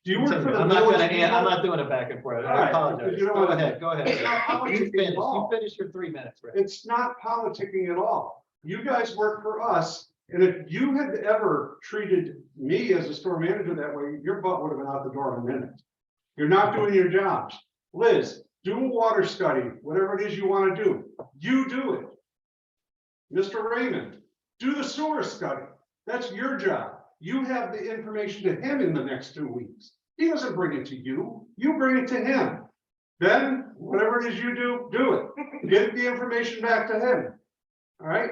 Do you work for the? I'm not doing it back and forth. All I right, apologize. because you don't Go wanna- ahead, go ahead. It's not politicking at You all. finish your 3 minutes, right? It's not politicking at all. You guys work for us. And if you had ever treated me as a store manager that way, your butt would have been out the door in a minute. You're not doing your jobs. Liz, do a water study, whatever it is you want to do. You do it. Mr. Raymond, do the sewer study. That's your job. You have the information to him in the next 2 weeks. He doesn't bring it to you. You bring it to him. Then, whatever it is you do, do it. Get the information back to him. All right?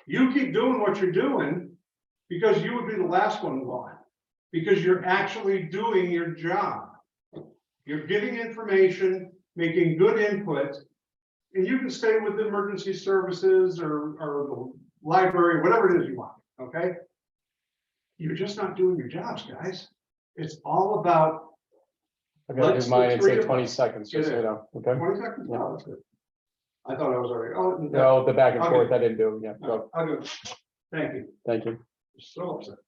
You keep doing what you're doing because you would be the last one gone. Because you're actually doing your job. You're getting information, making good input, and you can stay with the emergency services or the library, whatever it is you want, okay? You're just not doing your jobs, guys. It's all about. I gotta Let's do mine get in three say of 20 us. seconds, just so you know, okay? 20 seconds? Yeah. No, that's good. I thought I was already, oh. No, the back and Okay. forth, I didn't do, yeah, go, I'll do it. Thank you. thank you. So upset.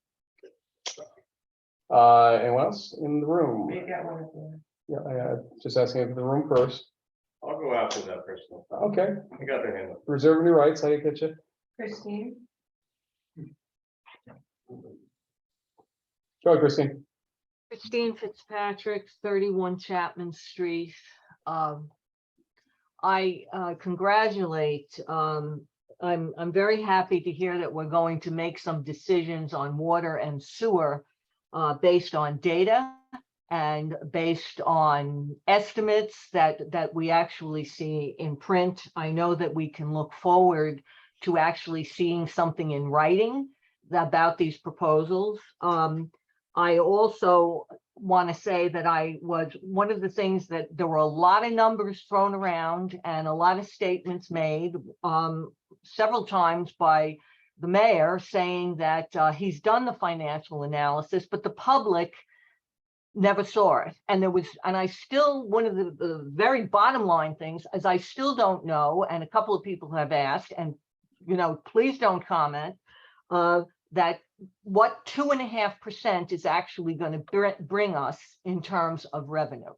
Anyone else in the room? You got one at the end. Yeah, just asking for the room first. I'll go after that person. Okay, I got their hand up. reserving your rights, I didn't get you. Christine? Go ahead, Christine. Christine Fitzpatrick, 31 Chapman Street. I congratulate, I'm very happy to hear that we're going to make some decisions on water and sewer based on data and based on estimates that we actually see in print. I know that we can look forward to actually seeing something in writing about these proposals. I also want to say that one of the things that there were a lot of numbers thrown around and a lot of statements made several times by the mayor saying that he's done the financial analysis, but the public never saw it. And I still, one of the very bottom line things is I still don't know, and a couple of people have asked, and please don't comment, that what 2.5% is actually going to bring us in terms of revenue.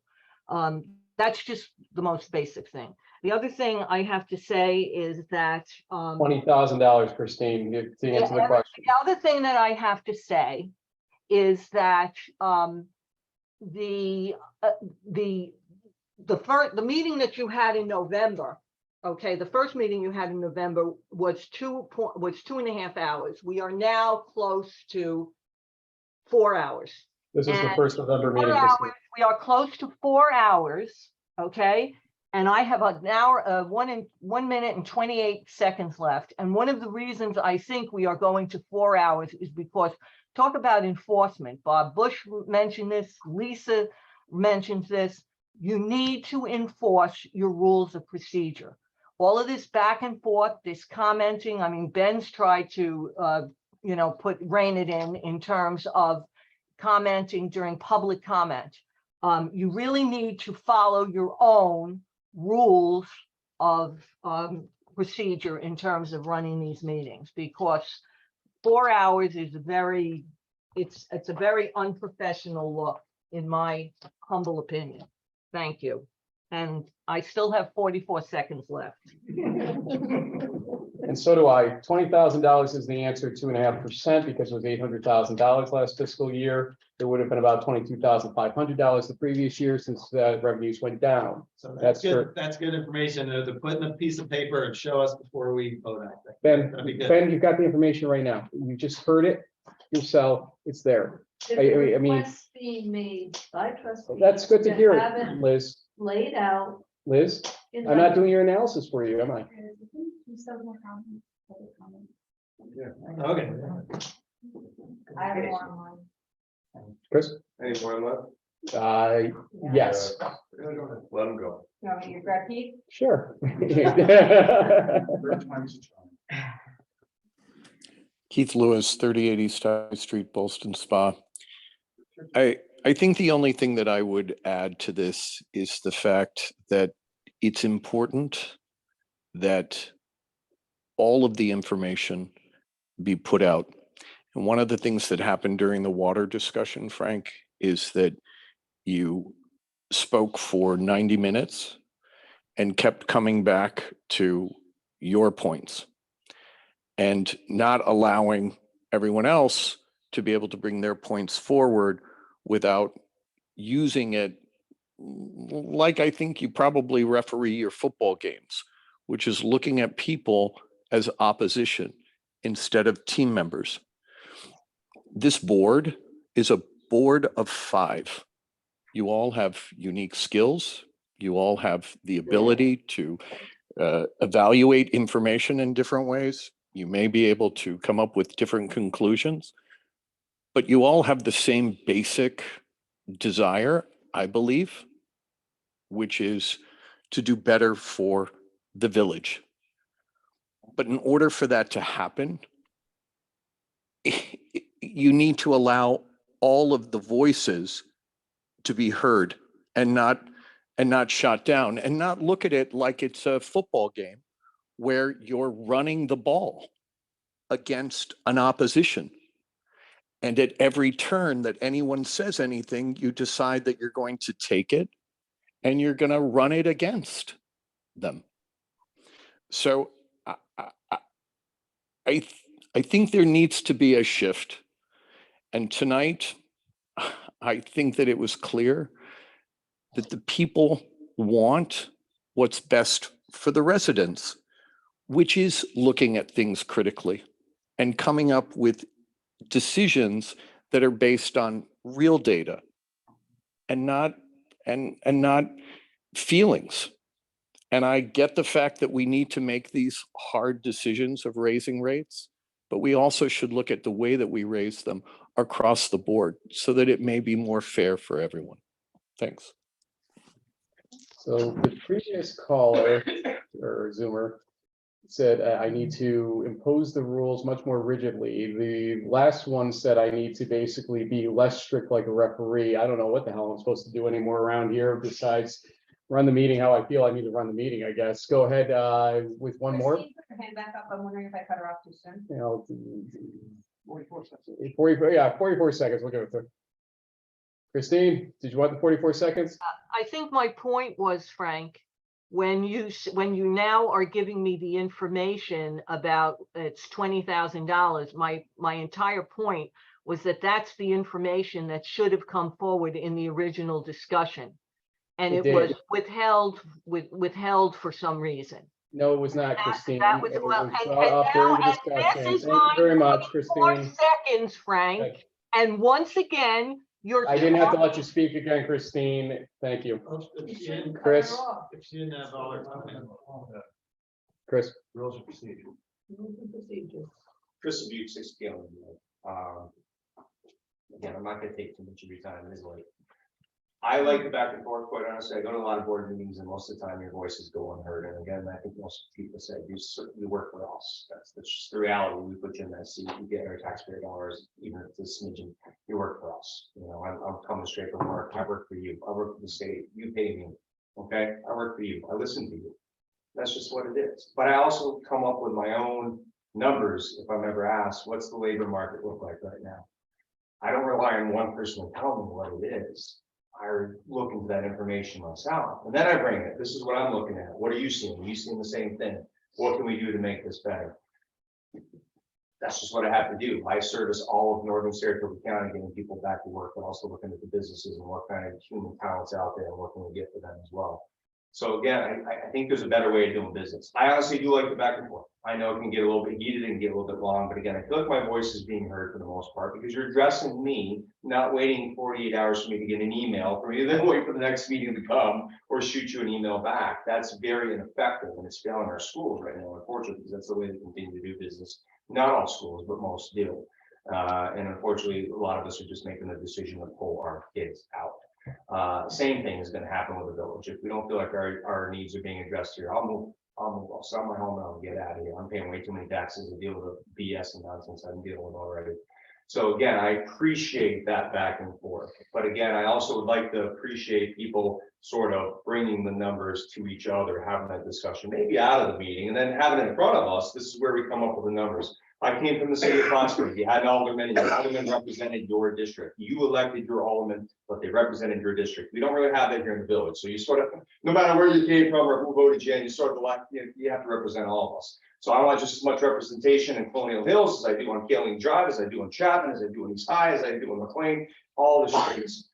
That's just the most basic thing. The other thing I have to say is that $20,000, Christine, to answer the question. the other thing that I have to say is that the meeting that you had in November, okay, the first meeting you had in November was 2.5 hours. We are now close to 4 hours. This is the first November 4 meeting. hours, we are close to 4 hours, okay? And I have an hour, 1 minute and 28 seconds left. And one of the reasons I think we are going to 4 hours is because, talk about enforcement. Bob Bush mentioned this, Lisa mentions this. You need to enforce your rules of procedure. All of this back and forth, this commenting, I mean, Ben's tried to, rein it in terms of commenting during public comment. You really need to follow your own rules of procedure in terms of running these meetings, because 4 hours is it's a very unprofessional look, in my humble opinion. Thank you. And I still have 44 seconds left. And so do I. $20,000 is the answer, 2.5%, because it was $800,000 last fiscal year. It would have been about $22,500 the previous year since the revenues went down. So That's good. That's good information to put in a piece of paper and show us before we vote on it. Ben, you've got the information right now. You just heard it yourself. It's there. If I the mean, request being made by trustees. that's good to hear have it, Liz. Laid out. Liz, in I'm not writing. doing your analysis for you, am I? Okay. I have more online. Chris? Any more left? Yes, Let them go. You want me to grab Pete? sure. Keith Lewis, 38 East High Street, Bolston Spa. I think the only thing that I would add to this is the fact that it's important that all of the information be put out. And one of the things that happened during the water discussion, Frank, is that you spoke for 90 minutes and kept coming back to your points and not allowing everyone else to be able to bring their points forward without using it like I think you probably referee your football games, which is looking at people as opposition instead of team members. This board is a board of 5. You all have unique skills. You all have the ability to evaluate information in different ways. You may be able to come up with different conclusions, but you all have the same basic desire, I believe, which is to do better for the village. But in order for that to happen, you need to allow all of the voices to be heard and not shot down, and not look at it like it's a football game where you're running the ball against an opposition. And at every turn that anyone says anything, you decide that you're going to take it and you're going to run it against them. So I think there needs to be a shift. And tonight, I think that it was clear that the people want what's best for the residents, which is looking at things critically and coming up with decisions that are based on real data, and not feelings. And I get the fact that we need to make these hard decisions of raising rates, but we also should look at the way that we raise them across the board so that it may be more fair for everyone. Thanks. So the previous caller or Zoomer said I need to impose the rules much more rigidly. The last one said I need to basically be less strict like a referee. I don't know what the hell I'm supposed to do anymore around here besides run the meeting how I feel I need to run the meeting, I guess. Go ahead with one more. Christine, put your hand back up. I'm wondering if I cut her off too soon. You know, 44 seconds. 44 seconds. We'll give it to her. Christine, did you want the 44 seconds? I think my point was, Frank, when you now are giving me the information about it's $20,000, my entire point was that that's the information that should have come forward in the original discussion. And It it was did. withheld for some reason. No, it was not, Christine. That was, It well, was and brought up during the now, discussion. and this is Thank you very much, 4 Christine. seconds, Frank. And once again, you're. I didn't have to let you speak again, Christine. Thank you. If she didn't- Chris, if she didn't have all her time. Chris. Rules of procedure. Chris Dubuque, 6 Galen. Again, I'm not gonna take too much of your time, it is late. I like the back and forth, quite honestly. I go to a lot of board meetings and most of the time your voices go unheard. And again, I think most people say you work for us. That's just the reality. We put you in that seat, you get our taxpayer dollars, even if it's a smidgen, you work for us. You know, I'm coming straight from work. I work for you. I work for the state. You pay me. Okay, I work for you. I listen to you. That's just what it is. But I also come up with my own numbers. If I'm ever asked, what's the labor market look like right now? I don't rely on one person to tell me what it is. I look into that information myself, and then I bring it. This is what I'm looking at. What are you seeing? Are you seeing the same thing? What can we do to make this better? That's just what I have to do. I service all of Northern Saratoga County, getting people back to work, but also looking at the businesses and what kind of human talent's out there and what can we get for them as well. So again, I think there's a better way of doing business. I honestly do like the back and forth. I know it can get a little bit heated and get a little bit long, but again, I feel like my voice is being heard for the most part because you're addressing me, not waiting 48 hours for me to get an email from you, then wait for the next meeting to come or shoot you an email back. That's very ineffective and it's failing our schools right now, unfortunately, because that's the way they continue to do business. Not all schools, but most do. And unfortunately, a lot of us are just making the decision to pull our kids out. Same thing is going to happen with the village. If we don't feel like our needs are being addressed here, I'll move. I'll sell my home and I'll get out of here. I'm paying way too many taxes to deal with the BS and nonsense I'm dealing with already. So again, I appreciate that back and forth. But again, I also would like to appreciate people sort of bringing the numbers to each other, having that discussion, maybe out of the meeting, and then having it in front of us. This is where we come up with the numbers. I came from the city of Plattsburgh. You had an alderman, and your alderman represented your district. You elected your alderman, but they represented your district. We don't really have that here in the village. So you sort of, no matter where you came from or who voted you in, you sort of like, you have to represent all of us. So I want just as much representation in Colonial Hills as I do on Kaling Drive, as I do on Chapman, as I do on East High, as I do on McLean, all the streets.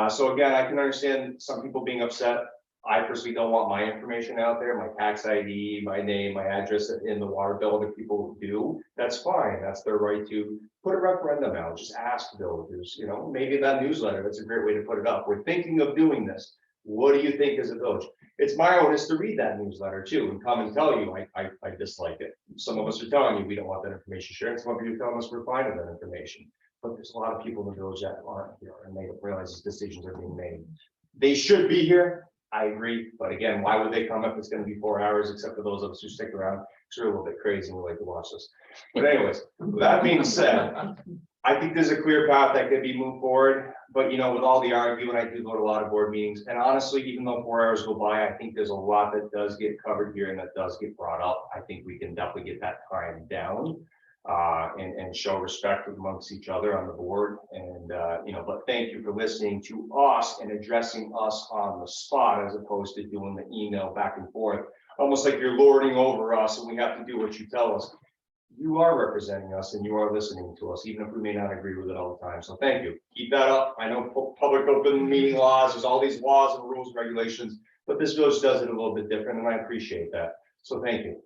So again, I can understand some people being upset. I personally don't want my information out there, my tax ID, my name, my address in the water bill. If people do, that's fine. That's their right to put a referendum out. Just ask villagers, you know, maybe that newsletter, that's a great way to put it up. We're thinking of doing this. What do you think as a village? It's my onus to read that newsletter too and come and tell you I dislike it. Some of us are telling you we don't want that information shared. Some of you are telling us we're fine with that information. But there's a lot of people in the village that aren't here and they don't realize these decisions are being made. They should be here. I agree, but again, why would they come if it's going to be 4 hours, except for those of us who stick around? It's a little bit crazy and we like to watch this. But anyways, with that being said, I think there's a clear path that could be moved forward. But you know, with all the arguing, I do go to a lot of board meetings, and honestly, even though 4 hours go by, I think there's a lot that does get covered here and that does get brought up. I think we can definitely get that time down. And show respect amongst each other on the board. And, you know, but thank you for listening to us and addressing us on the spot, as opposed to doing the email back and forth, almost like you're lording over us and we have to do what you tell us. You are representing us and you are listening to us, even if we may not agree with it all the time. So thank you. Keep that up. I know public open meeting laws, there's all these laws and rules and regulations, but this village does it a little bit different and I appreciate that. So thank you.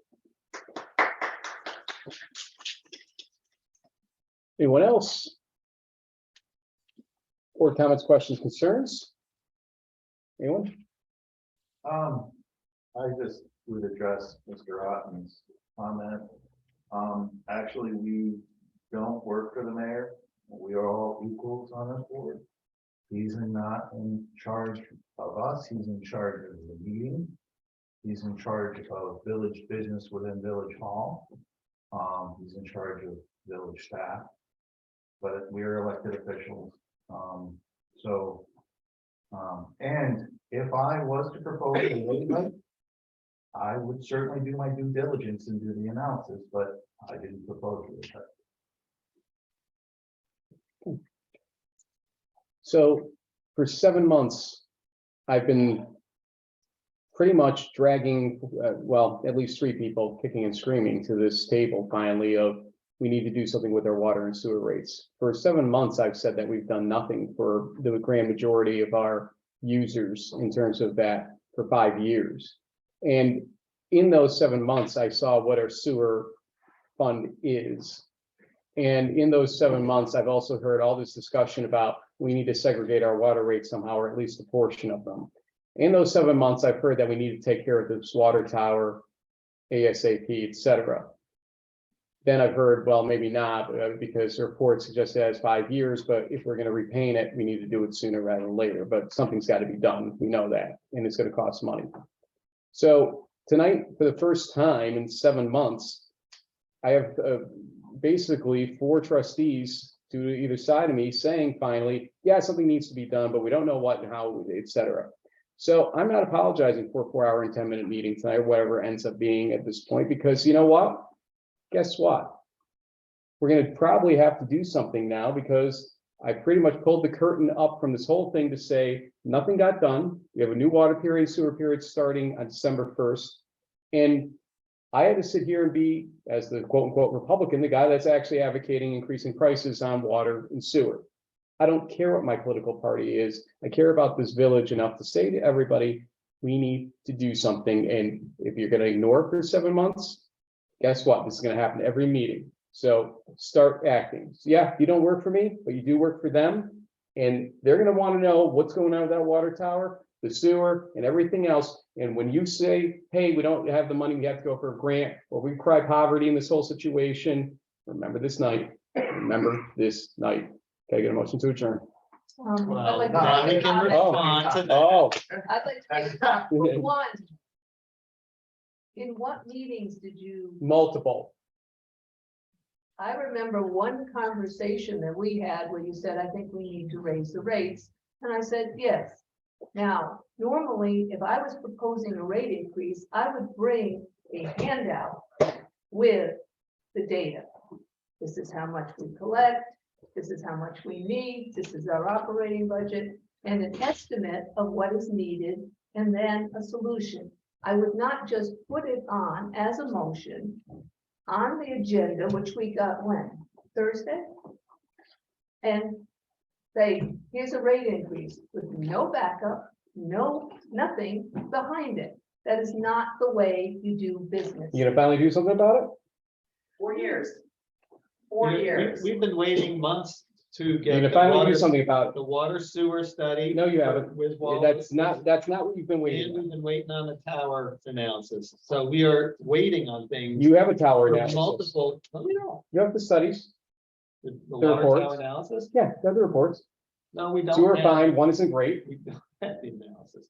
Anyone else? Board comments, questions, concerns? Anyone? I just would address Mr. Otten's comment. Actually, we don't work for the mayor. We are all equals on this board. He's not in charge of us. He's in charge of the meeting. He's in charge of village business within Village Hall. He's in charge of village staff. But we're elected officials. And if I was to propose a rate hike, I would certainly do my due diligence and do the analysis, but I didn't propose it. So for 7 months, I've been pretty much dragging, well, at least 3 people kicking and screaming to this table finally of, we need to do something with our water and sewer rates. For 7 months, I've said that we've done nothing for the grand majority of our users in terms of that for 5 years. And in those 7 months, I saw what our sewer fund is. And in those 7 months, I've also heard all this discussion about we need to segregate our water rates somehow, or at least a portion of them. In those 7 months, I've heard that we need to take care of this water tower, ASAP, et cetera. Then I've heard, well, maybe not, because the report suggests it has 5 years, but if we're going to repaint it, we need to do it sooner rather than later. But something's got to be done. We know that, and it's going to cost money. So tonight, for the first time in 7 months, I have basically 4 trustees to either side of me saying finally, yeah, something needs to be done, but we don't know what and how, et cetera. So I'm not apologizing for a 4-hour and 10-minute meeting tonight, or whatever it ends up being at this point, because you know what? Guess what? We're going to probably have to do something now, because I pretty much pulled the curtain up from this whole thing to say nothing got done. We have a new water period, sewer period starting on December 1st. And I had to sit here and be, as the quote unquote Republican, the guy that's actually advocating increasing prices on water and sewer. I don't care what my political party is. I care about this village enough to say to everybody, we need to do something. And if you're going to ignore it for 7 months, guess what? This is going to happen every meeting. So start acting. So yeah, you don't work for me, but you do work for them. And they're going to want to know what's going on with that water tower, the sewer, and everything else. And when you say, hey, we don't have the money, we have to go for a grant, or we cry poverty in this whole situation, remember this night. Remember this night. Can I get a motion to adjourn? I'd Well, like now we to can make a respond to that. Oh, I'd like to make one. In what meetings did you? multiple. I remember one conversation that we had where you said, I think we need to raise the rates. And I said, yes. Now, normally, if I was proposing a rate increase, I would bring a handout with the data. This is how much we collect. This is how much we need. This is our operating budget and an estimate of what is needed, and then a solution. I would not just put it on as a motion on the agenda, which we got when? Thursday? And say, here's a rate increase with no backup, nothing behind it. That is not the way you do business. You gonna finally do something about it? 4 years. 4 We- years. We've been waiting months to You get gonna the finally do water, something about the water sewer study. No, you haven't. With it? Wallace. That's not what you've been And waiting on. we've been waiting on the tower analysis. So we are waiting on things. You have a tower for analysis. multiple, no, we don't. You have the studies. The The water reports. tower analysis? Yeah, you have the reports. No, we don't. Two are have- fine, one isn't great. We don't have the analysis.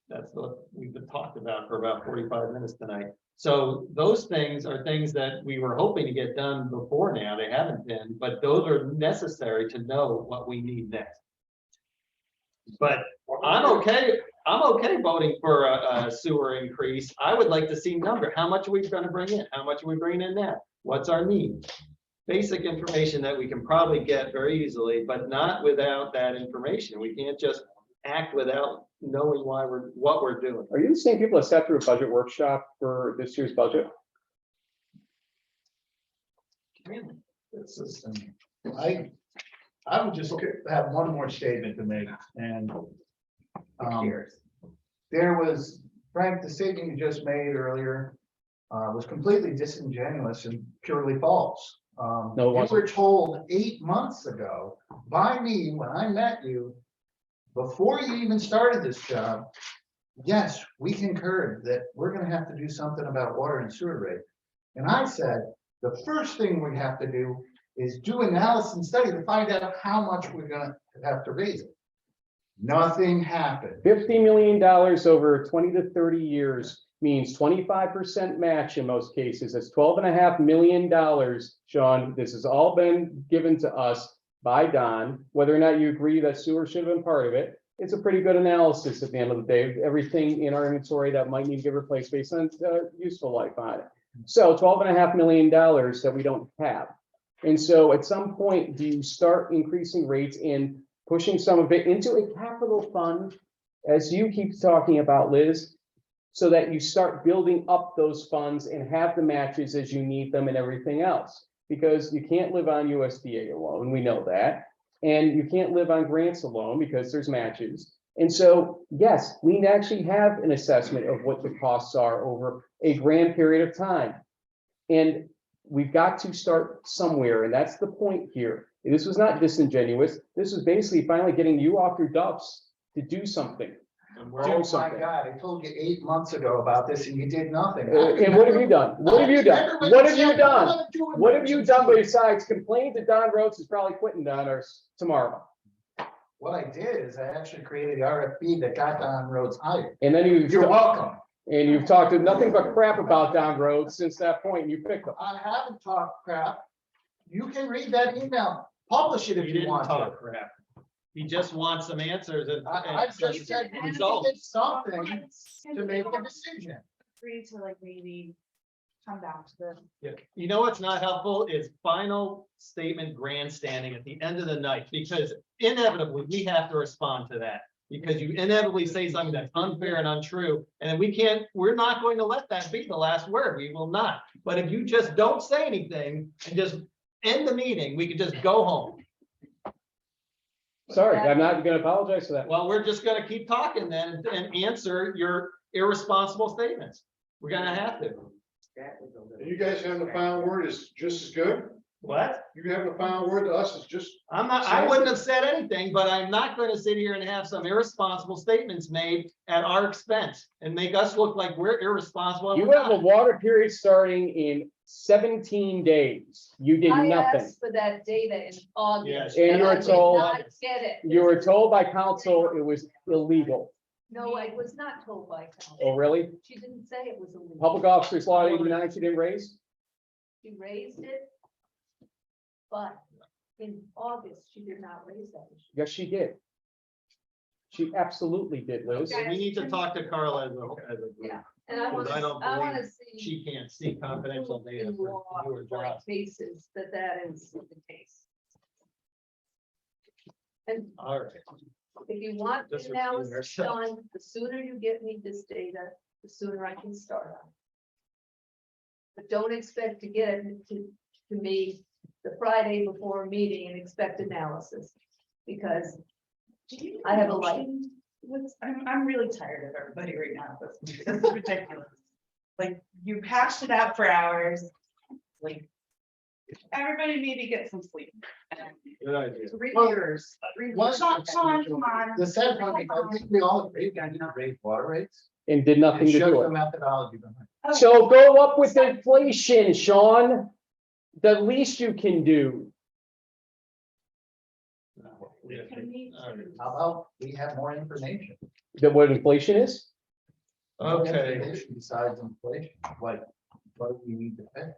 That's what we've been talking about for about 45 minutes tonight. So those things are things that we were hoping to get done before now. They haven't been, but those are necessary to know what we need next. But I'm okay voting for a sewer increase. I would like to see number. How much are we gonna bring in? How much are we bringing in now? What's our need? Basic information that we can probably get very easily, but not without that information. We can't just act without knowing what we're doing. Are you the same people that sat through a budget workshop for this year's budget? This is, I would just have one more statement to make, and there was, Frank, the statement you just made earlier was completely disingenuous and purely false. No, it You wasn't. were told 8 months ago by me when I met you before you even started this job, yes, we concurred that we're gonna have to do something about water and sewer rate. And I said, the first thing we have to do is do analysis and study to find out how much we're gonna have to raise it. Nothing happened. $50 million over 20 to 30 years means 25% match in most cases. That's $12.5 million, Sean. This has all been given to us by Don. Whether or not you agree that sewer should have been part of it, it's a pretty good analysis at the end of the day. Everything in our inventory that might need to get replaced based on useful life on it. So $12.5 million that we don't have. And so at some point, do you start increasing rates and pushing some of it into a capital fund, as you keep talking about, Liz, so that you start building up those funds and have the matches as you need them and everything else? Because you can't live on USDA alone, we know that. And you can't live on grants alone because there's matches. And so, yes, we actually have an assessment of what the costs are over a grand period of time. And we've got to start somewhere, and that's the point here. This was not disingenuous. This was basically finally getting you off your duffs to do something. Oh my God, I told you 8 months ago about this and you did nothing. And what have you done? What have you done? What have you done? What have you done besides complain to Don Rhodes, who's probably quitting Don or tomorrow? What I did is I actually created the RFP that got Don Rhodes hired. And then You're welcome. And you've talked nothing but crap about Don Rhodes since that point, and you picked him. I haven't talked crap. You can read that email, publish it if He you didn't want to. talk crap. He just wants some answers and. I've just said you did something to make a decision. Agree to like maybe come back to the. Yeah, you know what's not helpful is final statement grandstanding at the end of the night, because inevitably we have to respond to that. Because you inevitably say something that's unfair and untrue, and we're not going to let that be the last word. We will not. But if you just don't say anything and just end the meeting, we can just go home. Sorry, I'm not gonna apologize for that. Well, we're just gonna keep talking then and answer your irresponsible statements. We're gonna have to. You guys having the final word is just as good? What? You having the final word to us is just. I wouldn't have said anything, but I'm not going to sit here and have some irresponsible statements made at our expense and make us look like we're irresponsible. You have a water period starting in 17 days. You did I nothing. asked for that data in August. Yes. And you I were did told, not get it. you were told by council it was illegal. No, I was not told by council. Oh, really? She didn't say it was illegal. Public Officers Law 89, she didn't raise? She raised it. But in August, she did not raise that issue. Yes, she did. She absolutely did, Liz. So we need to talk to Carla as a group. Yeah. And I want Because I don't to, I want to believe see. she can't see confidential data in for law, to do her job. like cases that is the case. And All right. if you want Just the repeating analysis herself. done, the sooner you get me this data, the sooner I can start on it. But don't expect to get it to me the Friday before a meeting and expect analysis, because I have a life. I'm really tired of everybody right now. This is ridiculous. Like, you hashed it out for hours. Like, everybody maybe get some sleep. Good idea. 3 Well, years. One- Sean, come on. The sad part, I think we all agree that you raise water rates. And did nothing And to show do the it. methodology behind. So go up with inflation, Sean. The least you can do. How about we have more information? That what inflation is? More Okay. information Besides inflation, what do we need to pay?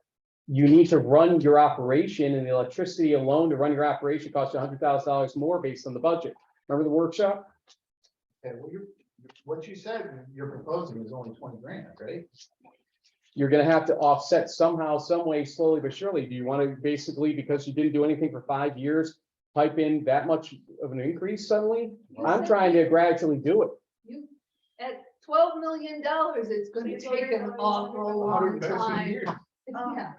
You need to run your operation, and the electricity alone to run your operation costs you $100,000 more based on the budget. Remember the workshop? Okay, well, what you said you're proposing is only 20 grand, right? You're gonna have to offset somehow, some way, slowly but surely. Do you want to basically, because you didn't do anything for 5 years, pipe in that much of an increase suddenly? I'm trying to gradually do it. You, at $12 million, it's gonna take an awful long time. Yeah,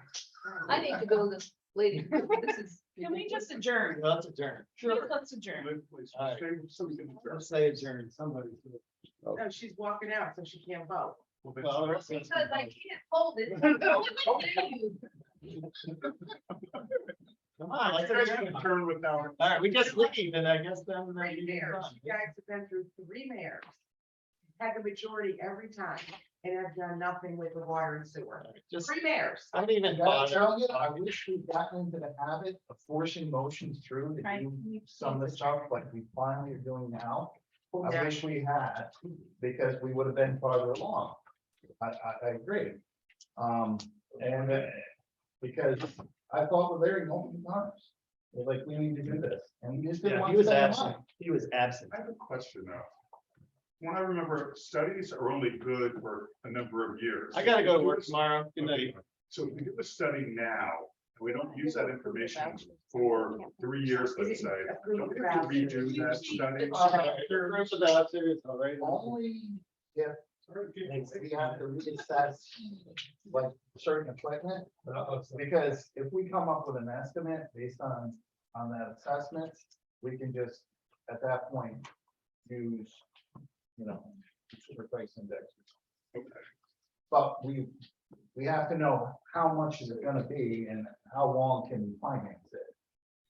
I need to go to this lady. This is. Can we just adjourn? Let's adjourn. Sure. Let's adjourn. All right. Let's say adjourn. Somebody. No, she's walking out, so she can't vote. Well, Because I can't hold it. Come on, let's Turn without. All right, we just leave and I guess then. Three mayors, you guys have been through 3 mayors. Had the majority every time and have done nothing with the water and sewer. Just, 3 mayors. I didn't even I gotta bother. tell you, I wish we'd gotten into the habit of forcing motions through to Right. do some of the stuff like we finally are doing now. I Yeah. wish we had, because we would have been farther along. I agree. And because I thought with Larry multiple times, they're like, we need to do this, and he just didn't Yeah, want he to was spend the absent. money. He was absent. I have a question now. When I remember, studies are only good for a number of years. I gotta go to work tomorrow. Good night. So if we do a study now, and we don't use that information for 3 years, let's say, don't we have to redo that study? Only if we have to reassess like certain equipment. Because if we come up with an estimate based on that assessment, we can just, at that point, use, consumer price indexes. But we have to know how much is it gonna be and how long can we finance it?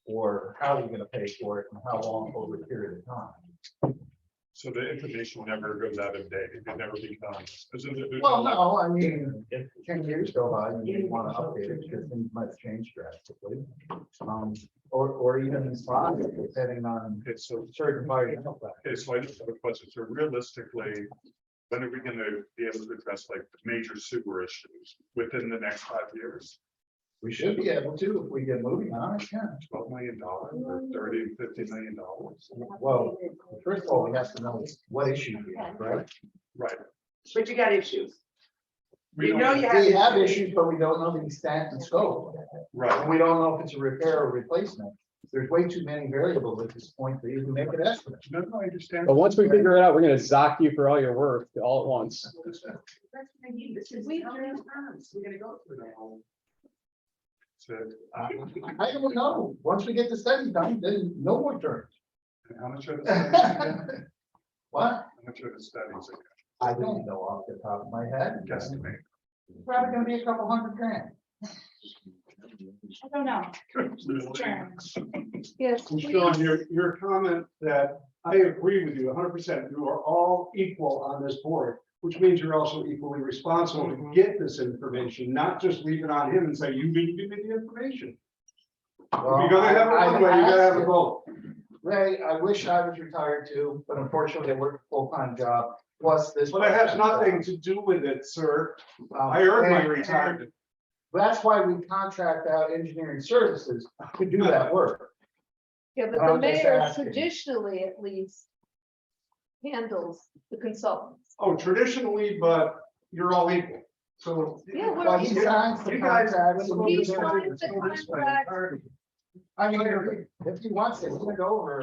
Or how are we gonna pay for it and how long over a period of time? So the information never goes out of date, it never becomes. Well, no, I mean, if 10 years go by, you want to update it because things might change drastically. Or even 5, depending on certain parties. Okay, so I just have a question. So realistically, when are we gonna be able to address like the major sewer issues within the next 5 years? We should be able to if we get moving on it, yeah. $12 million or 30, $50 million. Well, first of all, we have to know what issue we have, right? Right. But you got issues. We You don't- know you We have have issues, but we don't know the extent and scope. Right. And we don't know if it's a repair or replacement. There's way too many variables at this point to even make an estimate. No, I understand. But once we figure it out, we're gonna zock you for all your work all at once. That's what I mean. This is how many times we're gonna go through that. So, I don't know. Once we get the study done, then no more turns. how much are the studies again? What? How much are the studies again? I don't know off the top of my head. Guesstimate. Probably gonna be a couple $100,000. I don't know. Yes. Sean, your comment that I agree with you 100%. You are all equal on this board, which means you're also equally responsible to get this information, not just leave it on him and say, you need to give me the information. If you're gonna have it one way, you gotta have a vote. Ray, I wish I was retired too, but unfortunately I work a full-time job, plus this. But it has nothing to do with it, sir. I earned my retirement. That's why we contract out engineering services to do that work. Yeah, but I'm the just mayor asking. traditionally at least handles the consultants. Oh, traditionally, but you're all equal. So. Yeah, what Well, are he you? signs the You guys- contract. He signs the contract. I mean, if he wants to send over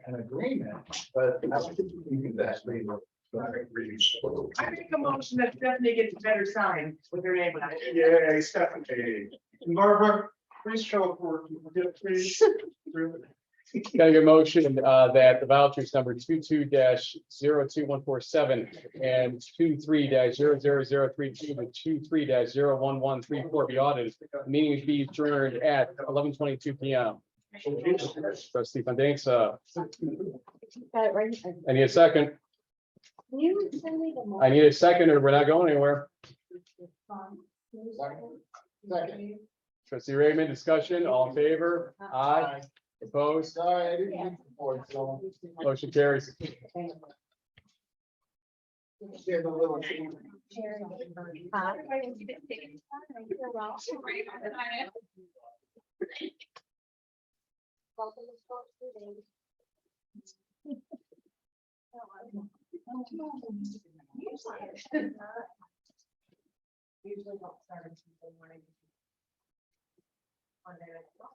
an agreement, but I don't think we can do that legally. I make a motion that Stephanie gets a better sign with her name on it. Yeah, Stephanie. Barbara, please show for, please. Got a good motion that the vouchers number 22-02147 and 23-00032 and 23-01134 be audited. The meeting is be adjourned at 11:22 p.m. Trustee Fandings, Got it right. I need a second. Can you send me the? I need a second or we're not going anywhere. Second. Trustee Raymond, discussion, all in favor? Aye. Opposed? Sorry, I didn't need the board, so. Motion carries. There's a little. Usually don't start until morning.